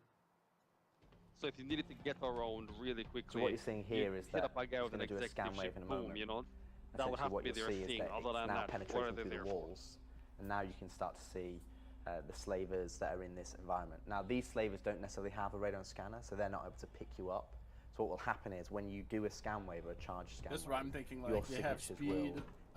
So if you needed to get around really quickly, So what you're seeing here you is hit that up a guy it's with an going to do a executive scan wave ship, in a boom, moment. you know, that would Essentially have to what be you'll their see is thing. that Other it's than now that, what are penetrating they through there the for? walls, and now you can start to see the slavers that are in this environment. Now these slavers don't necessarily have a radon scanner, so they're not able to pick you up. So what will happen is when you do a scan wave or a charge scan This is wave, what I'm thinking. your Like they have signatures speed, will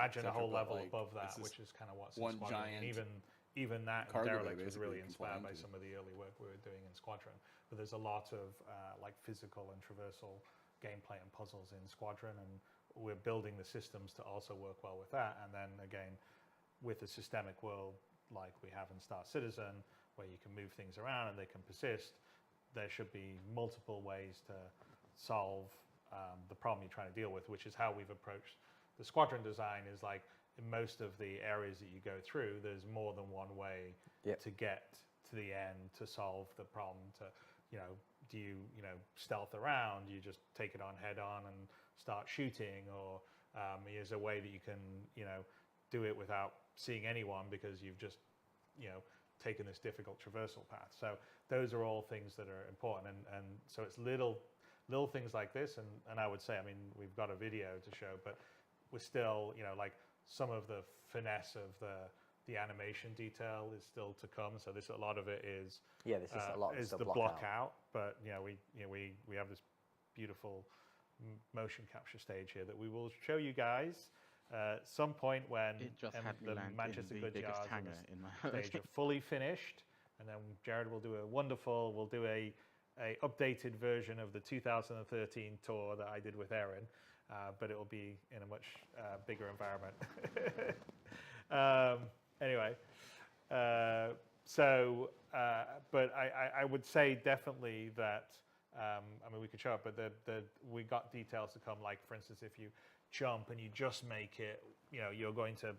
imagine a whole level like, above that, which is kind of what's in one Squadron. giant Even that cargo derelict bay was really basically inspired by compliant. some of the early work we were doing in Squadron. But there's a lot of like physical and traversal gameplay and puzzles in Squadron, and we're building the systems to also work well with that. And then again, with a systemic world like we have in Star Citizen, where you can move things around and they can persist, there should be multiple ways to solve the problem you're trying to deal with, which is how we've approached the Squadron design. Is like in most of the areas that you go through, there's more than one way to get to the end to solve the problem. To, do you stealth around? Do you just take it on head on and start shooting, or is a way that you can do it without seeing anyone because you've just, taken this difficult traversal path. So those are all things that are important, and so it's little things like this, and I would say, I mean, we've got a video to show, but we're still, like some of the finesse of the animation detail is still to come. So a lot of it is this is a lot is the block out, but we have this beautiful motion capture stage here that we will show you guys some point when the Manchester Goods Yards stage are fully finished, and then Jared will do a updated version of the 2013 tour that I did with Erin, but it will be in a much bigger environment. Anyway, but I would say definitely that, I mean, we could show it, but we got details to come, like, for instance, if you jump and you just make it, you're going to,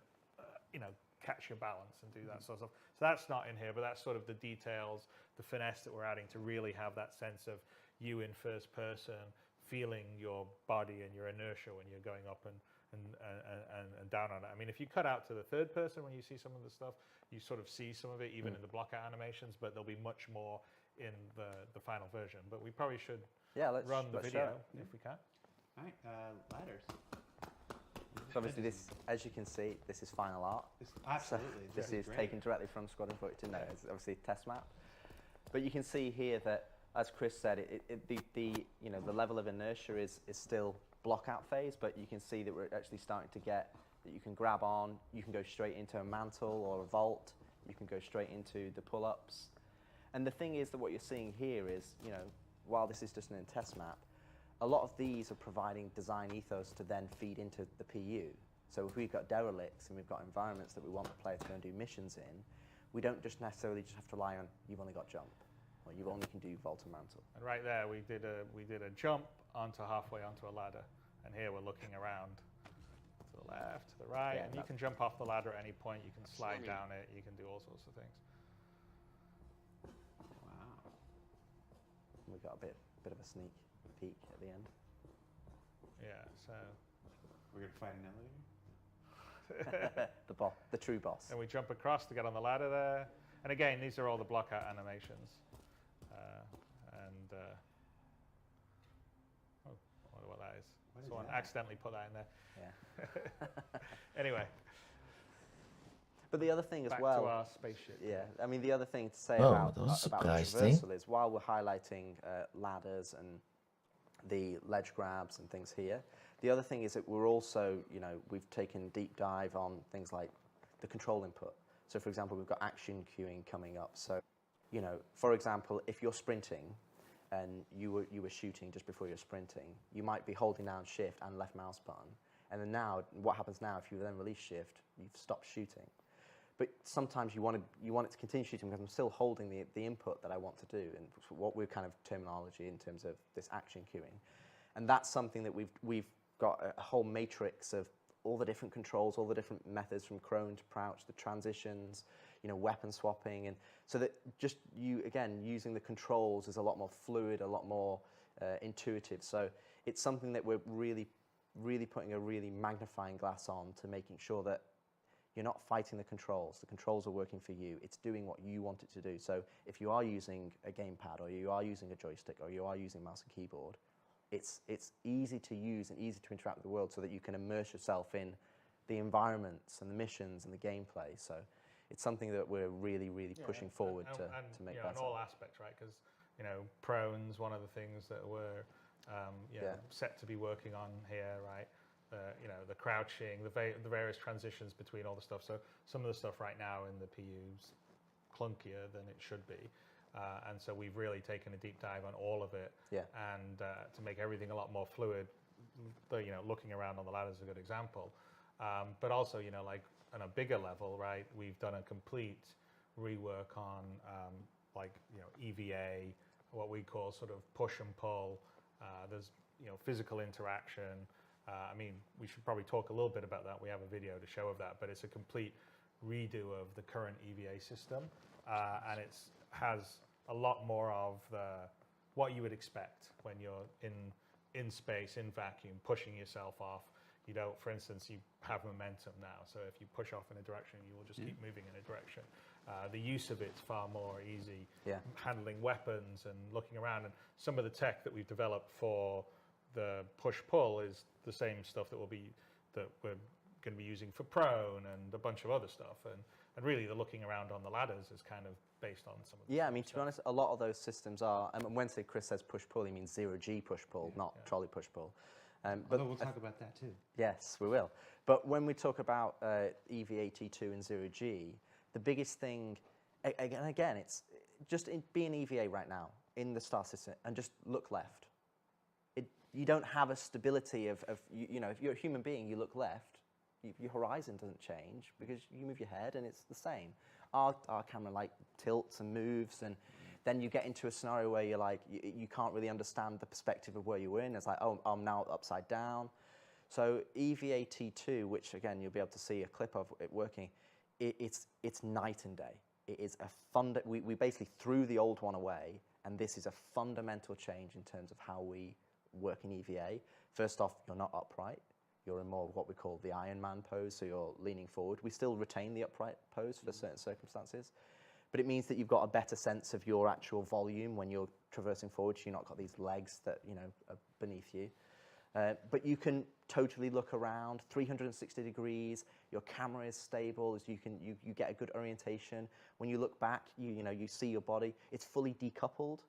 catch your balance and do that sort of stuff. So that's not in here, but that's sort of the details, the finesse that we're adding to really have that sense of you in first person, feeling your body and your inertia when you're going up and down on it. I mean, if you cut out to the third person when you see some of the stuff, you sort of see some of it even in the block out animations, but there'll be much more in the final version. But we probably should run the video if we can. All right, ladders. So obviously this, as you can see, this is final art. Absolutely. So this is taken directly from Squadron 42. No, it's obviously a test map. But you can see here that, as Chris said, the level of inertia is still block out phase, but you can see that we're actually starting to get that you can grab on, you can go straight into a mantle or a vault, you can go straight into the pull-ups. And the thing is that what you're seeing here is, while this is just an test map, a lot of these are providing design ethos to then feed into the PU. So if we've got derelicts and we've got environments that we want the player to go and do missions in, we don't just necessarily have to rely on you've only got jump, or you only can do vault and mantle. And right there, we did a jump onto halfway onto a ladder, and here we're looking around to the left, to the right, and you can jump off the ladder at any point. You can slide down it. You can do all sorts of things. Wow. We got a bit of a sneak peek at the end. Yeah. So we're gonna fight an elevator. the true boss. And we jump across to get on the ladder there. And again, these are all the block out animations. I wonder what that is. Someone accidentally put that in there. Yeah. Anyway. But the other thing as back well. To our spaceship. Yeah. I mean, the other thing to say about traversal is while we're highlighting ladders and the ledge grabs and things here, the other thing is that we're also, we've taken deep dive on things like the control input. So, for example, we've got action queuing coming up. So, for example, if you're sprinting and you were shooting just before you're sprinting, you might be holding down shift and left mouse button. And then now, what happens now, if you then release shift, you've stopped shooting. But sometimes you want it to continue shooting because I'm still holding the input that I want to do, and what we're kind of terminology in terms of this action queuing. And that's something that we've got a whole matrix of all the different controls, all the different methods from prone to crouch, the transitions, weapon swapping, and so that just using the controls is a lot more fluid, a lot more intuitive. So it's something that we're really putting a really magnifying glass on to making sure that you're not fighting the controls. The controls are working for you. It's doing what you want it to do. So if you are using a gamepad, or you are using a joystick, or you are using mouse and keyboard, it's easy to use and easy to interact with the world so that you can immerse yourself in the environments and the missions and the gameplay. So it's something that we're really pushing forward to make better. In all aspects, right? Because prone's one of the things that we're set to be working on here, right? The crouching, the various transitions between all the stuff. So some of the stuff right now in the PU's clunkier than it should be. And so we've really taken a deep dive on all of it, and to make everything a lot more fluid. Looking around on the ladder is a good example, but also like on a bigger level, right? We've done a complete rework on EVA, what we call sort of push and pull. There's physical interaction. I mean, we should probably talk a little bit about that. We have a video to show of that, but it's a complete redo of the current EVA system, and it has a lot more of what you would expect when you're in space, in vacuum, pushing yourself off. You don't, for instance, you have momentum now. So if you push off in a direction, you will just keep moving in a direction. The use of it's far more easy. Handling weapons and looking around. And some of the tech that we've developed for the push-pull is the same stuff that we're going to be using for prone and a bunch of other stuff. And really, the looking around on the ladders is kind of based on some of the I mean, to be honest, a lot of those systems are, and when Chris says push-pull, he means 0G push-pull, not trolley push-pull. But we'll talk about that too. Yes, we will. But when we talk about EVA-T2 and 0G, the biggest thing, again, it's just be an EVA right now in the star system and just look left. You don't have a stability of you know, if you're a human being, you look left, your horizon doesn't change because you move your head and it's the same. Our camera like tilts and moves, and then you get into a scenario where you're like, you can't really understand the perspective of where you were in. It's like, oh, I'm now upside down. So EVA-T2, which again, you'll be able to see a clip of it working, it's night and day. It is we basically threw the old one away, and this is a fundamental change in terms of how we work in EVA. First off, you're not upright. You're in more of what we call the Iron Man pose, so you're leaning forward. We still retain the upright pose for certain circumstances, but it means that you've got a better sense of your actual volume when you're traversing forward. So you've not got these legs that, you know, are beneath you. But you can totally look around 360 degrees. Your camera is stable, as you get a good orientation. When you look back, you see your body. It's fully decoupled,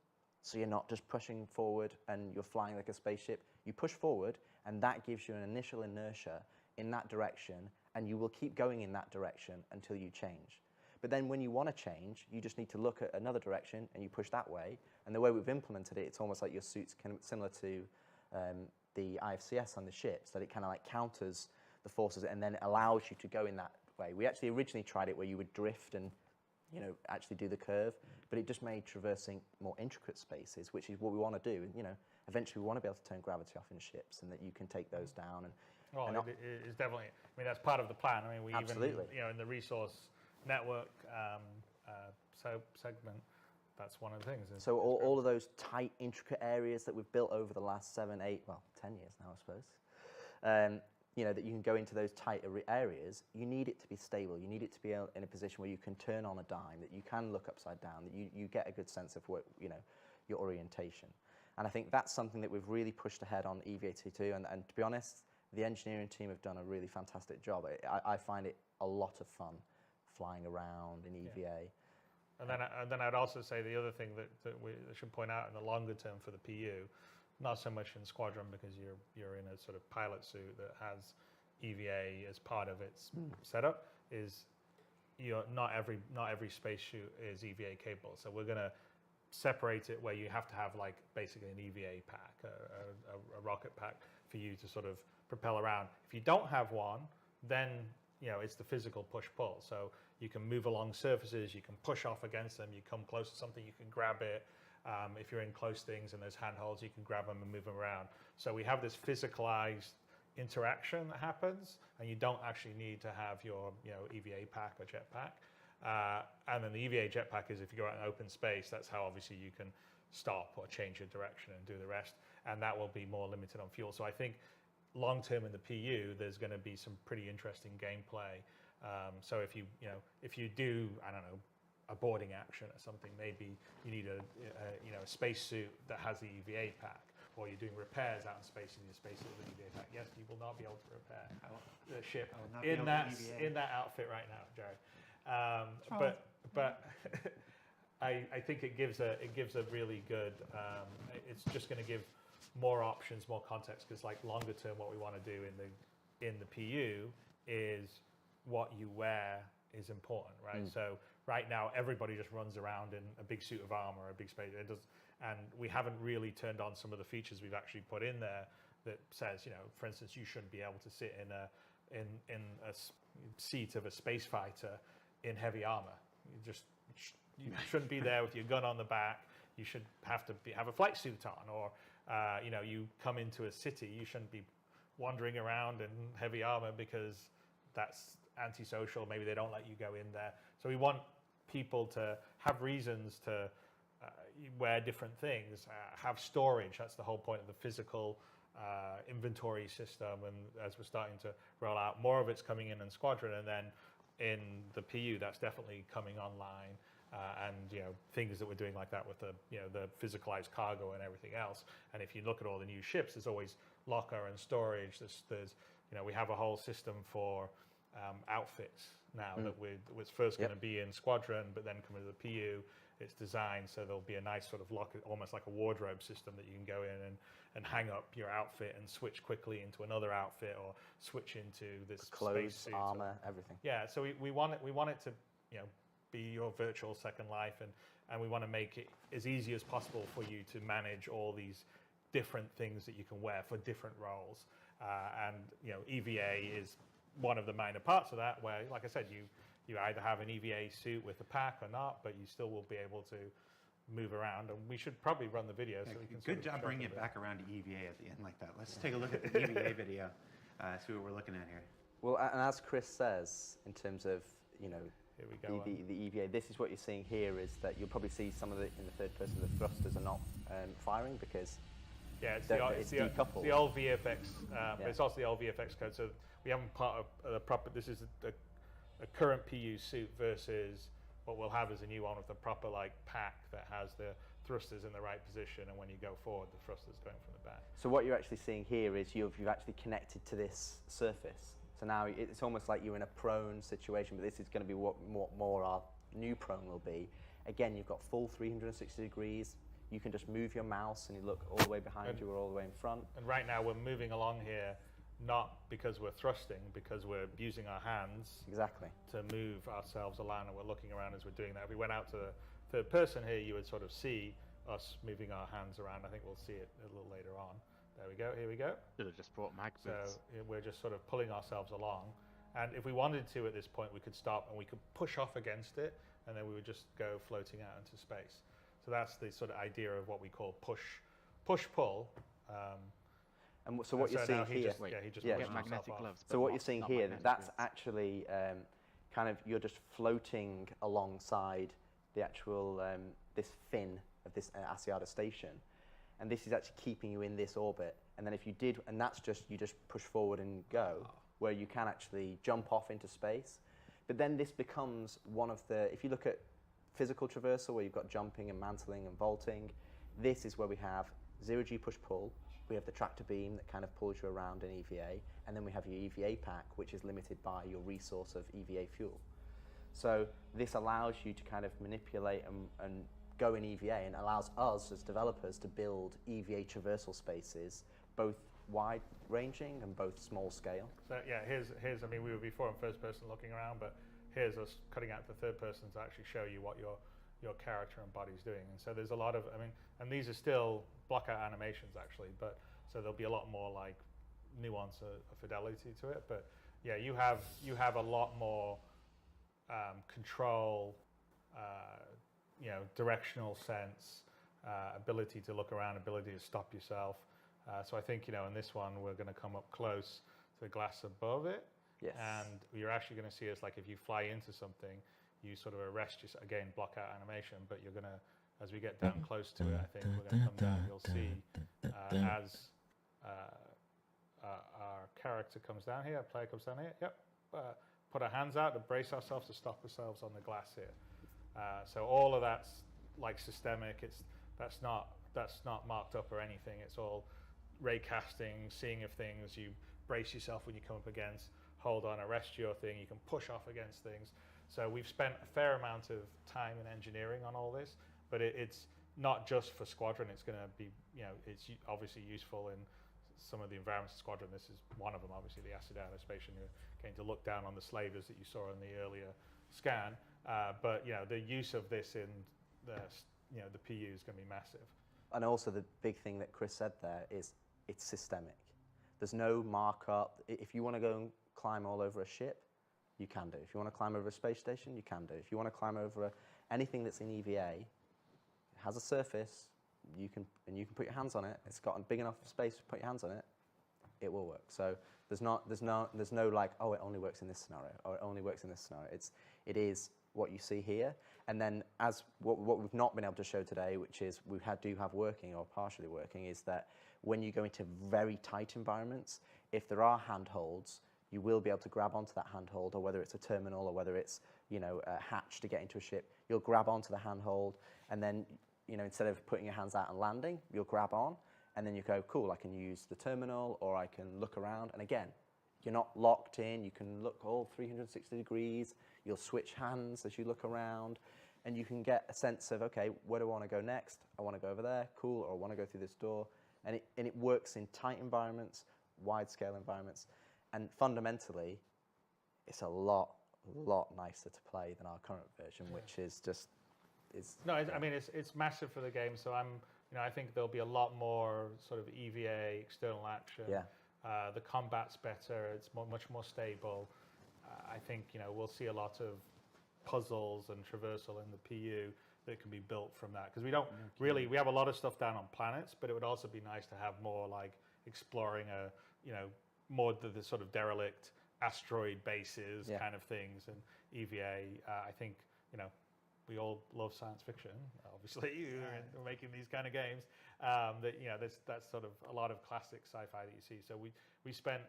so you're not just pushing forward and you're flying like a spaceship. You push forward, and that gives you an initial inertia in that direction, and you will keep going in that direction until you change. But then when you want to change, you just need to look at another direction and you push that way. And the way we've implemented it, it's almost like your suit's kind of similar to the IFCS on the ships, that it kind of like counters the forces and then allows you to go in that way. We actually originally tried it where you would drift and, you know, actually do the curve, but it just made traversing more intricate spaces, which is what we want to do. You know, eventually we want to be able to turn gravity off in ships, and that you can take those down. Well, it is definitely. I mean, that's part of the plan. I mean, we even, you know, in the resource network segment, that's one of the things. So all of those tight, intricate areas that we've built over the last 7, 8, well, 10 years now, I suppose. You know, that you can go into those tight areas. You need it to be stable. You need it to be in a position where you can turn on a dime, that you can look upside down, that you get a good sense of what, you know, your orientation. And I think that's something that we've really pushed ahead on EVA-T2. And to be honest, the engineering team have done a really fantastic job. I find it a lot of fun flying around in EVA. Yeah. And then I'd also say the other thing that we should point out in the longer term for the PU, not so much in Squadron because you're in a sort of pilot suit that has EVA as part of its setup, is not every spacesuit is EVA capable. So we're going to separate it where you have to have like basically an EVA pack, a rocket pack for you to sort of propel around. If you don't have one, then it's the physical push-pull. So you can move along surfaces, you can push off against them, you come close to something, you can grab it. If you're in close things and there's handholds, you can grab them and move them around. So we have this physicalized interaction that happens, and you don't actually need to have your EVA pack or jetpack. And then the EVA jetpack is if you go out in open space, that's how obviously you can stop or change your direction and do the rest, and that will be more limited on fuel. So I think long term in the PU, there's going to be some pretty interesting gameplay. So if you do, I don't know, a boarding action or something, maybe you need a spacesuit that has the EVA pack, or you're doing repairs out in space and you need a spacesuit with an EVA pack. Yes, you will not be able to repair the ship in that outfit right now, Jared. But I think it gives a really good. It's just going to give more options, more context, because like longer term, what we want to do in the PU is what you wear is important, right? So right now, everybody just runs around in a big suit of armor, a big space. And we haven't really turned on some of the features we've actually put in there that says, for instance, you shouldn't be able to sit in a seat of a space fighter in heavy armor. You shouldn't be there with your gun on the back. You should have a flight suit on, or you come into a city. You shouldn't be wandering around in heavy armor because that's antisocial. Maybe they don't let you go in there. So we want people to have reasons to wear different things, have storage. That's the whole point of the physical inventory system, and as we're starting to roll out, more of it's coming in Squadron, and then in the PU that's definitely coming online, and things that we're doing like that with the the physicalized cargo and everything else. And if you look at all the new ships, there's always locker and storage. There's we have a whole system for outfits now that was first going to be in Squadron, but then coming to the PU, it's designed so there'll be a nice sort of locker, almost like a wardrobe system that you can go in and hang up your outfit and switch quickly into another outfit, or switch into this clothes, spacesuit, armor, everything. Yeah, so we want it to be your virtual second life, and we want to make it as easy as possible for you to manage all these different things that you can wear for different roles. And EVA is one of the minor parts of that, where, like I said, you either have an EVA suit with a pack or not, but you still will be able to move around. And we should probably run the video so we can. Good job bringing it back around to EVA at the end like that. Let's take a look at the EVA video, see what we're looking at here. Well, and as Chris says, in terms of here we go, the EVA, this is what you're seeing here, is that you'll probably see some of it in the third person. The thrusters are not firing because it's the old VFX, but it's also the old VFX code. So we haven't part of the proper. This is a current PU suit versus what we'll have is a new one with a proper pack that has the thrusters in the right position, and when you go forward, the thrusters going from the back. So what you're actually seeing here is you've actually connected to this surface. So now it's almost like you're in a prone situation, but this is going to be what more our new prone will be. Again, you've got full 360 degrees. You can just move your mouse and you look all the way behind you or all the way in front. And right now we're moving along here, not because we're thrusting, because we're using our hands to move ourselves along, and we're looking around as we're doing that. If we went out to the third person here, you would sort of see us moving our hands around. I think we'll see it a little later on. There we go, here we go. Should have just brought mag boots. So we're just sort of pulling ourselves along. And if we wanted to at this point, we could stop and we could push off against it, and then we would just go floating out into space. So that's the sort of idea of what we call push-pull. And so what you're seeing here, magnetic gloves. So what you're seeing here, that's actually kind of, you're just floating alongside the actual this fin of this Asiata station, and this is actually keeping you in this orbit. And then if you did, and that's just you just push forward and go, where you can actually jump off into space. But then this becomes one of the, if you look at physical traversal, where you've got jumping and mantling and vaulting, this is where we have zero-G push-pull. We have the tractor beam that kind of pulls you around in EVA, and then we have your EVA pack, which is limited by your resource of EVA fuel. So this allows you to kind of manipulate and go in EVA, and allows us as developers to build EVA traversal spaces, both wide-ranging and both small scale. So yeah, here's I mean, we were before in first person looking around, but here's us cutting out the third person to actually show you what your character and body's doing. And so there's a lot of, I mean, and these are still blockout animations actually, but so there'll be a lot more nuance or fidelity to it. But yeah, you have a lot more control, directional sense, ability to look around, ability to stop yourself. So I think, in this one, we're going to come up close to the glass above it. Yes. And you're actually going to see us, if you fly into something, you sort of arrest yourself, again, block out animation, but you're going to, as we get down close to it, I think we're going to come down, you'll see as our character comes down here, our player comes down here, put our hands out to brace ourselves to stop ourselves on the glass here. So all of that's systemic, that's not marked up or anything, it's all ray casting, seeing if things, you brace yourself when you come up against, hold on, arrest your thing, you can push off against things. So we've spent a fair amount of time and engineering on all this, but it's not just for Squadron, it's going to be, it's obviously useful in some of the environments of Squadron. This is one of them, obviously, the Asiata station, who came to look down on the slavers that you saw in the earlier scan. But the use of this in the PU is going to be massive. And also the big thing that Chris said there is it's systemic. There's no markup. If you want to go and climb all over a ship, you can do. If you want to climb over a space station, you can do. If you want to climb over anything that's in EVA, it has a surface, you can put your hands on it. It's got a big enough space to put your hands on it. It will work. So there's no oh, it only works in this scenario, or it only works in this scenario. It is what you see here. And then as what we've not been able to show today, which is we do have working or partially working, is that when you go into very tight environments, if there are handholds, you will be able to grab onto that handhold, or whether it's a terminal or whether it's, you know, a hatch to get into a ship, you'll grab onto the handhold, and then, you know, instead of putting your hands out and landing, you'll grab on, and then you go, cool, I can use the terminal, or I can look around. And again, you're not locked in. You can look all 360 degrees. You'll switch hands as you look around, and you can get a sense of, okay, where do I want to go next? I want to go over there, cool, or I want to go through this door. And it works in tight environments, wide-scale environments, and fundamentally, it's a lot nicer to play than our current version, which is just No, I mean it's massive for the game. So I think there'll be a lot more sort of EVA, external action. Yeah. The combat's better. It's much more stable. I think we'll see a lot of puzzles and traversal in the PU that can be built from that, because we don't really, we have a lot of stuff down on planets, but it would also be nice to have more like exploring more the sort of derelict asteroid bases kind of things. And EVA, I think we all love science fiction, obviously. We're making these kind of games. That's sort of a lot of classic sci-fi that you see. So we spent,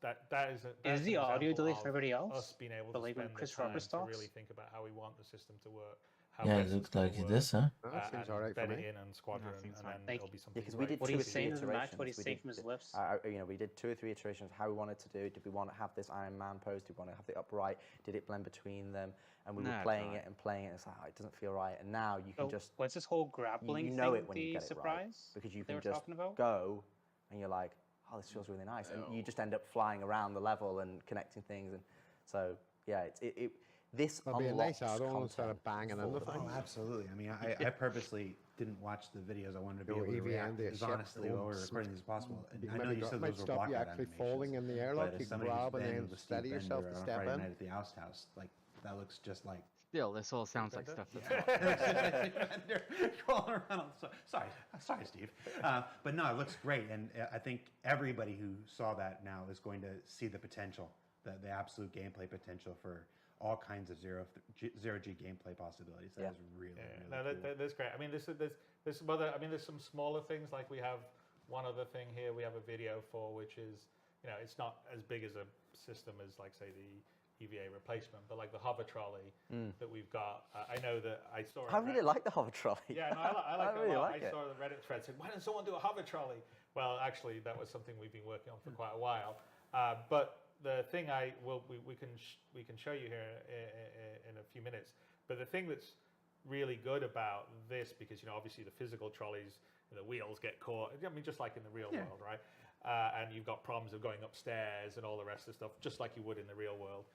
that is the audio delay for everybody else? Us being able to spend the time to really think about how we want the system to work. Yeah, it looks like this, huh? That seems all right for me. In and Squadron, and then there'll be something. Because we did what 2 are or you 3 saying in the match? iterations. What are you saying from his lips? We did 2 or 3 iterations of how we wanted to do. Did we want to have this Iron Man pose? Did we want to have the upright? Did it blend between them? And we were playing it and playing it. And it's like, it doesn't feel right. And now you can just. What's this whole grappling you know thing? It when you get surprise it right, because you can just go, and you're like, oh, this feels really nice, and you just end up flying around the level and connecting things, and so yeah, this That'd be a nice unlocks add-on instead of banging into Oh, things. absolutely. I mean, I purposely didn't watch the videos. I wanted to be able to react as honestly or recording as possible. And I know you said those were stop you blockout actually animations, falling in the air, but like as you somebody grab who's and been then with Steve steady yourself Bender to on step Friday in. night at the Oust House, like that looks just like. Still, this all sounds like stuff that's crawling around. Sorry, Steve. But no, it looks great, and I think everybody who saw that now is going to see the potential, the absolute gameplay potential for all kinds of zero-G gameplay possibilities. That is really, really cool. That's great. I mean, there's some other. I mean, there's some smaller things, like we have one other thing here. We have a video for, which is, it's not as big as a system as, like, say, the EVA replacement, but like the hover trolley that we've got. I know that I saw. I really like the hover trolley. Yeah, no, I like it really a lot. like I saw the Reddit thread saying, "Why didn't someone do a hover trolley?" Well, actually, that was something we've been working on for quite a while. But the thing we can show you here in a few minutes. But the thing that's really good about this, because obviously the physical trolleys, the wheels get caught. I mean, just like in the real world, right? And you've got problems of going upstairs and all the rest of the stuff, just like you would in the real world.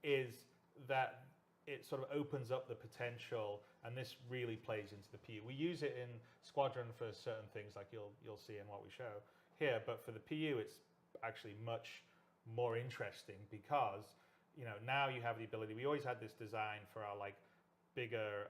Is that it sort of opens up the potential, and this really plays into the PU. We use it in Squadron for certain things, like you'll see in what we show here, but for the PU, it's actually much more interesting, because now you have the ability. We always had this design for our like bigger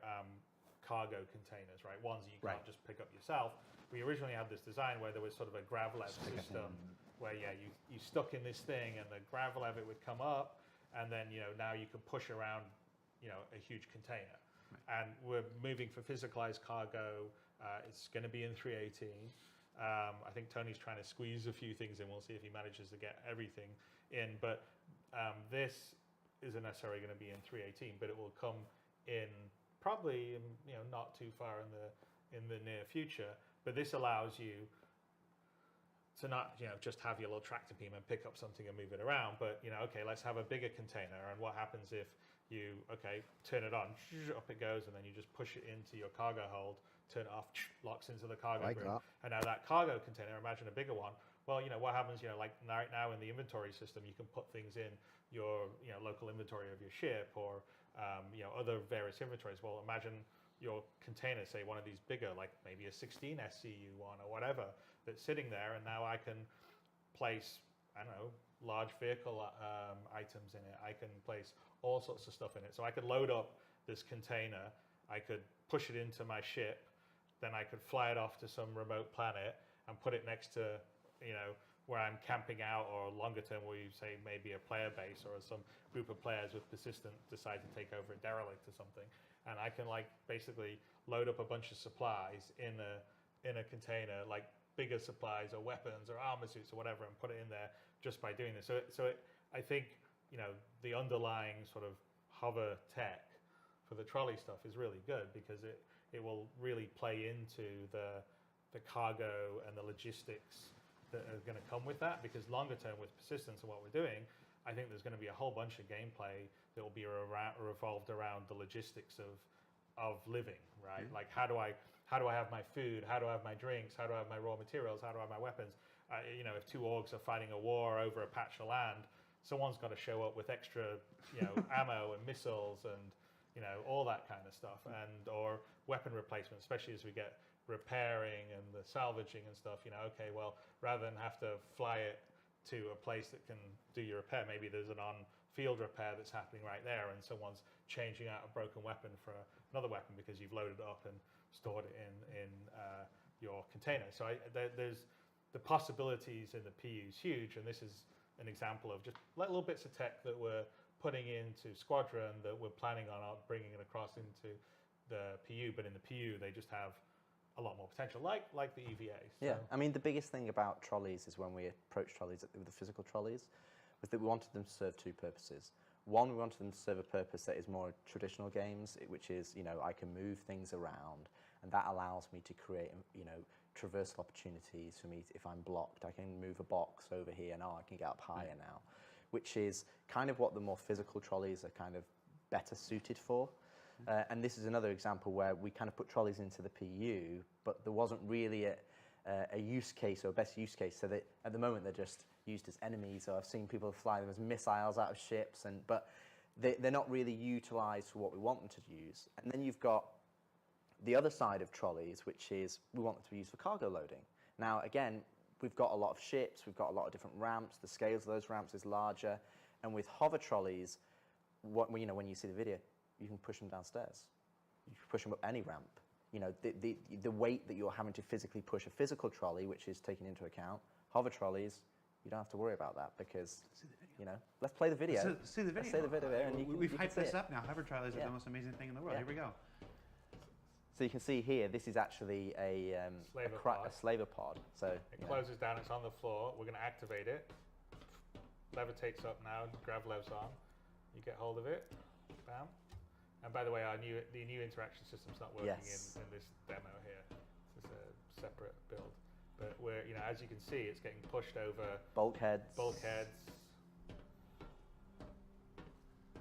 cargo containers, right? Ones that you can't just pick up yourself. We originally had this design where there was sort of a grav lev system where you stuck in this thing, and the grav lev, it would come up, and then now you can push around a huge container. And we're moving for physicalized cargo. It's going to be in 318. I think Tony's trying to squeeze a few things in. We'll see if he manages to get everything in. But this isn't necessarily going to be in 318, but it will come in probably not too far in the near future. But this allows you to not just have your little tractor beam and pick up something and move it around, but okay, let's have a bigger container. And what happens if you turn it on, up it goes, and then you just push it into your cargo hold, turn it off, locks into the cargo room. And now that cargo container, imagine a bigger one. Well, what happens, like right now in the inventory system, you can put things in your local inventory of your ship, or other various inventories. Well, imagine your container, say one of these bigger, like maybe a 16 SCU one or whatever, that's sitting there, and now I can place, I don't know, large vehicle items in it. I can place all sorts of stuff in it. So I could load up this container, I could push it into my ship, then I could fly it off to some remote planet and put it next to, where I'm camping out, or longer term where you say maybe a player base or some group of players with persistent decide to take over a derelict or something, and I can like basically load up a bunch of supplies in a container, like bigger supplies or weapons or armor suits or whatever, and put it in there just by doing this. I think, you know, the underlying sort of hover tech for the trolley stuff is really good, because it will really play into the cargo and the logistics that are going to come with that. Because longer term with persistence and what we're doing, I think there's going to be a whole bunch of gameplay that will be revolved around the logistics of living, right? Like how do I have my food? How do I have my drinks? How do I have my raw materials? How do I have my weapons? You know, if two orgs are fighting a war over a patch of land, someone's got to show up with extra, you know, ammo and missiles and, you know, all that kind of stuff, or weapon replacement, especially as we get repairing and the salvaging and stuff. You know, okay, well, rather than have to fly it to a place that can do your repair, maybe there's an on-field repair that's happening right there, and someone's changing out a broken weapon for another weapon because you've loaded it up and stored it in your container. So there's the possibilities in the PU is huge, and this is an example of just little bits of tech that we're putting into Squadron that we're planning on bringing it across into the PU. But in the PU, they just have a lot more potential, like the EVA. So. Yeah, I mean, the biggest thing about trolleys is when we approached trolleys with the physical trolleys, was that we wanted them to serve two purposes. One, we wanted them to serve a purpose that is more traditional games, which is, you know, I can move things around, and that allows me to create, you know, traversal opportunities for me. If I'm blocked, I can move a box over here, and I can get up higher now, which is kind of what the more physical trolleys are kind of better suited for. And this is another example where we kind of put trolleys into the PU, but there wasn't really a use case or a best use case. So that at the moment they're just used as enemies, or I've seen people fly them as missiles out of ships, but they're not really utilised for what we want them to use. And then you've got the other side of trolleys, which is we want them to be used for cargo loading. Now, again, we've got a lot of ships, we've got a lot of different ramps, the scales of those ramps is larger, and with hover trolleys, you know, when you see the video, you can push them downstairs. You can push them up any ramp. You know, the weight that you're having to physically push a physical trolley, which is taken into account, hover trolleys, you don't have to worry about that, because, you know, let's play the video. Let's see the video. Let's play the video there, and we've hyped this up now. Hover trolleys are the most amazing thing in the world. Here we go. So you can see here, this is actually a slaver pod. So it closes down, it's on the floor. We're going to activate it. Levitates up now, grav levs on. You get hold of it, bam. And by the way, the new interaction system's not working in this demo here. This is a separate build. But we're, you know, as you can see, it's getting pushed over bulkheads.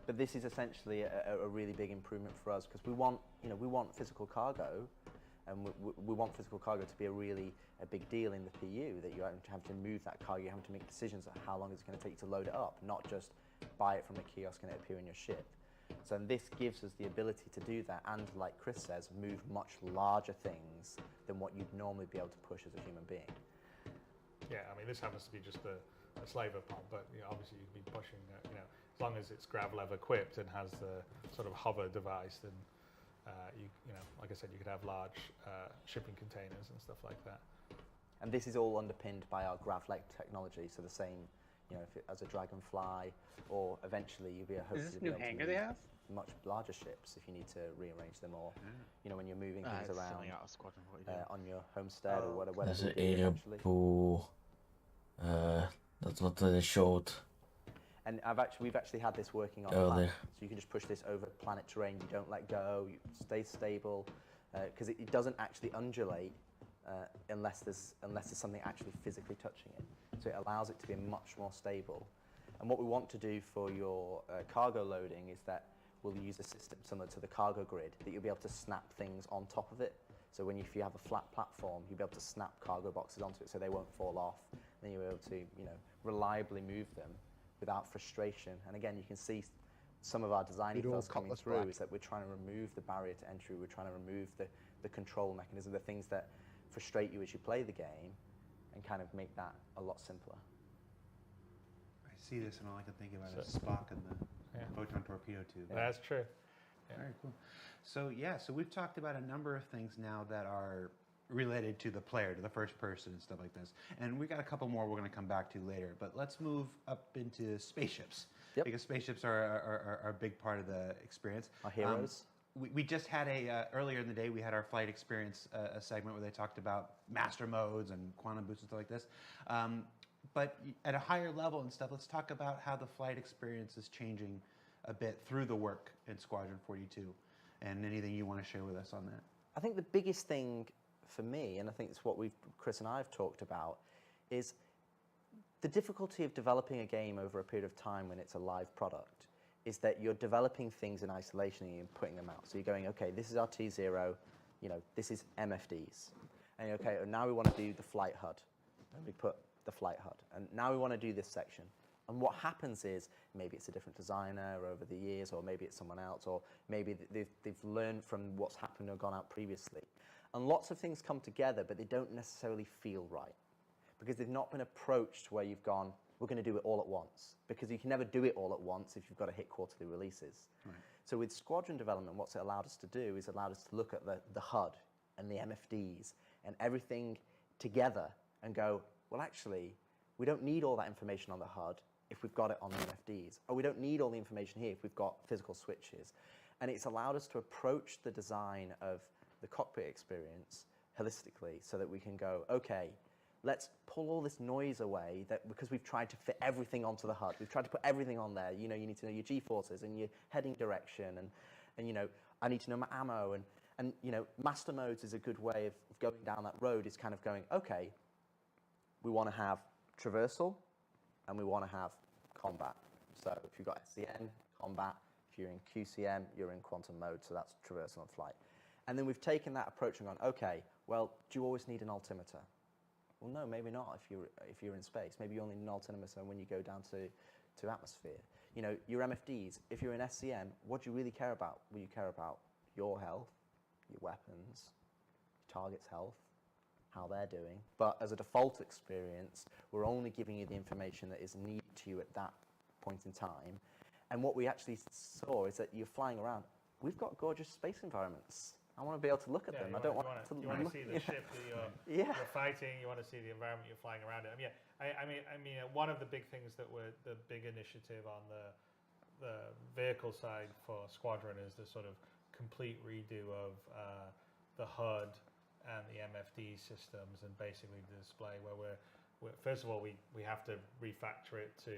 But this is essentially a really big improvement for us, because we want physical cargo, and we want physical cargo to be a big deal in the PU, that you have to move that cargo, you have to make decisions on how long it's going to take to load it up, not just buy it from a kiosk and it appear in your ship. So this gives us the ability to do that, and like Chris says, move much larger things than what you'd normally be able to push as a human being. Yeah, I mean, this happens to be just a slaver pod, but you know, obviously you'd be pushing, you know, as long as it's grav lev equipped and has the sort of hover device, then you know, like I said, you could have large shipping containers and stuff like that. And this is all underpinned by our grav leg technology, so the same, you know, as a Dragonfly, or eventually you'll be able to. Is this new hangar they have? Much larger ships if you need to rearrange them, or you know, when you're moving things around on your homestead or whatever. There's an airboat. That's what they showed. And we've actually had this working on planet, so you can just push this over planet terrain. You don't let go. You stay stable, because it doesn't actually undulate unless there's something actually physically touching it. So it allows it to be much more stable. And what we want to do for your cargo loading is that we'll use a system similar to the cargo grid, that you'll be able to snap things on top of it. So if you have a flat platform, you'll be able to snap cargo boxes onto it so they won't fall off. Then you'll be able to, you know, reliably move them without frustration. And again, you can see some of our design ethos coming through is that we're trying to remove the barrier to entry. We're trying to remove the control mechanism, the things that frustrate you as you play the game, and kind of make that a lot simpler. I see this, and all I can think about is Spock and the photon torpedo tube. That's true. Very cool. So so we've talked about a number of things now that are related to the player, to the first person and stuff like this. And we got a couple more we're going to come back to later. But let's move up into spaceships. Yep. Because spaceships are a big part of the experience. Our heroes. We just had earlier in the day, we had our flight experience a segment where they talked about master modes and quantum boosts and stuff like this. But at a higher level and stuff, let's talk about how the flight experience is changing a bit through the work in Squadron 42, and anything you want to share with us on that. I think the biggest thing for me, and I think it's what Chris and I have talked about, is the difficulty of developing a game over a period of time when it's a live product is that you're developing things in isolation and you're putting them out. So you're going, okay, this is our T0, this is MFDs. And okay, now we want to do the flight HUD. And we put the flight HUD. And now we want to do this section. And what happens is, maybe it's a different designer over the years, or maybe it's someone else, or maybe they've learned from what's happened or gone out previously. And lots of things come together, but they don't necessarily feel right. Because they've not been approached where you've gone, we're going to do it all at once. Because you can never do it all at once if you've got to hit quarterly releases. Right. So with Squadron development, what's it allowed us to do is allowed us to look at the HUD and the MFDs and everything together and go, well, actually, we don't need all that information on the HUD if we've got it on the MFDs. Or we don't need all the information here if we've got physical switches. And it's allowed us to approach the design of the cockpit experience holistically so that we can go, okay, let's pull all this noise away because we've tried to fit everything onto the HUD. We've tried to put everything on there. You need to know your G-forces and your heading direction and I need to know my ammo and master modes is a good way of going down that road, is kind of going, okay, we want to have traversal and we want to have combat. So if you've got SCN, combat. If you're in QCM, you're in quantum mode, so that's traversal and flight. And then we've taken that approach and gone, okay, well, do you always need an altimeter? Well, no, maybe not if you're in space. Maybe you only need an altimeter when you go down to atmosphere. Your MFDs, if you're in SCN, what do you really care about? Well, you care about your health, your weapons, your target's health, how they're doing. But as a default experience, we're only giving you the information that is needed to you at that point in time. And what we actually saw is that you're flying around. We've got gorgeous space environments. I want to be able to look at them. You want to see the ship that you're fighting. You want to see the environment you're flying around in. I mean, one of the big things that were the big initiative on the vehicle side for Squadron is the sort of complete redo of the HUD and the MFD systems, and basically the display where we're first of all we have to refactor it to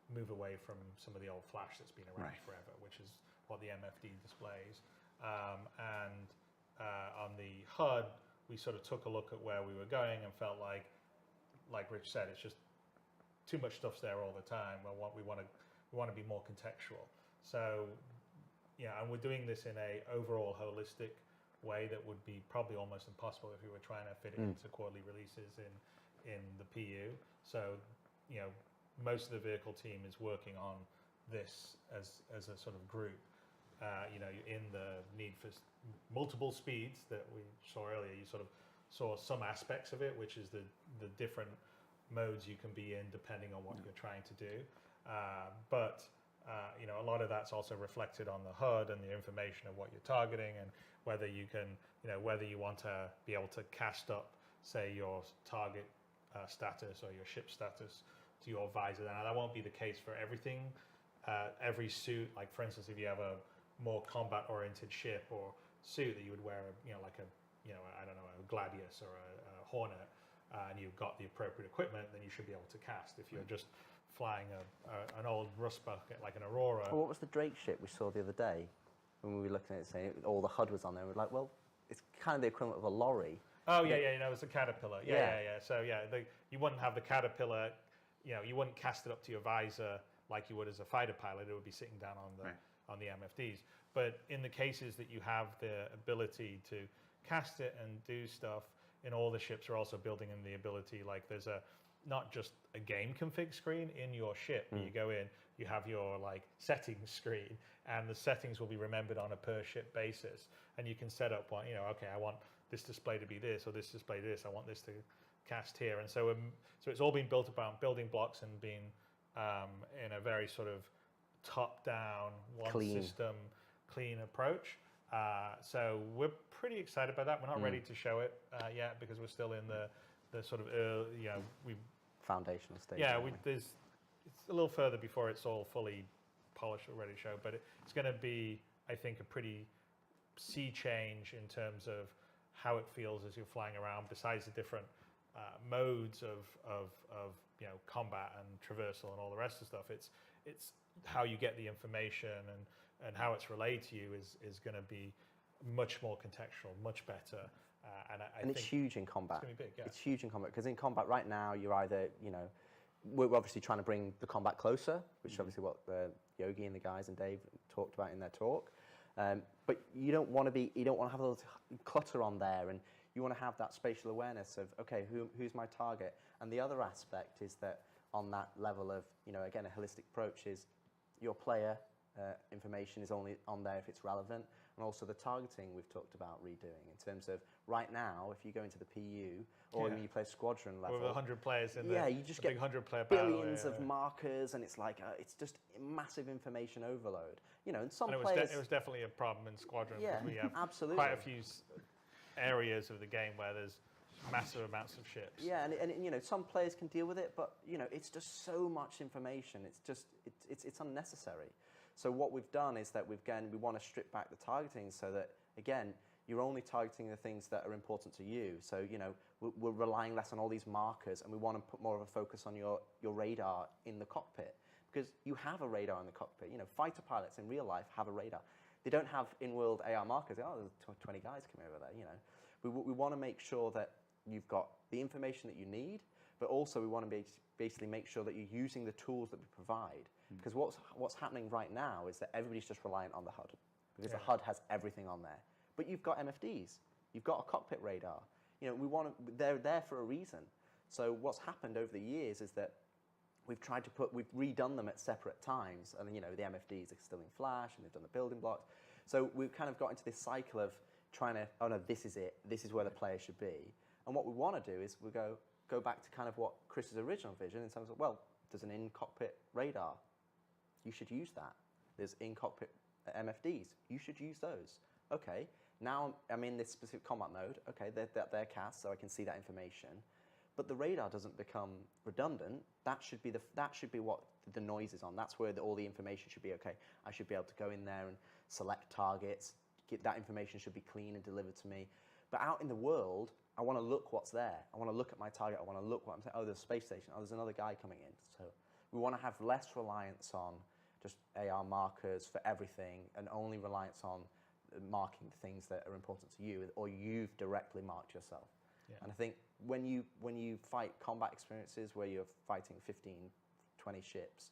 move away from some of the old flash that's been around forever, which is what the MFD displays. On the HUD, we sort of took a look at where we were going and felt like Rich said, it's just too much stuff's there all the time. Well, we want to be more contextual. So, and we're doing this in a overall holistic way that would be probably almost impossible if we were trying to fit it into quarterly releases in the PU. So, most of the vehicle team is working on this as a sort of group. In the need for multiple speeds that we saw earlier, you sort of saw some aspects of it, which is the different modes you can be in depending on what you're trying to do. But a lot of that's also reflected on the HUD and the information of what you're targeting and whether you can, whether you want to be able to cast up, say, your target status or your ship status to your visor. Now, that won't be the case for everything. Every suit, like for instance, if you have a more combat-oriented ship or suit that you would wear, I don't know, a Gladius or a Hornet, and you've got the appropriate equipment, then you should be able to cast. If you're just flying an old rust bucket like an Aurora. Well, what was the Drake ship we saw the other day when we were looking at it, saying all the HUD was on there? We're like, well, it's kind of the equivalent of a lorry. Oh yeah, it's a Caterpillar. Yeah. So you wouldn't have the Caterpillar. You wouldn't cast it up to your visor like you would as a fighter pilot. It would be sitting down on the MFDs. But in the cases that you have the ability to cast it and do stuff, in all the ships are also building in the ability, like there's not just a game config screen in your ship. You go in, you have your settings screen, and the settings will be remembered on a per ship basis. And you can set up one, okay, I want this display to be this, or this display this, I want this to cast here. And so it's all been built about building blocks and being in a very sort of top-down, one system, clean approach. So we're pretty excited about that. We're not ready to show it yet because we're still in the sort of early, we foundational stage. Yeah, it's a little further before it's all fully polished or ready to show, but it's going to be, I think, a pretty sea change in terms of how it feels as you're flying around. Besides the different modes of combat and traversal and all the rest of the stuff, it's how you get the information and how it's relayed to you is going to be much more contextual, much better. And it's huge in combat. It's going to be big, yeah. It's huge in combat because in combat right now you're either, we're obviously trying to bring the combat closer, which is obviously what Yogi and the guys and Dave talked about in their talk. But you don't want to have a little clutter on there, and you want to have that spatial awareness of, okay, who's my target? And the other aspect is that on that level of, again, a holistic approach is your player information is only on there if it's relevant, and also the targeting we've talked about redoing in terms of right now, if you go into the PU or when you play squadron level, with 100 players in you just get 100-player billions of markers, and it's like it's just massive information overload. And some players. It was definitely a problem in squadron. Yeah, we have absolutely. Quite a few areas of the game where there's massive amounts of ships. Yeah, and some players can deal with it, but it's just so much information. It's just it's unnecessary. So what we've done is that we want to strip back the targeting so that, again, you're only targeting the things that are important to you. So, we're relying less on all these markers, and we want to put more of a focus on your radar in the cockpit, because you have a radar in the cockpit. Fighter pilots in real life have a radar. They don't have in-world AR markers. Oh, there's 20 guys coming over there, We want to make sure that you've got the information that you need, but also we want to basically make sure that you're using the tools that we provide. Because what's happening right now is that everybody's just reliant on the HUD, because the HUD has everything on there. But you've got MFDs, you've got a cockpit radar. They're there for a reason. So what's happened over the years is that we've redone them at separate times, and the MFDs are still in Flash, and they've done the building blocks. So we've kind of got into this cycle of trying to, oh no, this is it. This is where the player should be. And what we want to do is we go back to kind of what Chris's original vision in terms of, well, there's an in-cockpit radar. You should use that. There's in-cockpit MFDs. You should use those. Okay, now I'm in this specific combat mode. Okay, they're cast, so I can see that information. But the radar doesn't become redundant. That should be what the noise is on. That's where all the information should be. Okay, I should be able to go in there and select targets. That information should be clean and delivered to me. But out in the world, I want to look what's there. I want to look at my target. I want to look what I'm saying. Oh, there's a space station. Oh, there's another guy coming in. So we want to have less reliance on just AR markers for everything, and only reliance on marking the things that are important to you, or you've directly marked yourself. Yeah. And I think when you fight combat experiences where you're fighting 15, 20 ships,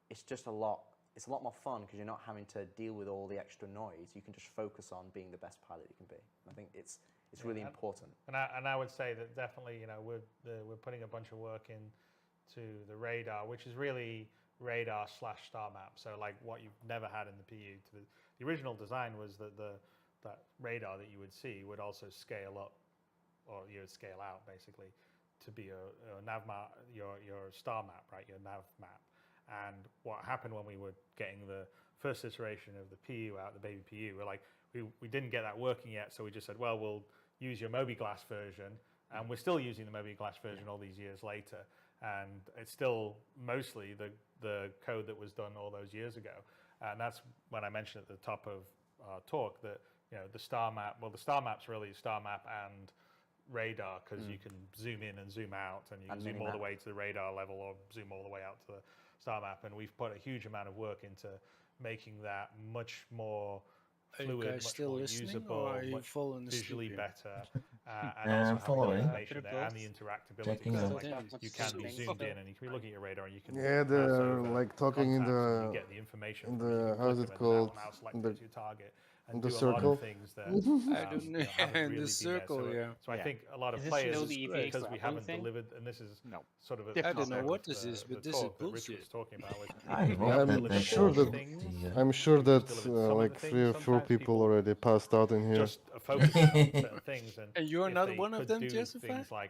it's a lot more fun because you're not having to deal with all the extra noise. You can just focus on being the best pilot you can be. And I think it's really important. And I would say that definitely, we're putting a bunch of work into the radar, which is really radar / star map. So like what you've never had in the PU. The original design was that that radar that you would see would also scale up, or you would scale out basically, to be a nav map, your star map, right? Your nav map. And what happened when we were getting the first iteration of the PU out, the baby PU, we didn't get that working yet, so we just said, well, we'll use your Mobi-Glass version, and we're still using the Mobi-Glass version all these years later, and it's still mostly the code that was done all those years ago. And that's when I mentioned at the top of our talk that the star map, well, the star map's really star map and radar, because you can zoom in and zoom out, and you can zoom all the way to the radar level or zoom all the way out to the star map. And we've put a huge amount of work into making that much more fluid, much more usable, much visually better, and also having the information there and the interactability. So you can be zoomed in and you can be looking at your radar, and you can they're like talking in the get the information in the how's it called, in the target. And the do circle. A lot of things that I don't know. In the circle, so I think a lot of players, because we haven't delivered, and this is sort of I don't know what this is, but this is bullshit. I'm sure that like 3 or 4 people already passed out in here. Just a focus on certain things, and you're not one of them, Joseph? Things like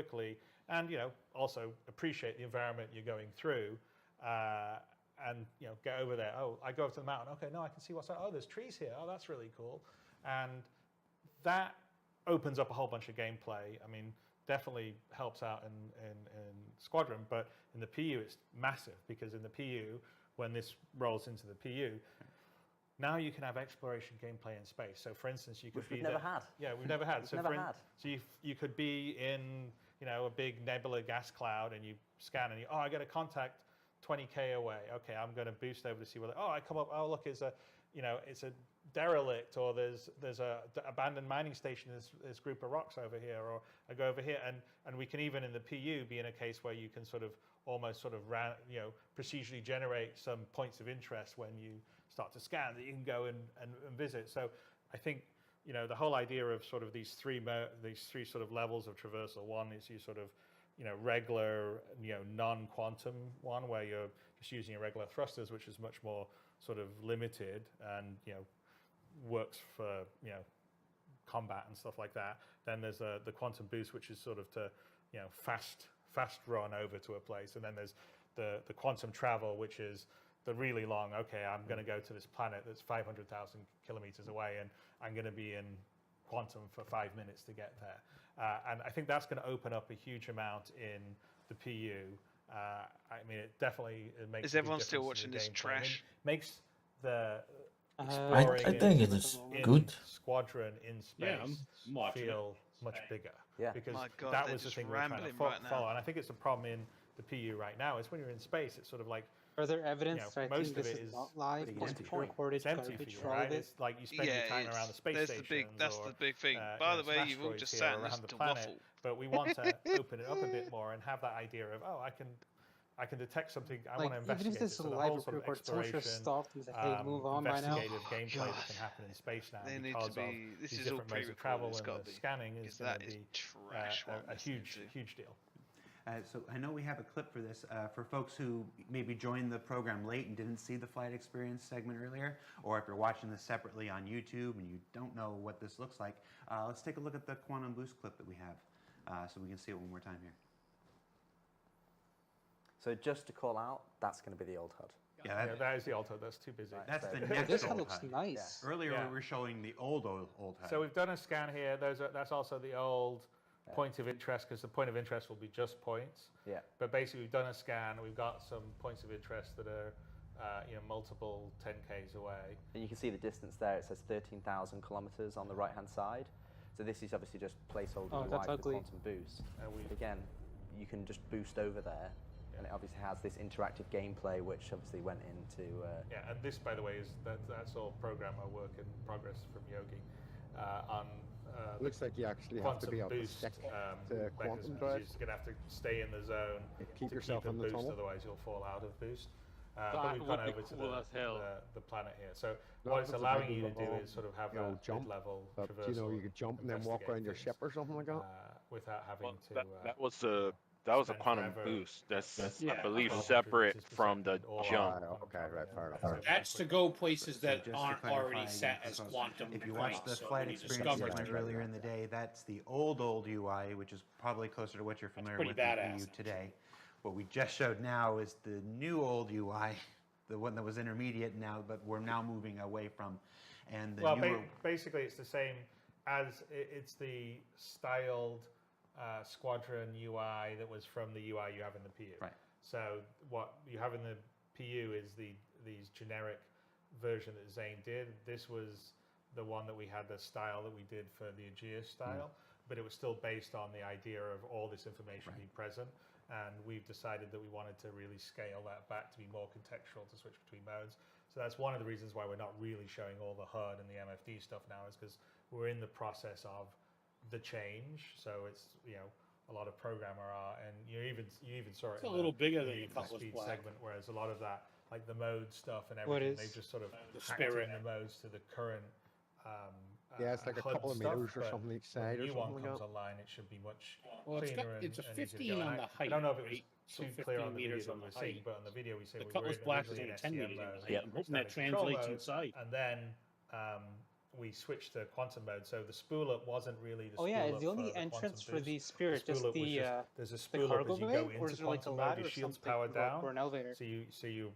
quickly, and also appreciate the environment you're going through, and get over there. Oh, I go over to the mountain. Okay, no, I can see what's. Oh, there's trees here. Oh, that's really cool, and that opens up a whole bunch of gameplay. I mean, definitely helps out in Squadron, but in the PU it's massive, because in the PU, when this rolls into the PU, now you can have exploration gameplay in space. So, for instance, you could be we've never had. Yeah, we've never had. So you could be in a big nebula gas cloud, and you scan, and I get a contact 20K away. Okay, I'm going to boost over to see whether. I come up. Oh, look, it's a derelict, or there's a abandoned mining station. There's a group of rocks over here, or I go over here, and we can even in the PU be in a case where you can almost procedurally generate some points of interest when you start to scan that you can go and visit. So I think the whole idea of these three sort of levels of traversal. One is regular non-quantum one, where you're just using your regular thrusters, which is much more limited and works for combat and stuff like that. Then there's the quantum boost, which is to fast run over to a place, and then there's the quantum travel, which is the really long. Okay, I'm going to go to this planet that's 500,000 kilometers away, and I'm going to be in quantum for 5 minutes to get there. And I think that's going to open up a huge amount in the PU. I mean, it makes. Is everyone still watching this trash? Makes the I think it is good. Squadron in space feel much bigger. Yeah. Because God, that was the thing we were trying to follow. And I think it's a problem in the PU right now is when you're in space, it's like. Further evidence that I think this is not live. It's empty for you, right? It's like you spend your time around the space station. That's the big thing. By the way, you've all just sat and listened to waffle. But we want to open it up a bit more and have that idea of, I can detect something. I want to investigate. Even if this is a live report, someone should stop and say, "Hey, move on by now." Investigative gameplay that can happen in space now because of this these is all different modes of travel, and the scanning is going to be a huge deal. So I know we have a clip for this. For folks who maybe joined the program late and didn't see the flight experience segment earlier, or if you're watching this separately on YouTube and you don't know what this looks like, let's take a look at the quantum boost clip that we have so we can see it one more time here. So just to call out, that's going to be the old HUD. Yeah, that is the old HUD. That's too busy. Right, that's the next this old looks HUD. nice. Yeah. Earlier we were showing the old HUD. So we've done a scan here. That's also the old point of interest, because the point of interest will be just points. Yeah. But basically, we've done a scan. We've got some points of interest that are, multiple 10Ks away. And you can see the distance there. It says 13,000 kilometers on the right-hand side. So this is obviously just placeholder UI for quantum boost. Again, you can just boost over there. And it obviously has this interactive gameplay, which obviously went into. And this, by the way, that's all programmer work in progress from Yogi on. Looks like you actually have to be able to stick the quantum drive. You're going to have to stay in the zone. Keep yourself in the boost, tunnel. Otherwise, you'll fall out of boost. But we've gone over to the planet here. So what it's allowing you to do is have that jump level traversal. You could jump and then walk around your ship or something like that. Without having to. That was a quantum boost. That's I believe separate from the jump. Okay, right, fair enough. That's to go places that aren't already set as quantum. If you watched the flight experience segment earlier in the day, that's the old UI, which is probably closer to what you're familiar with in EU today. What we just showed now is the new old UI, the one that was intermediate now, but we're now moving away from. And the basically, it's the same as it's the styled. Squadron UI that was from the UI you have in the PU. Right. So what you have in the PU is these generic version that Zane did. This was the one that we had, the style that we did for the Aegis style, but it was still based on the idea of all this information being present. And we've decided that we wanted to really scale that back to be more contextual, to switch between modes. So that's one of the reasons why we're not really showing all the HUD and the MFD stuff now, is because we're in the process of the change. So it's a lot of programmer art, and you even saw it. It's a little bigger than the speed segment, whereas a lot of that, like the mode stuff and everything, they just the spirit in the modes to the current. It's like a couple of meters or something each side or something like that. When the new one comes online, it should be much cleaner. It's a 15 on the height. I don't know if it was too clear on the video that we were seeing, but on the video we said the Cutlass Black is only 10 meters on the height. I'm hoping that translates inside. And then we switched to quantum mode, so the spool up wasn't really the spool up. Oh yeah, is the only entrance for the Spirit just there's a spool up as you go into quantum mode, your shield's powered down, or an elevator? So you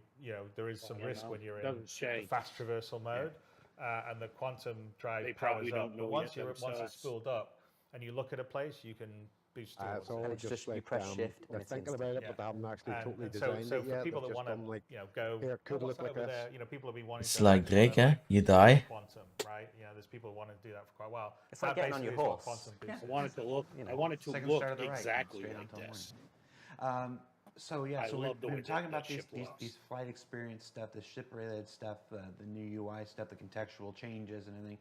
there is some risk when you're in the fast traversal mode, and the quantum drive powers up. But once it's spooled up and you look at a place, you can boost So and it's just you press shift. They're thinking about it, but they haven't actually totally so designed it for yet. people They've that just want to, gone like, go, here, it could look like this. there, people have been wanting It's to like Drake, huh? You die. quantum, right? There's people who want to do that for quite a while. It's like getting on your horse. I want it to look. I want it to look exactly like this. So we were talking about these flight experience stuff, the ship-related stuff, the new UI stuff, the contextual changes and everything.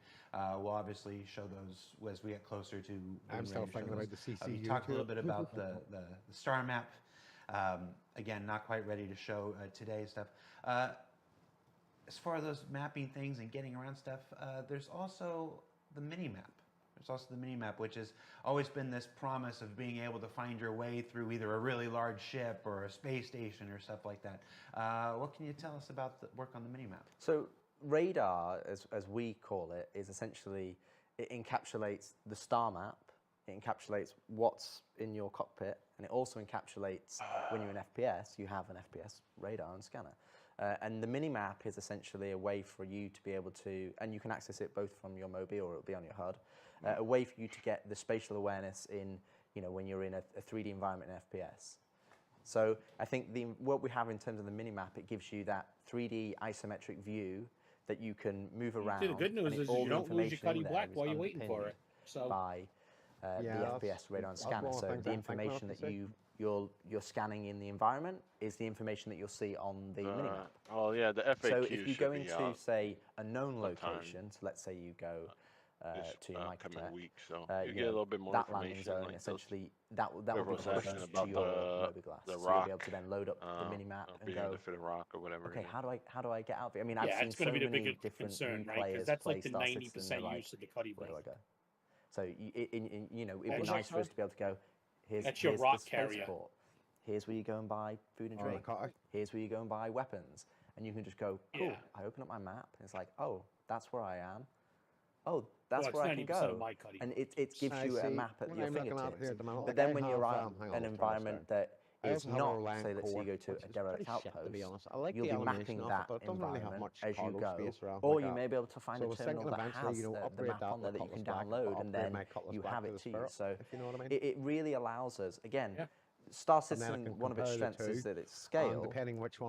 We'll obviously show those as we get closer to. I'm still thinking about the CCU. We talked a little bit about the star map. Again, not quite ready to show today's stuff. As far as those mapping things and getting around stuff, there's also the mini-map. There's also the mini-map, which has always been this promise of being able to find your way through either a really large ship or a space station or stuff like that. What can you tell us about the work on the mini-map? So radar, as we call it, is essentially, it encapsulates the star map, it encapsulates what's in your cockpit, and it also encapsulates when you're in FPS, you have an FPS radar and scanner. And the mini-map is essentially a way for you to be able to, and you can access it both from your Mobi or it'll be on your HUD, a way for you to get the spatial awareness in, when you're in a 3D environment in FPS. So I think what we have in terms of the mini-map, it gives you that 3D isometric view that you can move around. The good news is you don't lose your Cuddy Black while you're waiting for it. So by the FPS radar and scanner. So the information that you're scanning in the environment is the information that you'll see on the minimap. Oh yeah, the FAQ. So if you go into say a known location, so let's say you go to your microtech, week, so you get a little bit more that information. landing zone, like essentially that will be pushed about to your Mobi glass. the so rock, you'll be able to then load up the minimap and being go, able to fit a rock or whatever. Okay, how do I get out of it? I mean, I've seen so many different concern, new right? players That's play like the Star 90% Citizen, like, use of the Cuddy where Black. do I go? So it'd be nice for us to be able to go, here's your rock the carrier. spaceport. Here's where you go and buy food and drink. Here's where you go and buy weapons. And you can just go, cool, I open up my map, and it's like, oh, that's where I am. Oh, that's where I can go. And it gives you a map at your fingertips. But then when you're on an environment that is not, say, let's say you go to a derelict outpost, you'll be mapping that environment as you go. Or you may be able to find a terminal that has the map on there that you can download, and then you have it to you. So it really allows us, again, Star Citizen, one of its strengths is that it's scale,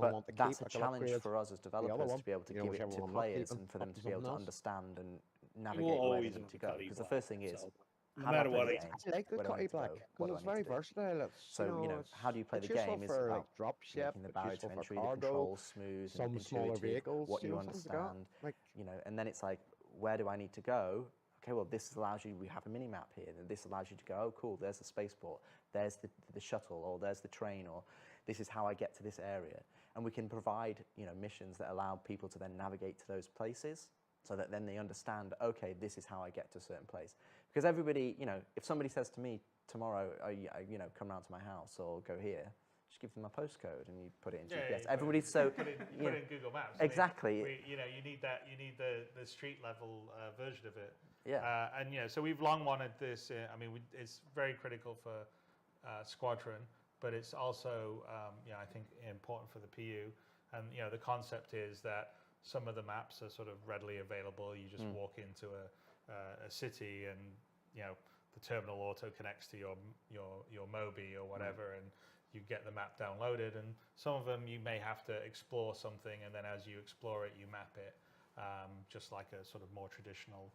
but that's a challenge for us as developers to be able to give it to players and for them to be able to understand and navigate where they need to go. Because the first thing is, no matter what, I like the Cuddy Black because it's very versatile. So how do you play the game is about making the barrier to entry, the controls smooth, and intuitive, what you understand, and then it's like, where do I need to go? Okay, well, this allows you, we have a mini-map here, and this allows you to go, oh, cool, there's the spaceport, there's the shuttle, or there's the train, or this is how I get to this area. And we can provide, missions that allow people to then navigate to those places, so that then they understand, okay, this is how I get to a certain place. Because everybody, if somebody says to me tomorrow, come round to my house, or go here, just give them a postcode and you put it in GPS. Everybody's so put it in Google Maps. Exactly. You need that. You need the street level version of it. Yeah. And so we've long wanted this. It's very critical for Squadron, but it's also I think important for the PU. And the concept is that some of the maps are sort of readily available. You just walk into a city, and the terminal auto connects to your Mobi or whatever, and you get the map downloaded. And some of them you may have to explore something, and then as you explore it, you map it, just like a sort of more traditional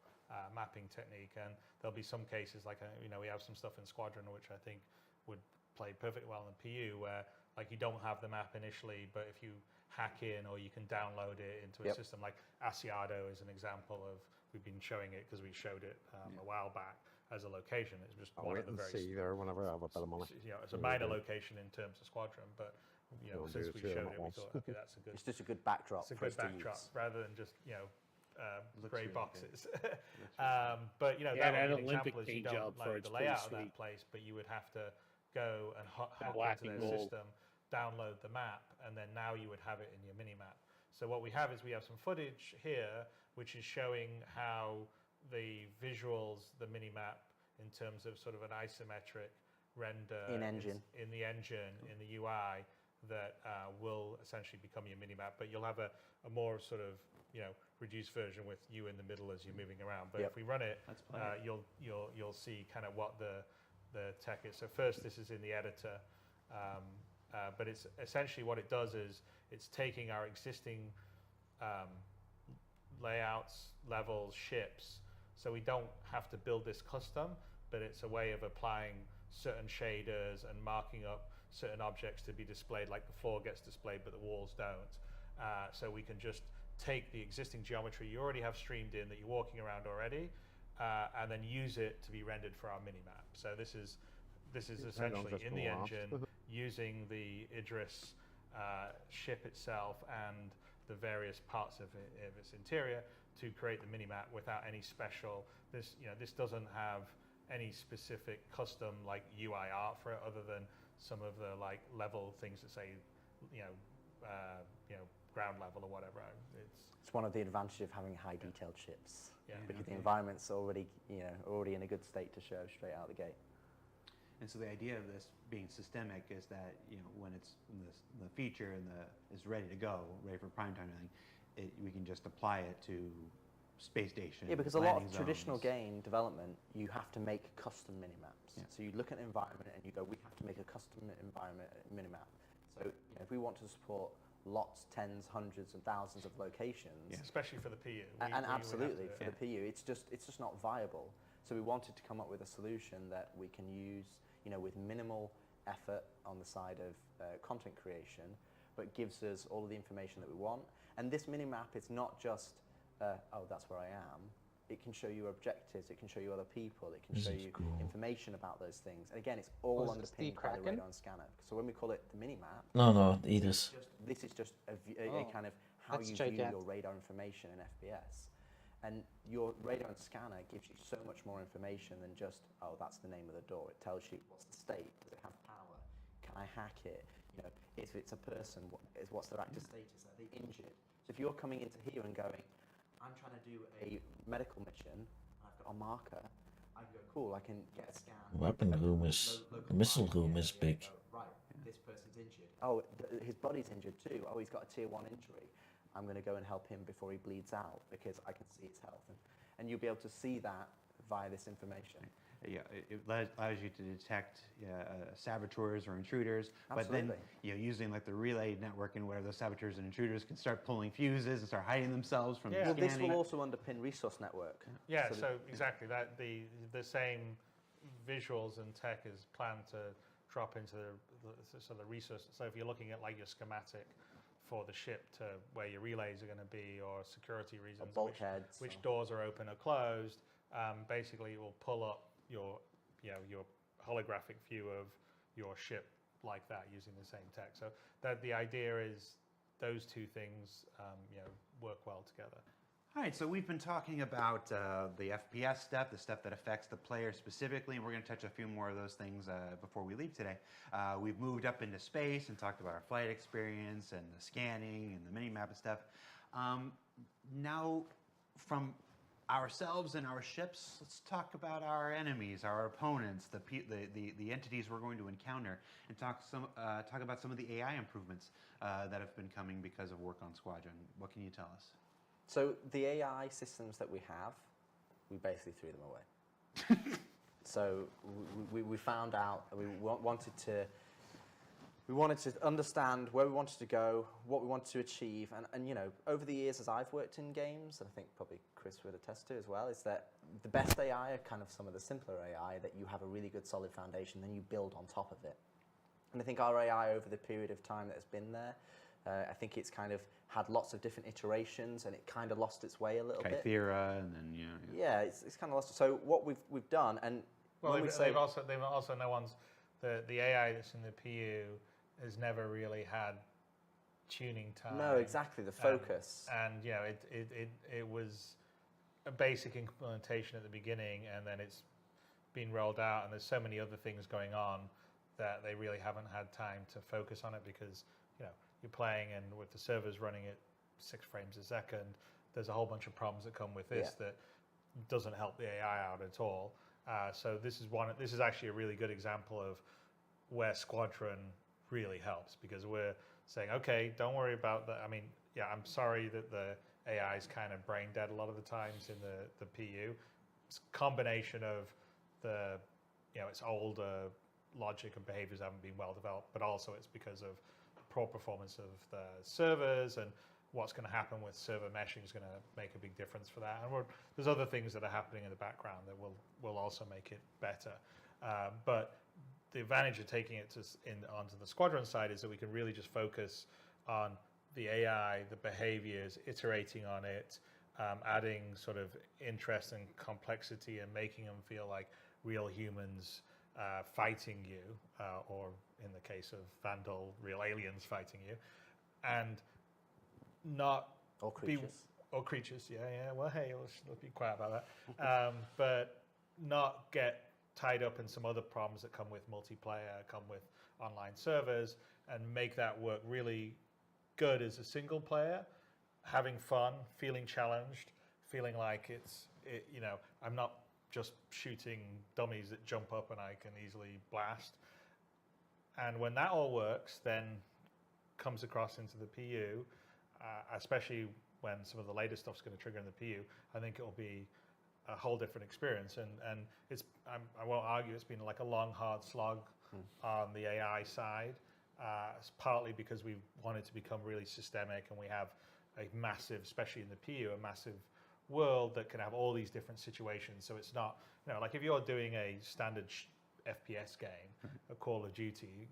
mapping technique. And there'll be some cases like we have some stuff in Squadron which I think would play perfectly well in PU, where like you don't have the map initially, but if you hack in or you can download it into a system, like Asiado is an example of, we've been showing it because we showed it a while back as a location. It's just one of the very there whenever I have a bit of money. It's a minor location in terms of Squadron, but since we showed it, we thought, okay, that's a good. It's just a good backdrop. It's a good backdrop rather than just grey boxes. But that would be an example, is you don't like the layout of that place, but you would have to go and hack into their system, download the map, and then now you would have it in your mini map. So what we have is we have some footage here which is showing how the visuals, the mini map, in terms of sort of an isometric render in the engine, in the UI, that will essentially become your mini map. But you'll have a more sort of reduced version with you in the middle as you're moving around. But if we run it, you'll see kind of what the the tech is. So first, this is in the editor, but it's essentially what it does is it's taking our existing layouts, levels, ships, so we don't have to build this custom, but it's a way of applying certain shaders and marking up certain objects to be displayed, like the floor gets displayed but the walls don't. So we can just take the existing geometry you already have streamed in that you're walking around already, and then use it to be rendered for our minimap. So this is essentially in the engine using the Idris ship itself and the various parts of its interior to create the minimap without any special. This doesn't have any specific custom like UI art for it, other than some of the like level things that say, ground level or whatever. It's one of the advantages of having high detailed ships, because the environment's already in a good state to show straight out the gate. And so the idea of this being systemic is that when it's the feature and is ready to go, ready for prime time, we can just apply it to space station. Yeah, because a lot of traditional game development, you have to make custom minimaps. Yeah. So you look at an environment and you go, we have to make a custom environment minimap. So if we want to support lots, tens, hundreds, and thousands of locations, especially for the PU, absolutely for the PU, it's just not viable. So we wanted to come up with a solution that we can use, with minimal effort on the side of content creation, but gives us all of the information that we want. And this minimap is not just, oh, that's where I am. It can show you objectives, it can show you other people, it can show you information about those things. And again, it's all underpinned by the radar and scanner. So when we call it the minimap, this is just a kind of how you view your radar information in FPS. And your radar and scanner gives you so much more information than just, oh, that's the name of the door. It tells you what's the state, does it have power, can I hack it? If it's a person, what's their active status, are they injured? So if you're coming into here and going, I'm trying to do a medical mission, I've got a marker, I can go, cool, I can get a scan. Missile room is big. Right, this person's injured. Oh, his body's injured too. Oh, he's got a tier 1 injury. I'm going to go and help him before he bleeds out because I can see his health. And you'll be able to see that via this information. Yeah, it allows you to detect saboteurs or intruders. Absolutely. But then using like the relay networking where those saboteurs and intruders can start pulling fuses and start hiding themselves from the scanning. This will also underpin resource network. Yeah, so exactly that the same visuals and tech is planned to drop into the resource. So if you're looking at like your schematic for the ship to where your relays are going to be, or security reasons, bulkheads, which doors are open or closed, basically it will pull up your holographic view of your ship like that using the same tech. So that the idea is those two things work well together. All right, so we've been talking about the FPS step, the step that affects the player specifically, and we're going to touch a few more of those things before we leave today. We've moved up into space and talked about our flight experience and the scanning and the minimap and stuff. Now, from ourselves and our ships, let's talk about our enemies, our opponents, the entities we're going to encounter, and talk about some of the AI improvements that have been coming because of work on Squadron. What can you tell us? So the AI systems that we have, we basically threw them away. So we found out that we wanted to understand where we wanted to go, what we wanted to achieve, and over the years as I've worked in games, and I think probably Chris would attest to as well, is that the best AI are kind of some of the simpler AI that you have a really good solid foundation, then you build on top of it. And I think our AI over the period of time that has been there, I think it's kind of had lots of different iterations, and it kind of lost its way a little bit. Kythera, and then it's kind of lost. So what we've done, and well, they've also no one's the AI that's in the PU has never really had tuning time. No, exactly, the focus. And it was a basic implementation at the beginning, and then it's been rolled out, and there's so many other things going on that they really haven't had time to focus on it, because you're playing and with the servers running at 6 frames a second, there's a whole bunch of problems that come with this that doesn't help the AI out at all. So this is actually a really good example of where Squadron really helps, because we're saying, okay, don't worry about that. I mean, I'm sorry that the AI is kind of brain dead a lot of the times in the PU. It's a combination of the it's older, logic and behaviors haven't been well developed, but also it's because of poor performance of the servers, and what's going to happen with server meshing is going to make a big difference for that. And there's other things that are happening in the background that will also make it better. But the advantage of taking it onto the squadron side is that we can really just focus on the AI, the behaviors, iterating on it, adding sort of interest and complexity, and making them feel like real humans fighting you, or in the case of Vandal, real aliens fighting you, and not or creatures. Or creatures, yeah. Well, hey, let's be quiet about that. But not get tied up in some other problems that come with multiplayer, come with online servers, and make that work really good as a single player, having fun, feeling challenged, feeling like I'm not just shooting dummies that jump up and I can easily blast. And when that all works, then comes across into the PU, especially when some of the later stuff's going to trigger in the PU, I think it'll be a whole different experience. And I won't argue it's been like a long, hard slog on the AI side. It's partly because we wanted to become really systemic, and we have a massive, especially in the PU, a massive world that can have all these different situations. So it's not, like if you're doing a standard FPS game, a Call of Duty,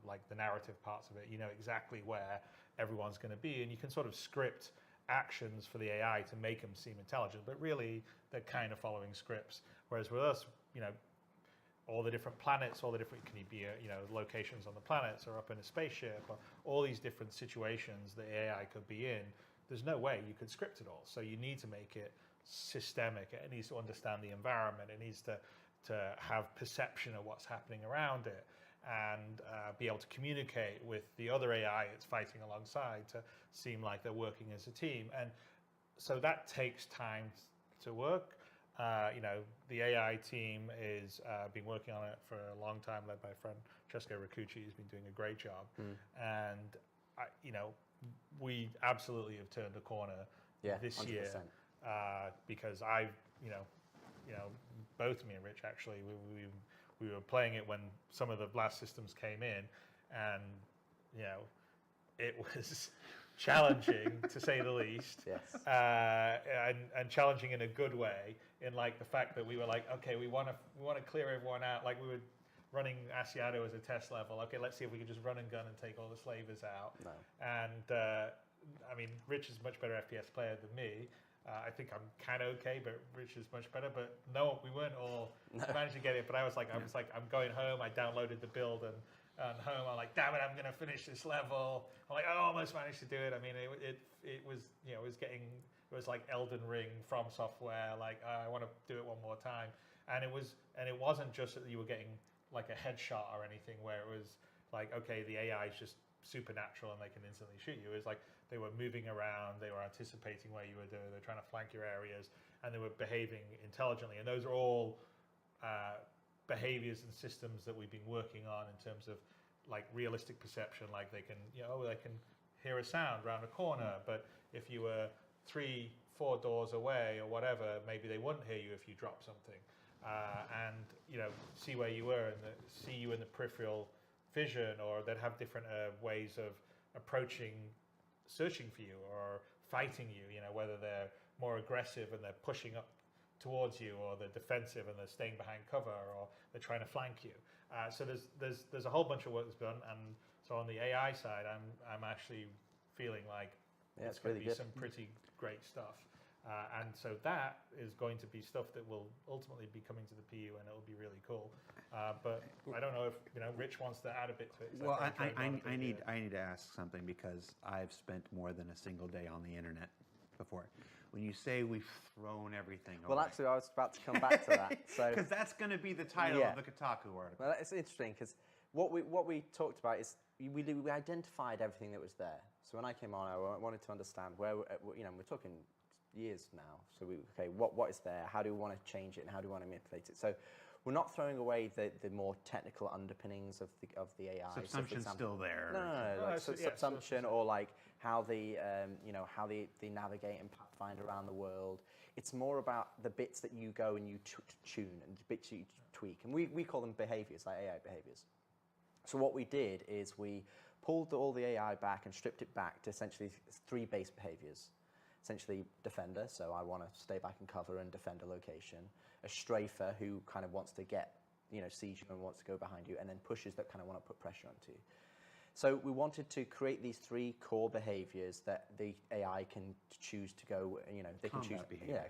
like the narrative parts of it, you know exactly where everyone's going to be, and you can sort of script actions for the AI to make them seem intelligent, but really they're kind of following scripts. Whereas with us, all the different planets, all the different, can you be, locations on the planets or up in a spaceship, or all these different situations the AI could be in, there's no way you could script it all. So you need to make it systemic. It needs to understand the environment. It needs to have perception of what's happening around it, and be able to communicate with the other AI it's fighting alongside to seem like they're working as a team. And so that takes time to work. The AI team is been working on it for a long time, led by Francesco Riccucci, who's been doing a great job. And we absolutely have turned a corner this 100%. Year, because both me and Rich actually, we were playing it when some of the blast systems came in, and it was challenging to say the least. Yes. And challenging in a good way, in like the fact that we were like, okay, we want to clear everyone out. Like we were running Asiato as a test level. Okay, let's see if we can just run and gun and take all the slavers out. No. And Rich is a much better FPS player than me. I think I'm kind of okay, but Rich is much better. But no, we weren't all managed to get it. But I was like, I'm going home. I downloaded the build and home. I'm like, damn it, I'm gonna finish this level. I'm like, I almost managed to do it. I mean, it was like Elden Ring from software. Like, I want to do it one more time. And it wasn't just that you were getting like a headshot or anything, where it was like, okay, the AI is just supernatural and they can instantly shoot you. It was like they were moving around, they were anticipating where you were doing, they're trying to flank your areas, and they were behaving intelligently. And those are all behaviors and systems that we've been working on in terms of like realistic perception. Like they can hear a sound around a corner, but if you were 3-4 doors away or whatever, maybe they wouldn't hear you if you dropped something. And see where you were, and see you in the peripheral vision, or they'd have different ways of searching for you or fighting you. Whether they're more aggressive and they're pushing up towards you, or they're defensive and they're staying behind cover, or they're trying to flank you. So there's a whole bunch of work that's done, and so on the AI side, I'm actually feeling like it's going to be some pretty great stuff. And so that is going to be stuff that will ultimately be coming to the PU, and it'll be really cool. But I don't know if Rich wants to add a bit to it. Well, I need to ask something, because I've spent more than a single day on the internet before. When you say we've thrown everything away. Well, actually, I was about to come back to that. Because that's going to be the title of the Kotaku article. Well, it's interesting, because what we talked about is we identified everything that was there. So when I came on, I wanted to understand where we're talking years now. So what is there? How do we want to change it, and how do we want to manipulate it? So we're not throwing away the more technical underpinnings of the AI. Subsumption's still there. No, like subsumption, or like how they navigate and pathfind around the world. It's more about the bits that you go and you tune and the bits you tweak. And we call them behaviors, like AI behaviors. So what we did is we pulled all the AI back and stripped it back to essentially 3 base behaviors. Essentially defender, so I want to stay back and cover and defend a location. A strafer who kind of wants to sees you and wants to go behind you, and then pushers that kind of want to put pressure onto you. So we wanted to create these 3 core behaviors that the AI can choose to go, they can choose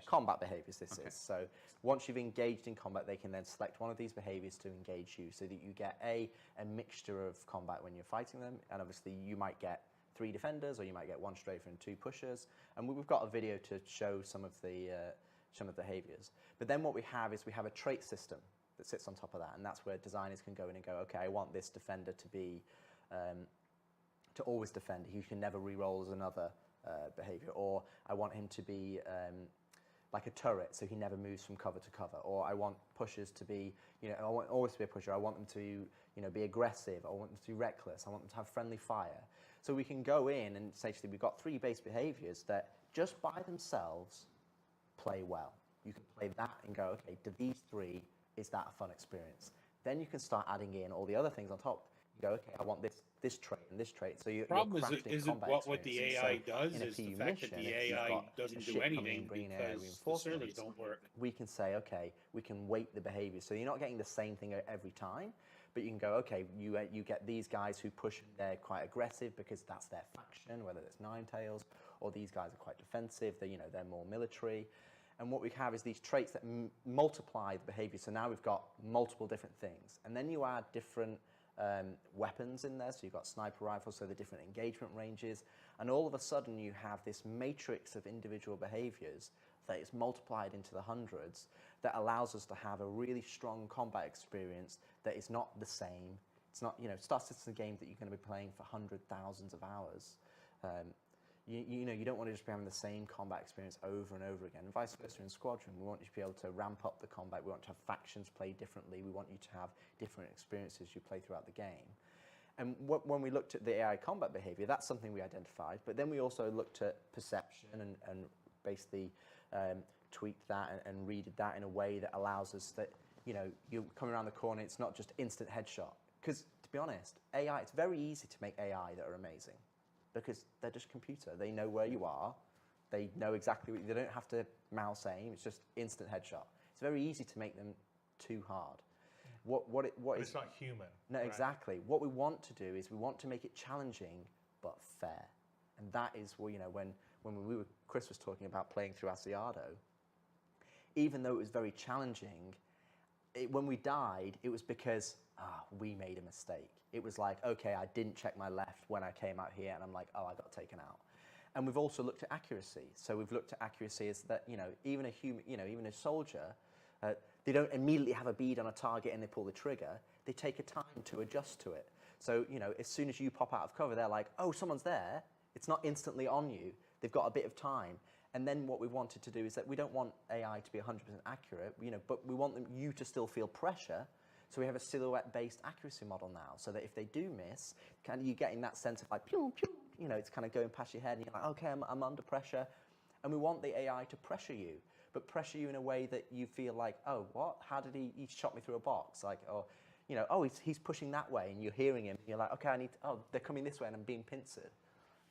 combat behaviors this is. So once you've engaged in combat, they can then select one of these behaviors to engage you so that you get a mixture of combat when you're fighting them, and obviously you might get 3 defenders, or you might get 1 strafer and 2 pushers. And we've got a video to show some of the behaviors. But then what we have is we have a trait system that sits on top of that, and that's where designers can go in and go, okay, I want this defender to be to always defend. He can never re-roll as another behavior, or I want him to be like a turret, so he never moves from cover to cover. Or I want pushers to be, I want always to be a pusher. I want them to, be aggressive. I want them to be reckless. I want them to have friendly fire. So we can go in and essentially we've got 3 base behaviors that just by themselves play well. You can play that and go, okay, to these 3, is that a fun experience? Then you can start adding in all the other things on top. You go, okay, I want this trait and this trait. So you're problem crafting isn't what the AI does, in a is the PU fact that mission, the if you've AI got doesn't a do ship coming anything in, bringing because the reinforcements, servers don't work. we can say, okay, we can weight the behavior. So you're not getting the same thing every time, but you can go, okay, you get these guys who push, they're quite aggressive because that's their faction, whether it's Ninetales, or these guys are quite defensive, they're more military. And what we have is these traits that multiply the behavior. So now we've got multiple different things. And then you add different weapons in there. So you've got sniper rifles, so the different engagement ranges. And all of a sudden you have this matrix of individual behaviors that is multiplied into the hundreds that allows us to have a really strong combat experience that is not the same. It's not, Star Citizen games that you're going to be playing for thousands of hours. You don't want to just be having the same combat experience over and over again. And vice versa in Squadron, we want you to be able to ramp up the combat. We want to have factions play differently. We want you to have different experiences you play throughout the game. And when we looked at the AI combat behavior, that's something we identified. But then we also looked at perception and basically tweaked that and readed that in a way that allows us that, you're coming around the corner, it's not just instant headshot. Because to be honest, AI, it's very easy to make AI that are amazing, because they're just computer. They know where you are. They know exactly they don't have to mouse aim. It's just instant headshot. It's very easy to make them too hard. It's not human. No, right? Exactly. What we want to do is we want to make it challenging but fair. And that is when Chris was talking about playing through Asiado, even though it was very challenging, when we died, it was because we made a mistake. It was like, okay, I didn't check my left when I came out here, and I'm like, I got taken out. And we've also looked at accuracy. So we've looked at accuracy as that, even a human, even a soldier, they don't immediately have a bead on a target and they pull the trigger. They take a time to adjust to it. So, as soon as you pop out of cover, they're like, oh, someone's there. It's not instantly on you. They've got a bit of time. And then what we wanted to do is that we don't want AI to be 100% accurate, but we want you to still feel pressure. So we have a silhouette-based accuracy model now, so that if they do miss, kind of you getting that sense of like, pew, pew, it's kind of going past your head, and you're like, okay, I'm under pressure. And we want the AI to pressure you, but pressure you in a way that you feel like, oh, what? How did he shot me through a box? Like, or, he's pushing that way, and you're hearing him, and you're like, okay, they're coming this way, and I'm being pincered.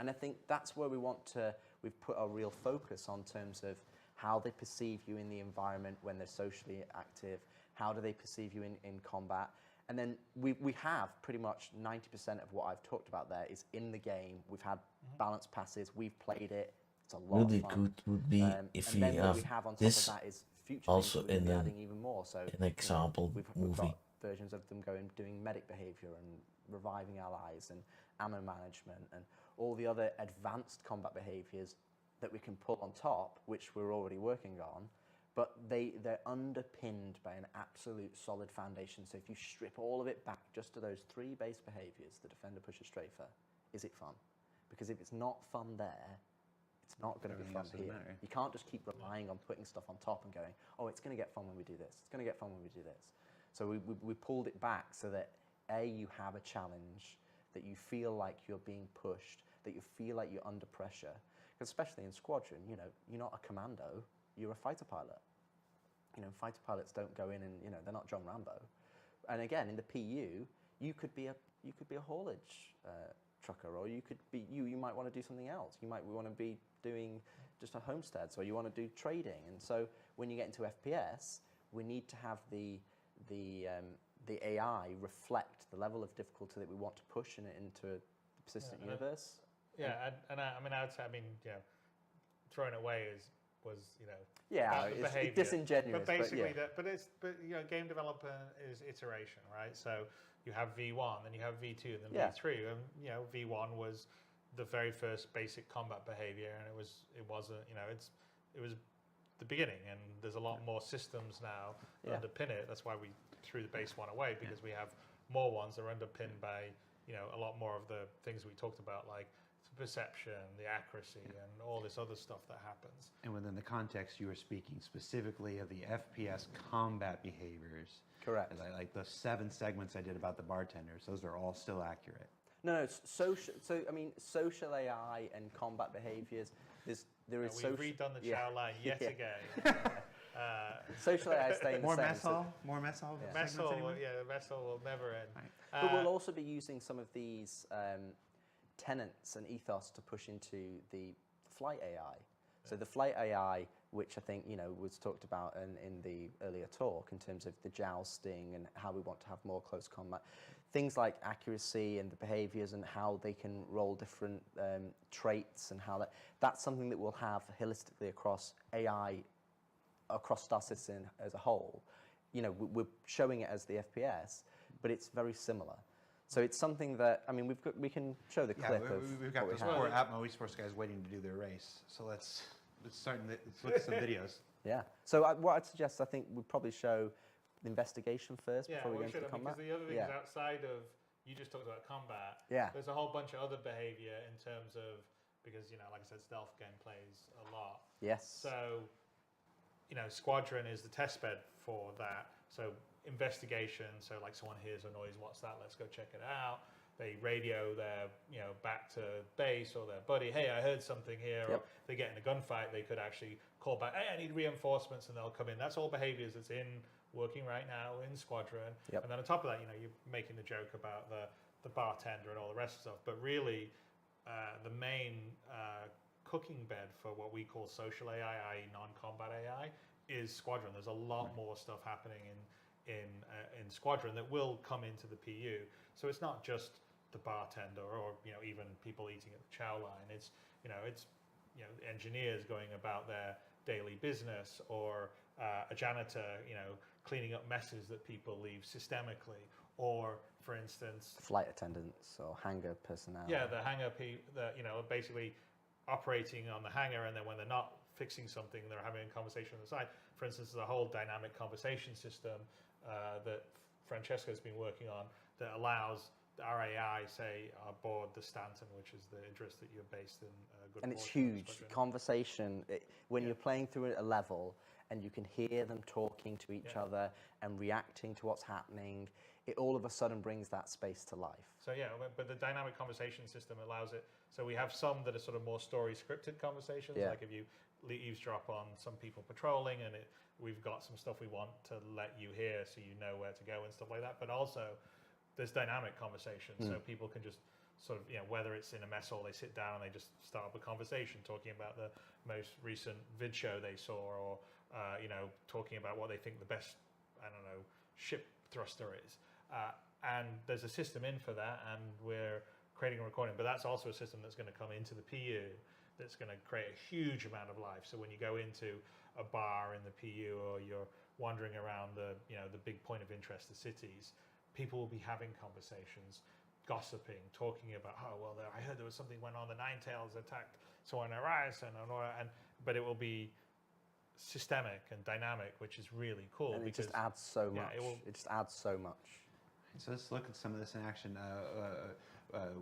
And I think that's where we've put our real focus on terms of how they perceive you in the environment when they're socially active, how do they perceive you in combat. And then we have pretty much 90% of what I've talked about there is in the game. We've had balanced passes, we've played it, it's a lot really of fun. Good would be if we have on this top of that is future also things in we'll be adding even more. So, an example we've movie. got versions of them doing medic behavior and reviving allies and ammo management and all the other advanced combat behaviors that we can pull on top, which we're already working on, but they're underpinned by an absolute solid foundation. So if you strip all of it back just to those 3 base behaviors, the defender, pusher, strafer, is it fun? Because if it's not fun there, it's not going to be fun here. You can't just keep relying on putting stuff on top and going, oh, it's going to get fun when we do this. It's going to get fun when we do this. So we pulled it back so that, A, you have a challenge, that you feel like you're being pushed, that you feel like you're under pressure. Because especially in Squadron, you know, you're not a commando, you're a fighter pilot. You know, fighter pilots don't go in and, you know, they're not John Rambo. And again, in the PU, you could be a haulage trucker, or you might want to do something else. You might want to be doing just a homestead, so you want to do trading. And so when you get into FPS, we need to have the AI reflect the level of difficulty that we want to push into a persistent universe. Yeah, and I mean, I would say, I mean, you know, throwing it away was, you know, yeah, it's disingenuous. But basically, but you know, game development is iteration, right? So you have V1, then you have V2, and then V3, and you know, V1 was the very first basic combat behavior, and it was you know, it was the beginning, and there's a lot more systems now that underpin it. That's why we threw the base one away, because we have more ones that are underpinned by, you know, a lot more of the things we talked about, like perception, the accuracy, and all this other stuff that happens. And within the context, you were speaking specifically of the FPS combat behaviors. Correct. Like the 7 segments I did about the bartenders, those are all still accurate. No, I mean, social AI and combat behaviors. There is we've redone the chow line yet again. Social AI is staying the same. More mess hall. The mess hall will never end. Right. But we'll also be using some of these tenets and ethos to push into the flight AI. So the flight AI, which I think, you know, was talked about in the earlier talk in terms of the jousting and how we want to have more close combat, things like accuracy and the behaviors and how they can roll different traits, and how that's something that we'll have holistically across AI, across Star Citizen as a whole. You know, we're showing it as the FPS, but it's very similar. So it's something that, I mean, we can show the clip of we've got those poor Atmo Esports guys waiting to do their race. So let's look at some videos. Yeah. So what I'd suggest, I think we'd probably show the investigation first before we go into the combat. Because the other things outside of, you just talked about combat. Yeah. There's a whole bunch of other behavior in terms of, because, you know, like I said, stealth game plays a lot. Yes. So, you know, Squadron is the test bed for that. So investigation, so like someone hears a noise, what's that? Let's go check it out. They radio their, you know, back to base or their buddy, hey, I heard something here. Or if they get in a gunfight, they could actually call back, hey, I need reinforcements, and they'll come in. That's all behaviors that's working right now in Squadron. And then on top of that, you know, you're making the joke about the bartender and all the rest of stuff, but really the main cooking bed for what we call social AI, i.e. non-combat AI, is Squadron. There's a lot more stuff happening in Squadron that will come into the PU. So it's not just the bartender or, you know, even people eating at the chow line. It's engineers going about their daily business, or a janitor, you know, cleaning up messes that people leave systemically, or for instance, flight attendants or hangar personnel. Yeah, the hangar you know, basically operating on the hangar, and then when they're not fixing something, they're having a conversation on the side. For instance, there's a whole dynamic conversation system that Francesco's been working on that allows our AI, say, aboard the Stanton, which is the interest that you're based in. And it's huge. Conversation, when you're playing through a level and you can hear them talking to each other and reacting to what's happening, it all of a sudden brings that space to life. So yeah, but the dynamic conversation system allows it. So we have some that are sort of more story scripted conversations, like if you eavesdrop on some people patrolling, and we've got some stuff we want to let you hear so you know where to go and stuff like that. But also there's dynamic conversations, so people can just sort of, you know, whether it's in a mess hall, they sit down and they just start up a conversation talking about the most recent vid show they saw, or you know, talking about what they think the best, I don't know, ship thruster is. And there's a system in for that, and we're creating a recording. But that's also a system that's going to come into the PU that's going to create a huge amount of life. So when you go into a bar in the PU, or you're wandering around the big point of interest, the cities, people will be having conversations, gossiping, talking about, oh, well, I heard there was something went on, the Ninetales attacked someone in Horizon, but it will be systemic and dynamic, which is really cool. And it just adds so much. It just adds so much. So let's look at some of this in action.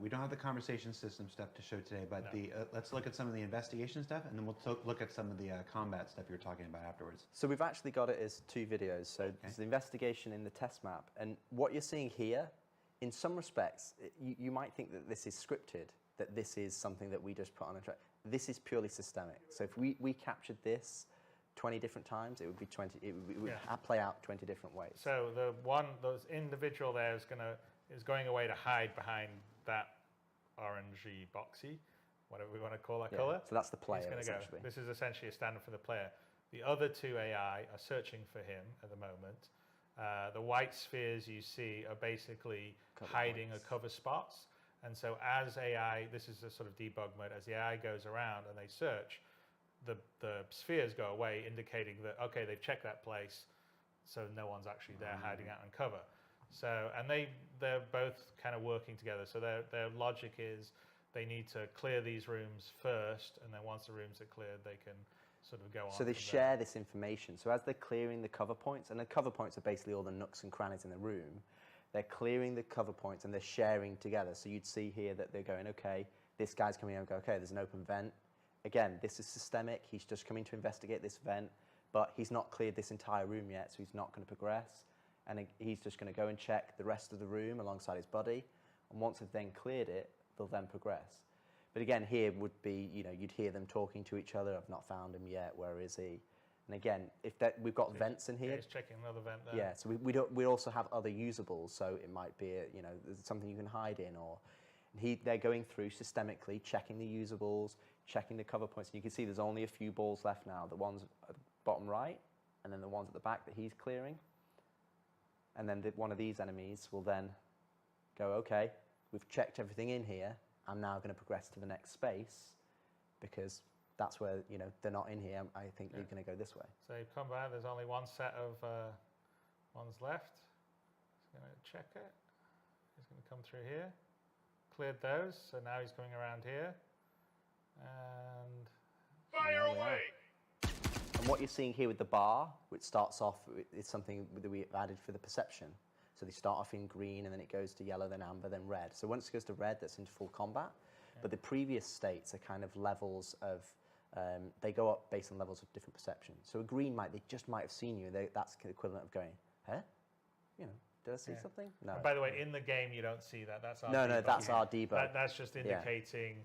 We don't have the conversation system stuff to show today, but let's look at some of the investigation stuff, and then we'll look at some of the combat stuff you were talking about afterwards. So we've actually got it as 2 videos. So there's the investigation in the test map, and what you're seeing here, in some respects, you might think that this is scripted. that this is something that we just put on a track. This is purely systemic. So if we captured this 20 different times, it would be 20. It would play out 20 different ways. So those individual there is going away to hide behind that orangey boxy, whatever we want to call that color. So that's the player. Essentially. This is essentially a standard for the player. The other two AI are searching for him at the moment. The white spheres you see are basically hiding or cover spots. And so as AI, this is a sort of debug mode, as the AI goes around and they search, the spheres go away, indicating that, okay, they've checked that place, so no one's actually there hiding out in cover. So, and they're both kind of working together. So their logic is they need to clear these rooms first, and then once the rooms are cleared, they can sort of go on. So they share this information. So as they're clearing the cover points, and the cover points are basically all the nooks and crannies in the room, they're clearing the cover points and they're sharing together. So you'd see here that they're going, okay, this guy's coming in and go, okay, there's an open vent. Again, this is systemic. He's just coming to investigate this vent, but he's not cleared this entire room yet, so he's not going to progress. And he's just going to go and check the rest of the room alongside his buddy. And once they've then cleared it, they'll then progress. But again, here would be, you'd hear them talking to each other. I've not found him yet. Where is he? And again, we've got vents in here. Yeah, he's checking another vent there. Yeah, so we also have other usables. So it might be, there's something you can hide in, or they're going through systemically, checking the usables, checking the cover points. And you can see there's only a few balls left now. The ones at the bottom right, and then the ones at the back that he's clearing. And then one of these enemies will then go, okay, we've checked everything in here. I'm now going to progress to the next space because that's where, they're not in here. I think they're going to go this way. So you come back, there's only one set of ones left. He's going to check it. He's going to come through here. Cleared those, so now he's coming around here. And fire away! And what you're seeing here with the bar, which starts off, is something that we've added for the perception. So they start off in green, and then it goes to yellow, then amber, then red. So once it goes to red, that's into full combat. Yeah. But the previous states are kind of levels of, they go up based on levels of different perception. So a green they just might have seen you. That's the equivalent of going, huh? Did I see something? No. And by the way, in the game, you don't see that. That's our no, debug. No, that's our debug. That's just indicating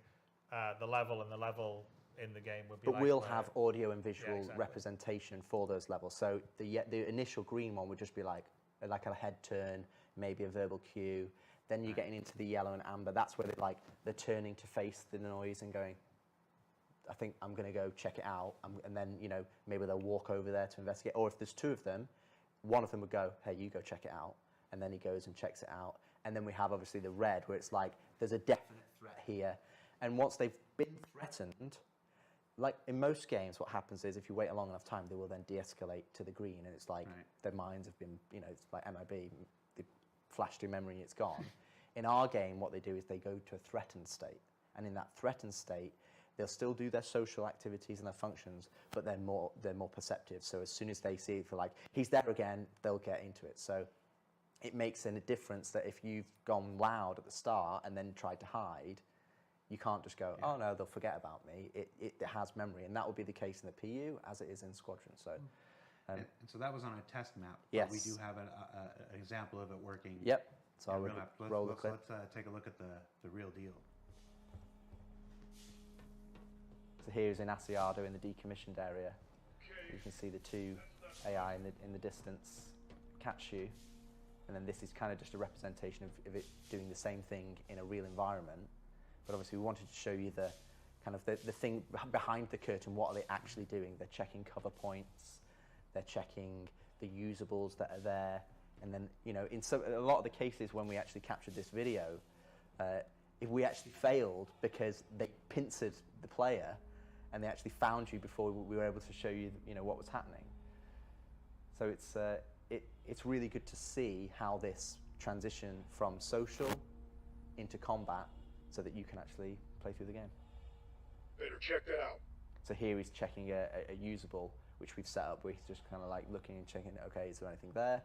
the level, and the level in the game would be. But we'll have audio and visual representation for those levels. So the initial green one would just be like a head turn, maybe a verbal cue. Then you're getting into the yellow and amber. That's where they're turning to face the noise and going, I think I'm going to go check it out. And then, maybe they'll walk over there to investigate. Or if there's two of them, one of them would go, hey, you go check it out. And then he goes and checks it out. And then we have obviously the red, where it's like there's a definite threat here. And once they've been threatened, like in most games, what happens is if you wait a long enough time, they will then de-escalate to the green, and it's like their minds have been, it's like MIB, they flash through memory, it's gone. In our game, what they do is they go to a threatened state, and in that threatened state, they'll still do their social activities and their functions, but they're more perceptive. So as soon as they see, if like he's there again, they'll get into it. So it makes a difference that if you've gone loud at the start and then tried to hide, you can't just go, oh no, they'll forget about me. It has memory, and that will be the case in the PU as it is in Squadron. So, and so that was on a test map. Yes, we do have an example of it working. Yep. So I'll roll the clip. Let's take a look at the real deal. So here's in Asiado in the decommissioned area. You can see the two AI in the distance catch you, and then this is kind of just a representation of it doing the same thing in a real environment. But obviously we wanted to show you the kind of the thing behind the curtain. What are they actually doing? They're checking cover points, they're checking the usables that are there, and then in a lot of the cases when we actually captured this video, if we actually failed because they pincered the player and they actually found you before we were able to show you what was happening. So it's really good to see how this transition from social into combat, so that you can actually play through the game. Better check that out. So here he's checking a usable, which we've set up, where he's just kind of like looking and checking, okay, is there anything there?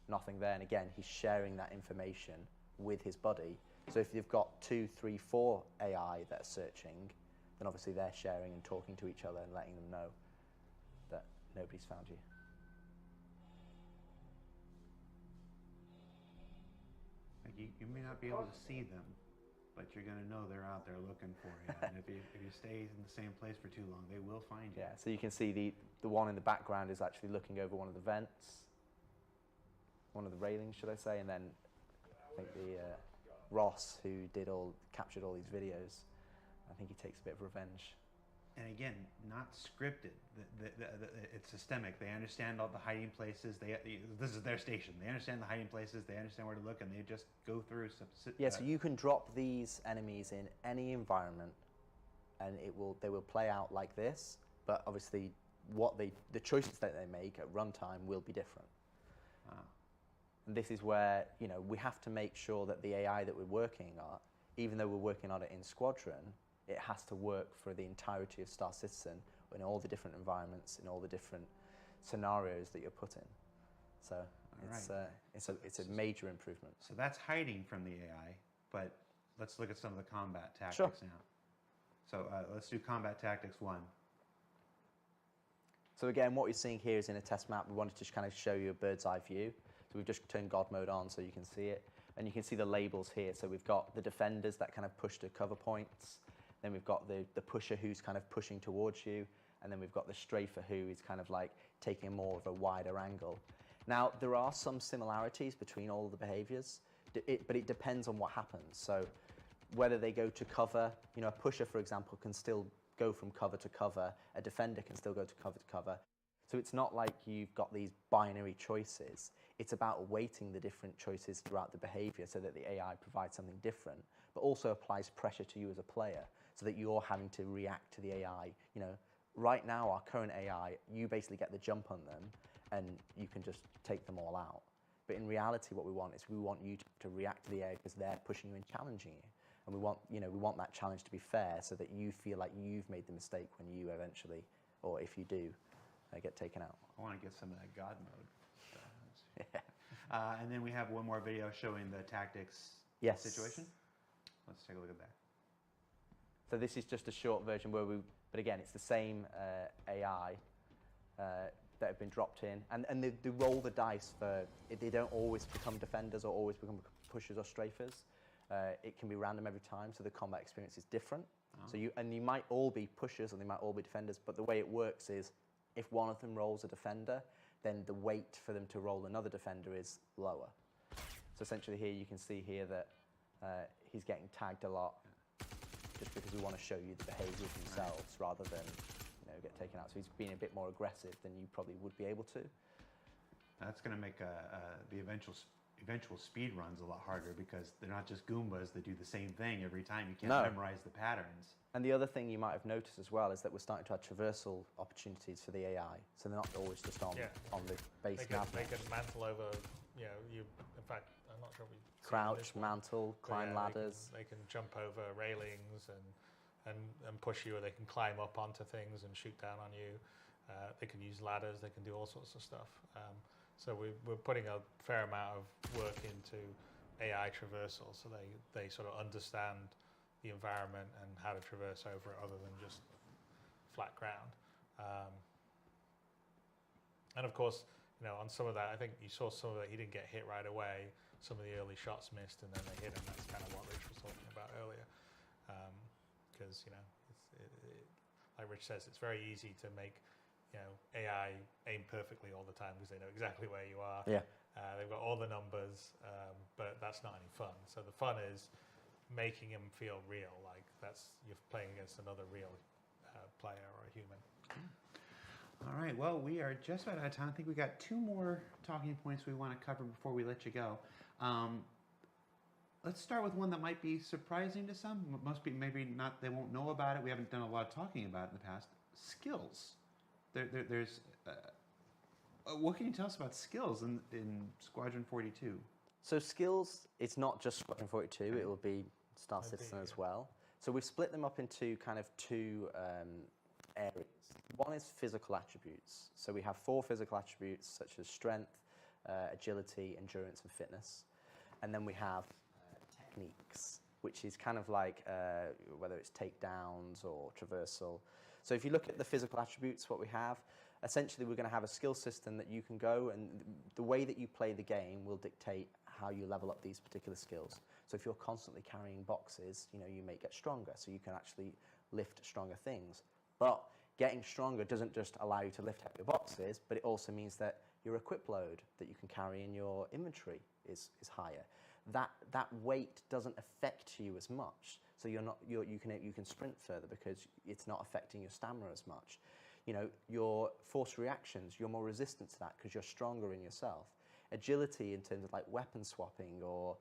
Nothing there. And again, he's sharing that information with his buddy. So if you've got 2, 3, 4 AI that are searching, then obviously they're sharing and talking to each other and letting them know that nobody's found you. You may not be able to see them, but you're going to know they're out there looking for you. And if you stay in the same place for too long, they will find you. Yeah, so you can see the one in the background is actually looking over one of the vents, one of the railings, should I say, and then I think the Ross, who captured all these videos, I think he takes a bit of revenge. And again, not scripted. It's systemic. They understand all the hiding places. This is their station. They understand the hiding places. They understand where to look, and they just go through. Yeah, so you can drop these enemies in any environment, and they will play out like this. But obviously, the choices that they make at runtime will be different. Wow. And this is where we have to make sure that the AI that we're working on, even though we're working on it in Squadron, it has to work for the entirety of Star Citizen in all the different environments, in all the different scenarios that you're put in. So it's a major improvement. So that's hiding from the AI, but let's look at some of the combat tactics now. So let's do combat tactics 1. So again, what you're seeing here is in a test map. We wanted to kind of show you a bird's eye view. So we've just turned God mode on so you can see it. And you can see the labels here. So we've got the defenders that kind of push to cover points. Then we've got the pusher who's kind of pushing towards you. And then we've got the strafer who is kind of like taking more of a wider angle. Now, there are some similarities between all the behaviors, but it depends on what happens. So whether they go to cover, a pusher, for example, can still go from cover to cover. A defender can still go to cover. So it's not like you've got these binary choices. It's about weighting the different choices throughout the behavior so that the AI provides something different, but also applies pressure to you as a player so that you're having to react to the AI. Right now, our current AI, you basically get the jump on them and you can just take them all out. But in reality, what we want is we want you to react to the AI because they're pushing you and challenging you. And we want that challenge to be fair so that you feel like you've made the mistake when you eventually, or if you do, get taken out. I want to get some of that God mode. And then we have one more video showing the tactics situation. Let's take a look at that. So this is just a short version but again, it's the same AI that have been dropped in. And they roll the dice they don't always become defenders or always become pushers or strafers. It can be random every time, so the combat experience is different. So you might all be pushers and they might all be defenders, but the way it works is if one of them rolls a defender, then the weight for them to roll another defender is lower. So essentially here you can see here that he's getting tagged a lot just because we want to show you the behaviors themselves rather than get taken out. So he's being a bit more aggressive than you probably would be able to. That's going to make the eventual speed runs a lot harder because they're not just Goombas that do the same thing every time. You can't memorize the patterns. And the other thing you might have noticed as well is that we're starting to have traversal opportunities for the AI. So they're not always just on the base map. They can mantle over, in fact, I'm not sure we crouch, mantle, climb ladders. They can jump over railings and push you, or they can climb up onto things and shoot down on you. They can use ladders, they can do all sorts of stuff. So we're putting a fair amount of work into AI traversal so they sort of understand the environment and how to traverse over it other than just flat ground. And of course, on some of that, I think you saw some of it, he didn't get hit right away. Some of the early shots missed and then they hit him. That's kind of what Rich was talking about earlier. Because, like Rich says, it's very easy to make AI aim perfectly all the time because they know exactly where you are. Yeah. They've got all the numbers, but that's not any fun. So the fun is making them feel real, like you're playing against another real player or a human. All right, well, we are just about out of time. I think we got 2 more talking points we want to cover before we let you go. Let's start with one that might be surprising to some. Most people maybe not, they won't know about it. We haven't done a lot of talking about it in the past. Skills. There's what can you tell us about skills in Squadron 42? So skills, it's not just Squadron 42, it will be Star Citizen as well. So we've split them up into kind of 2 areas. One is physical attributes. So we have 4 physical attributes such as strength, agility, endurance, and fitness. And then we have techniques, which is kind of like whether it's takedowns or traversal. So if you look at the physical attributes, what we have, essentially we're going to have a skill system that you can go, and the way that you play the game will dictate how you level up these particular skills. So if you're constantly carrying boxes, you may get stronger, so you can actually lift stronger things. But getting stronger doesn't just allow you to lift heavier boxes, but it also means that your equip load that you can carry in your inventory is higher. That weight doesn't affect you as much, so you can sprint further because it's not affecting your stamina as much. Your force reactions, you're more resistant to that because you're stronger in yourself. Agility in terms of like weapon swapping or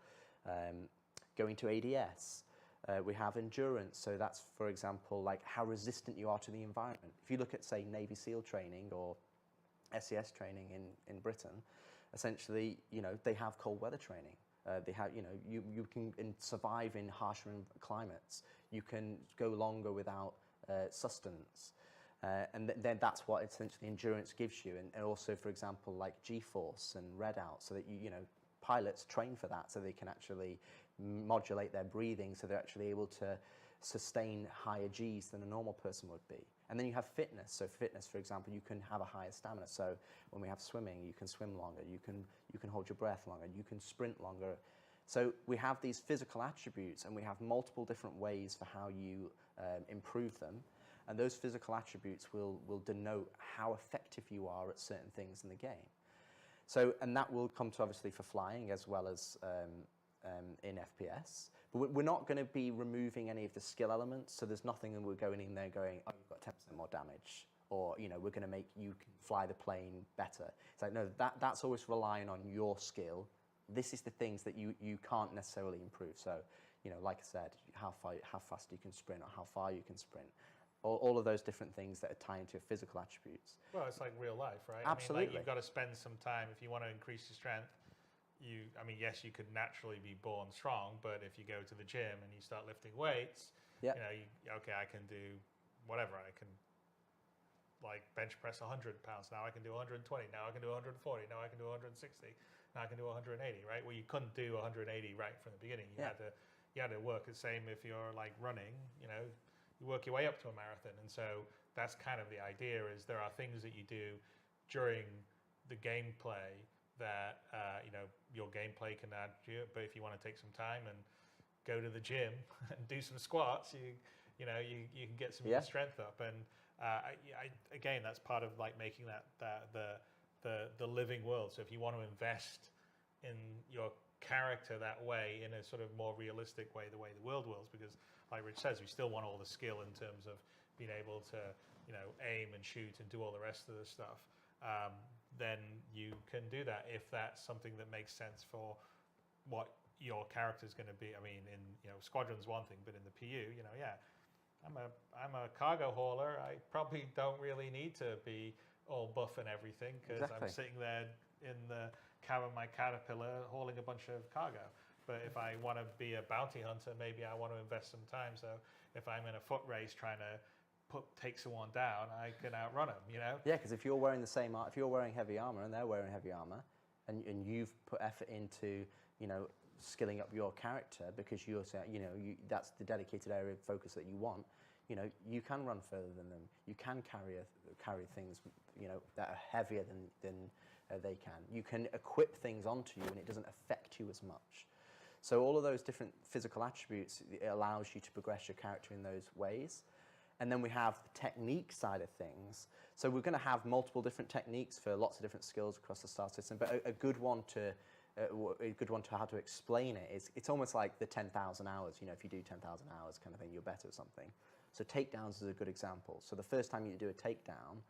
going to ADS. We have endurance, so that's, for example, like how resistant you are to the environment. If you look at, say, Navy SEAL training or SES training in Britain, essentially, they have cold weather training. They have, you can survive in harsher climates. You can go longer without sustenance. And then that's what essentially endurance gives you. And also, for example, like GeForce and Redout, so that pilots train for that, so they can actually modulate their breathing, so they're actually able to sustain higher Gs than a normal person would be. And then you have fitness. So fitness, for example, you can have a higher stamina. So when we have swimming, you can swim longer. You can hold your breath longer. You can sprint longer. So we have these physical attributes, and we have multiple different ways for how you improve them. And those physical attributes will denote how effective you are at certain things in the game. So, and that will come to obviously for flying as well as in FPS. But we're not going to be removing any of the skill elements. So there's nothing that we're going in there going, oh, you've got 10% more damage. Or, we're going to make you fly the plane better. It's like, no, that's always relying on your skill. This is the things that you can't necessarily improve. So, like I said, how fast you can sprint or how far you can sprint. All of those different things that are tied into your physical attributes. Well, it's like real life, right? Absolutely. I mean, like, you've got to spend some time if you want to increase your strength. Yes, you could naturally be born strong, but if you go to the gym and you start lifting weights, okay, I can do whatever. I can like bench press 100 pounds. Now I can do 120. Now I can do 140. Now I can do 160. Now I can do 180, right? Well, you couldn't do 180 right from the beginning. You had to work the same if you're like running, you work your way up to a marathon. And so that's kind of the idea, is there are things that you do during the gameplay that, your gameplay can add to it. But if you want to take some time and go to the gym and do some squats, you can get some strength up. And again, that's part of like making the living world. So if you want to invest in your character that way, in a sort of more realistic way, the way the world wills, because like Rich says, we still want all the skill in terms of being able to, aim and shoot and do all the rest of the stuff. Then you can do that if that's something that makes sense for what your character is going to be. I mean, in Squadron's one thing, but in the PU, I'm a cargo hauler. I probably don't really need to be all buff and everything because I'm sitting there in the cab of my Caterpillar hauling a bunch of cargo. But if I want to be a bounty hunter, maybe I want to invest some time. So if I'm in a foot race trying to take someone down, I can outrun them, Yeah, because if you're wearing if you're wearing heavy armor and they're wearing heavy armor, and you've put effort into, skilling up your character because you're saying, that's the dedicated area of focus that you want, you can run further than them. You can carry things, that are heavier than they can. You can equip things onto you and it doesn't affect you as much. So all of those different physical attributes, it allows you to progress your character in those ways. And then we have the technique side of things. So we're going to have multiple different techniques for lots of different skills across the star system. But a good one to how to explain it is, it's almost like the 10,000 hours. If you do 10,000 hours kind of thing, you're better at something. So takedowns is a good example. So the first time you do a takedown,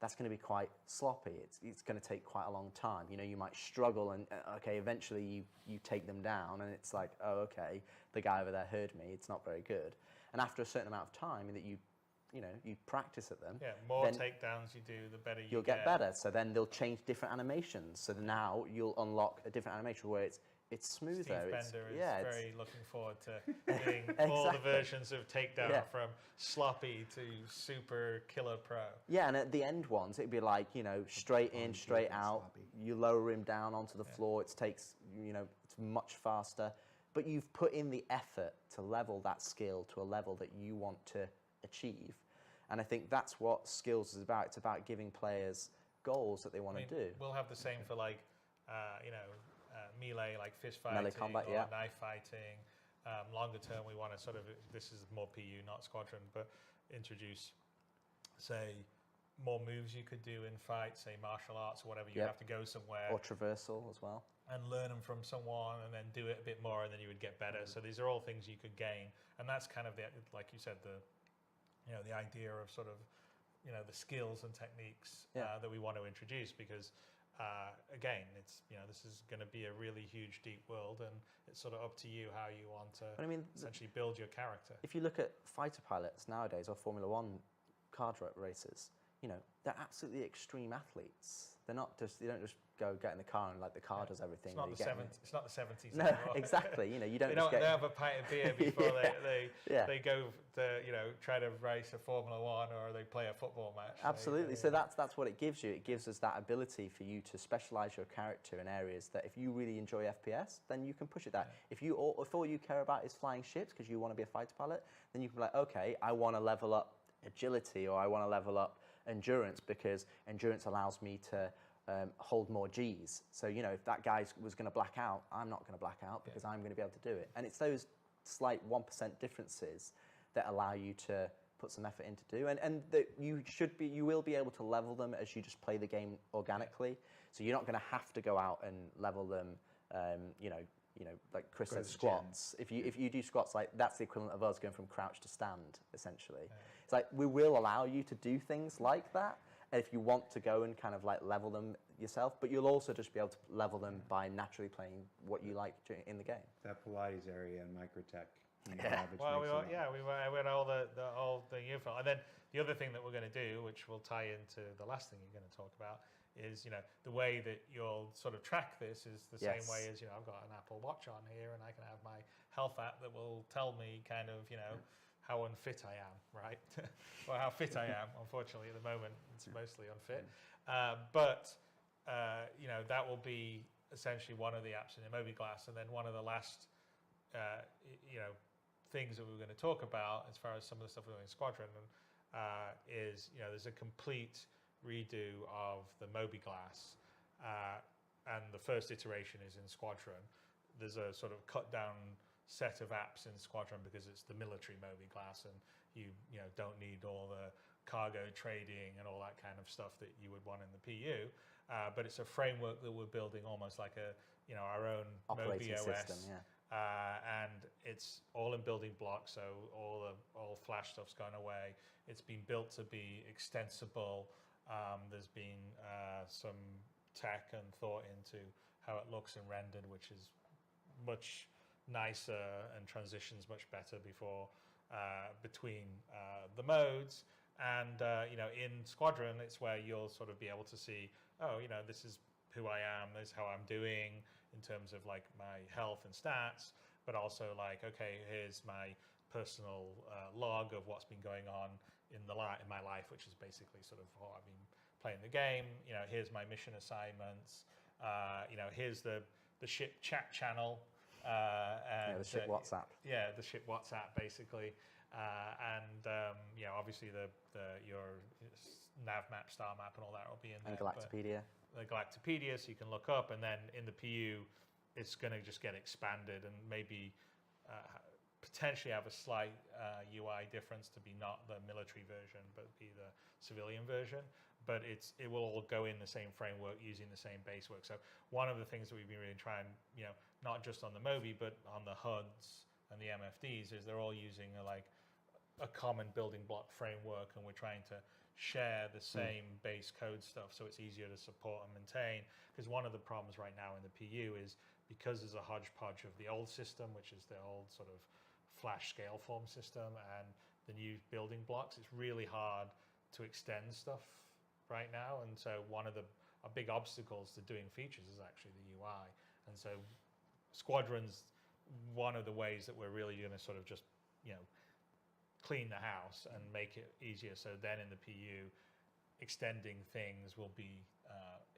that's going to be quite sloppy. It's going to take quite a long time. You might struggle and, okay, eventually you take them down and it's like, oh, okay, the guy over there heard me. It's not very good. And after a certain amount of time that you practice at them, more takedowns you do, the better you'll get better. So then they'll change different animations. So now you'll unlock a different animation where it's smoother. Steve Bender is very looking forward to doing all the versions of takedown from sloppy to super killer pro. Yeah, and at the end ones, it'd be like, straight in, straight out. Sloppy. You lower him down onto the floor. It takes, it's much faster. But you've put in the effort to level that skill to a level that you want to achieve. And I think that's what skills is about. It's about giving players goals that they want to do. We'll have the same for like, melee, like fist fighting, melee combat, or knife fighting. Longer term, we want to sort of, this is more PU, not squadron, but introduce, say, more moves you could do in fights, say martial arts or whatever. You have to go somewhere. Or traversal as well. And learn them from someone, and then do it a bit more, and then you would get better. So these are all things you could gain, and that's kind of the, like you said, the idea of sort of, the skills and techniques that we want to introduce, because again, it's this is going to be a really huge, deep world, and it's sort of up to you how you want to essentially build your character. If you look at fighter pilots nowadays, or Formula One car racers, they're absolutely extreme athletes. They don't just go get in the car and the car does everything. It's not the 70s. No, exactly. You don't. They have a pint of beer before they go to try to race a Formula One, or they play a football match. Absolutely. So that's what it gives you. It gives us that ability for you to specialize your character in areas that, if you really enjoy FPS, then you can push it there. If all you care about is flying ships because you want to be a fighter pilot, then you can be like, okay, I want to level up agility, or I want to level up endurance, because endurance allows me to hold more Gs. So, if that guy was going to black out, I'm not going to black out, because I'm going to be able to do it. And it's those slight 1% differences that allow you to put some effort into do. And that you will be able to level them as you just play the game organically. So you're not going to have to go out and level them, like Chris said, squats. If you do squats, that's the equivalent of us going from crouch to stand, essentially. It's like, we will allow you to do things like that, if you want to go and kind of level them yourself, but you'll also just be able to level them by naturally playing what you like in the game. That Pilates area and microtech. Well, we went all the info, and then the other thing that we're going to do, which will tie into the last thing you're going to talk about, is the way that you'll sort of track this is the same way as I've got an Apple Watch on here, and I can have my health app that will tell me kind of how unfit I am, right? Or how fit I am. Unfortunately, at the moment, it's mostly unfit. But that will be essentially one of the apps in the mobiGlass, and then one of the last things that we were going to talk about, as far as some of the stuff we're doing in Squadron, is there's a complete redo of the mobiGlass, and the first iteration is in Squadron. There's a sort of cut down set of apps in Squadron because it's the military mobiGlass, and you don't need all the cargo trading and all that kind of stuff that you would want in the PU. But it's a framework that we're building almost like our own operating MobiOS system, and it's all in building blocks, so all Flash stuff's gone away. It's been built to be extensible. There's been some tech and thought into how it looks and rendered, which is much nicer and transitions much better between the modes. And in Squadron, it's where you'll sort of be able to see, this is who I am, this is how I'm doing in terms of my health and stats, but also okay, here's my personal log of what's been going on in my life, which is basically sort of how I've been playing the game. Here's my mission assignments. Here's the ship chat channel. And the ship WhatsApp. Yeah, the ship WhatsApp, basically. Obviously your nav map, star map, and all that will be in there. And Galactopedia. The Galactopedia, so you can look up, and then in the PU, it's going to just get expanded and maybe potentially have a slight UI difference to be not the military version, but be the civilian version. But it will all go in the same framework using the same base work. So one of the things that we've been really trying, not just on the Mobi, but on the HUDs and the MFDs, is they're all using a common building block framework, and we're trying to share the same base code stuff so it's easier to support and maintain. Because one of the problems right now in the PU is, because there's a hodgepodge of the old system, which is the old sort of Flash scale form system, and the new building blocks, it's really hard to extend stuff right now. And so one of our big obstacles to doing features is actually the UI. And so Squadron's one of the ways that we're really going to sort of just clean the house and make it easier. So then in the PU, extending things will be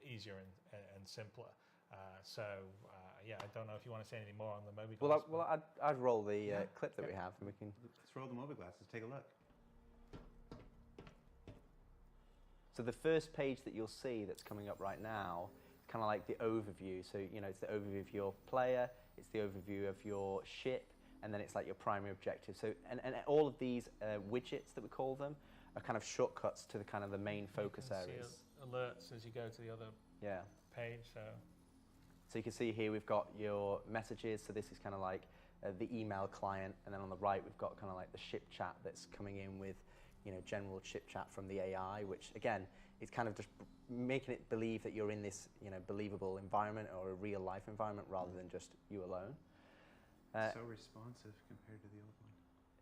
easier and simpler. I don't know if you want to say anything more on the mobiGlass. Well, I'd roll the clip that we have, and we can. Let's roll the mobiGlass. Let's take a look. So the first page that you'll see that's coming up right now kind of like the overview. So, you know, it's the overview of your player, it's the overview of your ship, and then it's like your primary objective. So, and all of these widgets that we call them are kind of shortcuts to the kind of the main focus areas. See alerts as you go to the other page. So you can see here we've got your messages. So this is kind of like the email client, and then on the right we've got kind of like the ship chat that's coming in with, you know, general ship chat from the AI, which again, it's kind of just making it believe that you're in this, you know, believable environment or a real life environment rather than just you alone. So responsive compared to the old one.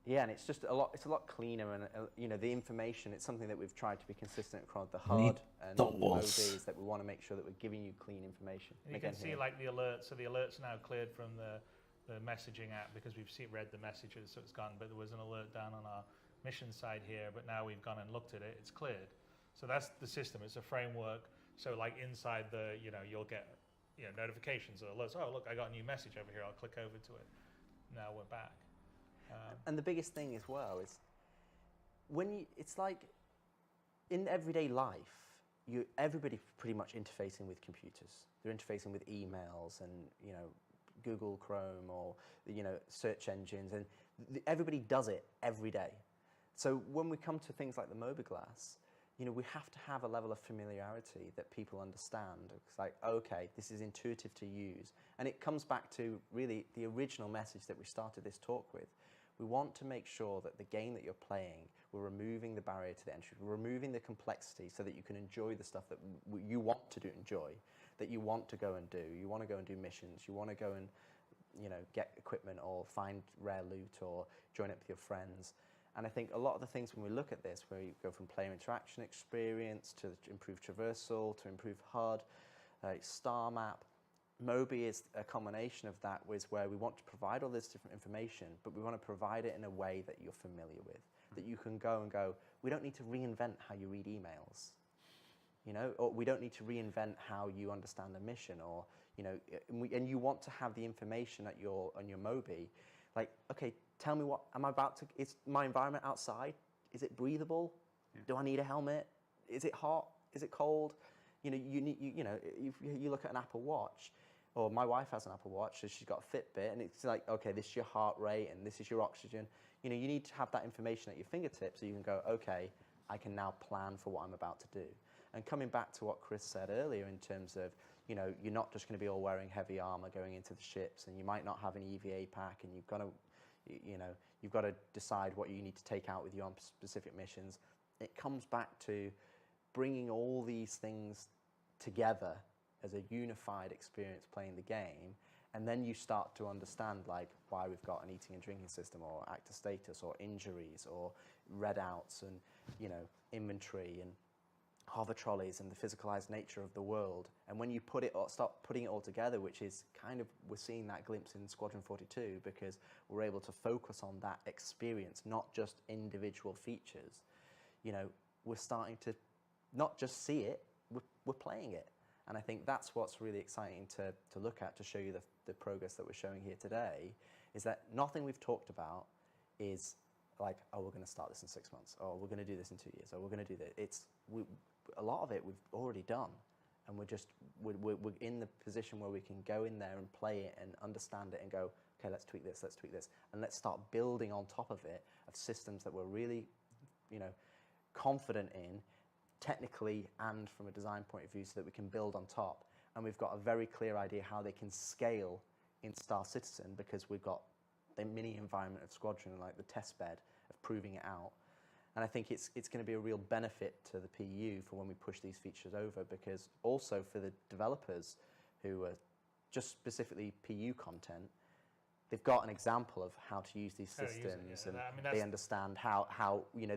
Yeah, and it's just a lot cleaner, and you know, the information. It's something that we've tried to be consistent across the HUD and all the movies, that we want to make sure that we're giving you clean information. And you can see like the alerts. So the alerts now cleared from the messaging app because we've read the messages, so it's gone. But there was an alert down on our mission side here, but now we've gone and looked at it. It's cleared. So that's the system. It's a framework. So like inside the, you know, you'll get, you know, notifications or alerts. Oh, look, I got a new message over here. I'll click over to it. Now we're back. And the biggest thing as well is it's like in everyday life, everybody's pretty much interfacing with computers. They're interfacing with emails and, you know, Google Chrome or, you know, search engines, and everybody does it every day. So when we come to things like the mobiGlas, you know, we have to have a level of familiarity that people understand. It's like, okay, this is intuitive to use. And it comes back to really the original message that we started this talk with. We want to make sure that the game that you're playing, we're removing the barrier to the entry, we're removing the complexity so that you can enjoy the stuff that you want to enjoy, that you want to go and do. You want to go and do missions, you want to go and, you know, get equipment or find rare loot or join up with your friends. And I think a lot of the things when we look at this, where you go from player interaction experience to improve traversal, to improve HUD, star map, Mobi is a combination of that, where we want to provide all this different information, but we want to provide it in a way that you're familiar with, that you can go, we don't need to reinvent how you read emails, you know, or we don't need to reinvent how you understand a mission, or, you know, and you want to have the information on your Mobi, like, okay, tell me what am I about to, is my environment outside, is it breathable? Yeah. Do I need a helmet? Is it hot? Is it cold? You know, you look at an Apple Watch, or my wife has an Apple Watch, so she's got a Fitbit, and it's like, okay, this is your heart rate, and this is your oxygen. You know, you need to have that information at your fingertips so you can go, okay, I can now plan for what I'm about to do. And coming back to what Chris said earlier in terms of, you know, you're not just going to be all wearing heavy armor going into the ships, and you might not have an EVA pack, and you've got to, you know, you've got to decide what you need to take out with you on specific missions. It comes back to bringing all these things together as a unified experience playing the game, and then you start to understand like why we've got an eating and drinking system, or actor status, or injuries, or readouts, and, you know, inventory, and hover trolleys, and the physicalized nature of the world. And when you start putting it all together, which is kind of, we're seeing that glimpse in Squadron 42, because we're able to focus on that experience, not just individual features. You know, we're starting to not just see it, we're playing it. And I think that's what's really exciting to look at, to show you the progress that we're showing here today, is that nothing we've talked about is like, oh, we're going to start this in 6 months, or we're going to do this in 2 years, or we're going to do that. A lot of it we've already done, and we're in the position where we can go in there and play it and understand it and go, okay, let's tweak this, and let's start building on top of it of systems that we're really, you know, confident in, technically and from a design point of view, so that we can build on top. And we've got a very clear idea how they can scale in Star Citizen, because we've got the mini environment of Squadron, like the test bed of proving it out. And I think it's going to be a real benefit to the PU for when we push these features over, because also for the developers who are just specifically PU content, they've got an example of how to use these systems, and they understand how you know,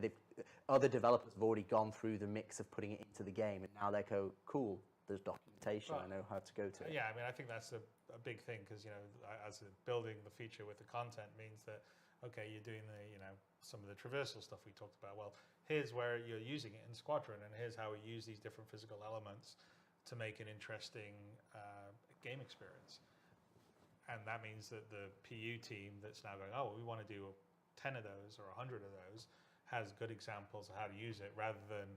other developers have already gone through the mix of putting it into the game, and now they go, cool, there's documentation, I know how to go to it. Yeah, I mean, I think that's a big thing, because, you know, as building the feature with the content means that, okay, you're doing the, you know, some of the traversal stuff we talked about. Well, here's where you're using it in Squadron, and here's how we use these different physical elements to make an interesting game experience. And that means that the PU team that's now going, oh, we want to do 10 of those or 100 of those, has good examples of how to use it, rather than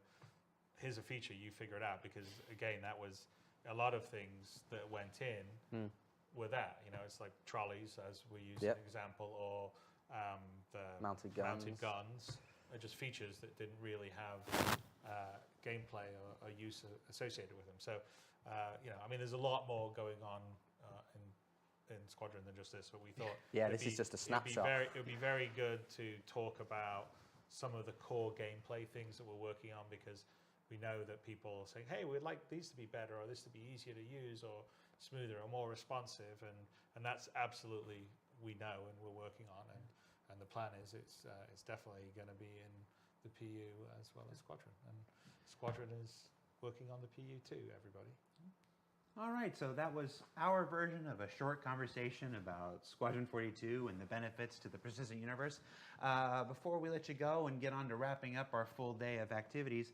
here's a feature, you figure it out. Because again, that was a lot of things that went in were that. You know, it's like trolleys, as we use an example, or the mounted guns are just features that didn't really have gameplay or use associated with them. So, you know, I mean, there's a lot more going on in Squadron than just this, but we thought this is just a snapshot. It would be very good to talk about some of the core gameplay things that we're working on, because we know that people are saying, hey, we'd like these to be better, or this to be easier to use, or smoother, or more responsive, and that's absolutely, we know, and we're working on, and the plan is it's definitely going to be in the PU as well as Squadron, and Squadron is working on the PU too, everybody. All right, so that was our version of a short conversation about Squadron 42 and the benefits to the persistent universe. Before we let you go and get on to wrapping up our full day of activities,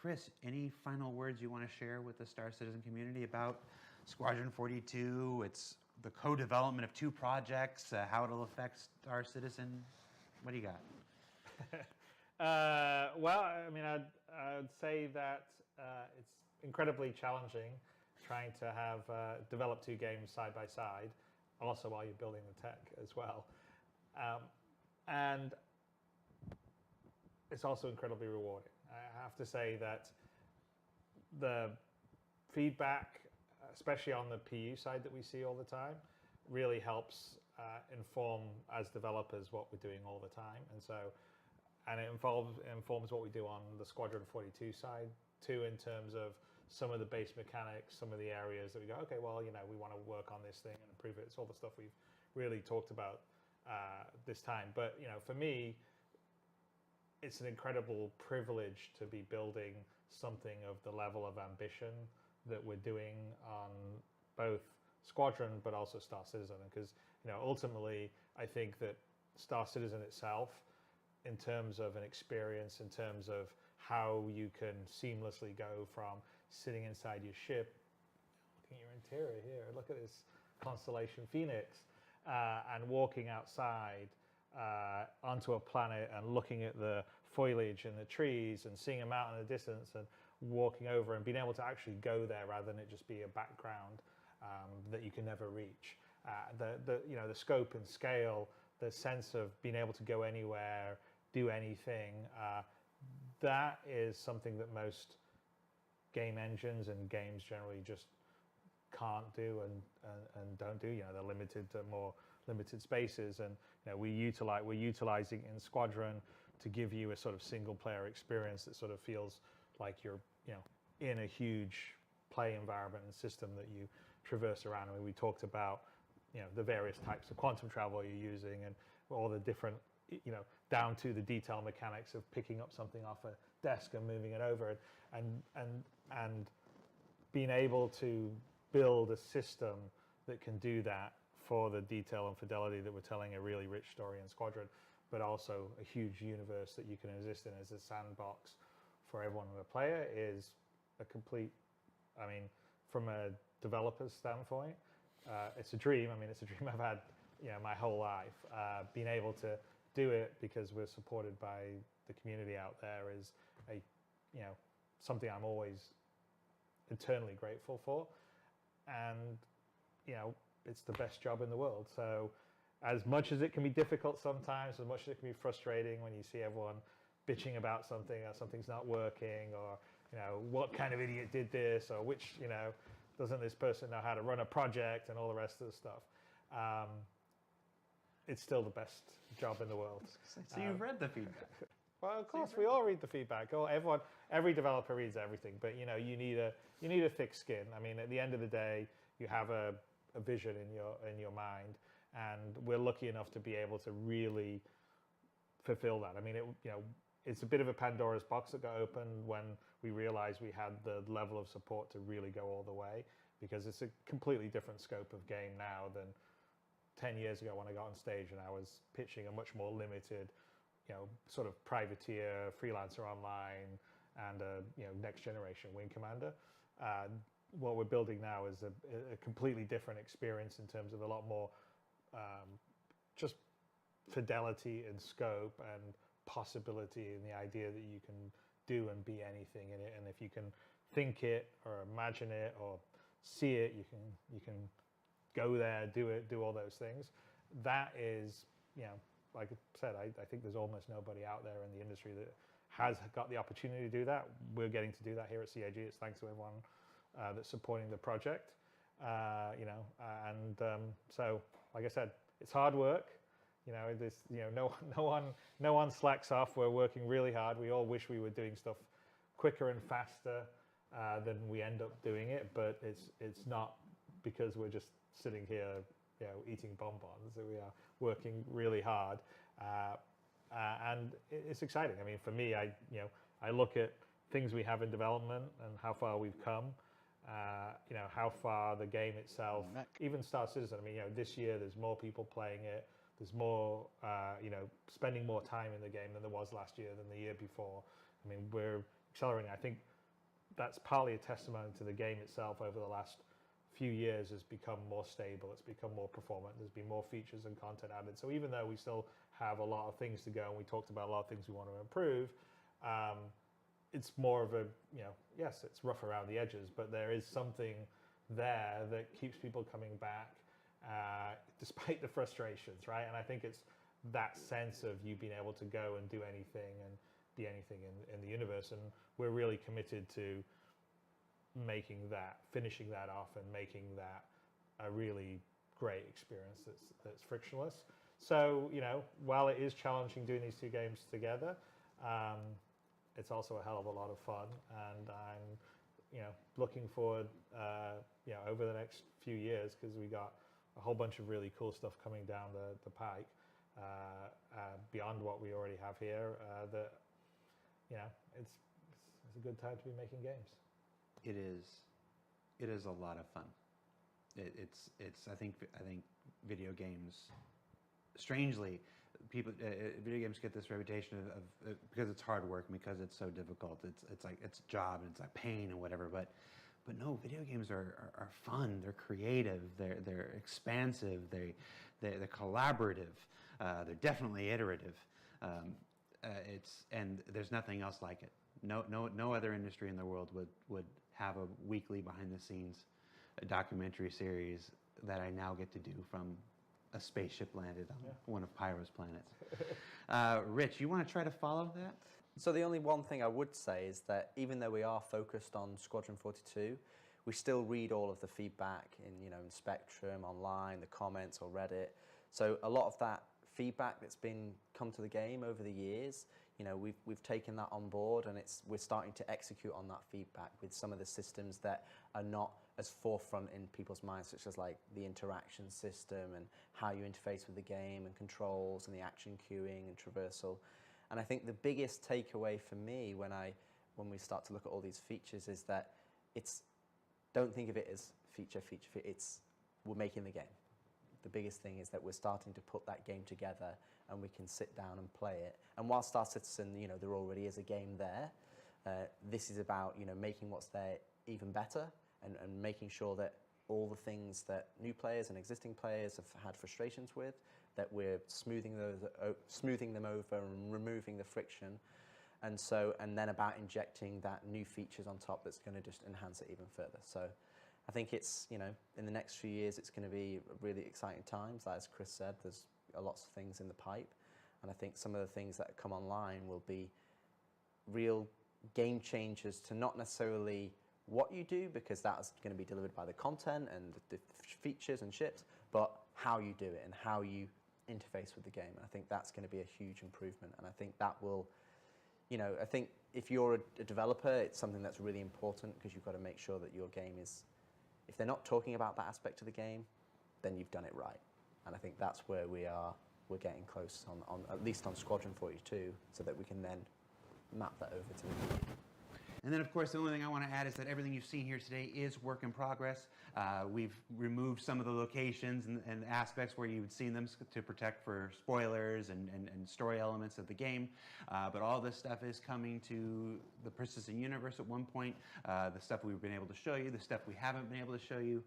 Chris, any final words you want to share with the Star Citizen community about Squadron 42, it's the co-development of 2 projects, how it'll affect Star Citizen? What do you got? Well, I mean, I'd say that it's incredibly challenging trying to have develop 2 games side by side, also while you're building the tech as well. And it's also incredibly rewarding. I have to say that the feedback, especially on the PU side that we see all the time, really helps inform as developers what we're doing all the time. And it informs what we do on the Squadron 42 side too, in terms of some of the base mechanics, some of the areas that we go, okay, well, you know, we want to work on this thing and improve it. It's all the stuff we've really talked about this time. But, you know, for me, it's an incredible privilege to be building something of the level of ambition that we're doing on both Squadron but also Star Citizen. Because, you know, ultimately, I think that Star Citizen itself, in terms of an experience, in terms of how you can seamlessly go from sitting inside your ship, looking at your interior here, look at this Constellation Phoenix, and walking outside onto a planet and looking at the foliage and the trees and seeing a mountain in the distance and walking over and being able to actually go there rather than it just be a background that you can never reach. You know, the scope and scale, the sense of being able to go anywhere, do anything, that is something that most game engines and games generally just can't do and don't do. You know, they're limited to more limited spaces, and you know, we're utilizing in Squadron to give you a sort of single player experience that sort of feels like you're, you know, in a huge play environment and system that you traverse around. I mean, we talked about, you know, the various types of quantum travel you're using and all the different, you know, down to the detail mechanics of picking up something off a desk and moving it over, and being able to build a system that can do that for the detail and fidelity that we're telling a really rich story in Squadron, but also a huge universe that you can exist in as a sandbox for everyone in the player is a complete, I mean, from a developer's standpoint, it's a dream. I mean, it's a dream I've had, you know, my whole life. Being able to do it because we're supported by the community out there is you know, something I'm always eternally grateful for, and you know, it's the best job in the world. So as much as it can be difficult sometimes, as much as it can be frustrating when you see everyone bitching about something, or something's not working, or you know, what kind of idiot did this, or which, you know, doesn't this person know how to run a project, and all the rest of the stuff, it's still the best job in the world. So you've read the feedback. Well, of course, we all read the feedback. Every developer reads everything, but you know, you need a thick skin. I mean, at the end of the day, you have a vision in your mind, and we're lucky enough to be able to really fulfill that. I mean, you know, it's a bit of a Pandora's box that got opened when we realized we had the level of support to really go all the way, because it's a completely different scope of game now than 10 years ago when I got on stage and I was pitching a much more limited, you know, sort of privateer, freelancer online, and a, you know, next generation wing commander. What we're building now is a completely different experience in terms of a lot more just fidelity and scope and possibility in the idea that you can do and be anything in it. And if you can think it or imagine it or see it. You can go there, do it, do all those things. That is, you know, like I said, I think there's almost nobody out there in the industry that has got the opportunity to do that. We're getting to do that here at CAG. It's thanks to everyone that's supporting the project. You know, and so, like I said, it's hard work. You know, this, you know, no one slacks off. We're working really hard. We all wish we were doing stuff quicker and faster than we end up doing it, but it's not because we're just sitting here, you know, eating bonbons. We are working really hard, and it's exciting. I mean, for me, I look at things we have in development and how far we've come. You know, how far the game itself, even Star Citizen. I mean, you know, this year there's more people playing it. There's more, you know, spending more time in the game than there was last year, than the year before. I mean, we're accelerating. I think that's partly a testimony to the game itself. Over the last few years has become more stable. It's become more performant. There's been more features and content added. So even though we still have a lot of things to go, and we talked about a lot of things we want to improve, it's more of a, you know, yes, it's rough around the edges, but there is something there that keeps people coming back despite the frustrations, right? And I think it's that sense of you being able to go and do anything and be anything in the universe. And we're really committed to making that, finishing that off and making that a really great experience that's frictionless. So, you know, while it is challenging doing these two games together, it's also a hell of a lot of fun, and I'm, you know, looking forward, you know, over the next few years, because we got a whole bunch of really cool stuff coming down the pike beyond what we already have here. That, you know, it's a good time to be making games. It is a lot of fun. It's I think video games, strangely, people video games get this reputation of because it's hard work, because it's so difficult. It's like it's a job and it's like pain and whatever. But no, video games are fun. They're creative. They're expansive. They're collaborative. They're definitely iterative. And there's nothing else like it. No other industry in the world would have a weekly behind the scenes documentary series that I now get to do from a spaceship landed on one of Pyro's planets. Rich, you want to try to follow that? So the only one thing I would say is that even though we are focused on Squadron 42, we still read all of the feedback in, you know, in Spectrum, online, the comments or Reddit. So a lot of that feedback that's been come to the game over the years, you know, we've taken that on board, and we're starting to execute on that feedback with some of the systems that are not as forefront in people's minds, such as like the interaction system and how you interface with the game and controls and the action queuing and traversal. And I think the biggest takeaway for me when we start to look at all these features is that don't think of it as feature. It's we're making the game. The biggest thing is that we're starting to put that game together, and we can sit down and play it. And while Star Citizen, you know, there already is a game there, this is about, you know, making what's there even better, and making sure that all the things that new players and existing players have had frustrations with, that we're smoothing them over and removing the friction, and then about injecting that new features on top that's going to just enhance it even further. So I think it's, you know, in the next few years it's going to be really exciting times. As Chris said, there's lots of things in the pipe, and I think some of the things that come online will be real game changers to not necessarily what you do, because that's going to be delivered by the content and the features and ships, but how you do it and how you interface with the game. And I think that's going to be a huge improvement, and I think that will, you know, I think if you're a developer, it's something that's really important, because you've got to make sure that your game is, if they're not talking about that aspect of the game, then you've done it right. And I think that's where we're getting close on at least on Squadron 42, so that we can then map that over to the game. And then, of course, the only thing I want to add is that everything you've seen here today is work in progress. We've removed some of the locations and aspects where you would see them to protect for spoilers and story elements of the game. But all this stuff is coming to the persistent universe at one point. The stuff we've been able to show you, the stuff we haven't been able to show you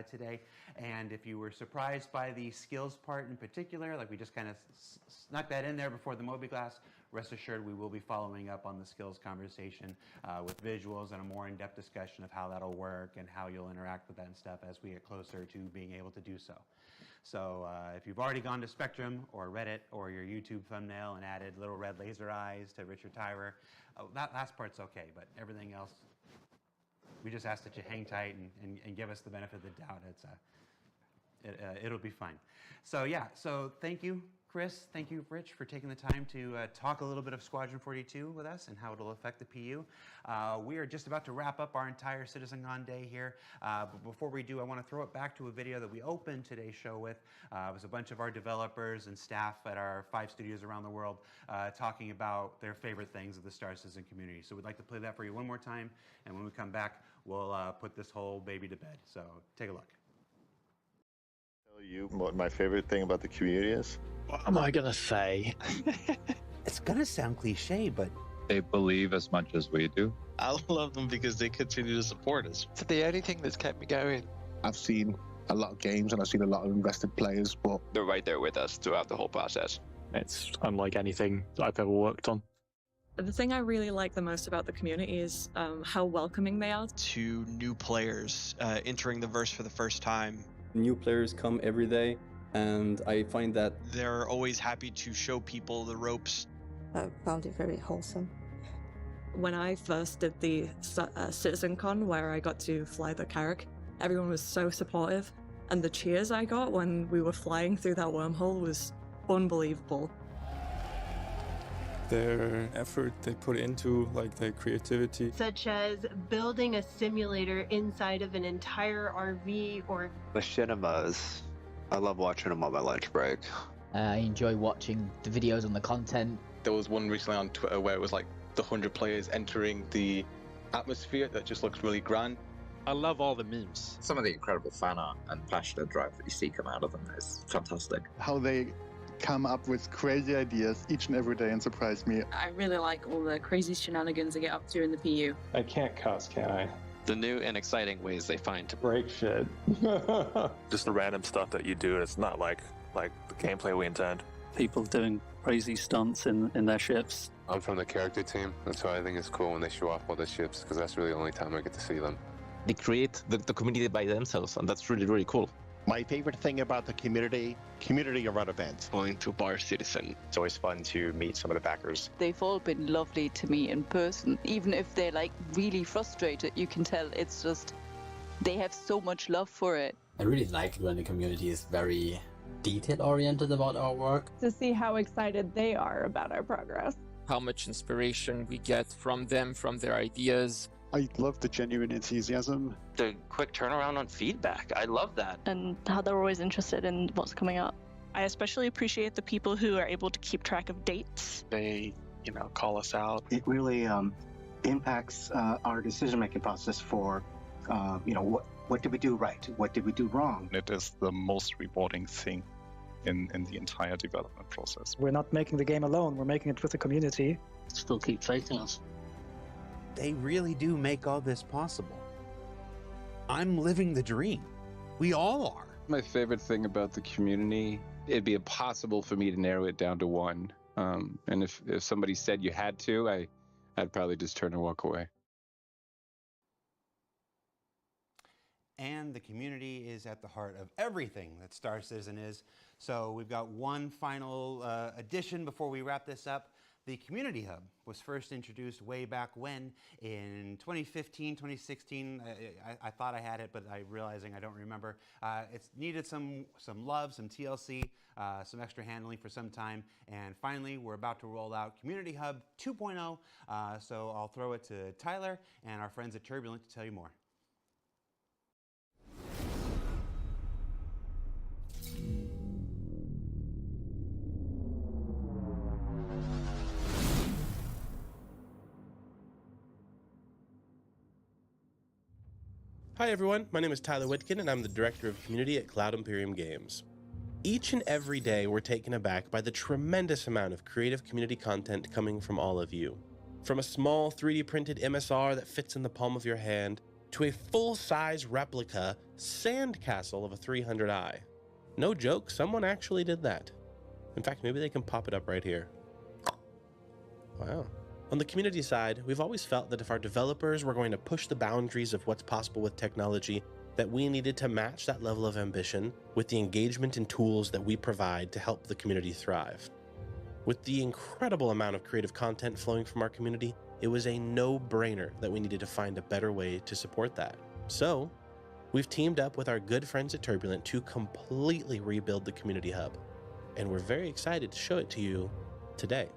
today. And if you were surprised by the skills part in particular, like we just kind of snuck that in there before the mobiGlas rest assured we will be following up on the skills conversation with visuals and a more in-depth discussion of how that'll work and how you'll interact with that and stuff as we get closer to being able to do so. So if you've already gone to Spectrum or Reddit or your YouTube thumbnail and added little red laser eyes to Richard Tyrer, that last part's okay, but everything else, we just ask that you hang tight and give us the benefit of the doubt. It'll be fine. So yeah, so thank you, Chris. Thank you, Rich, for taking the time to talk a little bit of Squadron 42 with us and how it'll affect the PU. We are just about to wrap up our entire Citizencon day here. But before we do, I want to throw it back to a video that we opened today's show with. It was a bunch of our developers and staff at our 5 studios around the world talking about their favorite things of the Star Citizen community. So we'd like to play that for you one more time. And when we come back, we'll put this whole baby to bed. So take a look. Tell you what my favorite thing about the community is? What am I gonna say? It's gonna sound cliche, but they believe as much as we do. I love them because they continue to support us. It's the only thing that's kept me going. I've seen a lot of games and I've seen a lot of invested players, but they're right there with us throughout the whole process. It's unlike anything I've ever worked on. The thing I really like the most about the community is how welcoming they are. To new players entering the verse for the first time. New players come every day, and I find that they're always happy to show people the ropes. I found it very wholesome. When I first did the Citizencon, where I got to fly the Carrack, everyone was so supportive, and the cheers I got when we were flying through that wormhole was unbelievable. Their effort they put into, like their creativity. Such as building a simulator inside of an entire RV or... Machinimas. I love watching them on my lunch break. I enjoy watching the videos and the content. There was one recently on Twitter where it was like the 100 players entering the atmosphere that just looks really grand. I love all the memes. Some of the incredible fan art and passionate drive that you see come out of them is fantastic. How they come up with crazy ideas each and every day and surprise me. I really like all the crazy shenanigans they get up to in the PU. I can't cuss, can I? The new and exciting ways they find to break shit. Just the random stuff that you do, and it's not like the gameplay we intend. People doing crazy stunts in their ships. I'm from the character team. That's why I think it's cool when they show off all the ships, because that's really the only time I get to see them. They create the community by themselves, and that's really, really cool. My favorite thing about the community around events. Going to Bar Citizen. It's always fun to meet some of the backers. They've all been lovely to me in person. Even if they're like really frustrated, you can tell it's just, they have so much love for it. I really like it when the community is very detail-oriented about our work. To see how excited they are about our progress. How much inspiration we get from them, from their ideas. I love the genuine enthusiasm. The quick turnaround on feedback. I love that. And how they're always interested in what's coming up. I especially appreciate the people who are able to keep track of dates. They, call us out. It really impacts our decision-making process for, what did we do right? What did we do wrong? It is the most rewarding thing in the entire development process. We're not making the game alone. We're making it with the community. Still keep faith in us. They really do make all this possible. I'm living the dream. We all are. My favorite thing about the community, it'd be impossible for me to narrow it down to one. And if somebody said you had to, I'd probably just turn and walk away. And the community is at the heart of everything that Star Citizen is. So we've got one final addition before we wrap this up. The Community Hub was first introduced way back when, in 2015, 2016. I thought I had it, but I'm realizing I don't remember. It's needed some love, some TLC, some extra handling for some time. And finally, we're about to roll out Community Hub 2.0. So I'll throw it to Tyler and our friends at Turbulent to tell you more. Hi everyone, my name is Tyler Whitkin and I'm the Director of Community at Cloud Imperium Games. Each and every day we're taken aback by the tremendous amount of creative community content coming from all of you. From a small 3D printed MSR that fits in the palm of your hand, to a full-size replica sandcastle of a 300i. No joke, someone actually did that. In fact, maybe they can pop it up right here. Wow. On the community side, we've always felt that if our developers were going to push the boundaries of what's possible with technology, that we needed to match that level of ambition with the engagement and tools that we provide to help the community thrive. With the incredible amount of creative content flowing from our community, it was a no-brainer that we needed to find a better way to support that. So, we've teamed up with our good friends at Turbulent to completely rebuild the Community Hub, and we're very excited to show it to you today.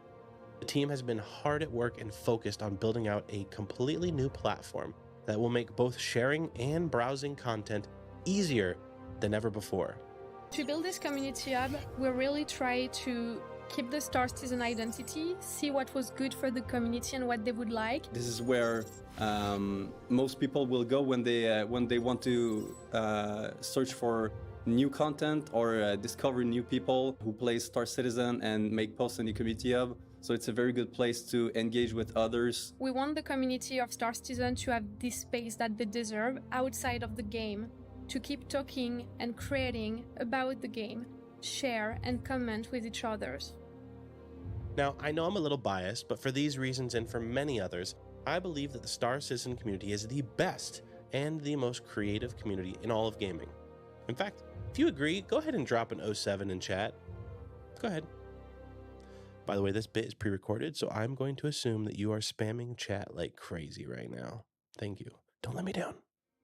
The team has been hard at work and focused on building out a completely new platform that will make both sharing and browsing content easier than ever before. To build this community hub, we really try to keep the Star Citizen identity, see what was good for the community and what they would like. This is where most people will go when they want to search for new content or discover new people who play Star Citizen and make posts in the community hub. So it's a very good place to engage with others. We want the community of Star Citizen to have this space that they deserve outside of the game, to keep talking and creating about the game, share and comment with each others. Now, I know I'm a little biased, but for these reasons and for many others, I believe that the Star Citizen community is the best and the most creative community in all of gaming. In fact, if you agree, go ahead and drop an 07 in chat. Go ahead. By the way, this bit is pre-recorded, so I'm going to assume that you are spamming chat like crazy right now. Thank you. Don't let me down.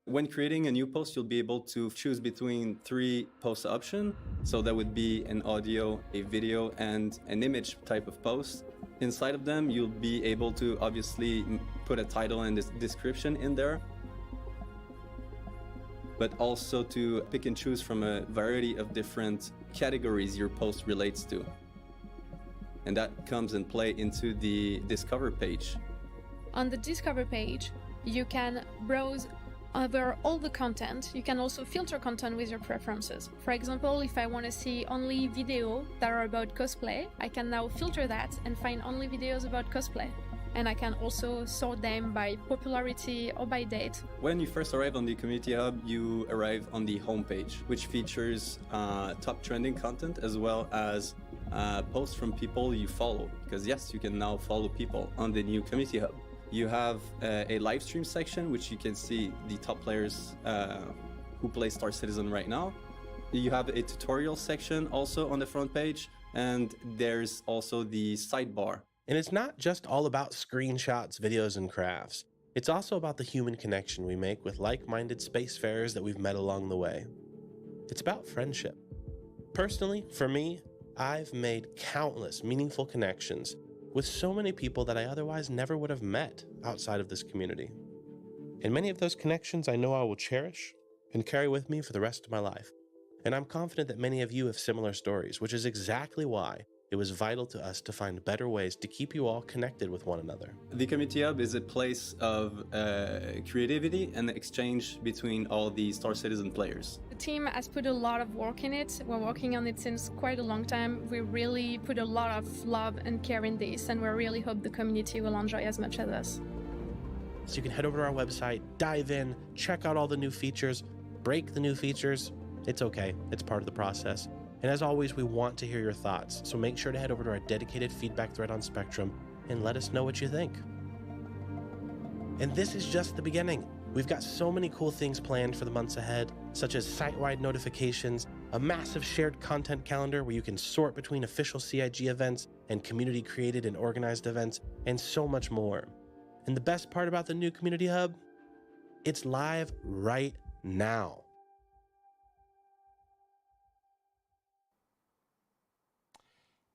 When creating a new post, you'll be able to choose between 3 post options. So that would be an audio, a video, and an image type of post. Inside of them, you'll be able to obviously put a title and a description in there, but also to pick and choose from a variety of different categories your post relates to. And that comes and play into the Discover page. On the Discover page, you can browse over all the content. You can also filter content with your preferences. For example, if I want to see only videos that are about cosplay, I can now filter that and find only videos about cosplay. And I can also sort them by popularity or by date. When you first arrive on the Community Hub, you arrive on the homepage, which features top trending content as well as posts from people you follow. Because yes, you can now follow people on the new Community Hub. You have a live stream section, which you can see the top players who play Star Citizen right now. You have a tutorial section also on the front page, and there's also the sidebar. And it's not just all about screenshots, videos, and crafts. It's also about the human connection we make with like-minded spacefarers that we've met along the way. It's about friendship. Personally, for me, I've made countless meaningful connections with so many people that I otherwise never would have met outside of this community. And many of those connections I know I will cherish and carry with me for the rest of my life. And I'm confident that many of you have similar stories, which is exactly why it was vital to us to find better ways to keep you all connected with one another. The Community Hub is a place of creativity and exchange between all the Star Citizen players. The team has put a lot of work in it. We're working on it since quite a long time. We really put a lot of love and care in this, and we really hope the community will enjoy as much as us. So you can head over to our website, dive in, check out all the new features, break the new features. It's okay, it's part of the process. And as always, we want to hear your thoughts, so make sure to head over to our dedicated feedback thread on Spectrum and let us know what you think. And this is just the beginning. We've got so many cool things planned for the months ahead, such as site-wide notifications, a massive shared content calendar where you can sort between official CIG events and community-created and organized events, and so much more. And the best part about the new Community Hub? It's live right now.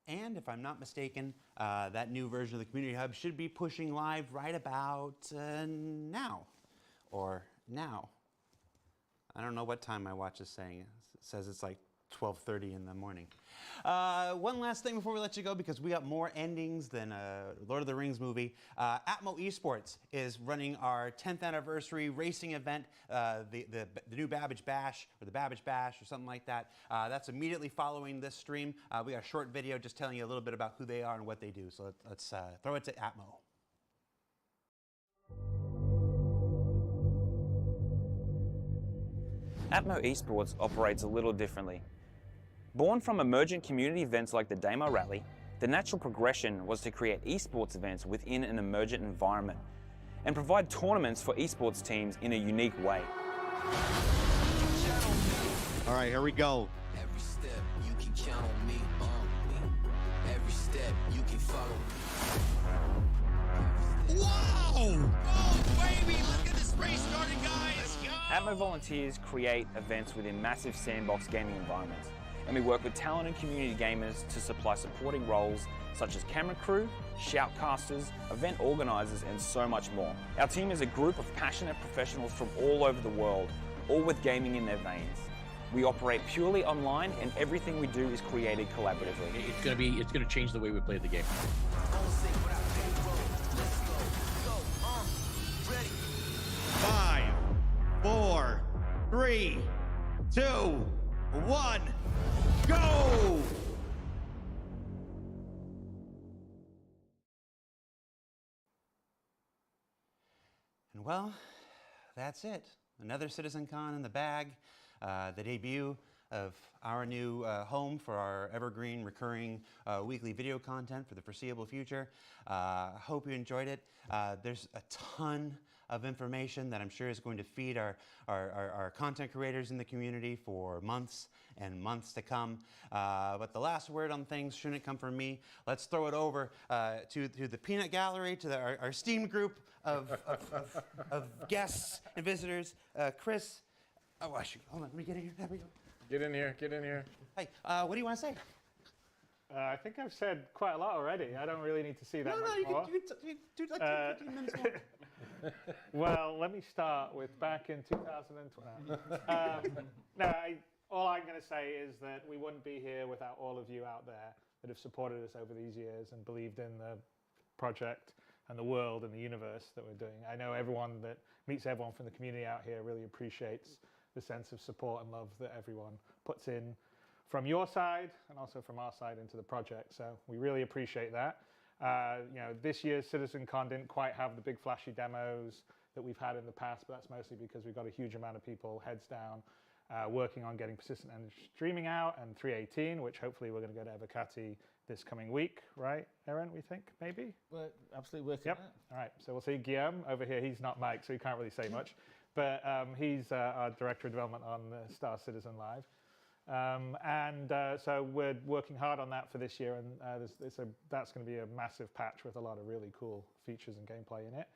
And if I'm not mistaken, that new version of the Community Hub should be pushing live right about now. Or now. I don't know what time my watch is saying. It says it's like 12:30 in the morning. One last thing before we let you go, because we got more endings than a Lord of the Rings movie. Atmo Esports is running our 10th anniversary racing event, the new Babbage Bash, or the Babbage Bash, or something like that. That's immediately following this stream. We got a short video just telling you a little bit about who they are and what they do. So let's throw it to Atmo. Atmo Esports operates a little differently. Born from emergent community events like the Damo Rally, the natural progression was to create esports events within an emergent environment and provide tournaments for esports teams in a unique way. All right, here we go. Every step you can count on me. Every step you can follow. Wow! Oh, baby, look at this race starting, guys! Atmo volunteers create events within massive sandbox gaming environments, and we work with talented community gamers to supply supporting roles such as camera crew, shoutcasters, event organisers, and so much more. Our team is a group of passionate professionals from all over the world, all with gaming in their veins. We operate purely online, and everything we do is created collaboratively. It's gonna change the way we play the game. 5, 4, 3, 2, 1, go! And well, that's it. Another Citizencon in the bag. The debut of our new home for our evergreen, recurring weekly video content for the foreseeable future. Hope you enjoyed it. There's a ton of information that I'm sure is going to feed our content creators in the community for months and months to come. But the last word on things shouldn't come from me. Let's throw it over to the peanut gallery, to our esteemed group of guests and visitors. Chris, oh, shoot, hold on, let me get in here. There we go. Get in here, get in here. Hey, what do you want to say? I think I've said quite a lot already. I don't really need to see that much more. You can do like 10, 15 minutes more. Well, let me start with back in 2012. All I'm going to say is that we wouldn't be here without all of you out there that have supported us over these years and believed in the project and the world and the universe that we're doing. I know everyone that meets everyone from the community out here really appreciates the sense of support and love that everyone puts in from your side and also from our side into the project. So we really appreciate that. This year's Citizencon didn't quite have the big flashy demos that we've had in the past, but that's mostly because we've got a huge amount of people heads down working on getting Persistent Energy streaming out and 3.18, which hopefully we're going to go to Evocati this coming week, right, Aaron, we think, maybe? We're absolutely working on it. All right, so we'll see Guillaume over here. He's not Mike, so he can't really say much, but he's our Director of Development on Star Citizen Live. So we're working hard on that for this year, and that's going to be a massive patch with a lot of really cool features and gameplay in it.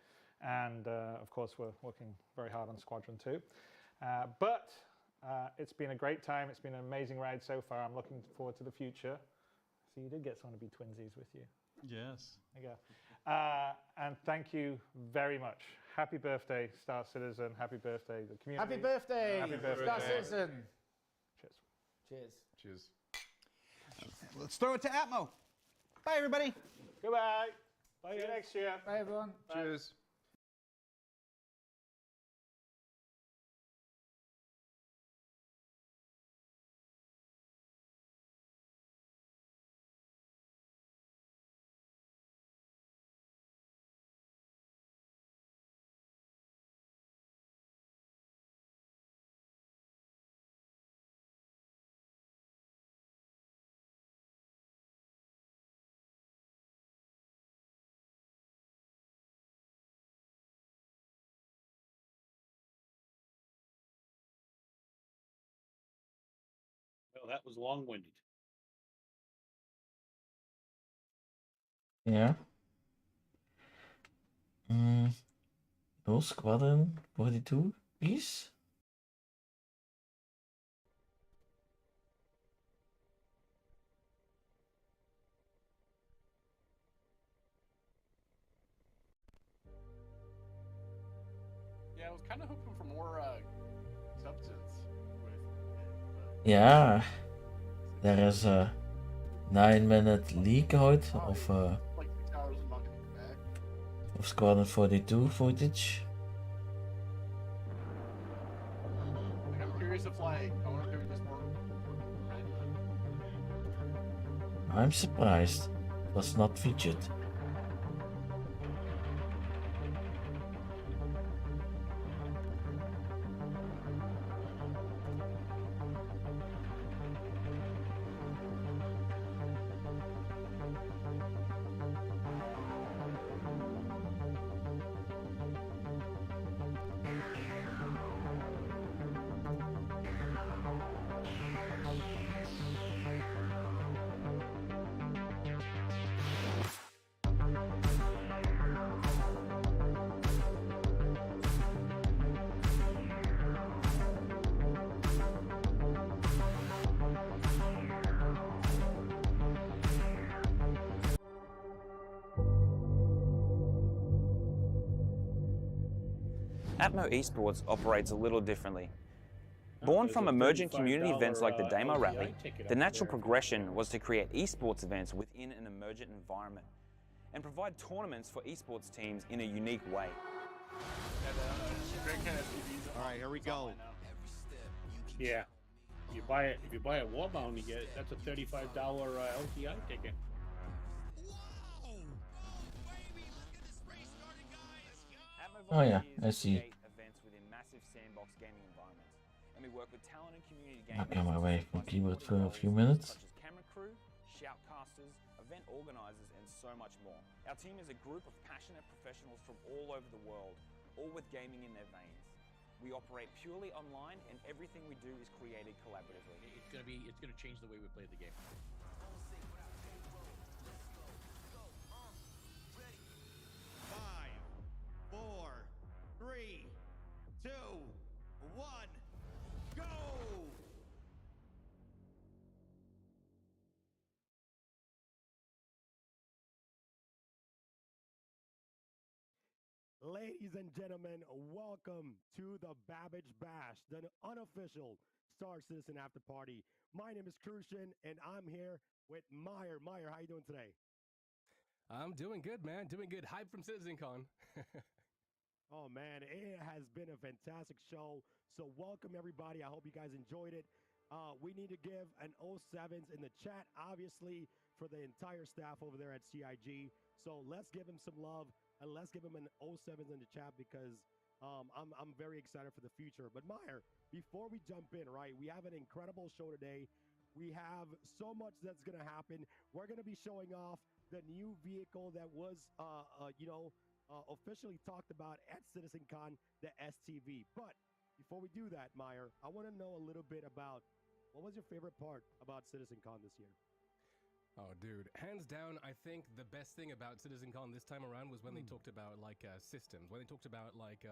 And of course, we're working very hard on Squadron 2. But it's been a great time. It's been an amazing ride so far. I'm looking forward to the future. So you did get someone to be twinsies with you. Yes. There you go. And thank you very much. Happy birthday, Star Citizen. Happy birthday, the community. Happy birthday, Happy birthday. Star Citizen. Cheers. Cheers. Cheers. Let's throw it to Atmo. Bye, everybody. Goodbye. See you next year. Bye, everyone. Bye. Cheers. Well, that was long-winded. Yeah. No Squadron 42, please. Yeah, I was kind of hoping for more substance with it, but... Yeah. There is a 9-minute leak out of like 6 hours I'm not gonna get back. of Squadron 42 footage. Like, I'm curious if I wonder if there was just more red. I'm surprised it was not featured. Atmo Esports operates a little differently. Born from emergent community events like the Demo Rally, the natural progression was to create esports events within an emergent environment and provide tournaments for esports teams in a unique way. All right, here we go. Yeah. If you buy a Warbound, you get that's a $35 LTI ticket. Oh yeah, I see. Events within massive sandbox gaming environments, and we work with talented community I'll gamers. come away from keyboard for a few minutes. Such as camera crew, shoutcasters, event organizers, and so much more. Our team is a group of passionate professionals from all over the world, all with gaming in their veins. We operate purely online, and everything we do is created collaboratively. It's gonna change the way we play the game. 4, 3, 2, 1, go! Ladies and gentlemen, welcome to the Babbage Bash, the unofficial Star Citizen After Party. My name is Crucian, and I'm here with Meyer. Meyer, how you doing today? I'm doing good, man. Doing good. Hype from Citizencon. Oh, man, it has been a fantastic show. So welcome, everybody. I hope you guys enjoyed it. We need to give an 07s in the chat, obviously, for the entire staff over there at CIG. So let's give him some love, and let's give him an 07s in the chat because I'm very excited for the future. But Meyer, before we jump in, right, we have an incredible show today. We have so much that's going to happen. We're going to be showing off the new vehicle that was, officially talked about at Citizencon, the STV. But before we do that, Meyer, I want to know a little bit about what was your favorite part about Citizencon this year? Oh, dude. Hands down, I think the best thing about Citizencon this time around was when they talked about, like, systems. When they talked about, like,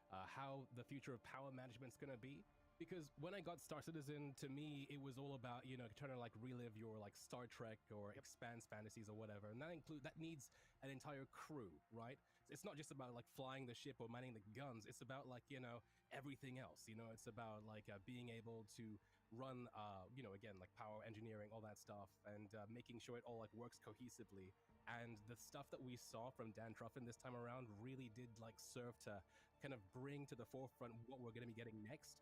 how the future of power management's gonna be. Because when I got Star Citizen, to me, it was all about, trying to, like, relive your, like, Star Trek or Expanse fantasies or whatever. And that needs an entire crew, right? It's not just about, like, flying the ship or manning the guns. It's about, like, everything else. It's about, like, being able to run, again, like, power engineering, all that stuff, and making sure it all, like, works cohesively. And the stuff that we saw from Dan Truffin this time around really did, like, serve to kind of bring to the forefront what we're going to be getting next.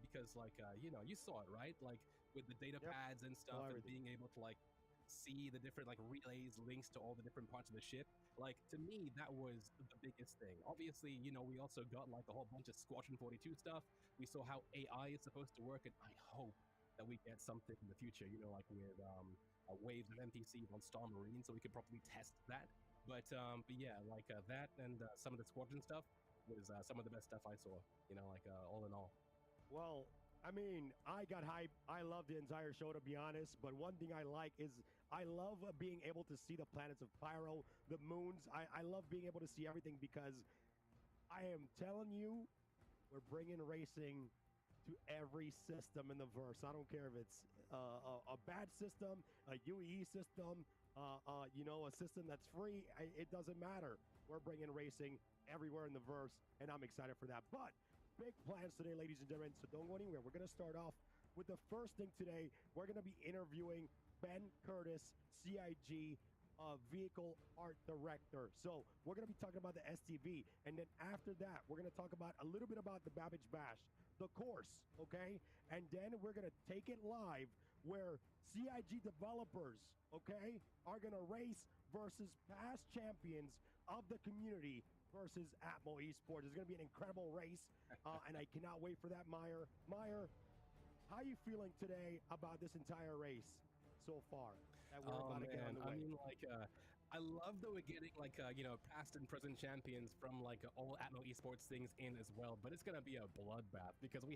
Because, like, you saw it, right? Like, with the data pads and stuff, and being able to, like, see the different, like, relays, links to all the different parts of the ship. Like, to me, that was the biggest thing. Obviously, we also got, like, a whole bunch of Squadron 42 stuff. We saw how AI is supposed to work, and I hope that we get something in the future, like with waves of NPCs on Star Marine, so we could properly test that. But yeah, like that and some of the Squadron stuff was some of the best stuff I saw, all in all. Well, I mean, I got hype. I love the entire show, to be honest. But one thing I like is I love being able to see the planets of Pyro, the moons. I love being able to see everything because I am telling you, we're bringing racing to every system in the verse. I don't care if it's a bad system, a UE system, a system that's free. It doesn't matter. We're bringing racing everywhere in the verse, and I'm excited for that. But big plans today, ladies and gentlemen, so don't go anywhere. We're going to start off with the first thing today. We're going to be interviewing Ben Curtis, CIG Vehicle Art Director. So we're going to be talking about the STV, and then after that, we're going to talk about a little bit about the Babbage Bash, the course, okay? And then we're going to take it live where CIG developers, okay, are going to race versus past champions of the community versus Atmo Esports. It's going to be an incredible race, and I cannot wait for that, Meyer. Meyer, how are you feeling today about this entire race so far that we're about to get on the way? I mean, like, I love that we're getting, like, past and present champions from, like, all Atmo Esports things in as well, but it's going to be a bloodbath because we